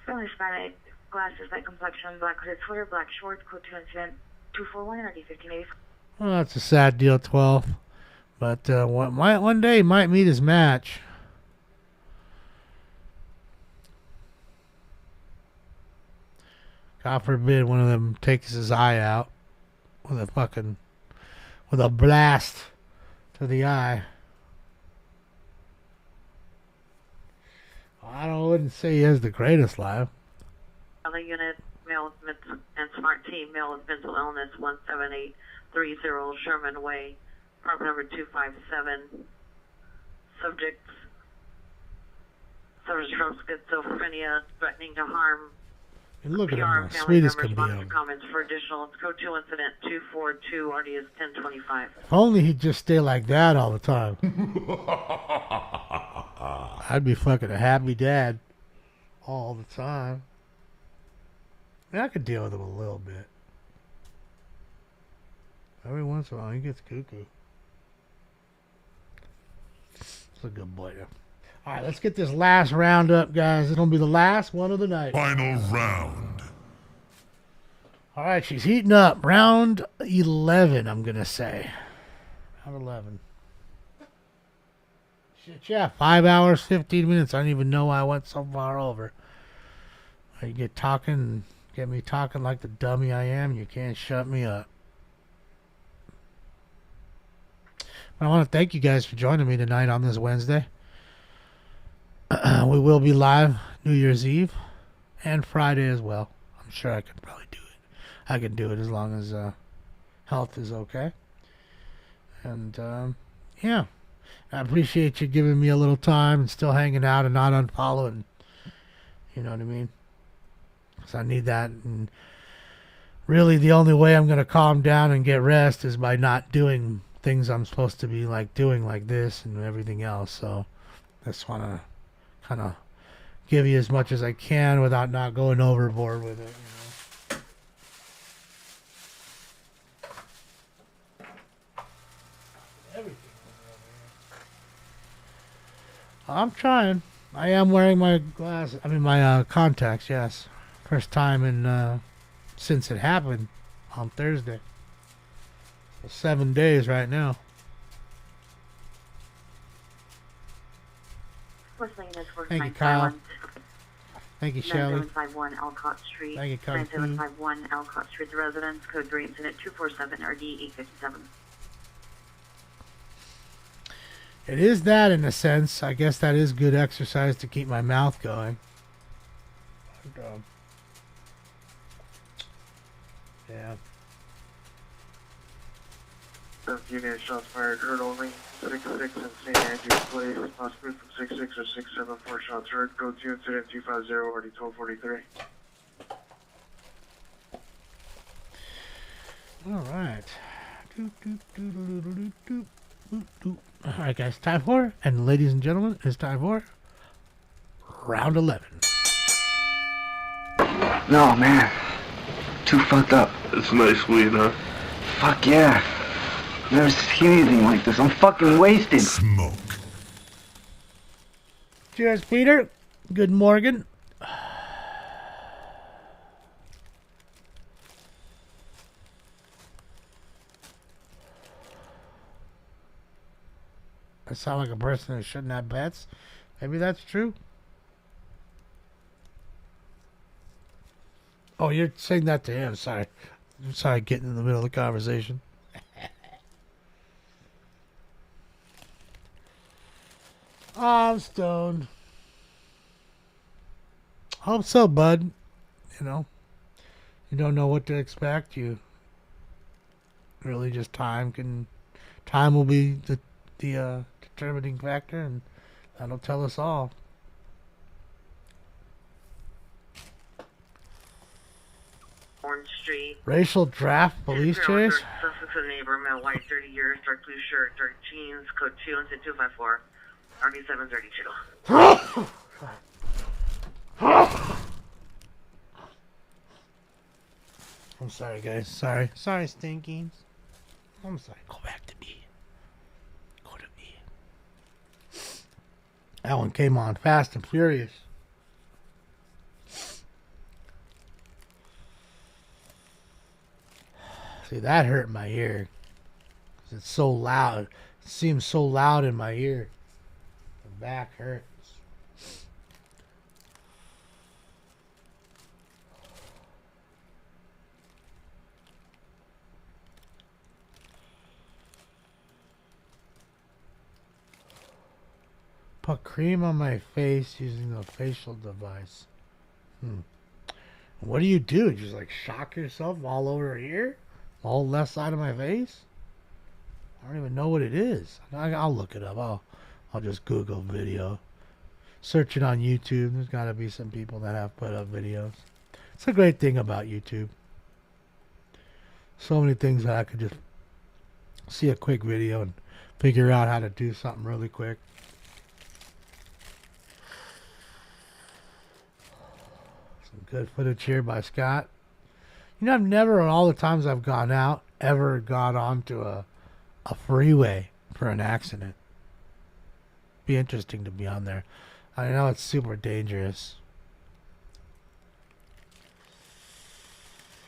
fairly Hispanic, glasses, light complexion, black hooded sweater, black shorts, code 2 incident 241, RD 1584. Well, that's a sad deal, 12. But one day he might meet his match. God forbid one of them takes his eye out with a blast to the eye. Wouldn't say he has the greatest life. Other unit, male with and smart team, male with mental illness, 17830 Sherman Way, apartment number 257. Subject suffers from schizophrenia, threatening to harm. And look at PR him, family sweet as members. can be. Lots of comments for additional. Code 2 incident 242, RD is 1025. If only he'd just stay like that all the time. I'd be fucking a happy dad all the time. I could deal with him a little bit. Every once in a while, he gets cuckoo. It's a good boy, though. All right, let's get this last round up, guys. It's going to be the last one of the night. Final round. All right, she's heating up. Round 11, I'm going to say. Round 11. Shit, yeah, 5 hours, 15 minutes. I don't even know why I went so far over. You get me talking like the dummy I am, you can't shut me up. I want to thank you guys for joining me tonight on this Wednesday. We will be live New Year's Eve and Friday as well. I'm sure I could probably do it. I can do it as long as health is okay. And yeah, I appreciate you giving me a little time and still hanging out and not unfollowing. You know what I mean? Because I need that. And really the only way I'm going to calm down and get rest is by not doing things I'm supposed to be doing like this and everything else. So I just want to kind of give you as much as I can without not going overboard with it. I'm trying. I am wearing my glasses. I mean, my contacts. Yes, first time in since it happened on Thursday. So 7 days right now. Thank you, Kyle. Thank you, Shelley. 9751 Alcott Street. Thank you, Kyle. 9751 Alcott Street. The residence code 3 incident 247 RD 857. It is that in a sense. I guess that is good exercise to keep my mouth going. But, yeah. Unit shots fired, heard only 66 in St. Andrews Place, possibly from 66 or 674 shots heard. Go to incident 250, already 1243. All right. All right, guys. Time for, and ladies and gentlemen, it's time for round 11. No, man. Too fucked up. It's nice weed, huh? Fuck yeah. Never seen anything like this. I'm fucking wasted. Smoke. Cheers, Peter. Good morning. I sound like a person who shouldn't have pets. Maybe that's true. Oh, you're saying that to him. Sorry. I'm sorry getting in the middle of the conversation. I'm stoned. Hope so, bud. You know, you don't know what to expect. You really just time will be the determining factor, and that'll tell us all. Orange Street. Racial draft police chase. Suspects in neighbor, male, white, 30 years, dark blue shirt, dark jeans, code 2 incident 254. RD 732. I'm sorry, guys. Sorry, Stinkings. I'm sorry. Go back to me. Go to me. That one came on fast and furious. See, that hurt my ear. It's so loud. It seems so loud in my ear. The back hurts. Put cream on my face using the facial device. What do? You just like shock yourself all over here? All left side of my face? I don't even know what it is. I'll look it up. I'll just Google video. Search it on YouTube. There's got to be some people that have put up videos. It's a great thing about YouTube. So many things that I could just see a quick video and figure out how to do something really quick. Some good footage here by Scott. You know, I've never, in all the times I've gone out, ever got onto a freeway for an accident. Be interesting to be on there. I know it's super dangerous.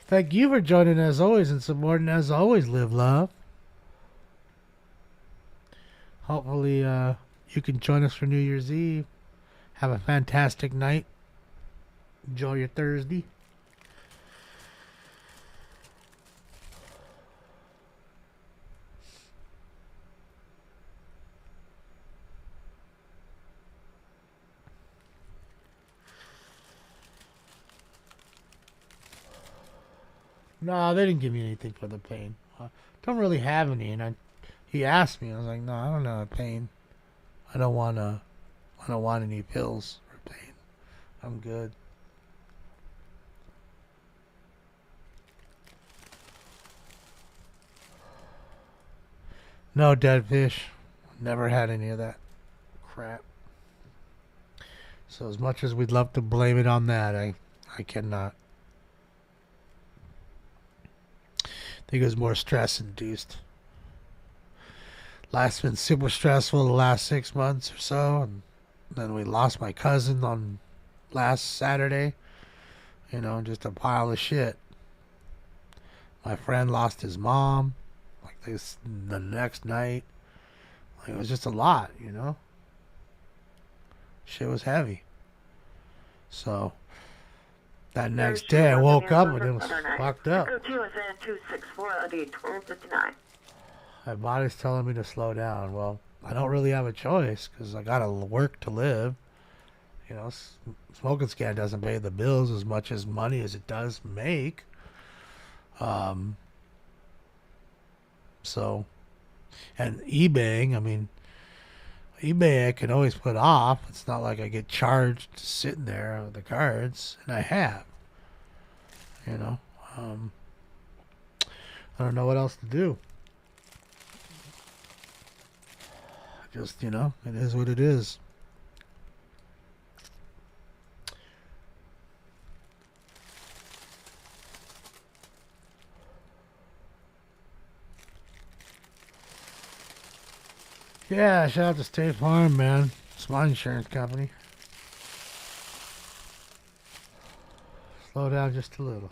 Thank you for joining as always and supporting as always, Live Love. Hopefully you can join us for New Year's Eve. Have a fantastic night. Enjoy your Thursday. No, they didn't give me anything for the pain. Don't really have any, and he asked me. I was like, no, I don't have pain. I don't want any pills for pain. I'm good. No dead fish. Never had any of that crap. So as much as we'd love to blame it on that, I cannot. I think it was more stress induced. Life's been super stressful the last 6 months or so, and then we lost my cousin on last Saturday. You know, just a pile of shit. My friend lost his mom like this the next night. Like, it was just a lot, you know. Shit was heavy. So that next day I woke up and it was fucked up. My body's telling me to slow down. Well, I don't really have a choice because I gotta work to live. You know, smoking scan doesn't pay the bills as much as money as it does make. So, and eBaying, I mean, eBay I can always put off. It's not like I get charged sitting there with the cards, and I have. You know, I don't know what else to do. Just, you know, it is what it is. Yeah, shout out to State Farm, man. It's my insurance company. Slow down just a little.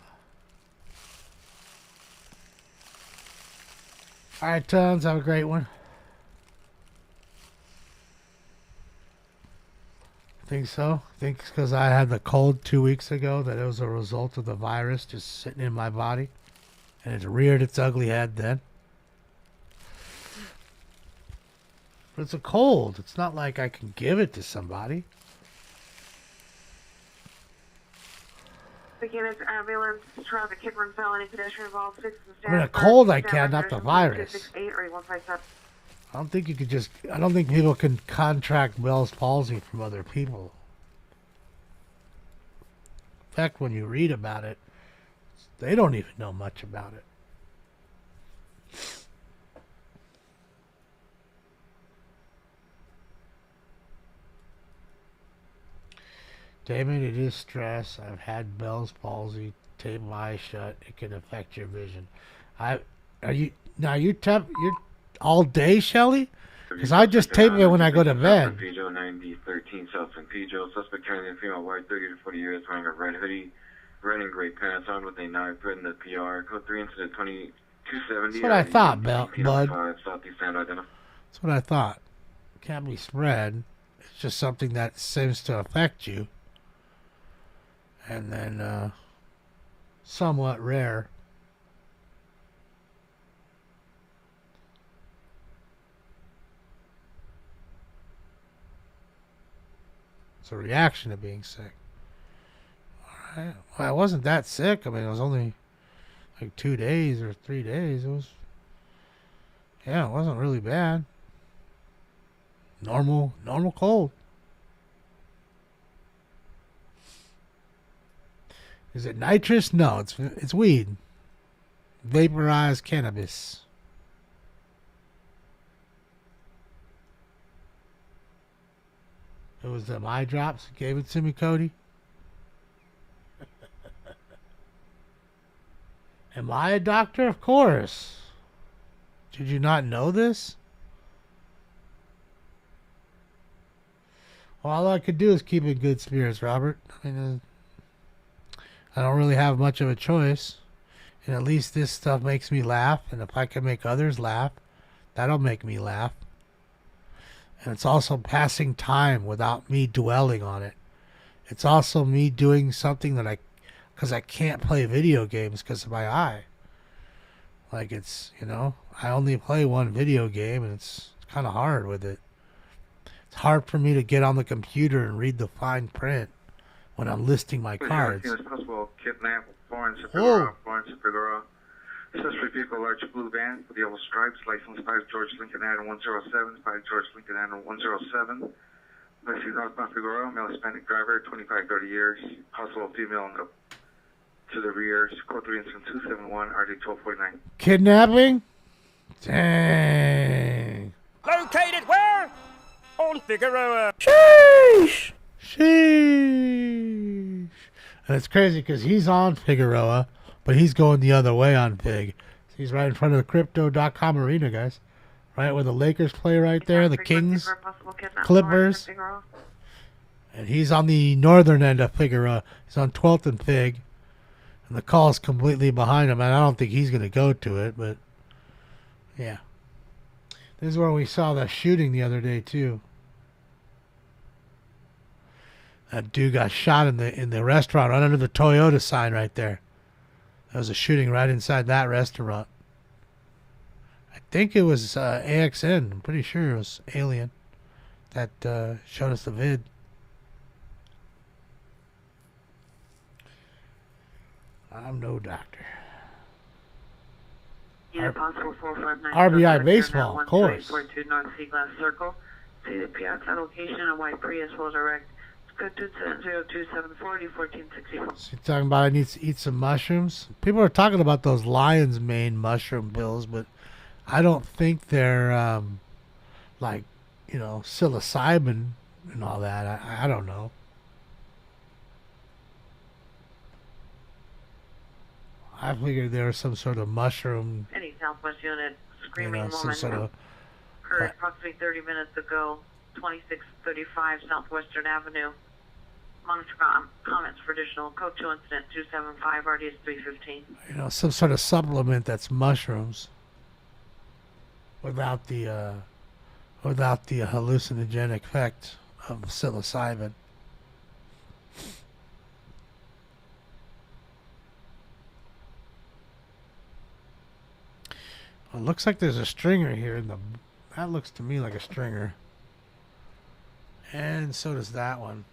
Alright, Tons, have a great one. Think so? Think it's because I had the cold 2 weeks ago that it was a result of the virus just sitting in my body? And it reared its ugly head then? But it's a cold. It's not like I can give it to somebody. Ambulance, traffic, hit run felony, pedestrian involved, 6 I mean, a cold I can, not the virus. I don't think you could just... I don't think people can contract Bell's palsy from other people. In fact, when you read about it, they don't even know much about it. Damon, it is stress. I've had Bell's palsy. Tape my eyes shut. It can affect your vision. You're all day, Shelly? Because I just tape it when I go to bed. Pedro 9013 South San Pedro. Suspect carrying a female, white, 30 to 40 years, wearing a red hoodie, running gray pants, armed with a knife, written the PR. Code 3 incident 2270. That's what I thought, Bud. Southeast Sound identified. That's what I thought. Can't be spread. It's just something that seems to affect you. And then, somewhat rare. It's a reaction to being sick. Alright. Well, I wasn't that sick. I mean, it was only like 2 days or 3 days. It was... Yeah, it wasn't really bad. Normal cold. Is it nitrous? No, it's weed. Vaporized cannabis. It was them eye drops that gave it to me, Cody. Am I a doctor? Of course. Did you not know this? Well, all I could do is keep in good spirits, Robert. I mean, I don't really have much of a choice. And at least this stuff makes me laugh. And if I can make others laugh, that'll make me laugh. And it's also passing time without me dwelling on it. It's also me doing something that because I can't play video games because of my eye. Like it's, you know, I only play one video game and it's kind of hard with it. It's hard for me to get on the computer and read the fine print when I'm listing my cards. As possible, kidnap Florence Figueroa. Suspect vehicle, large blue van with yellow stripes, license 5 George Lincoln Avenue 107, 5 George Lincoln Avenue 107. Messi northbound Figueroa, male Hispanic driver, 25-30 years, possible female to the rear, code 3 incident 271, RD 1249. Kidnapping? Dang. Located where? On Figueroa. Sheesh. Sheesh. And it's crazy because he's on Figueroa, but he's going the other way on Fig. He's right in front of the Crypto.com arena, guys. Right where the Lakers play right there, the Kings, Clippers. And he's on the northern end of Figueroa. He's on 12th and Fig. And the call is completely behind him. And I don't think he's going to go to it, but yeah. This is where we saw that shooting the other day, too. That dude got shot in the restaurant right under the Toyota sign right there. There was a shooting right inside that restaurant. I think it was AXN. I'm pretty sure it was Alien that showed us the vid. I'm no doctor. RBI baseball, of course. 42 North Seaglass Circle. See the Piazza location, a white Prius will direct. Code 270-274-1464. So you're talking about I need to eat some mushrooms? People are talking about those lion's mane mushroom pills, but I don't think they're like, you know, psilocybin and all that. I don't know. I figured there was some sort of mushroom. Any Southwest unit, screaming some woman. sort of Heard approximately 30 minutes ago, 2635 Southwestern Avenue. Monitor comments for additional code 2 incident 275 RDS 315. You know, some sort of supplement that's mushrooms without the hallucinogenic effect of psilocybin. It looks like there's a stringer here in the. That looks to me like a stringer. And so does that one.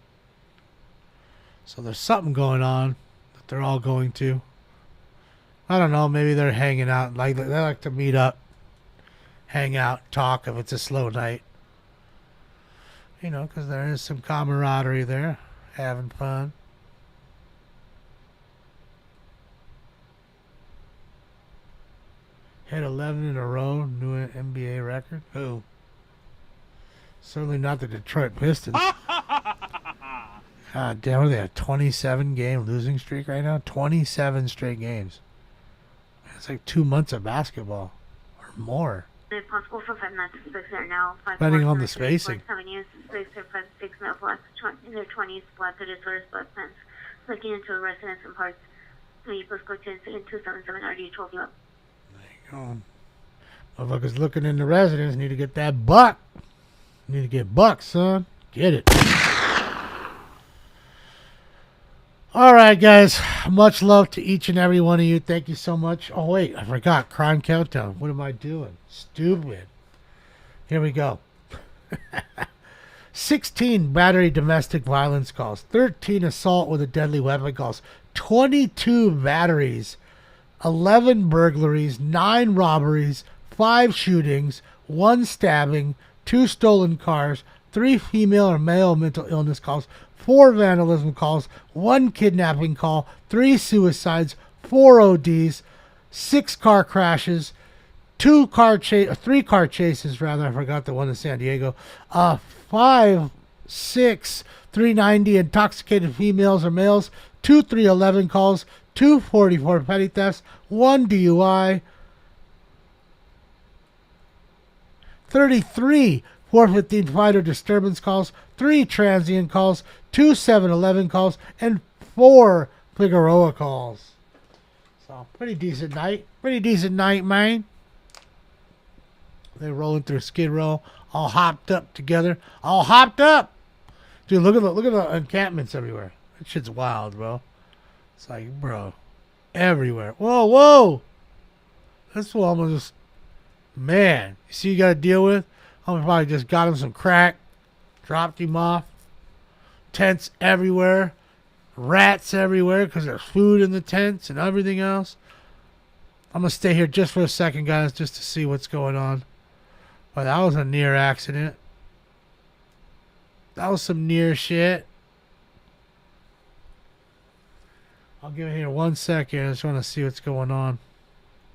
So there's something going on that they're all going to. I don't know. Maybe they're hanging out. Like they like to meet up, hang out, talk if it's a slow night. You know, because there is some camaraderie there, having fun. Hit 11 in a row, new NBA record. Who? Certainly not the Detroit Pistons. God damn, they have a 27-game losing streak right now. 27 straight games. It's like 2 months of basketball or more. It's possible for 5 months to 6 there now. Depending on the spacing. 7 years, 6 or 5, 6 male blacks, in their 20s, black disorders, black pants, looking into a residence and parts. 3 plus go to incident 277 RD 12 up. Motherfuckers looking in the residence need to get that buck. Need to get bucks, son. Get it. All right, guys. Much love to each and every one of you. Thank you so much. Oh, wait. I forgot. Crime Countdown. What am I doing? Stupid. Here we go. 16 battery domestic violence calls. 13 assault with a deadly weapon calls. 22 batteries. 11 burglaries, 9 robberies, 5 shootings, 1 stabbing, 2 stolen cars, 3 female or male mental illness calls, 4 vandalism calls, 1 kidnapping call, 3 suicides, 4 ODs, 6 car crashes, 3 car chases rather. I forgot the one in San Diego. 5, 6, 390 intoxicated females or males, 2 311 calls, 244 petty thefts, 1 DUI, 33 415 fighter disturbance calls, 3 transient calls, 2 711 calls, and 4 Figueroa calls. So pretty decent night. Pretty decent night, man. They're rolling through Skid Row, all hopped up together. All hopped up. Dude, look at the encampments everywhere. That shit's wild, bro. It's like, bro, everywhere. Whoa, whoa. This one almost, man. You see you got to deal with? I probably just got him some crack, dropped him off. Tents everywhere. Rats everywhere because there's food in the tents and everything else. I'm going to stay here just for a second, guys, just to see what's going on. But that was a near accident. That was some near shit. I'll give it here 1 second. I just want to see what's going on.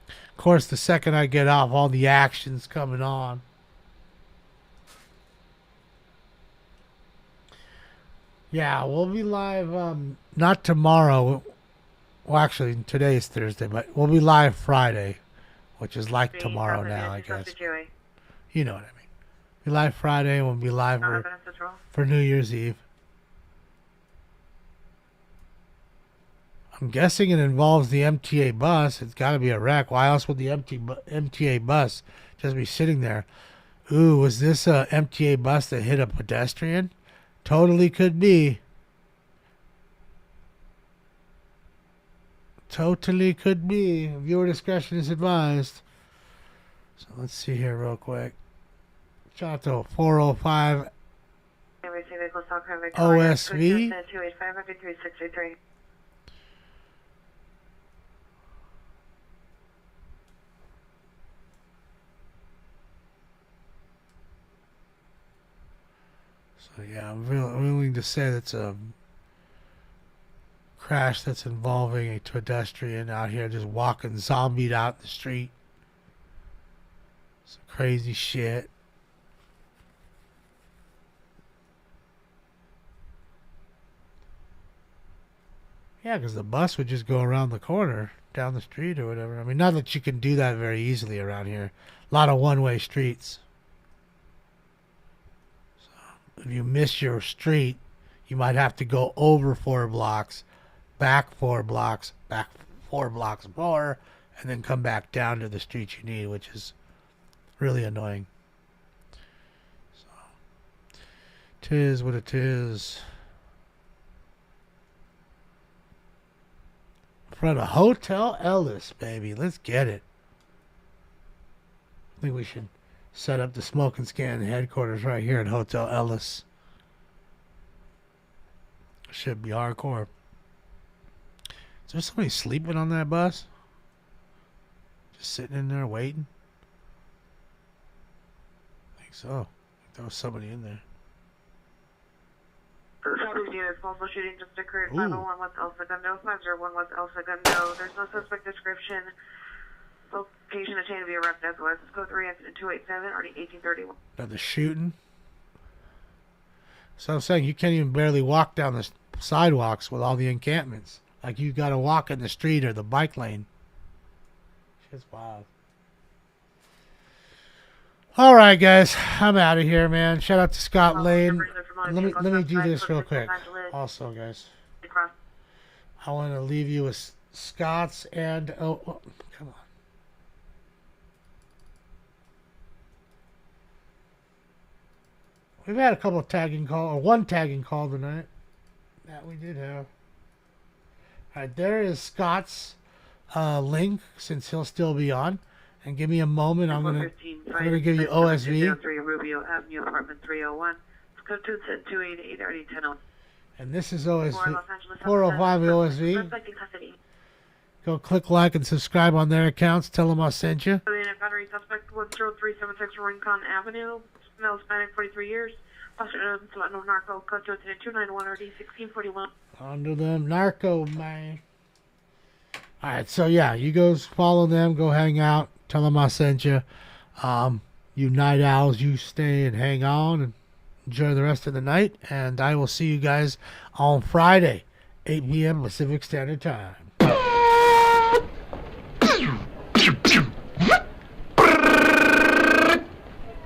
Of course, the second I get off, all the action's coming on. Yeah, we'll be live, not tomorrow. Well, actually, today is Thursday, but we'll be live Friday, which is like tomorrow now, I guess. You know what I mean. Be live Friday, and we'll be live for New Year's Eve. I'm guessing it involves the MTA bus. It's got to be a wreck. Why else would the MTA bus just be sitting there? Ooh, was this a MTA bus that hit a pedestrian? Totally could be. Totally could be. Viewer discretion is advised. So let's see here real quick. Chato 405 OSV. So yeah, I'm willing to say that's a crash that's involving a pedestrian out here just walking zombied out the street. Some crazy shit. Yeah, because the bus would just go around the corner, down the street or whatever. I mean, not that you can do that very easily around here. A lot of one-way streets. So if you miss your street, you might have to go over 4 blocks, back 4 blocks, back 4 blocks more, and then come back down to the street you need, which is really annoying. So, 'tis what it is. In front of Hotel Ellis, baby. Let's get it. I think we should set up the Smoke and Scan headquarters right here at Hotel Ellis. Should be hardcore. Is there somebody sleeping on that bus? Just sitting in there waiting? I think so. I think there was somebody in there. Southeast units, multiple shooting just occurred. 501 West El Segundo, 501 West El Segundo. There's no suspect description. Location of chain to be erupted as West Code 3, incident 287, already 1831. Another shooting. So I'm saying you can't even barely walk down the sidewalks with all the encampments. Like you got to walk in the street or the bike lane. Shit's wild. All right, guys, I'm out of here, man. Shout out to Scott Lane. Let me do this real quick. Also, guys, I want to leave you with Scott's and oh, come on. We've had a couple of tagging call or one tagging call tonight. That we did have. All right, there is Scott's link since he'll still be on. And give me a moment. I'm gonna give you OSV. 3 Rubio Avenue, apartment 301. Code 288, already 10. And this is OSV. 405 OSV. Go click like and subscribe on their accounts. Tell them I sent you. Battery suspect 10376 Rincon Avenue. Male Hispanic, 43 years. Latino narco. Code 291 RD 1641. Under them narco, man. All right, so yeah, you guys follow them. Go hang out. Tell them I sent you. You night owls, you stay and hang on and enjoy the rest of the night. And I will see you guys on Friday, 8 p.m. Pacific Standard Time.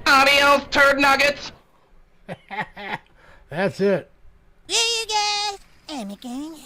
Adios, turd nuggets. That's it. Yeah, you guys. I'm a king.